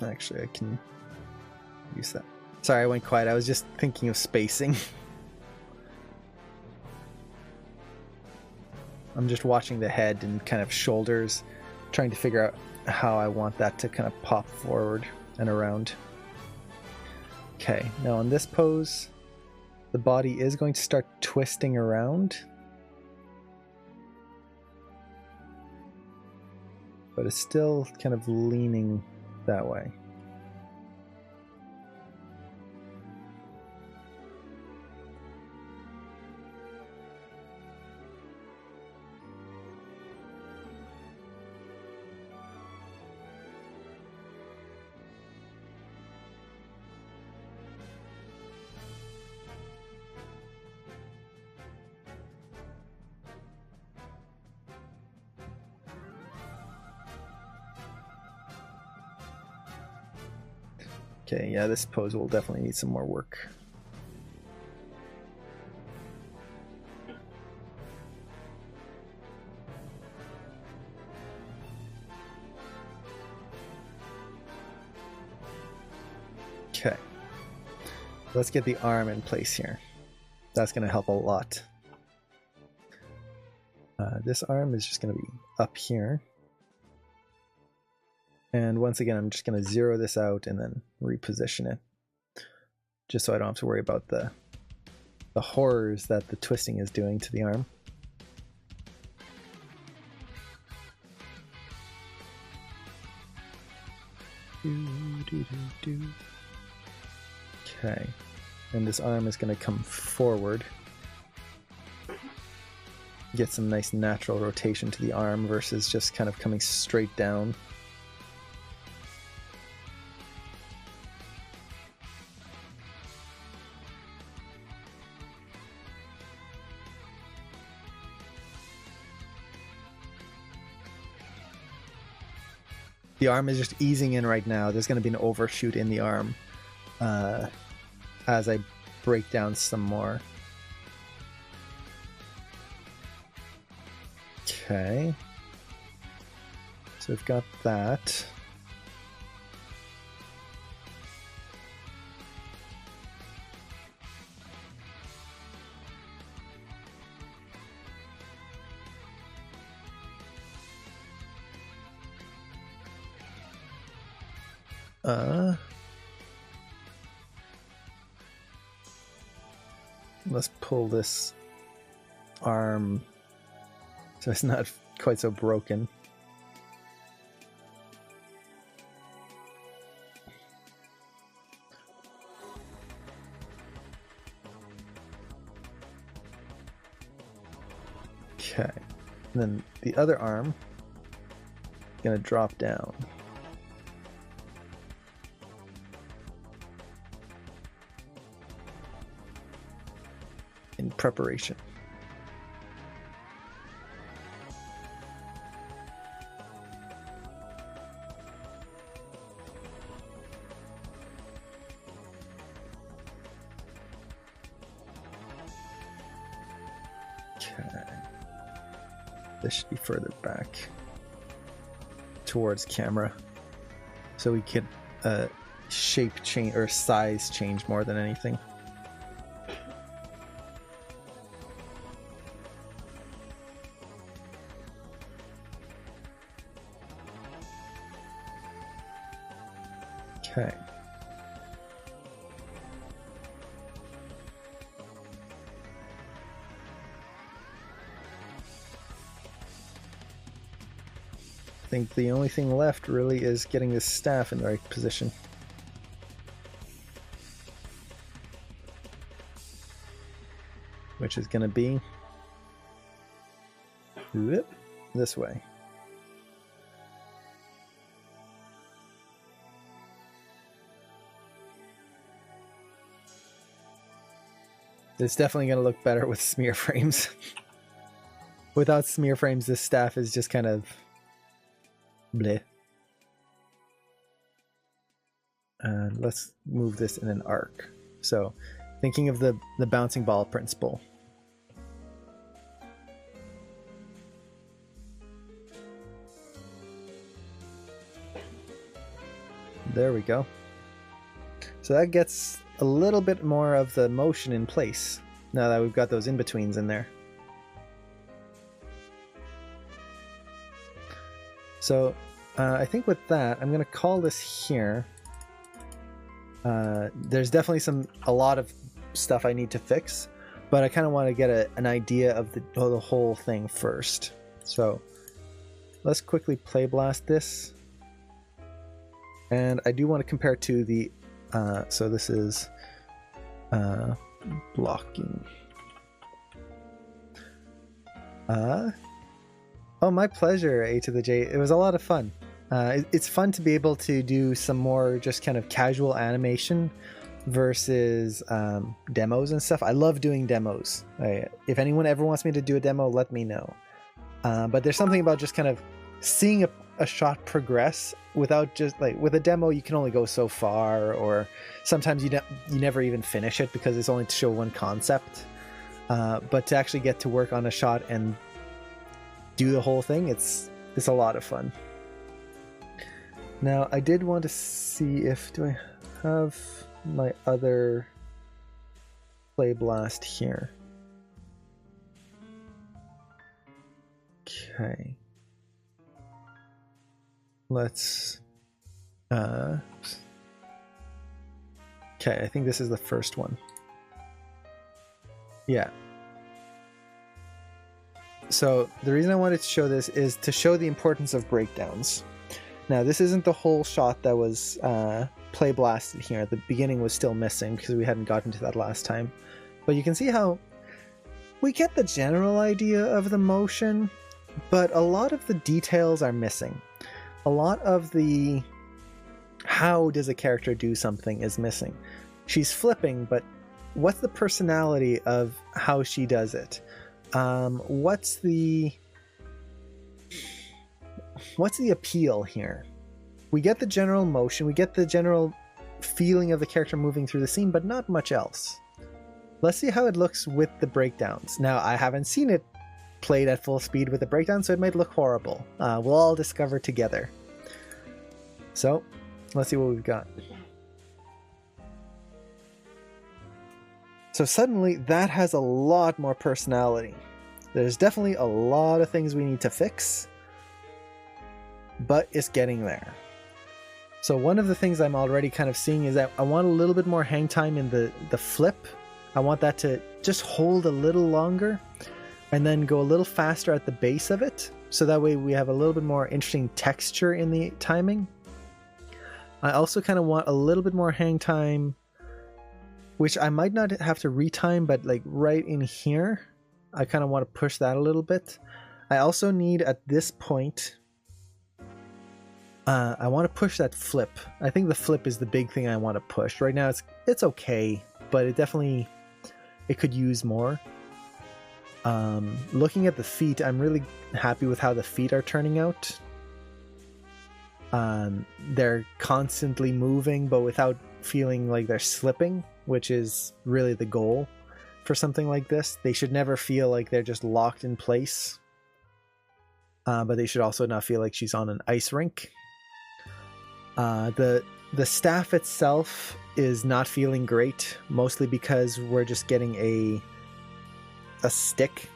Actually, I can use that. Sorry, I went quiet. I was just thinking of spacing. I'm just watching the head and kind of shoulders, trying to figure out how I want that to kind of pop forward and around. Okay, now on this pose, the body is going to start twisting around. But it's still kind of leaning that way. Okay, yeah, this pose will definitely need some more work. Okay, let's get the arm in place here. That's going to help a lot. This arm is just going to be up here. And once again, I'm just going to zero this out and then reposition it. Just so I don't have to worry about the horrors that the twisting is doing to the arm. Okay. And this arm is going to come forward. Get some nice natural rotation to the arm versus just kind of coming straight down. The arm is just easing in right now. There's going to be an overshoot in the arm as I break down some more. Okay. So we've got that. Let's pull this arm so it's not quite so broken. Okay, and then the other arm is going to drop down. In preparation. Okay. This should be further back towards camera so we could shape change or size change more than anything. Okay. I think the only thing left really is getting this staff in the right position. Which is going to be this way. It's definitely going to look better with smear frames. Without smear frames, this staff is just kind of bleh. And let's move this in an arc. So, thinking of the bouncing ball principle. There we go. So that gets a little bit more of the motion in place now that we've got those in-betweens in there. So I think with that, I'm going to call this here. There's definitely a lot of stuff I need to fix, but I kind of want to get an idea of the whole thing first. So let's quickly play blast this. And I do want to compare to the so this is blocking. Oh, my pleasure, A to the J. It was a lot of fun. It's fun to be able to do some more just kind of casual animation versus demos and stuff. I love doing demos. If anyone ever wants me to do a demo, let me know. But there's something about just kind of seeing a shot progress without just like with a demo you can only go so far, or sometimes you never even finish it because it's only to show one concept. But to actually get to work on a shot and do the whole thing, it's a lot of fun. Now I did want to see if do I have my other play blast here. Okay. Let's okay, I think this is the first one. Yeah. So the reason I wanted to show this is to show the importance of breakdowns. Now this isn't the whole shot that was play blasted here. The beginning was still missing because we hadn't gotten to that last time. But you can see how we get the general idea of the motion, but a lot of the details are missing. A lot of the how does a character do something is missing. She's flipping, but what's the personality of how she does it? What's the appeal here? We get the general motion, we get the general feeling of the character moving through the scene, but not much else. Let's see how it looks with the breakdowns. Now, I haven't seen it played at full speed with the breakdown, so it might look horrible. We'll all discover together. So, let's see what we've got. So suddenly, that has a lot more personality. There's definitely a lot of things we need to fix, but it's getting there. So one of the things I'm already kind of seeing is that I want a little bit more hang time in the flip. I want that to just hold a little longer and then go a little faster at the base of it. So that way we have a little bit more interesting texture in the timing. I also kind of want a little bit more hang time, which I might not have to retime, but like right in here, I kind of want to push that a little bit. I also need at this point, I want to push that flip. I think the flip is the big thing I want to push. Right now it's okay, but it could use more. Looking at the feet, I'm really happy with how the feet are turning out. They're constantly moving, but without feeling like they're slipping, which is really the goal for something like this. They should never feel like they're just locked in place, but they should also not feel like she's on an ice rink. The staff itself is not feeling great, mostly because we're just getting a stick.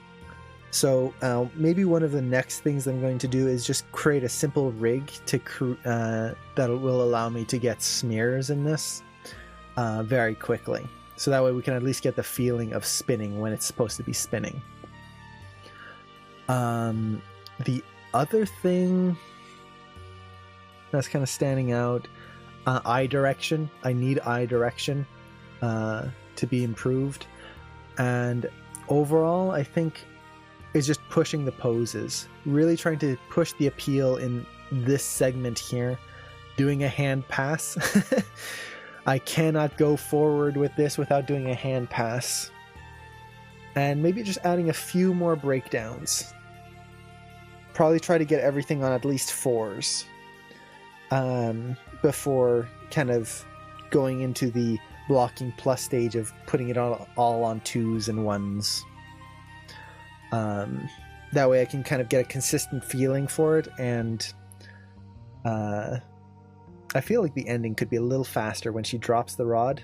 So maybe one of the next things I'm going to do is just create a simple rig that will allow me to get smears in this very quickly. So that way we can at least get the feeling of spinning when it's supposed to be spinning. The other thing that's kind of standing out. Eye direction. I need eye direction to be improved. And overall, I think is just pushing the poses. Really trying to push the appeal in this segment here. Doing a hand pass. I cannot go forward with this without doing a hand pass. And maybe just adding a few more breakdowns. Probably try to get everything on at least 4s. Before kind of going into the blocking plus stage of putting it all on 2s and 1s. That way I can kind of get a consistent feeling for it, and I feel like the ending could be a little faster when she drops the rod,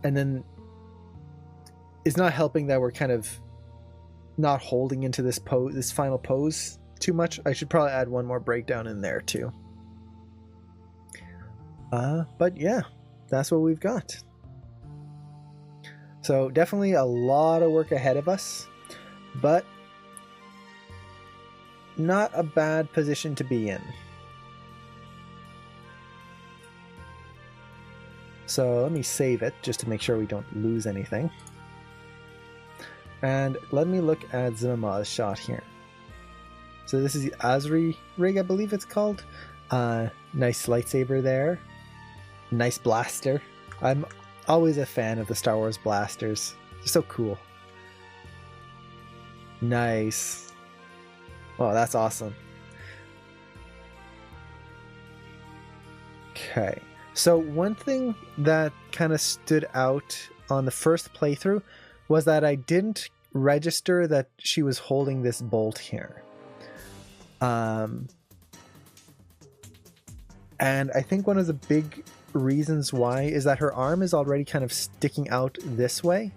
and then it's not helping that we're kind of not holding into this final pose too much. I should probably add one more breakdown in there too. But yeah, that's what we've got. So definitely a lot of work ahead of us, but not a bad position to be in. So let me save it just to make sure we don't lose anything. And let me look at Zimama's shot here. So this is the Azri rig, I believe it's called. Nice lightsaber there. Nice blaster. I'm always a fan of the Star Wars blasters. They're so cool. Nice. Oh, that's awesome. Okay. So one thing that kind of stood out on the first playthrough was that I didn't register that she was holding this bolt here. And I think one of the big reasons why is that her arm is already kind of sticking out this way.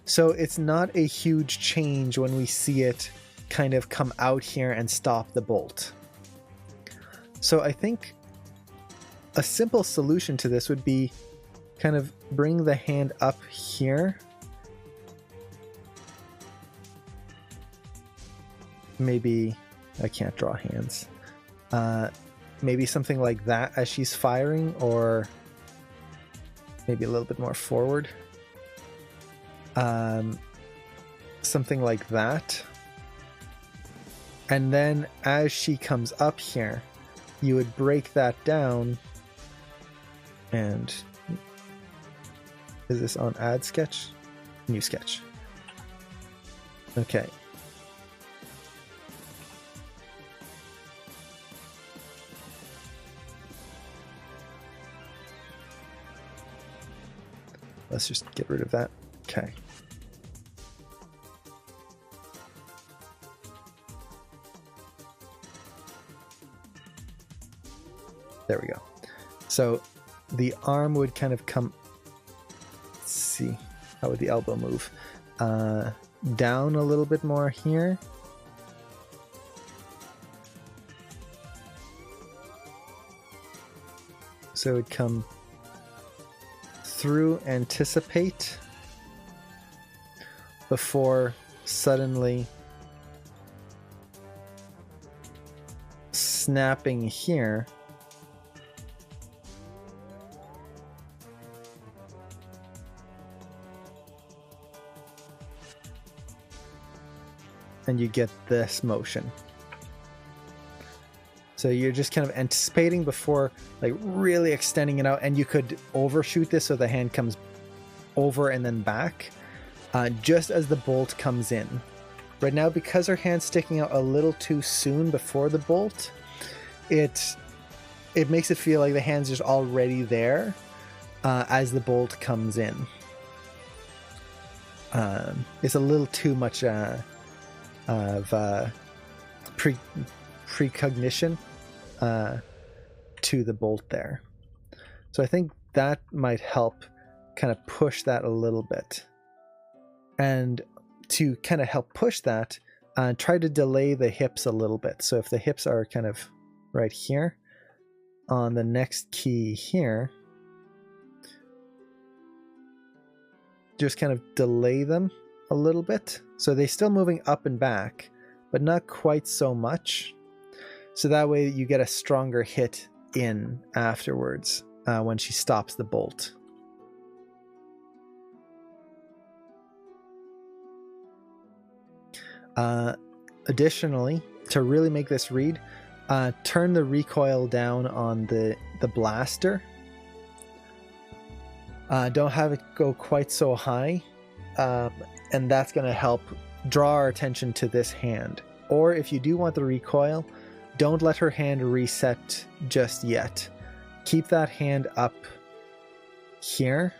So it's not a huge change when we see it kind of come out here and stop the bolt. So I think a simple solution to this would be kind of bring the hand up here. Maybe I can't draw hands. Maybe something like that as she's firing, or maybe a little bit more forward. Something like that. And then as she comes up here, you would break that down. And is this on add sketch? New sketch. Okay. Let's just get rid of that. Okay. There we go. So the arm would kind of come, let's see, how would the elbow move? Down a little bit more here. So it would come through, anticipate, before suddenly snapping here. And you get this motion. So you're just kind of anticipating before like really extending it out, and you could overshoot this so the hand comes over and then back just as the bolt comes in. Right now, because her hand's sticking out a little too soon before the bolt, it makes it feel like the hand's just already there as the bolt comes in. It's a little too much of precognition to the bolt there. So I think that might help kind of push that a little bit. And to kind of help push that, try to delay the hips a little bit. So if the hips are kind of right here, on the next key here, just kind of delay them a little bit. So they're still moving up and back, but not quite so much. So that way you get a stronger hit in afterwards when she stops the bolt. Additionally, to really make this read, turn the recoil down on the blaster. Don't have it go quite so high, and that's going to help draw our attention to this hand. Or if you do want the recoil, don't let her hand reset just yet. Keep that hand up here.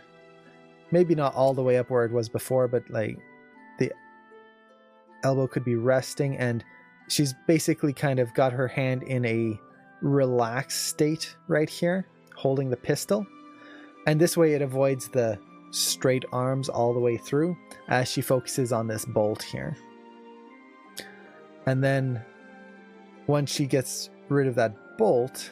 Maybe not all the way up where it was before, but like the elbow could be resting, and she's basically kind of got her hand in a relaxed state right here, holding the pistol. And this way it avoids the straight arms all the way through as she focuses on this bolt here. And then once she gets rid of that bolt,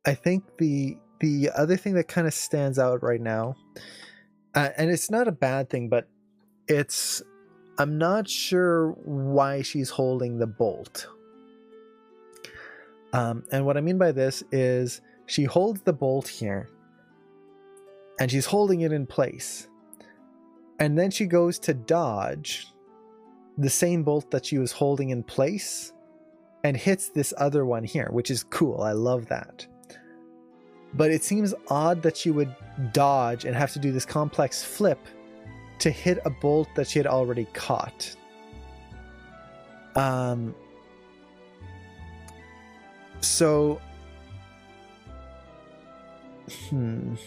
I think the other thing that kind of stands out right now, and it's not a bad thing, but I'm not sure why she's holding the bolt. And what I mean by this is she holds the bolt here, and she's holding it in place. And then she goes to dodge the same bolt that she was holding in place and hits this other one here, which is cool. I love that. But it seems odd that she would dodge and have to do this complex flip to hit a bolt that she had already caught. So, let's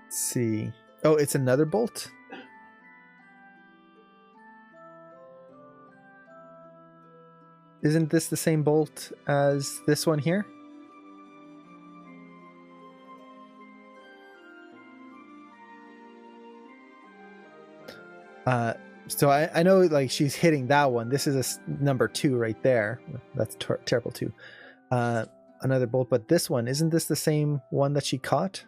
see. Oh, it's another bolt? Isn't this the same bolt as this one here? So I know like she's hitting that one. This is number 2 right there. That's terrible too. Another bolt, but this one, isn't this the same one that she caught?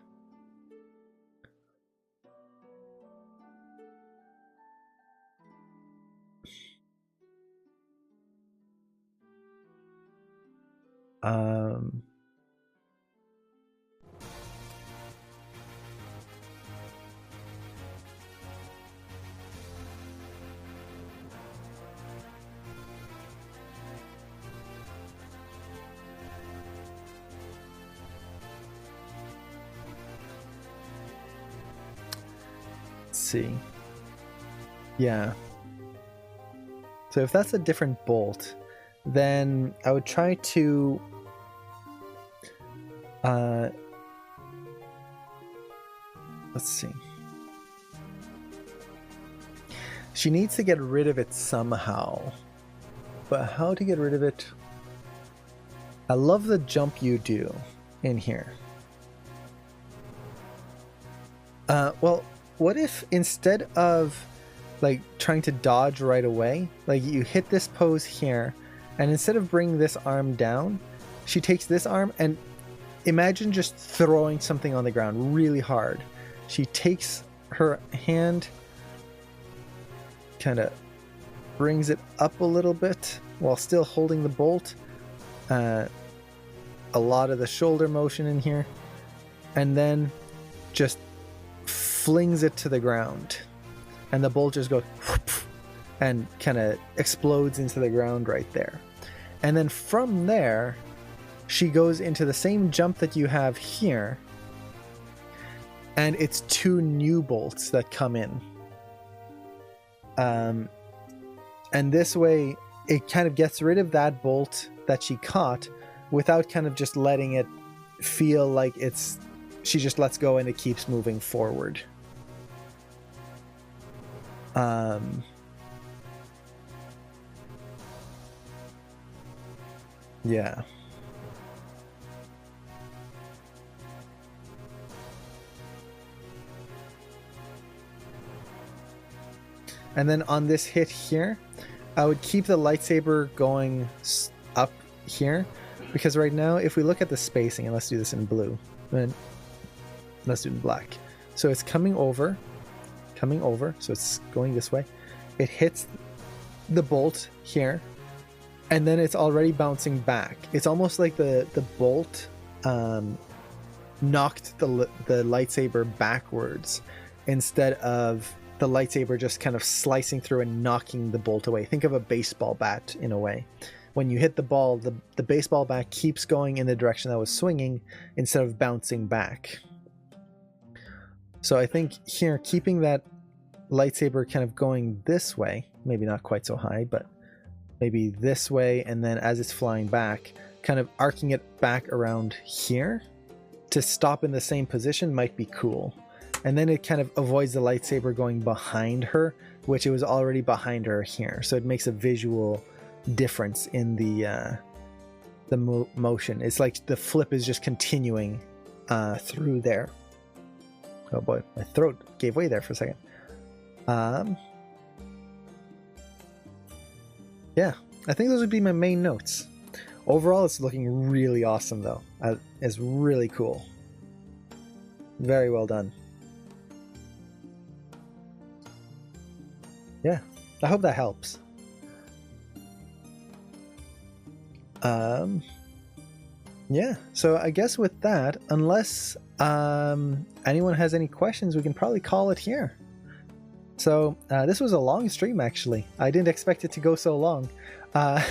Let's see. Yeah. So if that's a different bolt, then I would try to let's see. She needs to get rid of it somehow. But how to get rid of it? I love the jump you do in here. Well, what if instead of like trying to dodge right away, like you hit this pose here, and instead of bringing this arm down, she takes this arm and imagine just throwing something on the ground really hard. She takes her hand, kind of brings it up a little bit while still holding the bolt. A lot of the shoulder motion in here, and then just flings it to the ground, and the bolt just goes whoop, and kind of explodes into the ground right there. And then from there, she goes into the same jump that you have here, and it's 2 new bolts that come in. And this way, it kind of gets rid of that bolt that she caught without kind of just letting it feel like she just lets go and it keeps moving forward. Yeah. And then on this hit here, I would keep the lightsaber going up here, because right now if we look at the spacing, and let's do this in blue, and let's do it in black. So it's coming over, so it's going this way. It hits the bolt here, and then it's already bouncing back. It's almost like the bolt knocked the lightsaber backwards instead of the lightsaber just kind of slicing through and knocking the bolt away. Think of a baseball bat in a way. When you hit the ball, the baseball bat keeps going in the direction that was swinging instead of bouncing back. So I think here, keeping that lightsaber kind of going this way, maybe not quite so high, but maybe this way, and then as it's flying back, kind of arcing it back around here to stop in the same position might be cool. And then it kind of avoids the lightsaber going behind her, which it was already behind her here. So it makes a visual difference in the motion. It's like the flip is just continuing through there. Oh boy, my throat gave way there for a second. Yeah, I think those would be my main notes. Overall, it's looking really awesome though. It's really cool. Very well done. Yeah, I hope that helps. Yeah, so I guess with that, unless anyone has any questions, we can probably call it here. So this was a long stream, actually. I didn't expect it to go so long. I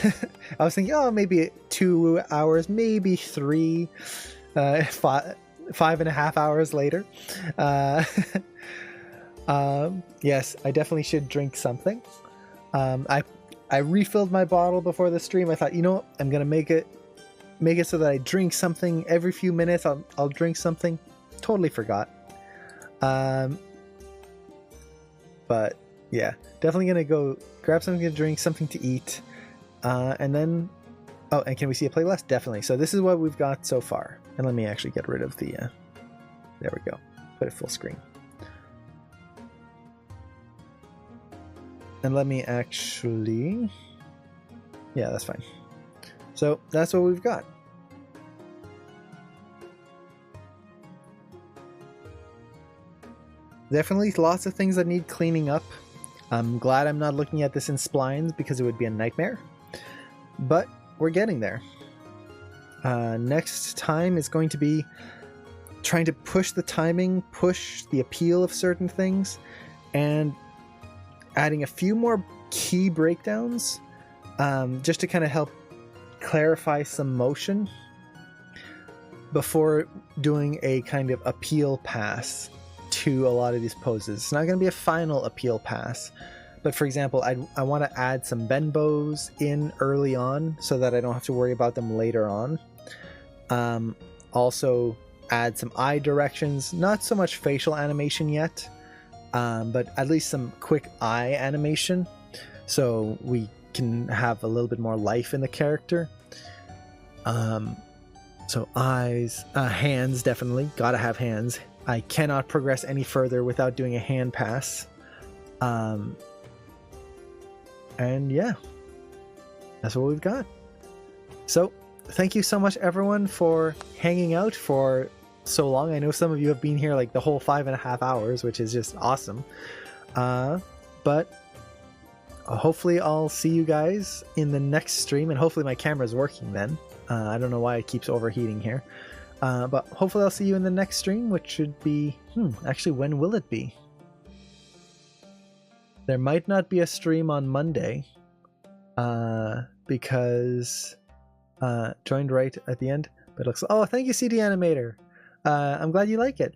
was thinking, oh, maybe 2 hours, maybe 3, 5.5 hours later. Yes, I definitely should drink something. I refilled my bottle before the stream. I thought, you know what, I'm gonna make it so that I drink something every few minutes. I'll drink something. Totally forgot. But yeah, definitely gonna go grab something to drink, something to eat, and then, oh, and can we see a playlist? Definitely. So this is what we've got so far. And let me actually get rid of the, there we go. Put it full screen. And let me actually, yeah, that's fine. So that's what we've got. Definitely lots of things that need cleaning up. I'm glad I'm not looking at this in splines because it would be a nightmare. But we're getting there. Next time is going to be trying to push the timing, push the appeal of certain things, and adding a few more key breakdowns just to kind of help clarify some motion before doing a kind of appeal pass to a lot of these poses. It's not going to be a final appeal pass, but for example, I want to add some bend bows in early on so that I don't have to worry about them later on. Also add some eye directions, not so much facial animation yet, but at least some quick eye animation so we can have a little bit more life in the character. So eyes, hands, definitely gotta have hands. I cannot progress any further without doing a hand pass. And yeah, that's what we've got. So thank you so much, everyone, for hanging out for so long. I know some of you have been here like the whole 5.5 hours, which is just awesome. But hopefully I'll see you guys in the next stream, and hopefully my camera's working then. I don't know why it keeps overheating here. But hopefully I'll see you in the next stream, which should be... actually, when will it be? There might not be a stream on Monday. Because... joined right at the end. But it looks... Oh, thank you, CD Animator! I'm glad you like it.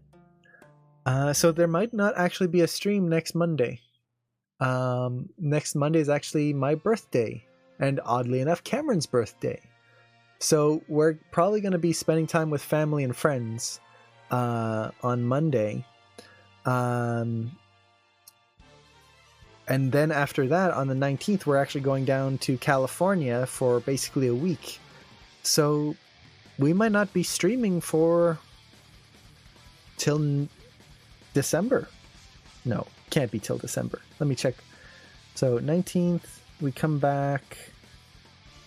So there might not actually be a stream next Monday. Next Monday is actually my birthday. And oddly enough, Cameron's birthday. So we're probably going to be spending time with family and friends on Monday. And then after that, on the 19th, we're actually going down to California for basically a week. So we might not be streaming for till December. No, can't be till December. Let me check. So 19th, we come back.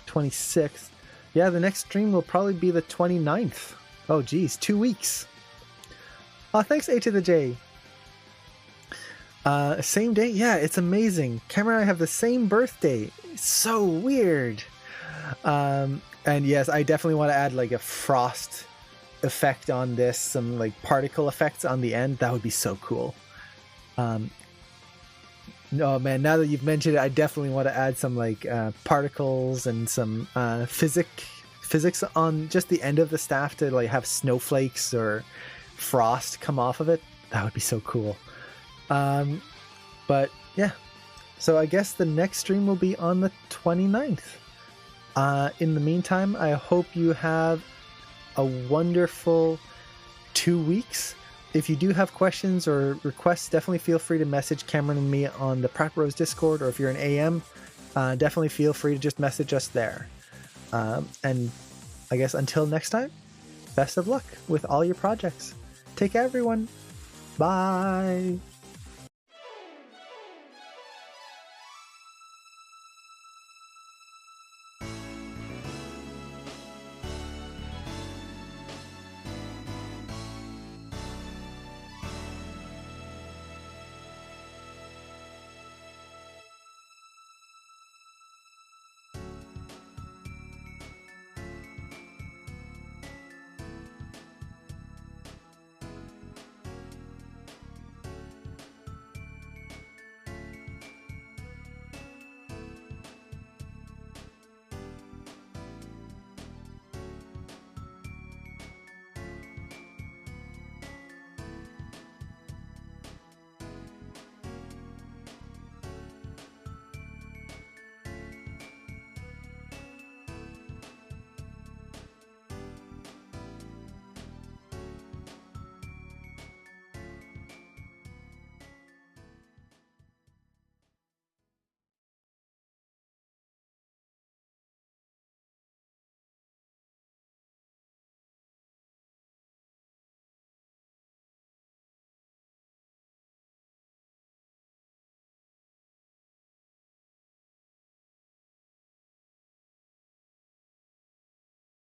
26th. Yeah, the next stream will probably be the 29th. Oh, geez, 2 weeks. Oh, thanks, A to the J. Same day? Yeah, it's amazing. Cameron and I have the same birthday. It's so weird. And yes, I definitely want to add like a frost effect on this, some like particle effects on the end. That would be so cool. No, man, now that you've mentioned it, I definitely want to add some like particles and some physics on just the end of the staff to like have snowflakes or frost come off of it. That would be so cool. But yeah, so I guess the next stream will be on the 29th. In the meantime, I hope you have a wonderful 2 weeks. If you do have questions or requests, definitely feel free to message Cameron and me on the Prep Bros Discord, or if you're an AM, definitely feel free to just message us there. And I guess until next time, best of luck with all your projects. Take care, everyone. Bye.